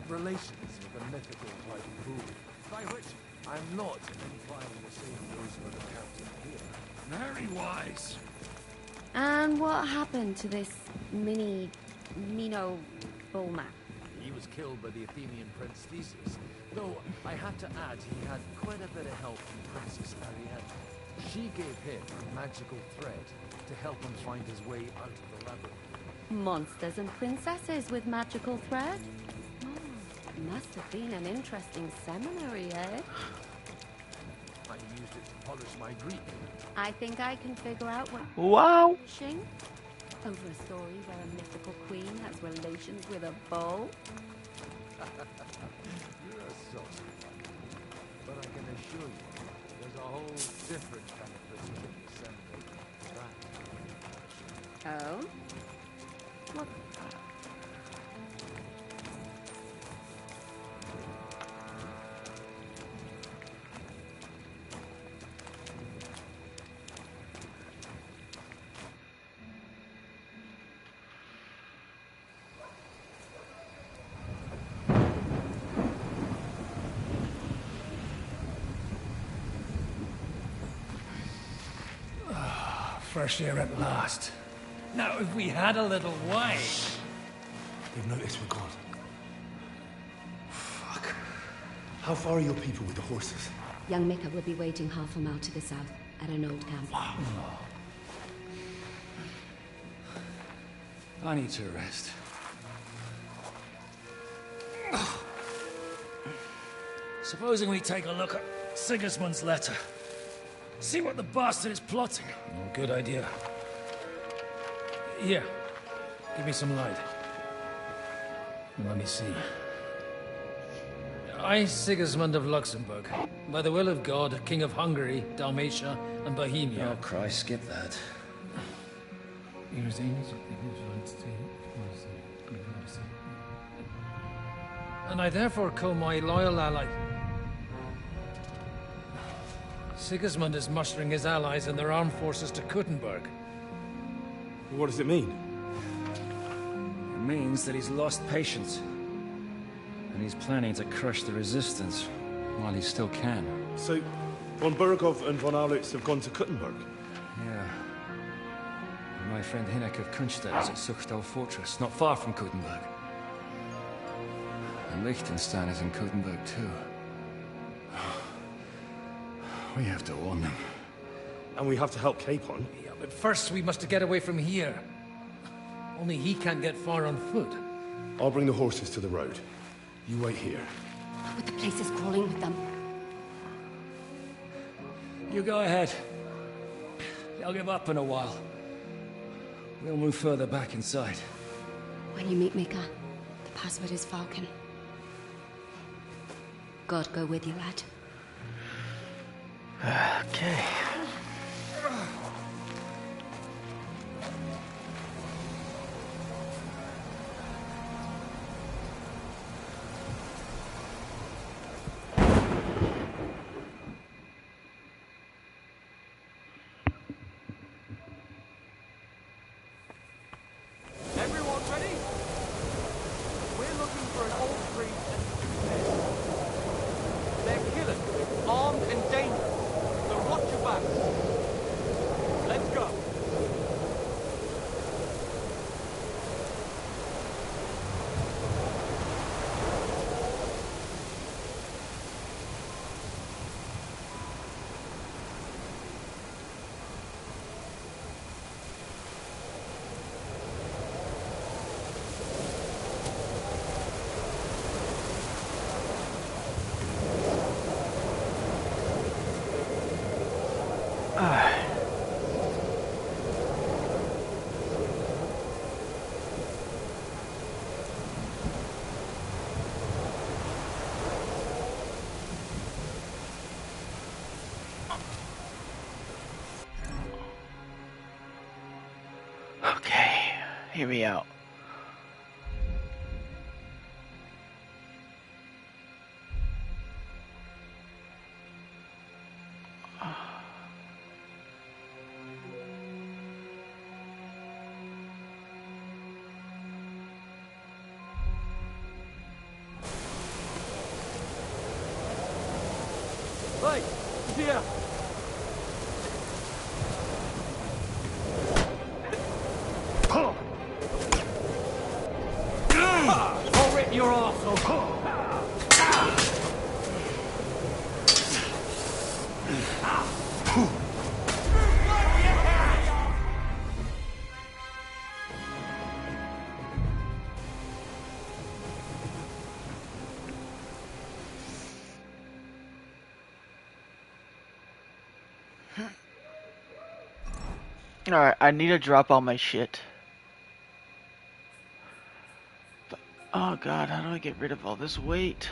relations with a mythical white bull, by which I'm not implying the same goes for the captain here. Very wise. And what happened to this Mino bullman? He was killed by the Athenian Prince Theseus, though I had to add he had quite a bit of help from Princess Ariadne. She gave him a magical thread to help him find his way out of the labyrinth. Monsters and princesses with magical thread? Must have been an interesting seminary, eh? polish my Greek. I think I can figure out what... Wow! Shing? Over a story where a mythical queen has relations with a bull? You're a saucy one. But I can assure you, there's a whole different kind of precision assembly. Oh? What? Fresh air at last. Now, if we had a little wine... They've noticed we're gone. Fuck. How far are your people with the horses? Young Mika will be waiting half a mile to the south, at an old camp. I need to rest. Supposing we take a look at Sigismund's letter. See what the bastard is plotting. Oh, good idea. Here, give me some light. Let me see. I, Sigismund of Luxembourg, by the will of God, King of Hungary, Dalmatia, and Bohemia. Oh, Christ, skip that. And I therefore call my loyal ally... Sigismund is mustering his allies and their armed forces to Kuttenberg. What does it mean? It means that he's lost patience. And he's planning to crush the resistance while he still can. So, von Burgov and von Aulitz have gone to Kuttenberg? Yeah. And my friend Hinnek of Kunstadt is at Suchtal Fortress, not far from Kuttenberg. And Liechtenstein is in Kuttenberg too. We have to warn them. And we have to help Capon? Yeah, but first we must get away from here. Only he can't get far on foot. I'll bring the horses to the road. You wait here. But the place is crawling with them. You go ahead. They'll give up in a while. We'll move further back inside. When you meet Mika, the password is Falcon. God go with you, lad. Okay. Everyone ready? We're looking for an old priest and two men. They're killers, armed and dangerous. So watch your back. Let's go. Okay, hear me out. Hey, here. I'll rip your arsehole. Alright, I need to drop all my shit. Oh god, how do I get rid of all this weight?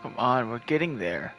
Come on, we're getting there.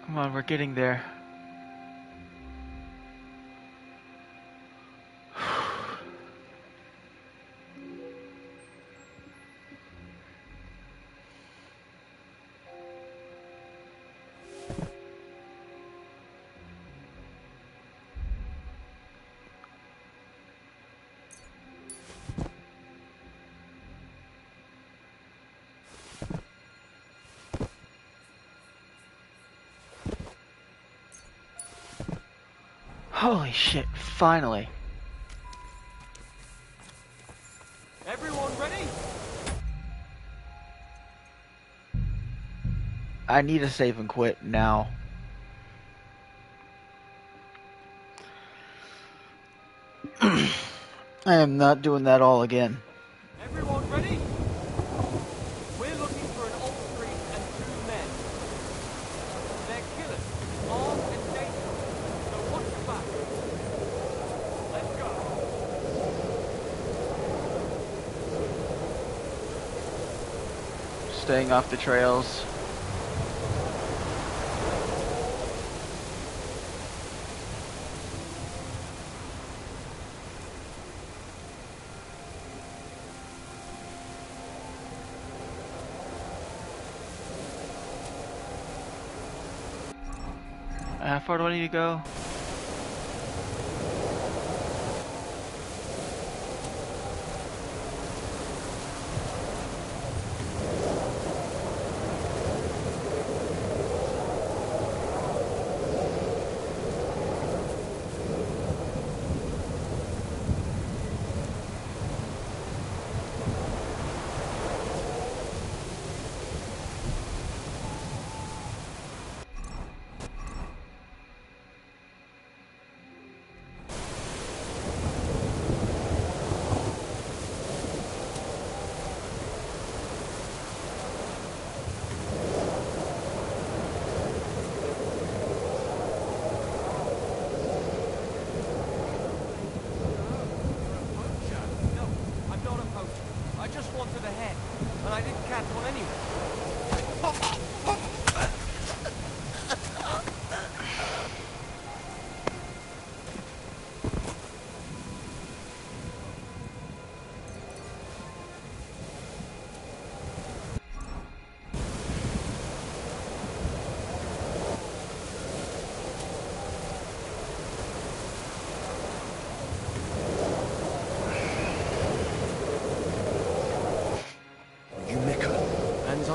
Come on, we're getting there. Holy shit, finally. Everyone ready? I need to save and quit now. I am not doing that all again. Everyone ready? We're looking for an old priest and 2 men. They're killers, armed and dangerous, so watch your back. Let's go. Staying off the trails. How far do I need to go?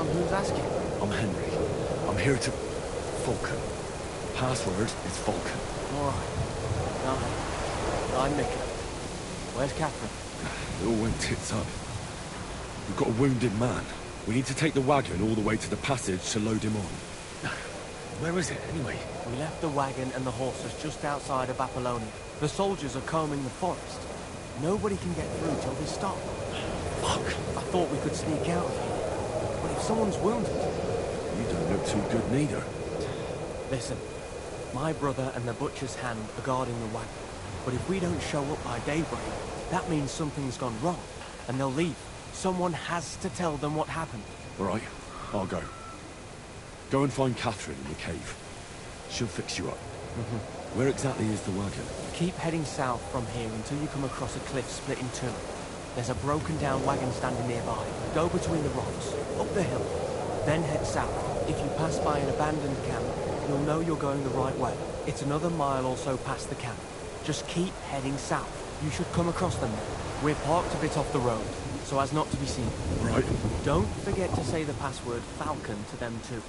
Who's asking? I'm Henry. I'm here to... Falcon. Password is Falcon. Alright. I'm Mika. Where's Catherine? It all went tits up. We've got a wounded man. We need to take the wagon all the way to the passage to load him on. Where is it, anyway? We left the wagon and the horses just outside of Apollonia. The soldiers are combing the forest. Nobody can get through till they stop. Fuck. I thought we could sneak out of here. But if someone's wounded... You don't look too good neither. Listen, my brother and the butcher's hand are guarding the wagon. But if we don't show up by daybreak, that means something's gone wrong, and they'll leave. Someone has to tell them what happened. All right, I'll go. Go and find Catherine in the cave. She'll fix you up. Where exactly is the wagon? Keep heading south from here until you come across a cliff split in two. There's a broken down wagon standing nearby. Go between the rocks, up the hill, then head south. If you pass by an abandoned camp, you'll know you're going the right way. It's another mile or so past the camp. Just keep heading south. You should come across them then. We're parked a bit off the road, so as not to be seen. Right. Don't forget to say the password Falcon to them too,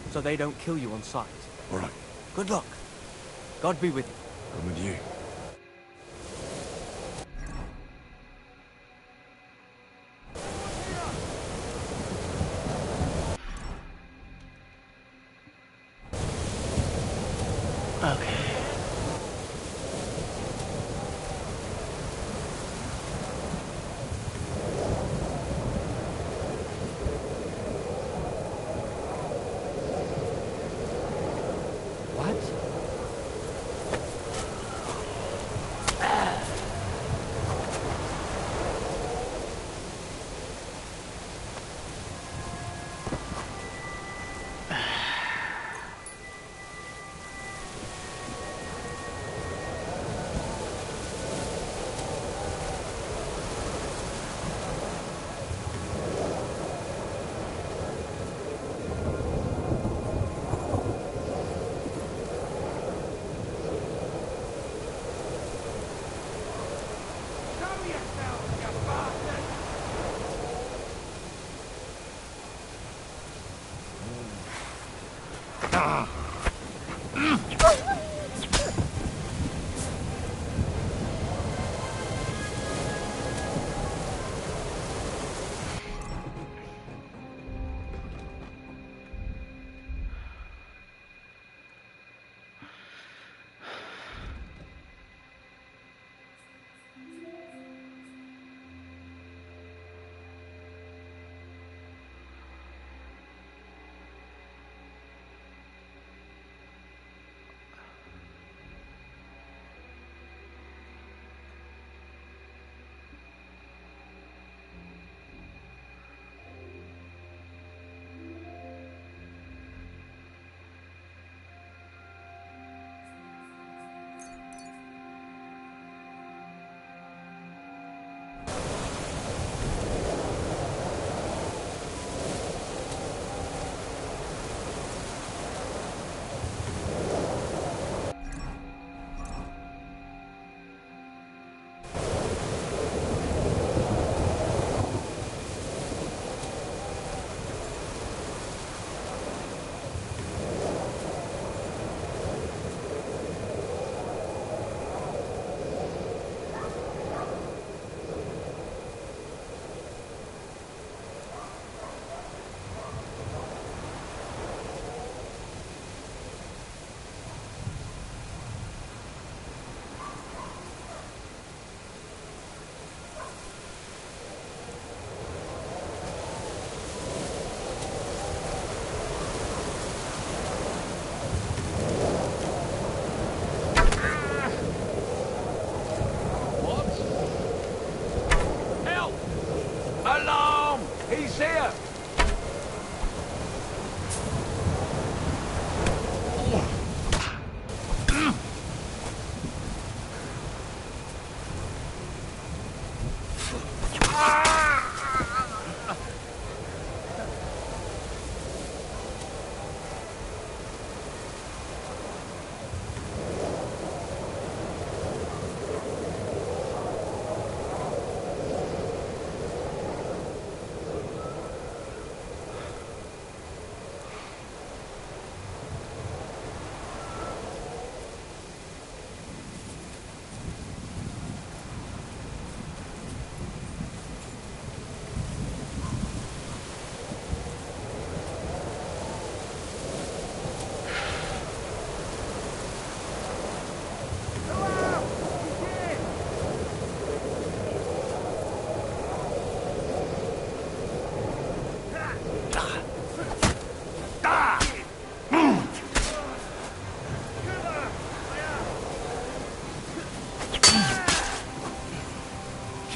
so they don't kill you on sight. All right. Good luck. God be with you. I'm with you. Okay. What?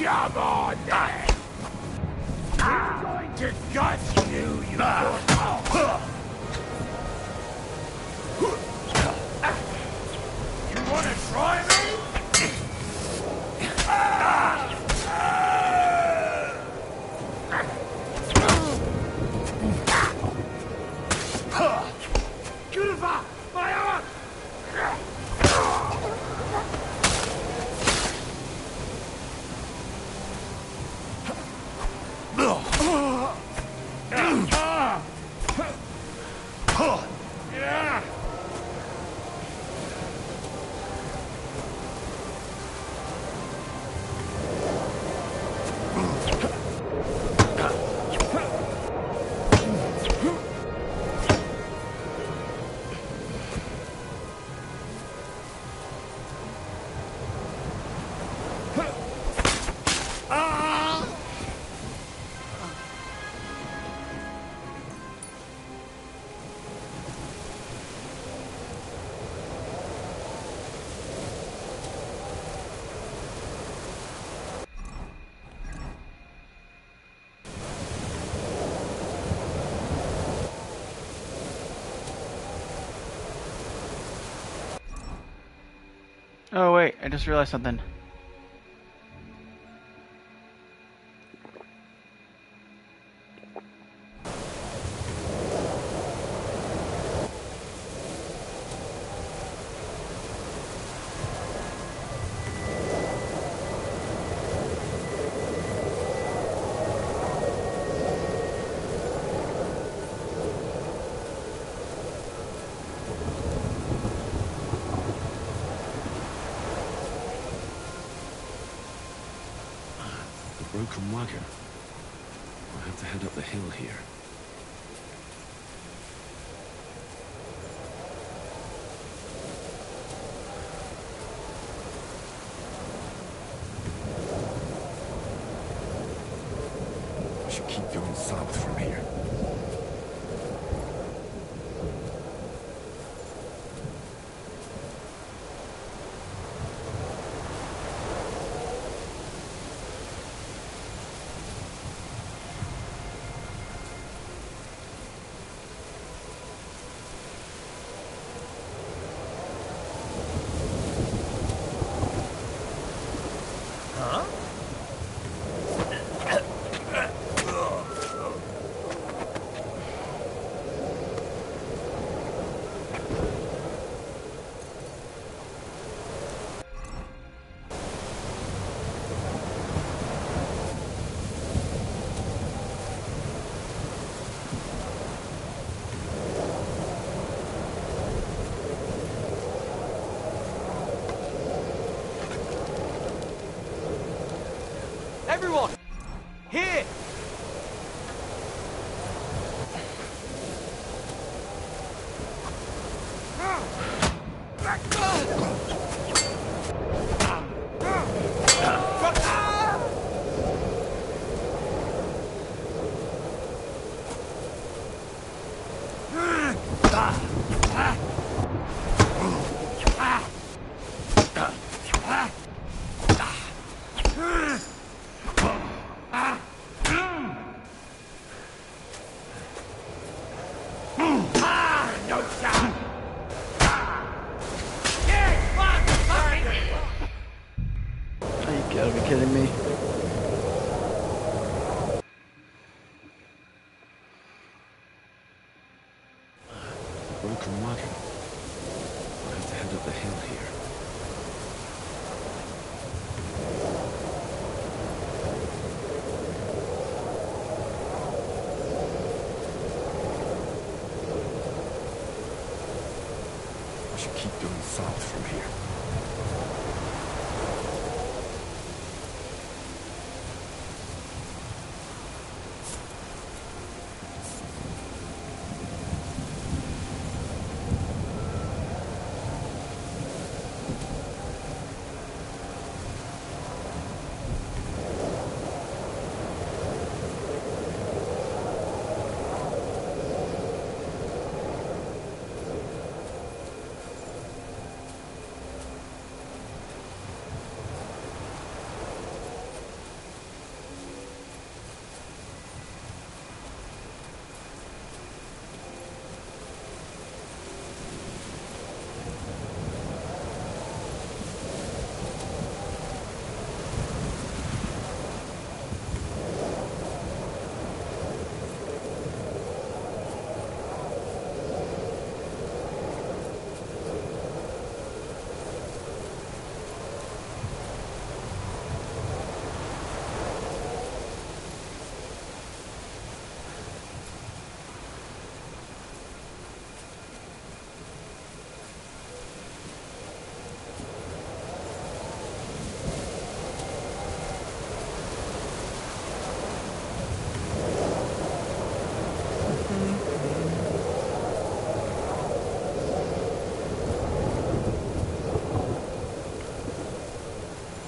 Come on, then! I'm going to gut you, you You wanna try me? Kurwa! My arm! Oh wait, I just realized something. Broken wagon. I'll have to head up the hill here. I should keep going south from here. Everyone! Here! You gotta be kidding me. Broken wagon. I'll have to head up the hill here. I should keep going south from here.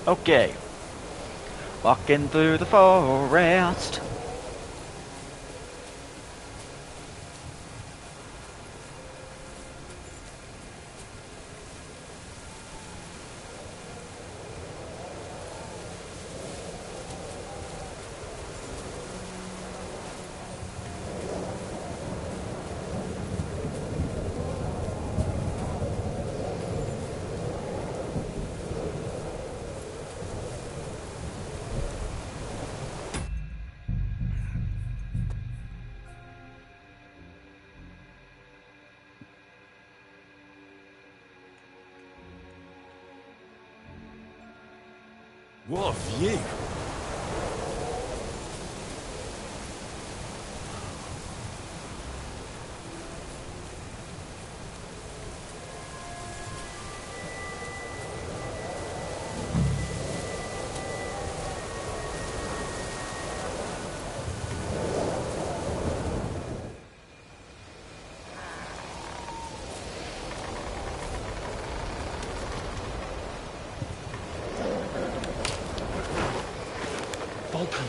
Okay. Walking through the forest. What a view! Vulcan.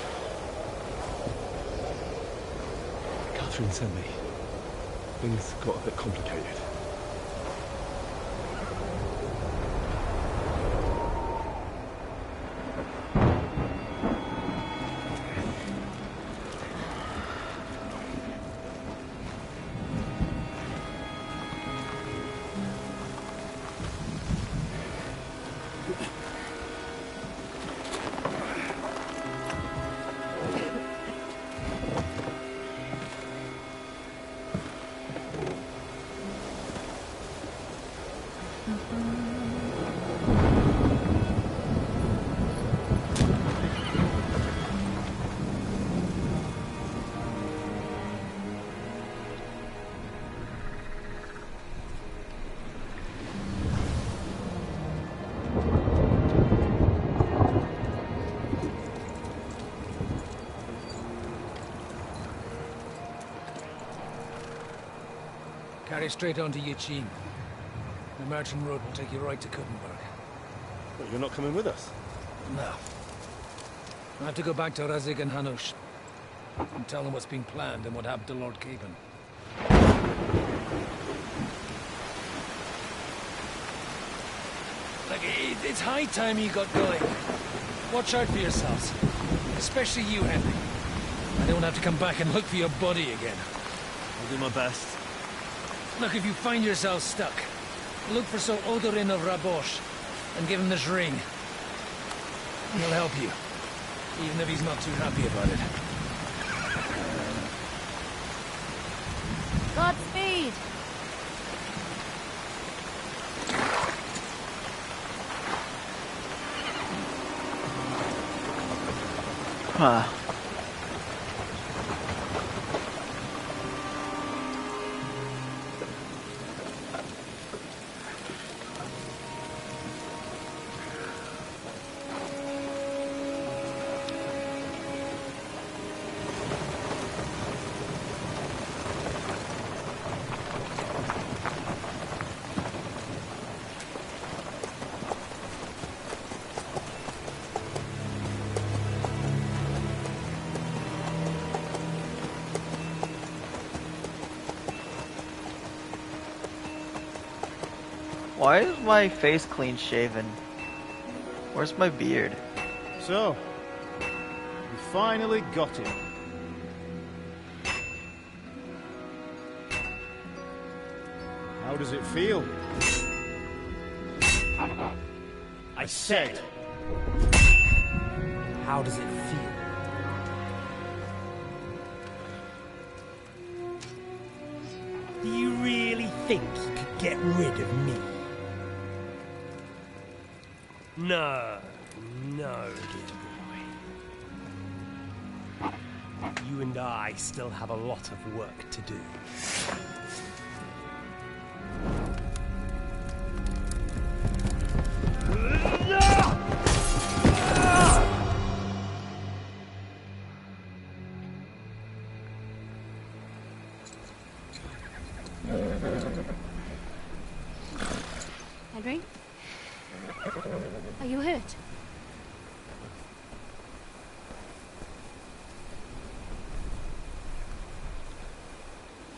Catherine sent me. Things got a bit complicated. Carry straight on to Yuqin. The merchant road will take you right to Kuttenberg. But you're not coming with us? No. I have to go back to Razig and Hanush and tell them what's been planned and what happened to Lord Capon. Look, it's high time you got going. Watch out for yourselves. Especially you, Henry. I don't have to come back and look for your body again. I'll do my best. Look, if you find yourself stuck, look for Sir Odorin of Rabosh and give him this ring. He'll help you, even if he's not too happy about it. Godspeed! Huh. Why is my face clean shaven? Where's my beard? So, we finally got him. How does it feel? I said, how does it feel? Do you really think you could get rid of me? No, no, dear boy. You and I still have a lot of work to do. Henry? Are you hurt?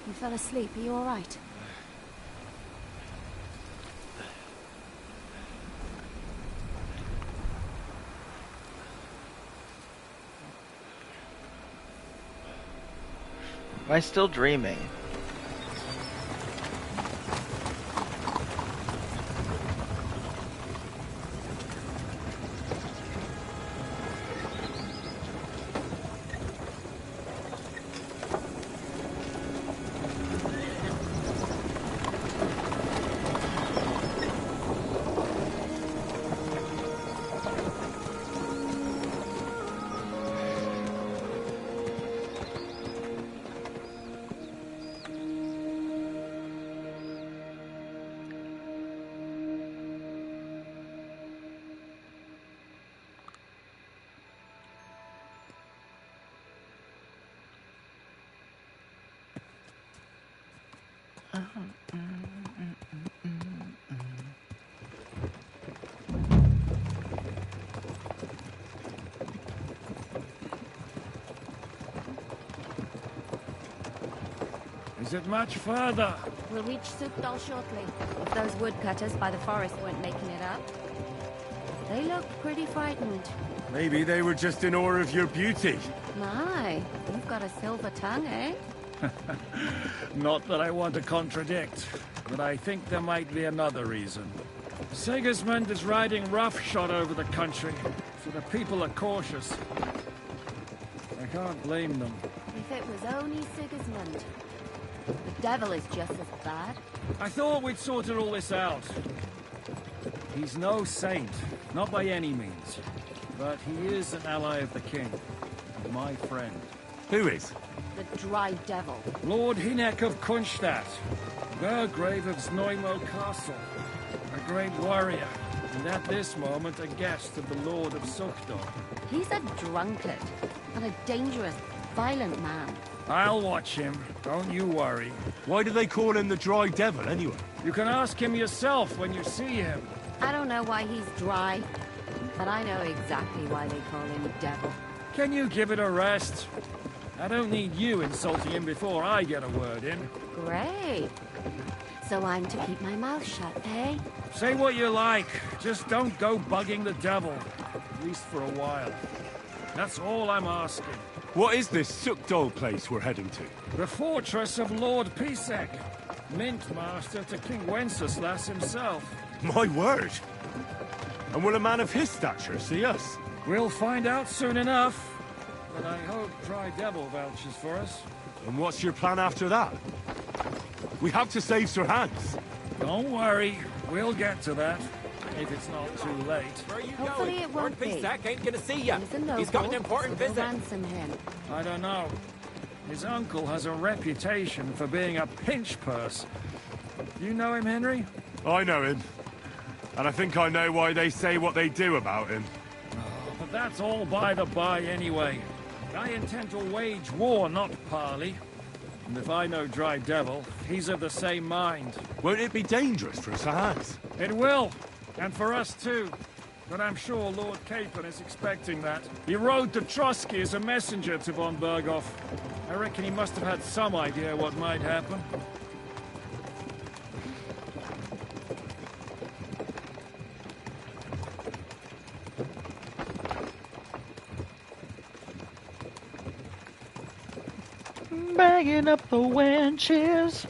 You fell asleep. Are you all right? Am I still dreaming? Is it much further? We'll reach Sukdal shortly, if those woodcutters by the forest weren't making it up. They looked pretty frightened. Maybe they were just in awe of your beauty. My, you've got a silver tongue, eh? Not that I want to contradict, but I think there might be another reason. Sigismund is riding roughshod over the country, so the people are cautious. I can't blame them. If it was only Sigismund. The devil is just as bad. I thought we'd sorted all this out. He's no saint, not by any means. But he is an ally of the king. My friend. Who is? The Dry Devil. Lord Hynek of Kunstadt, Burgrave of Znojmo Castle. A great warrior, and at this moment a guest of the Lord of Sukdal. He's a drunkard, and a dangerous, violent man. I'll watch him, don't you worry. Why do they call him the Dry Devil, anyway? You can ask him yourself when you see him. I don't know why he's dry, but I know exactly why they call him Devil. Can you give it a rest? I don't need you insulting him before I get a word in. Great. So I'm to keep my mouth shut, eh? Say what you like, just don't go bugging the devil. At least for a while. That's all I'm asking. What is this Sukdal place we're heading to? The fortress of Lord Pisek, Mint Master to King Wenceslas himself. My word! And will a man of his stature see us? We'll find out soon enough. But I hope Dry Devil vouches for us. And what's your plan after that? We have to save Sir Hans. Don't worry, we'll get to that. If it's not too late. Where are you Hopefully going? it won't be. Pisek ain't gonna see ya. He's a noble, He's got an important so they'll visit. ransom him. I don't know. His uncle has a reputation for being a pinch purse. You know him, Henry? I know him. And I think I know why they say what they do about him. But that's all by the by anyway. I intend to wage war, not parley. And if I know Dry Devil, he's of the same mind. Won't it be dangerous for Sir Hans? It will. And for us too. But I'm sure Lord Capon is expecting that. He rode to Trotsky as a messenger to von Berghoff. I reckon he must have had some idea what might happen. Bagging up the wenches.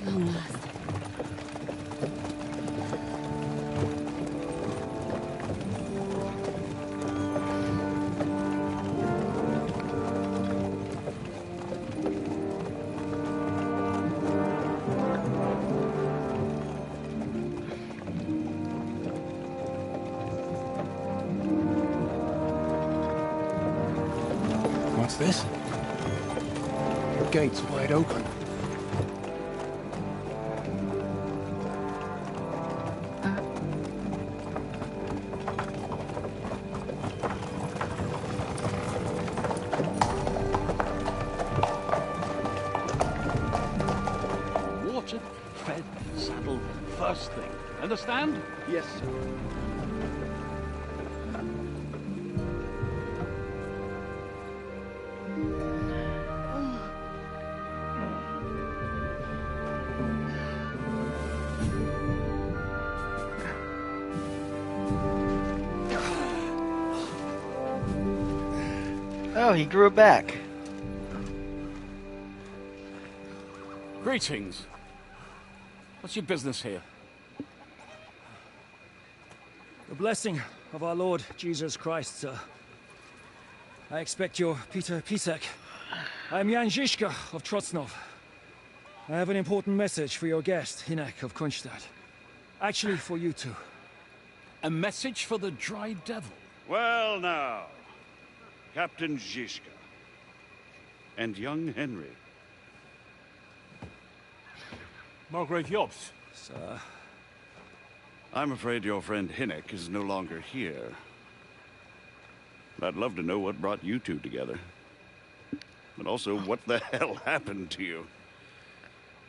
Long last. What's this? gates wide open. Watered, fed, saddled, first thing. Understand? Yes, sir. Oh, he grew it back. Greetings. What's your business here? The blessing of our Lord Jesus Christ, sir. I expect you're Peter Pisek. I'm Jan Žižka of Trocnov. I have an important message for your guest, Hinek of Kronstadt. Actually, for you two. A message for the Dry Devil? Well now, Captain Žižka. And young Henry. Margrave Jobst. Sir. I'm afraid your friend Hinek is no longer here. I'd love to know what brought you two together. But also, what the hell happened to you?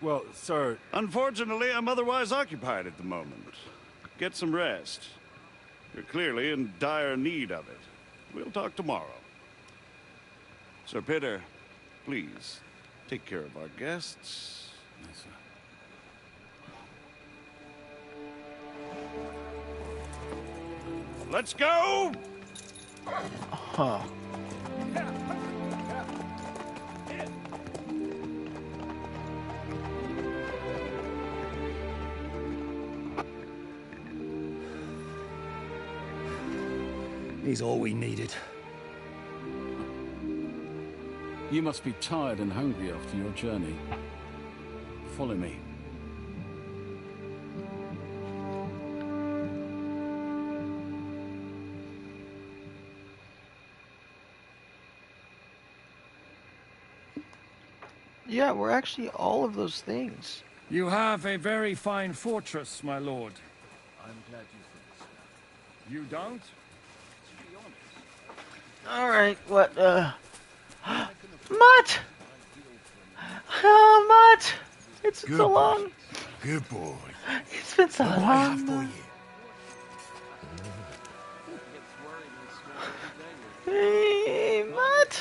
Well, sir... Unfortunately, I'm otherwise occupied at the moment. Get some rest. You're clearly in dire need of it. We'll talk tomorrow. Sir Peter, please, take care of our guests. Yes, sir. Let's go! Huh. He's all we needed. You must be tired and hungry after your journey. Follow me. Yeah, we're actually all of those things. You have a very fine fortress, my lord. I'm glad you think so. You don't? Alright, what, Mutt! Oh, Mutt! It's been so long. Good boy. It's been so What long. I have for you. Hey, Mutt!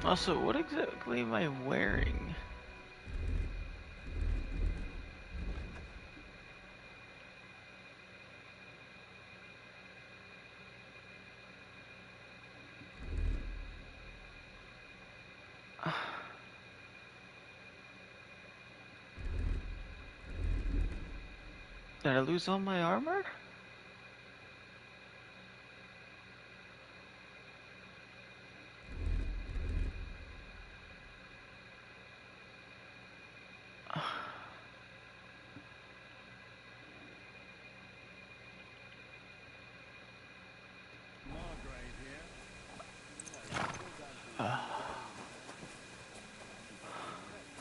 Also, what exactly am I wearing? Did I lose all my armor?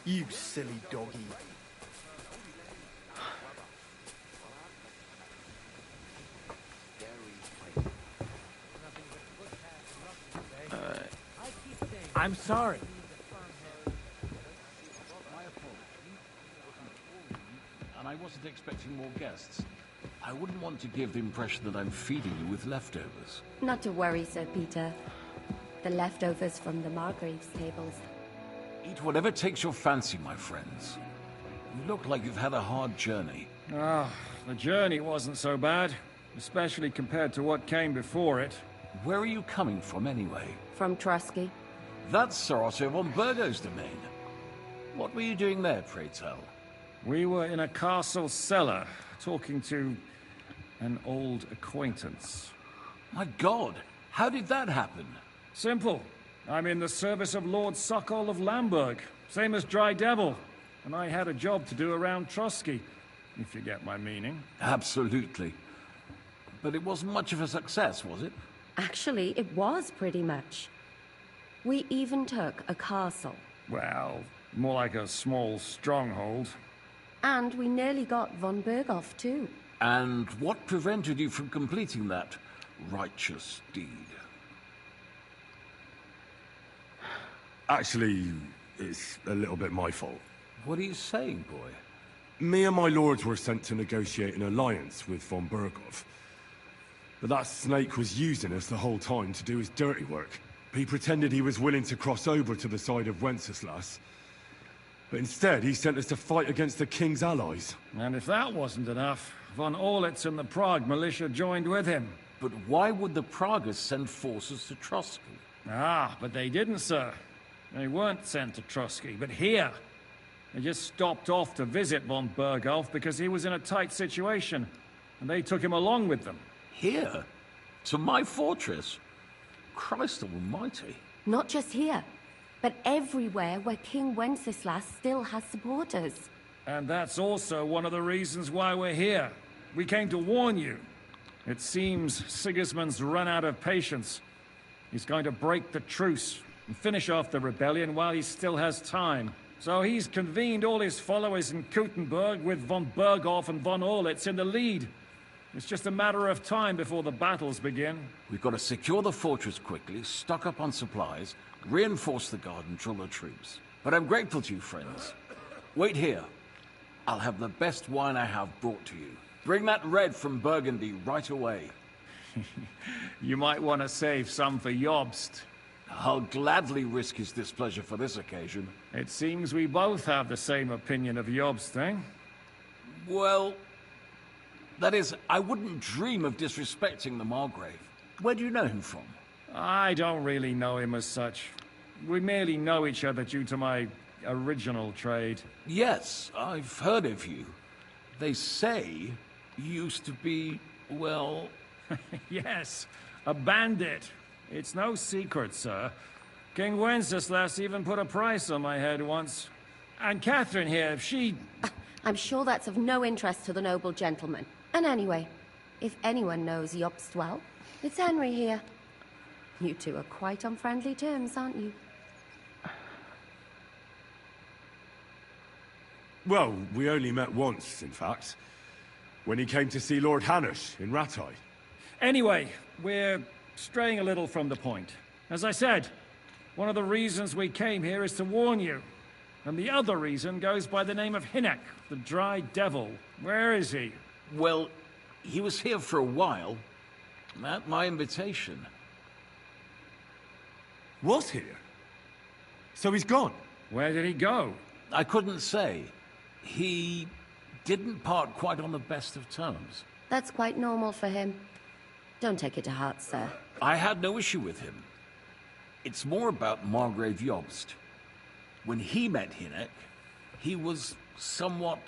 You silly doggy. I'm sorry. And I wasn't expecting more guests. I wouldn't want to give the impression that I'm feeding you with leftovers. Not to worry, Sir Peter. The leftovers from the Margrave's tables. Eat whatever takes your fancy, my friends. You look like you've had a hard journey. Ah, the journey wasn't so bad, especially compared to what came before it. Where are you coming from, anyway? From Trusky. That's Sir Otto von Burgo's domain. What were you doing there, pray tell? We were in a castle cellar, talking to an old acquaintance. My God, how did that happen? Simple. I'm in the service of Lord Suckle of Lamberg, same as Dry Devil. And I had a job to do around Trotsky, if you get my meaning. Absolutely. But it wasn't much of a success, was it? Actually, it was pretty much. We even took a castle. Well, more like a small stronghold. And we nearly got von Berghoff, too. And what prevented you from completing that righteous deed? Actually, it's a little bit my fault. What are you saying, boy? Me and my lords were sent to negotiate an alliance with von Berghoff. But that snake was using us the whole time to do his dirty work. He pretended he was willing to cross over to the side of Wenceslas. But instead, he sent us to fight against the king's allies. And if that wasn't enough, von Orlitz and the Prague militia joined with him. But why would the Praguers send forces to Trotsky? Ah, but they didn't, sir. They weren't sent to Trotsky, but here. They just stopped off to visit von Berghoff because he was in a tight situation, and they took him along with them. Here? To my fortress? Christ almighty. Not just here, but everywhere where King Wenceslas still has supporters. And that's also one of the reasons why we're here. We came to warn you. It seems Sigismund's run out of patience. He's going to break the truce and finish off the rebellion while he still has time. So he's convened all his followers in Kuttenberg with von Berghoff and von Orlitz in the lead. It's just a matter of time before the battles begin. We've got to secure the fortress quickly, stock up on supplies, reinforce the guard and drill the troops. But I'm grateful to you, friends. Wait here. I'll have the best wine I have brought to you. Bring that red from Burgundy right away. You might want to save some for Jobst. I'll gladly risk his displeasure for this occasion. It seems we both have the same opinion of Jobst, eh? Well, that is, I wouldn't dream of disrespecting the Margrave. Where do you know him from? I don't really know him as such. We merely know each other due to my original trade. Yes, I've heard of you. They say you used to be, well... Yes, a bandit. It's no secret, sir. King Wenceslas even put a price on my head once. And Catherine here, if she... I'm sure that's of no interest to the noble gentleman. And anyway, if anyone knows Jobst well, it's Henry here. You two are quite on friendly terms, aren't you? Well, we only met once, in fact. When he came to see Lord Hanush in Rattay. Anyway, we're straying a little from the point. As I said, one of the reasons we came here is to warn you. And the other reason goes by the name of Hynek, the Dry Devil. Where is he? Well, he was here for a while. At my invitation. Was here? So he's gone? Where did he go? I couldn't say. He didn't part quite on the best of terms. That's quite normal for him. Don't take it to heart, sir. I had no issue with him. It's more about Margrave Jobst. When he met Hynek, he was somewhat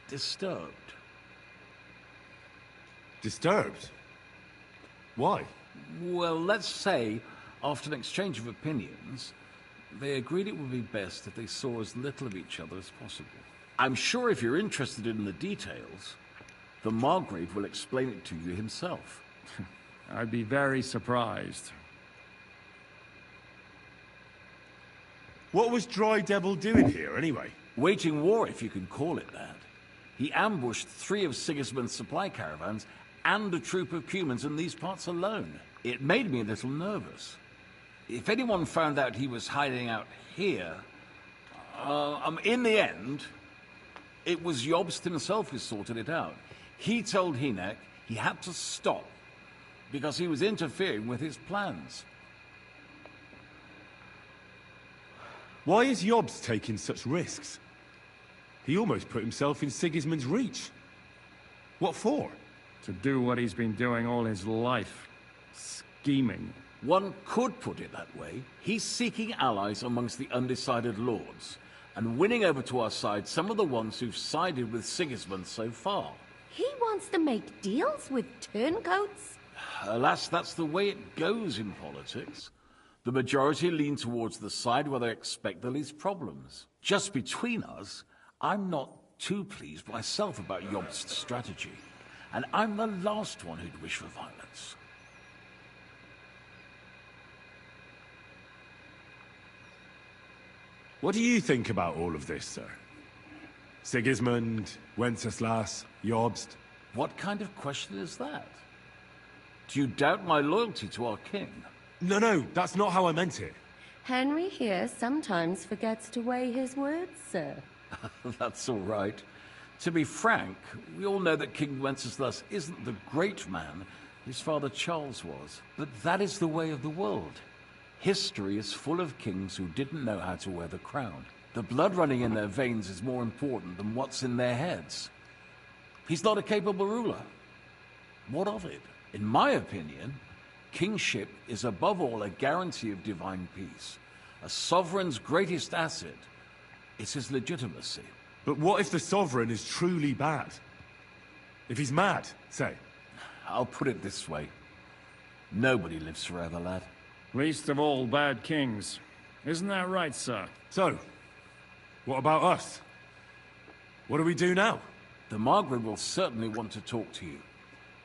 disturbed. Disturbed? Why? Well, let's say, after an exchange of opinions, they agreed it would be best if they saw as little of each other as possible. I'm sure if you're interested in the details, the Margrave will explain it to you himself. I'd be very surprised. What was Dry Devil doing here, anyway? Waging war, if you can call it that. He ambushed 3 of Sigismund's supply caravans and a troop of humans in these parts alone. It made me a little nervous. If anyone found out he was hiding out here... in the end, it was Jobst himself who sorted it out. He told Hynek he had to stop because he was interfering with his plans. Why is Jobst taking such risks? He almost put himself in Sigismund's reach. What for? To do what he's been doing all his life. Scheming. One could put it that way. He's seeking allies amongst the undecided lords, and winning over to our side some of the ones who've sided with Sigismund so far. He wants to make deals with turncoats? Alas, that's the way it goes in politics. The majority lean towards the side where they expect the least problems. Just between us, I'm not too pleased myself about Jobst's strategy. And I'm the last one who'd wish for violence. What do you think about all of this, sir? Sigismund, Wenceslas, Jobst? What kind of question is that? Do you doubt my loyalty to our king? No, that's not how I meant it. Henry here sometimes forgets to weigh his words, sir. That's all right. To be frank, we all know that King Wenceslas isn't the great man his father Charles was. But that is the way of the world. History is full of kings who didn't know how to wear the crown. The blood running in their veins is more important than what's in their heads. He's not a capable ruler. What of it? In my opinion, kingship is above all a guarantee of divine peace. A sovereign's greatest asset is his legitimacy. But what if the sovereign is truly bad? If he's mad, say? I'll put it this way. Nobody lives forever, lad. Least of all bad kings. Isn't that right, sir? So, what about us? What do we do now? The Margrave will certainly want to talk to you.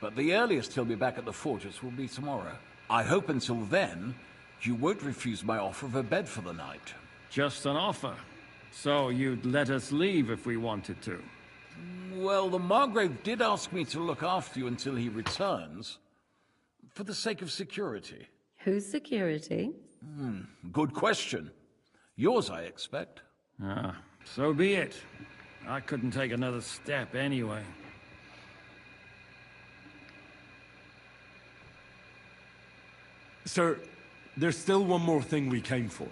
But the earliest he'll be back at the fortress will be tomorrow. I hope until then, you won't refuse my offer of a bed for the night. Just an offer. So you'd let us leave if we wanted to? Well, the Margrave did ask me to look after you until he returns. For the sake of security. Whose security? Good question. Yours, I expect. Ah, so be it. I couldn't take another step anyway. Sir, there's still one more thing we came for.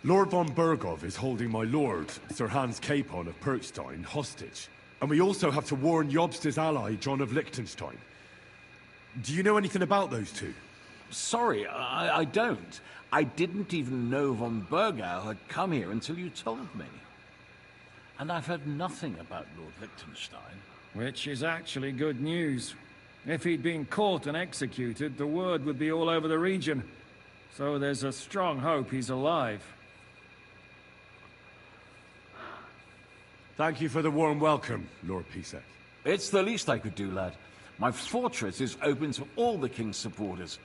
Lord von Bergov is holding my lord, Sir Hans Capon of Perkstein, hostage. And we also have to warn Jobst's ally, John of Liechtenstein. Do you know anything about those two? Sorry, I don't. I didn't even know von Bergau had come here until you told me. And I've heard nothing about Lord Liechtenstein. Which is actually good news. If he'd been caught and executed, the word would be all over the region. So there's a strong hope he's alive. Thank you for the warm welcome, Lord Pisek. It's the least I could do, lad. My fortress is open to all the king's supporters,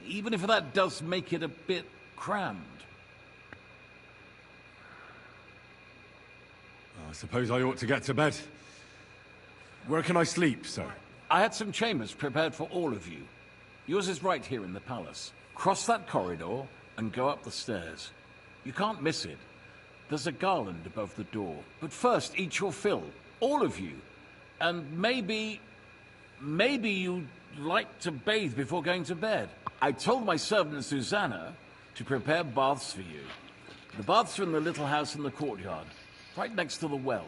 even if that does make it a bit crammed. I suppose I ought to get to bed. Where can I sleep, sir? I had some chambers prepared for all of you. Yours is right here in the palace. Cross that corridor and go up the stairs. You can't miss it. There's a garland above the door. But first, eat your fill. All of you. And maybe you'd like to bathe before going to bed. I told my servant Susanna to prepare baths for you. The baths are in the little house in the courtyard, right next to the well.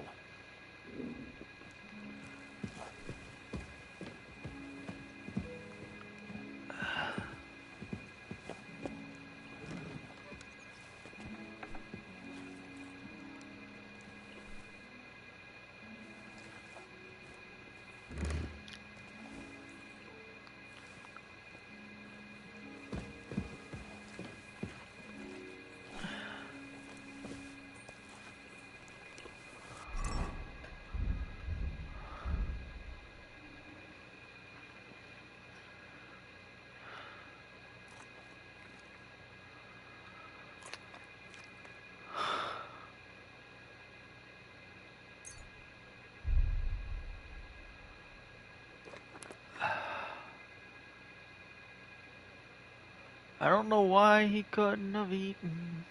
I don't know why he couldn't have eaten.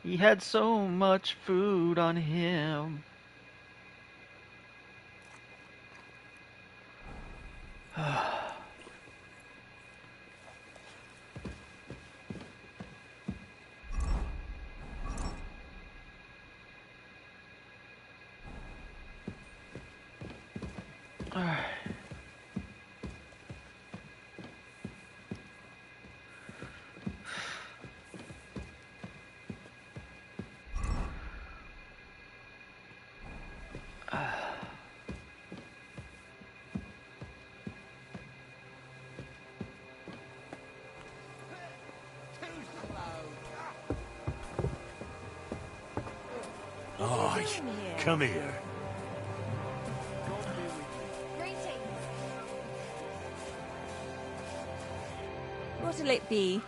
He had so much food on him. Alright. Come here. What'll it be?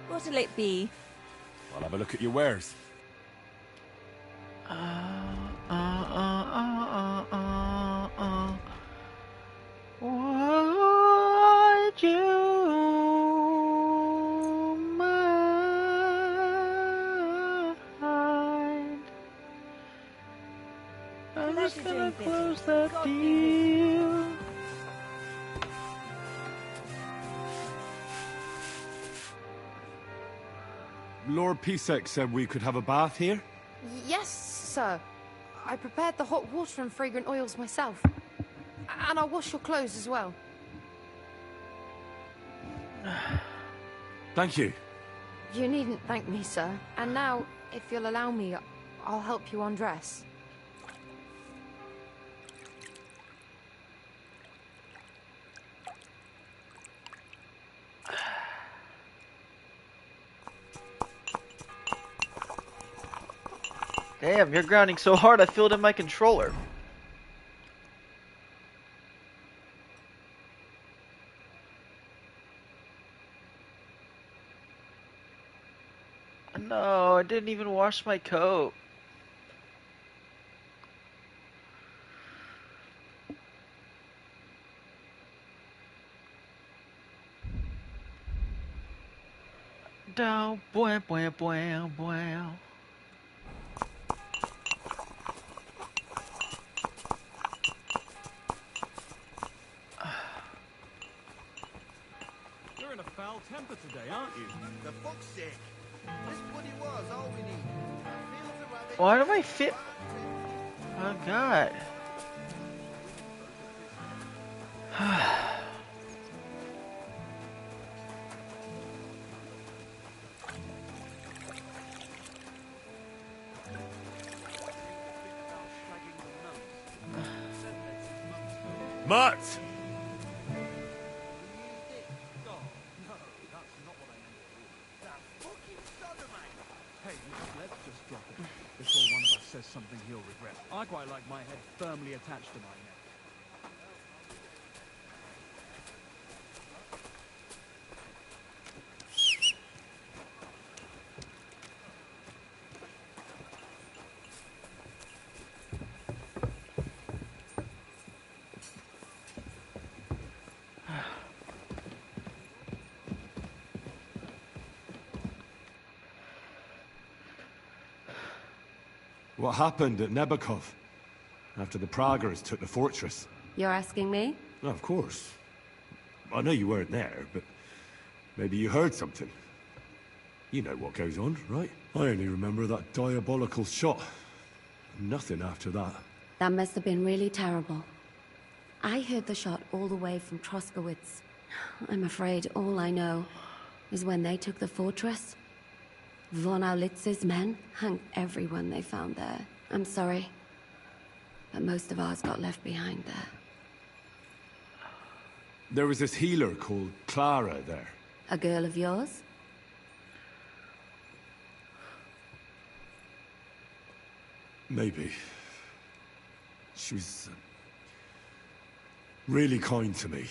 What'll it be? I'll have a look at your wares. Would you mind? I'm just gonna close that deal. Lord Pisek said we could have a bath here? Yes, sir. I prepared the hot water and fragrant oils myself. And I'll wash your clothes as well. Thank you. You needn't thank me, sir. And now, if you'll allow me, I'll help you undress. Damn, you're grounding so hard I feel it in my controller. No, I didn't even wash my coat. Down, boy, boy, boy, boy. You're in a foul temper today, aren't you? The fuck's sake. This bloody war's all we need. Why do I fit? Oh God. Mutt! Hey, let's just drop it. Before one of us says something he'll regret. I quite like my head firmly attached to my neck. What happened at Nebakov after the Praguers took the fortress? You're asking me? Oh, of course. I know you weren't there, but maybe you heard something. You know what goes on, right? I only remember that diabolical shot. Nothing after that. That must have been really terrible. I heard the shot all the way from Troskowitz. I'm afraid all I know is when they took the fortress, Von Aulitz's men hung everyone they found there. I'm sorry, but most of ours got left behind there. There was this healer called Clara there. A girl of yours? Maybe. She was really kind to me.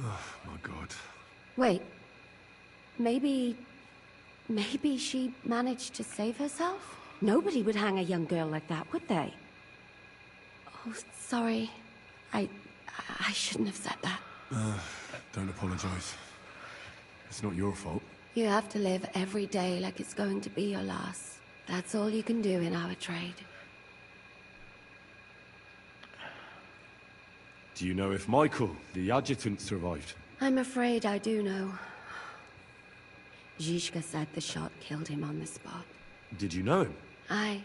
Oh, my God. Wait. Maybe she managed to save herself? Nobody would hang a young girl like that, would they? Oh, sorry. I shouldn't have said that. Don't apologize. It's not your fault. You have to live every day like it's going to be your last. That's all you can do in our trade. Do you know if Michael, the adjutant, survived? I'm afraid I do know. Zizka said the shot killed him on the spot. Did you know him? Aye.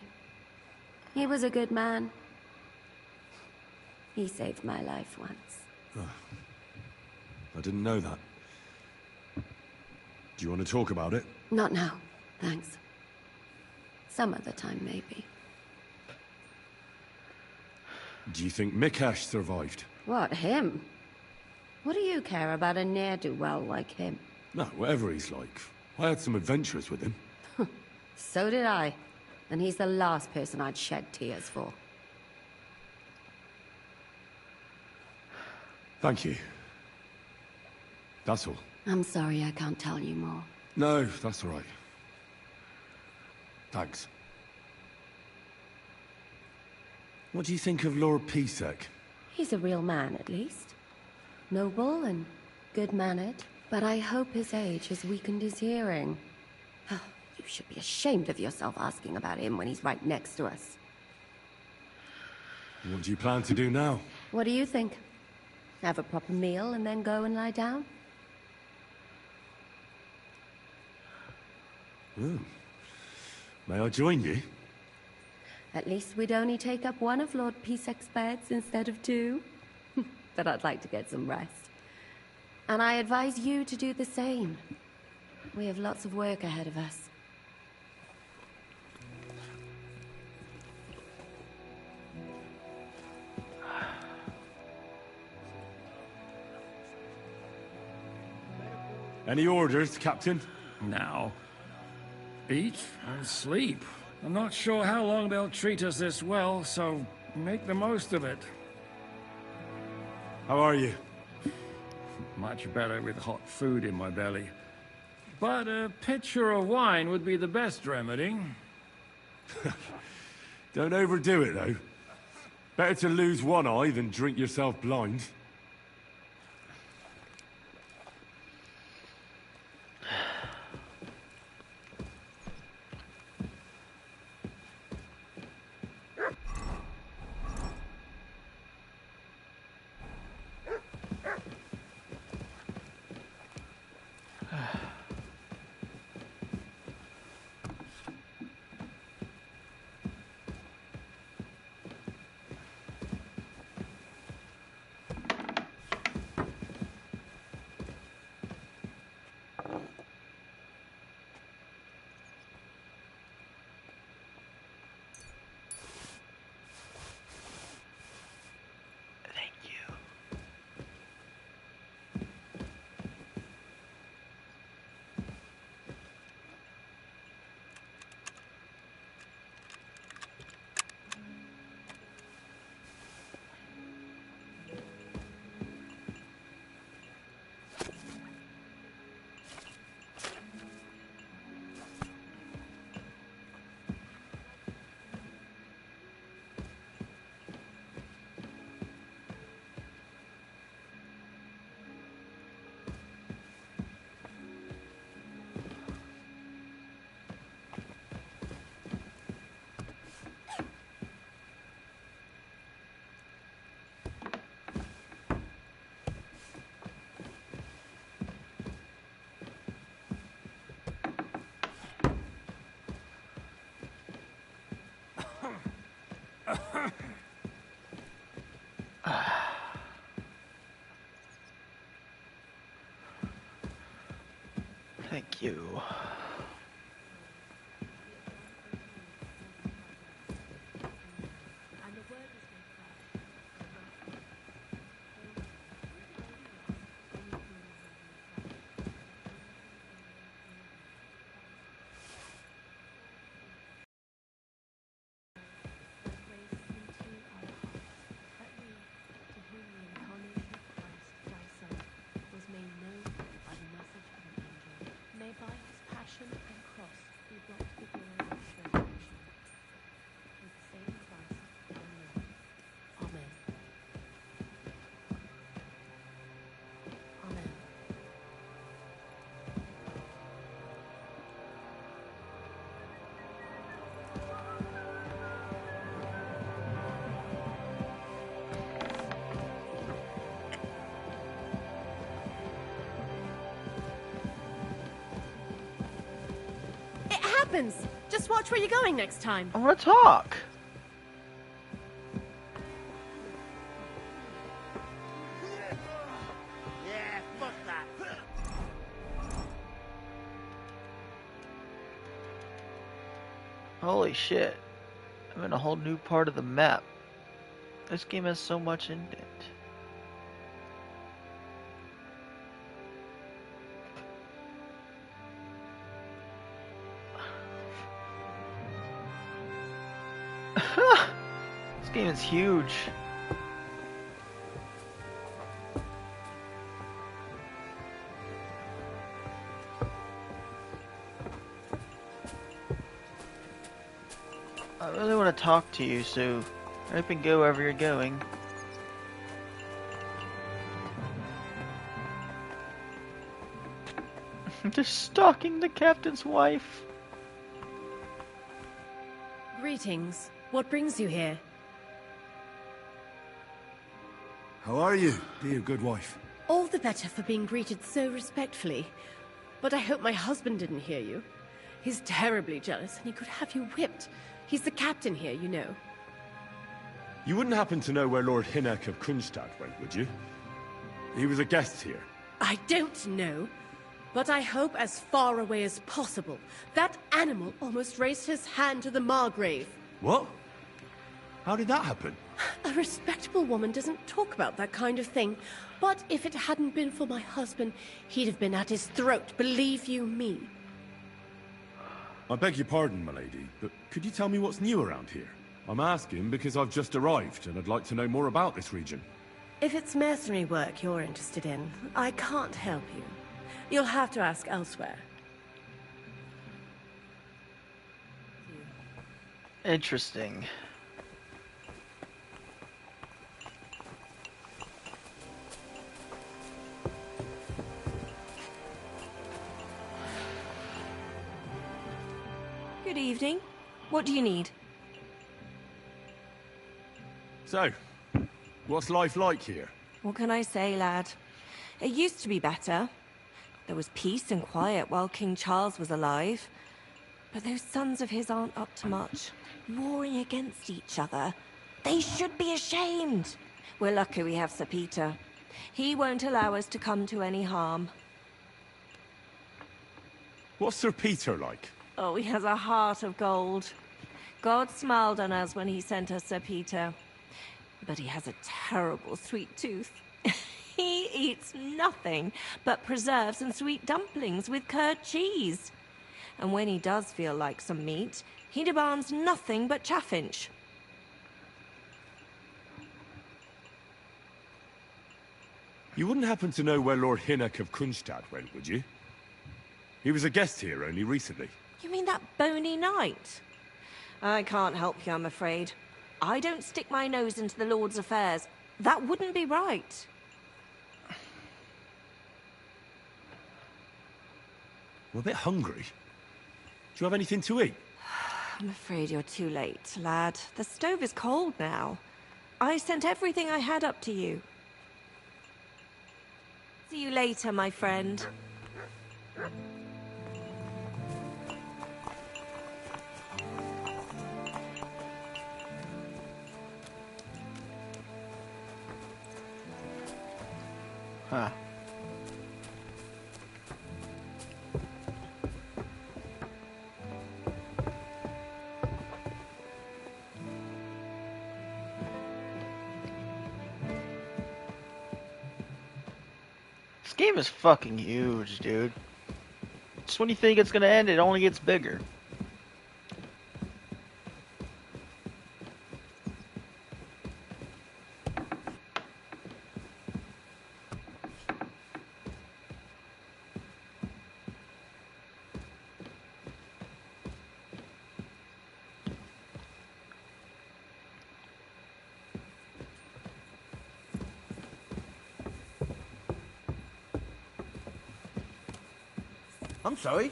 He was a good man. He saved my life once. Oh, I didn't know that. Do you want to talk about it? Not now, thanks. Some other time, maybe. Do you think Mikash survived? What, him? What do you care about a ne'er-do-well like him? No, whatever he's like. I had some adventures with him. So did I. And he's the last person I'd shed tears for. Thank you. That's all. I'm sorry I can't tell you more. No, that's all right. Thanks. What do you think of Lord Pisek? He's a real man, at least. Noble and good-mannered. But I hope his age has weakened his hearing. You should be ashamed of yourself asking about him when he's right next to us. What do you plan to do now? What do you think? Have a proper meal and then go and lie down? Oh. May I join you? At least we'd only take up one of Lord Pisek's beds instead of two. But I'd like to get some rest. And I advise you to do the same. We have lots of work ahead of us. Any orders, Captain? Now, eat and sleep. I'm not sure how long they'll treat us this well, so make the most of it. How are you? Much better with hot food in my belly. But a pitcher of wine would be the best remedy. Don't overdo it, though. Better to lose one eye than drink yourself blind. Thank you. Just watch where you're going next time. I want to talk. Yeah, fuck that. Holy shit. I'm in a whole new part of the map. This game has so much in it. This game is huge. I really want to talk to you, so hurry up and go wherever you're going. They're stalking the captain's wife. Greetings. What brings you here? How are you, dear good wife? All the better for being greeted so respectfully. But I hope my husband didn't hear you. He's terribly jealous and he could have you whipped. He's the captain here, you know. You wouldn't happen to know where Lord Hinnek of Kunstad went, would you? He was a guest here. I don't know, but I hope as far away as possible. That animal almost raised his hand to the Margrave. What? How did that happen? A respectable woman doesn't talk about that kind of thing. But if it hadn't been for my husband, he'd have been at his throat, believe you me. I beg your pardon, my lady, but could you tell me what's new around here? I'm asking because I've just arrived and I'd like to know more about this region. If it's mercenary work you're interested in, I can't help you. You'll have to ask elsewhere. Interesting. Good evening. What do you need? So, what's life like here? What can I say, lad? It used to be better. There was peace and quiet while King Charles was alive. But those sons of his aren't up to much. Warring against each other. They should be ashamed. We're lucky we have Sir Peter. He won't allow us to come to any harm. What's Sir Peter like? Oh, he has a heart of gold. God smiled on us when he sent us Sir Peter. But he has a terrible sweet tooth. He eats nothing but preserves and sweet dumplings with curd cheese. And when he does feel like some meat, he demands nothing but chaffinch. You wouldn't happen to know where Lord Hinnek of Kunstad went, would you? He was a guest here only recently. You mean that bony knight? I can't help you, I'm afraid. I don't stick my nose into the Lord's affairs. That wouldn't be right. I'm a bit hungry. Do you have anything to eat? I'm afraid you're too late, lad. The stove is cold now. I sent everything I had up to you. See you later, my friend. Huh. This game is fucking huge, dude. Just when you think it's gonna end, it only gets bigger. I'm sorry.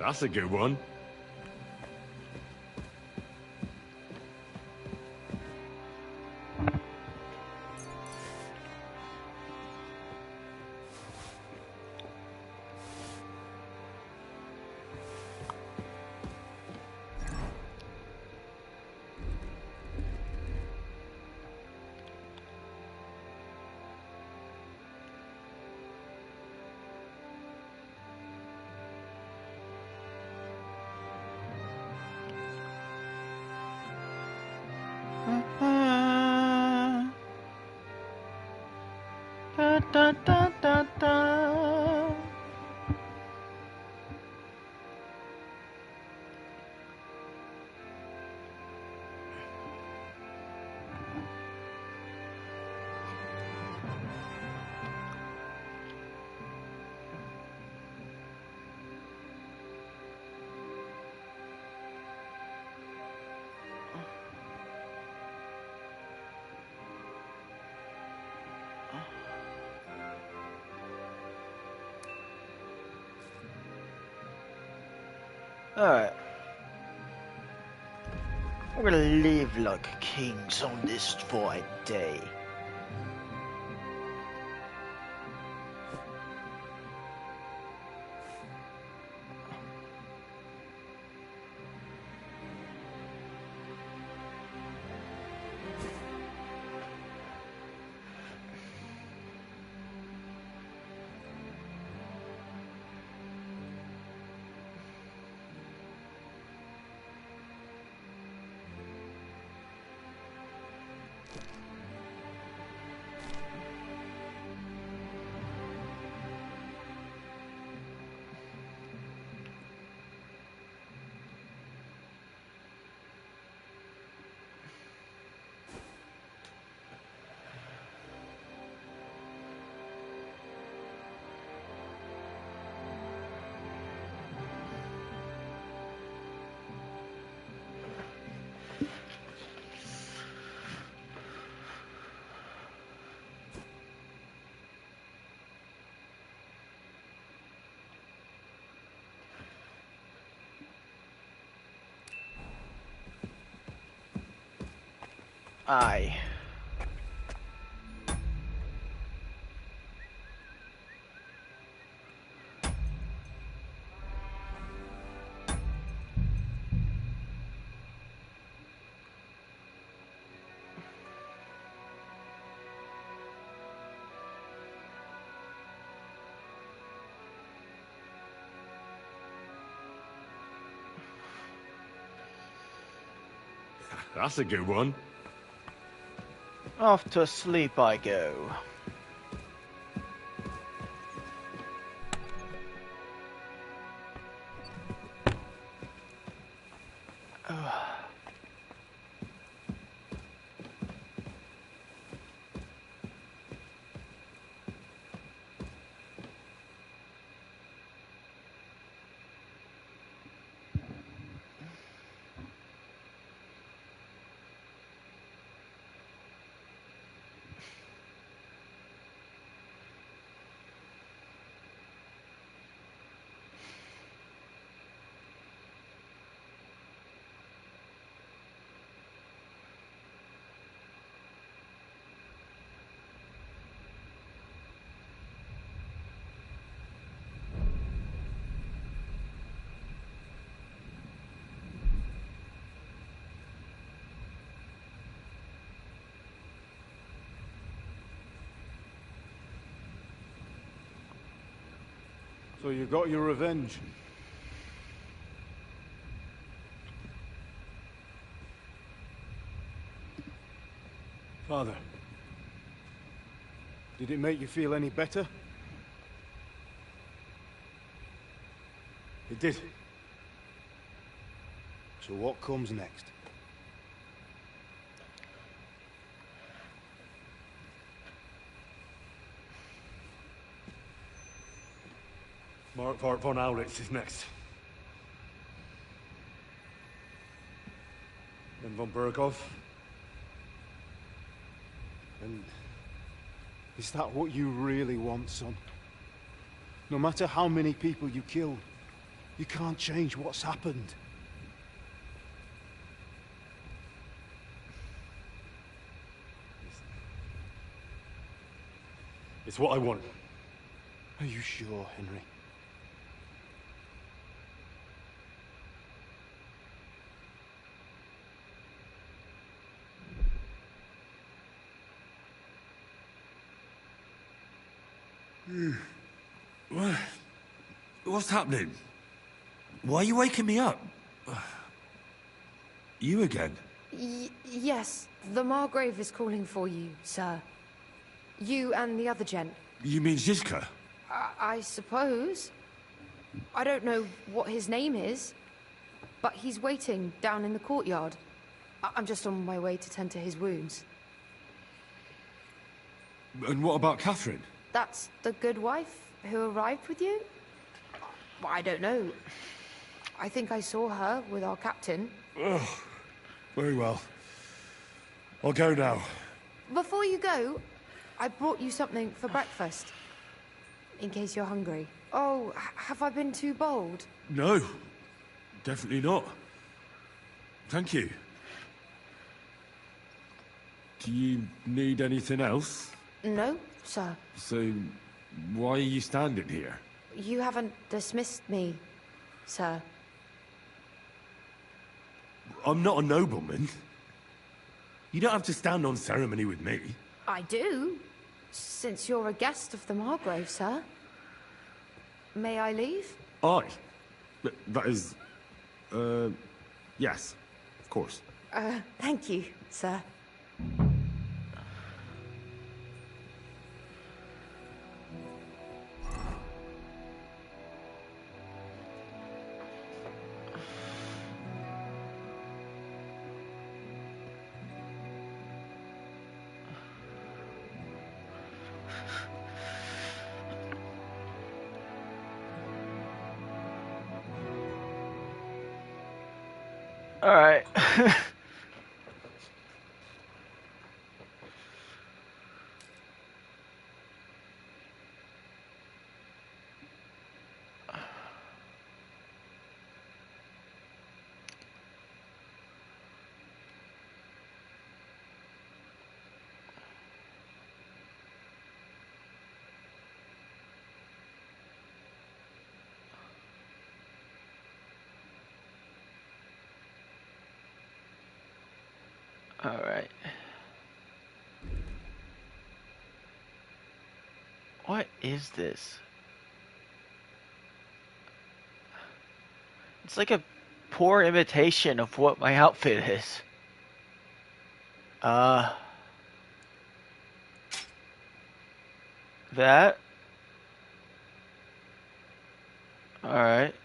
That's a good one. Da, da, da, da, da. Alright. We're gonna live like kings on this fine day. Aye. That's a good one. Off to sleep I go. So you got your revenge? Father, did it make you feel any better? It did. So what comes next? Mark von Aulitz is next. Then von Burgov. And is that what you really want, son? No matter how many people you kill, You can't change what's happened. It's what I want. Are you sure, Henry? What? What's happening? Why are you waking me up? You again? Yes, the Margrave is calling for you, sir. You and the other gent. You mean Zizka? I suppose. I don't know what his name is, but he's waiting down in the courtyard. I'm just on my way to tend to his wounds. And what about Catherine? That's the good wife who arrived with you? I don't know. I think I saw her with our captain. Oh, very well. I'll go now. Before you go, I brought you something for breakfast. In case you're hungry. Oh, have I been too bold? No, definitely not. Thank you. Do you need anything else? No, sir. So, why are you standing here? You haven't dismissed me, sir. I'm not a nobleman. You don't have to stand on ceremony with me. I do, since you're a guest of the Margrave, sir. May I leave? That is... yes, of course. Thank you, sir. All right. All right. What is this? It's like a poor imitation of what my outfit is. That? All right.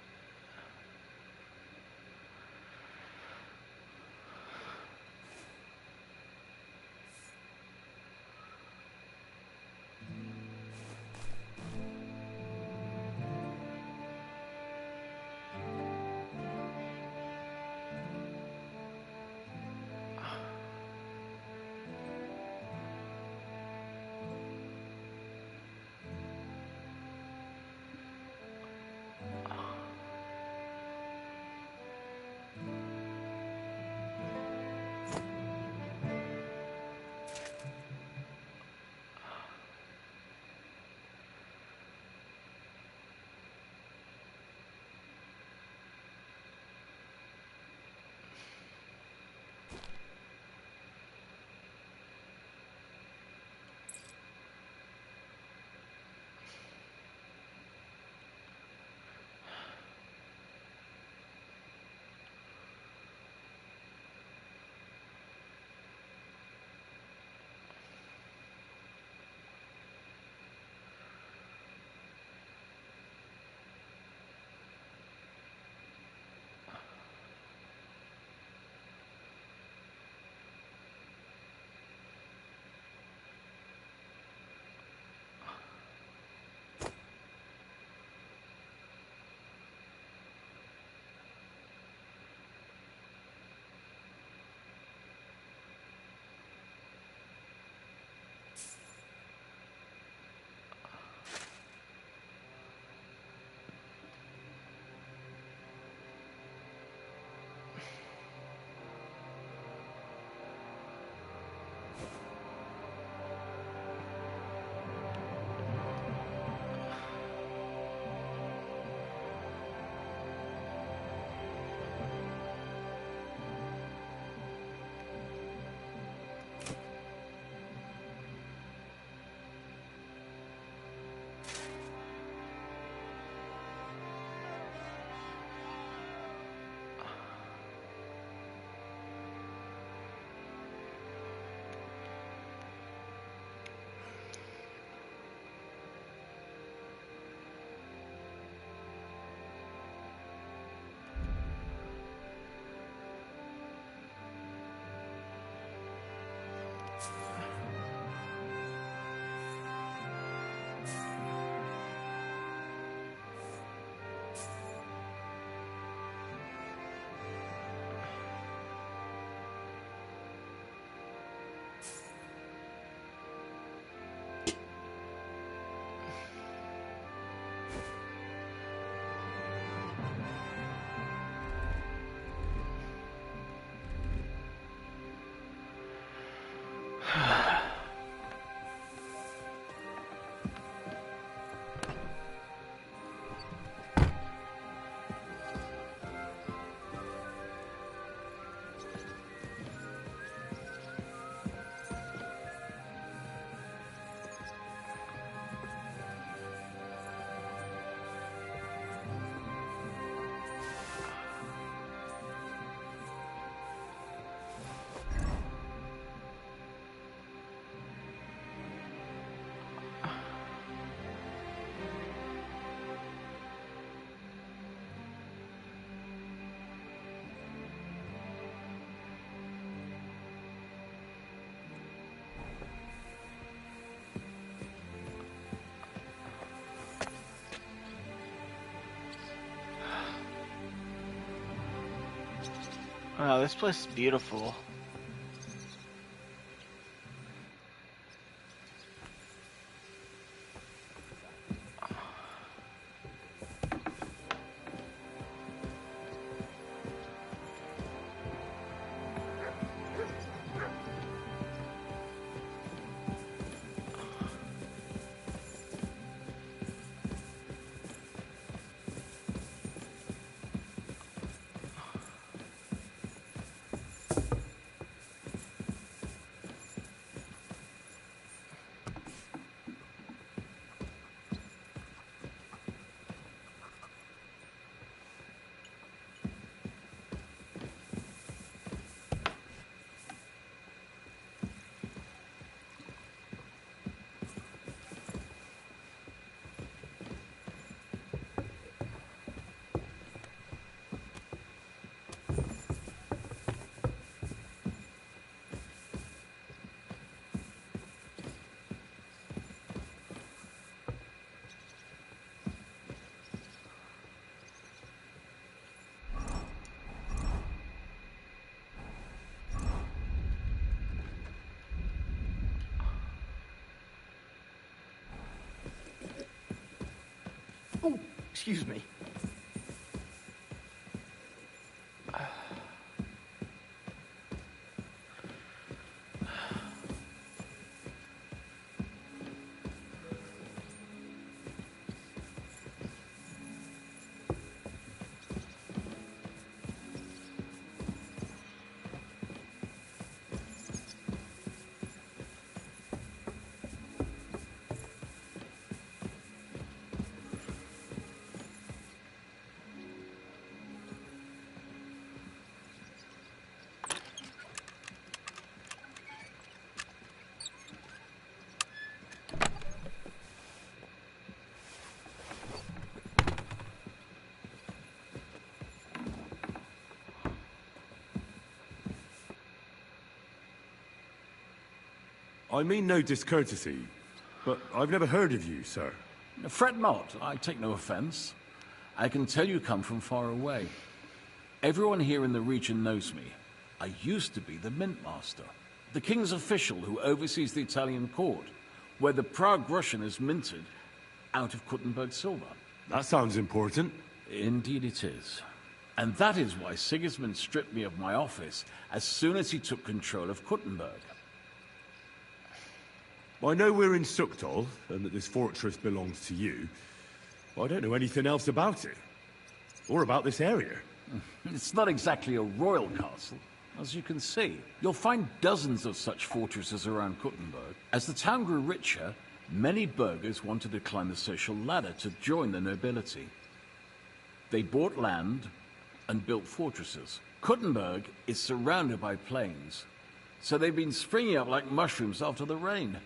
Wow, this place is beautiful. Oh, excuse me. I mean no discourtesy, but I've never heard of you, sir. Fret not, I take no offense. I can tell you come from far away. Everyone here in the region knows me. I used to be the Mint Master, the king's official who oversees the Italian court, where the Prague Russian is minted out of Kuttenberg silver. That sounds important. Indeed it is. And that is why Sigismund stripped me of my office as soon as he took control of Kuttenberg. I know we're in Suktal, and that this fortress belongs to you, but I don't know anything else about it. Or about this area. It's not exactly a royal castle, as you can see. You'll find dozens of such fortresses around Kuttenberg. As the town grew richer, many burghers wanted to climb the social ladder to join the nobility. They bought land and built fortresses. Kuttenberg is surrounded by plains, so they've been springing up like mushrooms after the rain.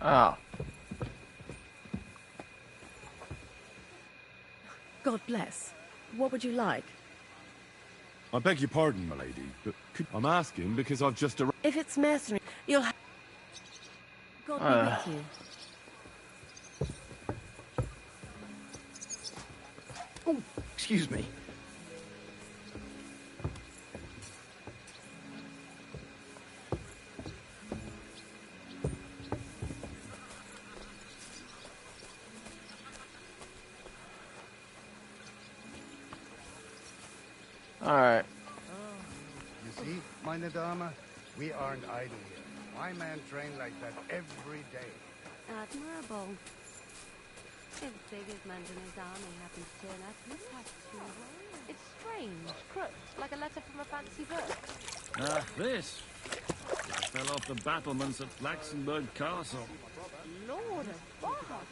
Oh. God bless. What would you like? I beg your pardon, my lady, but I'm asking because I've just arrived. If it's mercenary, you'll have... God be with you. Oh, excuse me. Alright. You see, meine Dame, we aren't idle here. My men train like that every day. Admirable. If Sigismund and his army happen to turn up, he'd have two warriors. It's strange, crooked, like a letter from a fancy book. This. It fell off the battlements at Laxenburg Castle. Lord of God!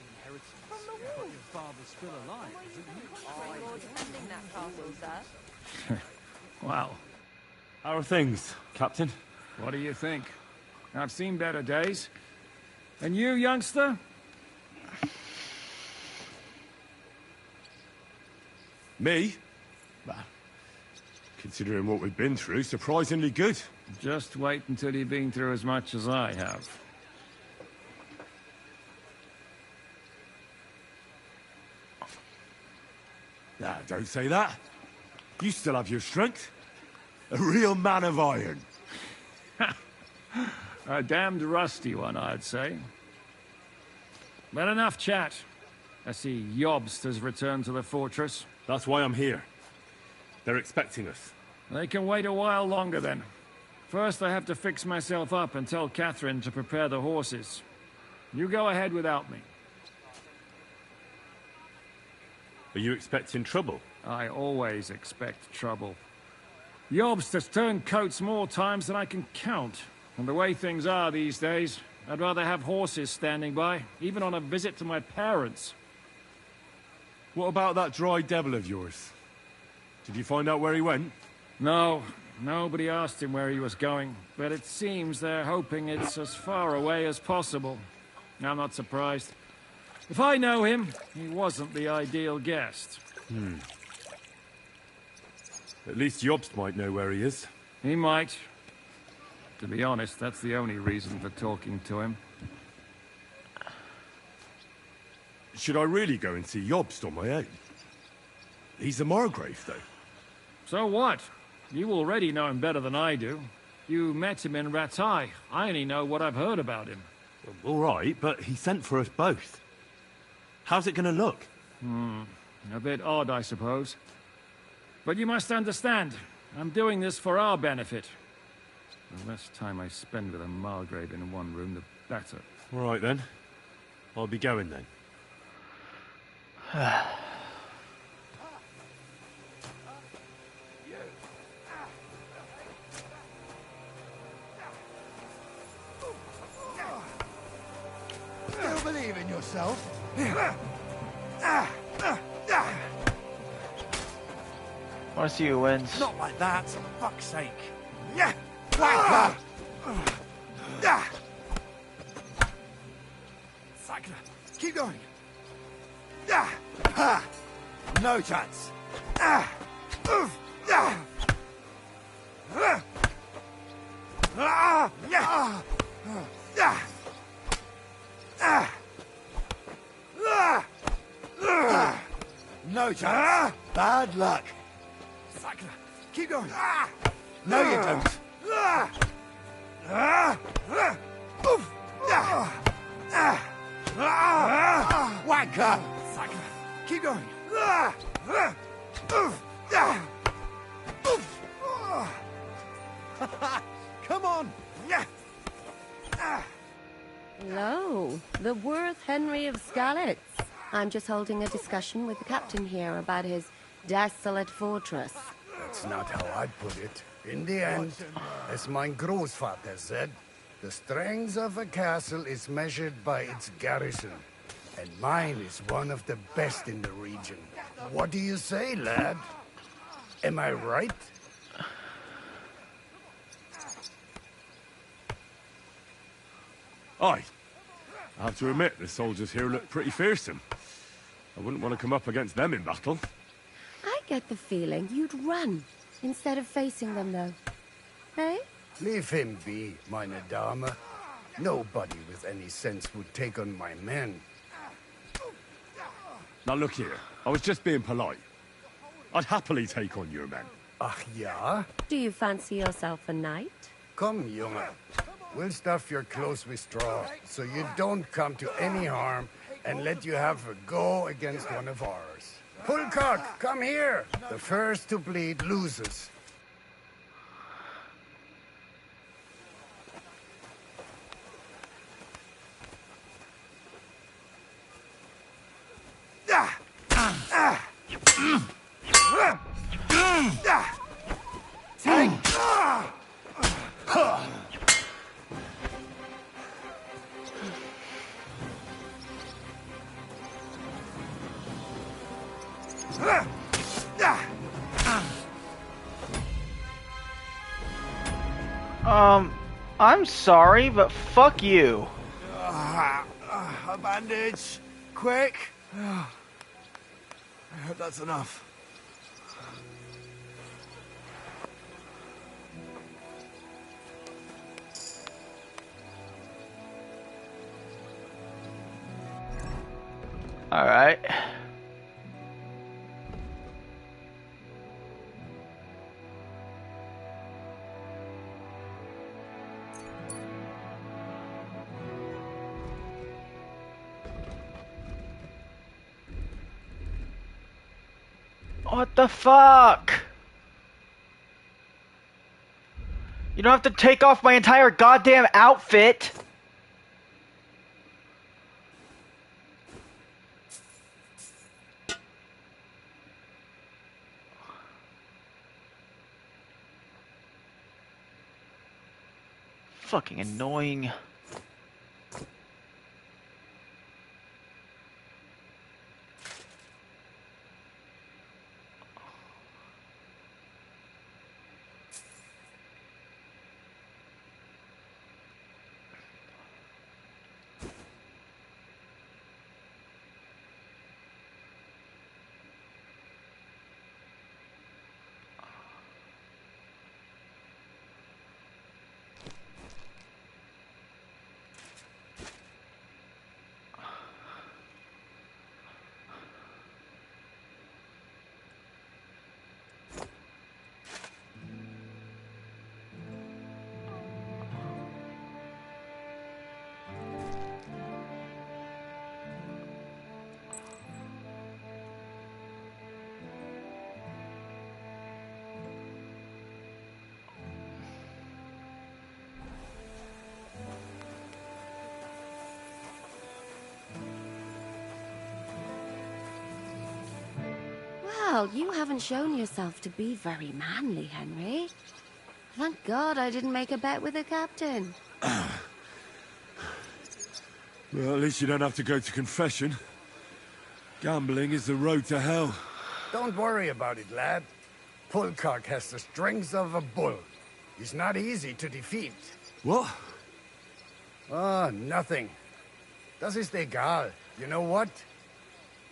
From the wall. Your father's still alive, isn't he? You're defending that castle, sir. Wow. How are things, Captain? What do you think? I've seen better days. And you, youngster? Me? Well, considering what we've been through, surprisingly good. Just wait until you've been through as much as I have. Nah, don't say that. You still have your strength. A real man of iron. A damned rusty one, I'd say. But enough chat. I see Jobst has returned to the fortress. That's why I'm here. They're expecting us. They can wait a while longer, then. First, I have to fix myself up and tell Catherine to prepare the horses. You go ahead without me. Are you expecting trouble? I always expect trouble. Jobst has turned coats more times than I can count. And the way things are these days, I'd rather have horses standing by, even on a visit to my parents. What about that dry devil of yours? Did you find out where he went? No, nobody asked him where he was going, but it seems they're hoping it's as far away as possible. I'm not surprised. If I know him, he wasn't the ideal guest. At least Jobst might know where he is. He might. To be honest, that's the only reason for talking to him. Should I really go and see Jobst on my own? He's a Margrave, though. So what? You already know him better than I do. You met him in Rattay. I only know what I've heard about him. All right, but he sent for us both. How's it gonna look? A bit odd, I suppose. But you must understand, I'm doing this for our benefit. The less time I spend with a Margrave in one room, the better. All right, then. I'll be going, then. Still believe in yourself? I want to see who wins. Not like that, for fuck's sake. Yeah! Whack Cycler, Keep going! No chance! No chance! Bad luck! Cycler, Keep going! No, you don't! Wanker! Cycler, Keep going! Come on! Hello, the Worth Henry of Skalitz. I'm just holding a discussion with the captain here about his desolate fortress. That's not how I'd put it. In the end, as mein Großvater said, the strength of a castle is measured by its garrison. And mine is one of the best in the region. What do you say, lad? Am I right? Aye. I have to admit, the soldiers here look pretty fearsome. I wouldn't want to come up against them in battle. I get the feeling you'd run instead of facing them, though. Hey? Leave him be, meine Dame. Nobody with any sense would take on my men. Now look here, I was just being polite. I'd happily take on your men. Ach ja? Do you fancy yourself a knight? Come, Junge. We'll stuff your clothes with straw, so you don't come to any harm, and let you have a go against one of ours. Pulcock, come here. The first to bleed loses. I'm sorry, but fuck you. A bandage. Quick. I hope that's enough. Alright. What the fuck? You don't have to take off my entire goddamn outfit. Fucking annoying. Well, you haven't shown yourself to be very manly, Henry. Thank God I didn't make a bet with the captain. Well, at least you don't have to go to confession. Gambling is the road to hell. Don't worry about it, lad. Pulcock has the strength of a bull. He's not easy to defeat. What? Ah, nothing. Das ist egal. You know what?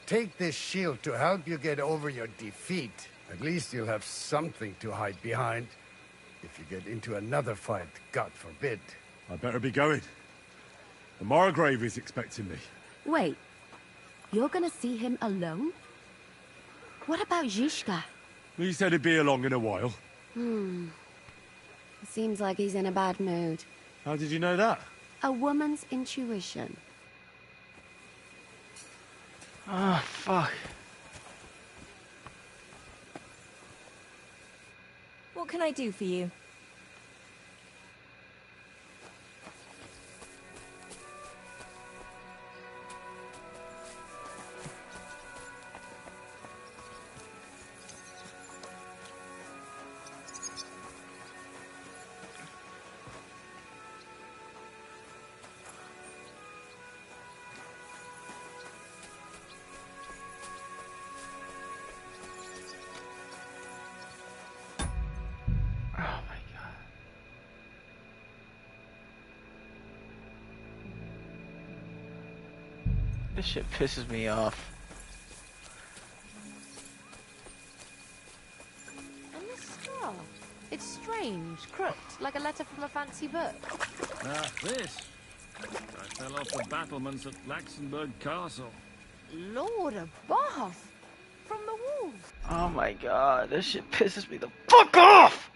Take this shield to help you get over your defeat. At least you'll have something to hide behind. If you get into another fight, God forbid. I better be going. The Margrave is expecting me. Wait, you're gonna see him alone? What about Zizka? He said he'd be along in a while. Seems like he's in a bad mood. How did you know that? A woman's intuition. Oh, fuck. What can I do for you? This shit pisses me off. And this straw. It's strange, crooked, like a letter from a fancy book. Ah, this. I fell off the battlements at Laxenburg Castle. Lord above! From the wolves. Oh my god, this shit pisses me the fuck off!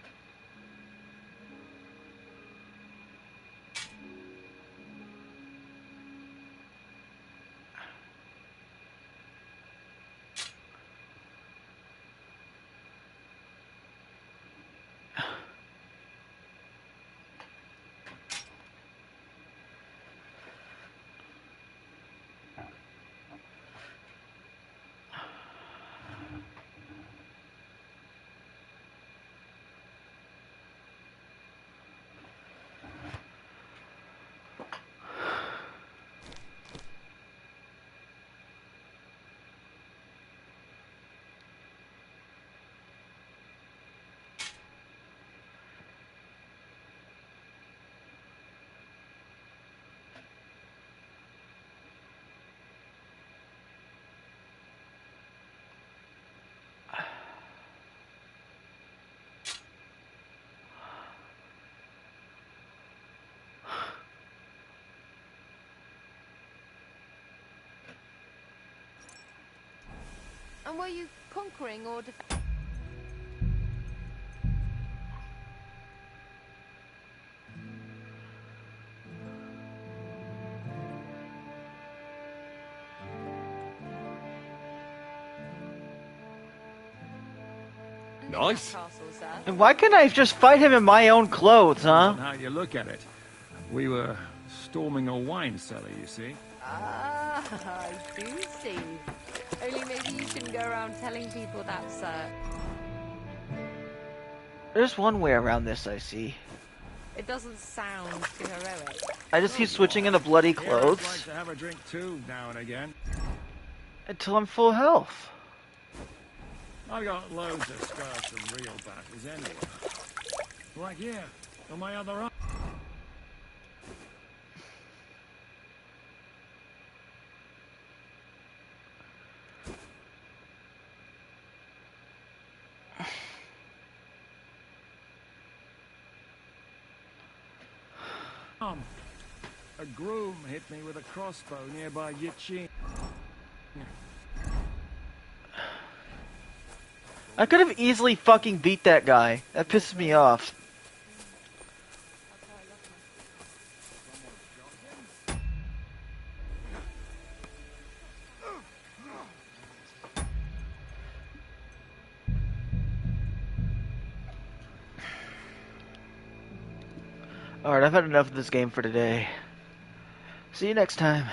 And were you conquering or Nice. And why can't I just fight him in my own clothes, huh? How you look at it. We were storming a wine cellar, you see. Ah, I do see. Only maybe you shouldn't go around telling people that, sir. There's one way around this, I see. It doesn't sound too heroic. I just keep switching into bloody Heroes clothes like to have a drink too, now and again. until I'm full health. I've got loads of scars from real battles anyway. Like here, on my other arm. A groom hit me with a crossbow nearby Yichin. I could have easily fucking beat that guy. That pisses me off. Alright, I've had enough of this game for today. See you next time.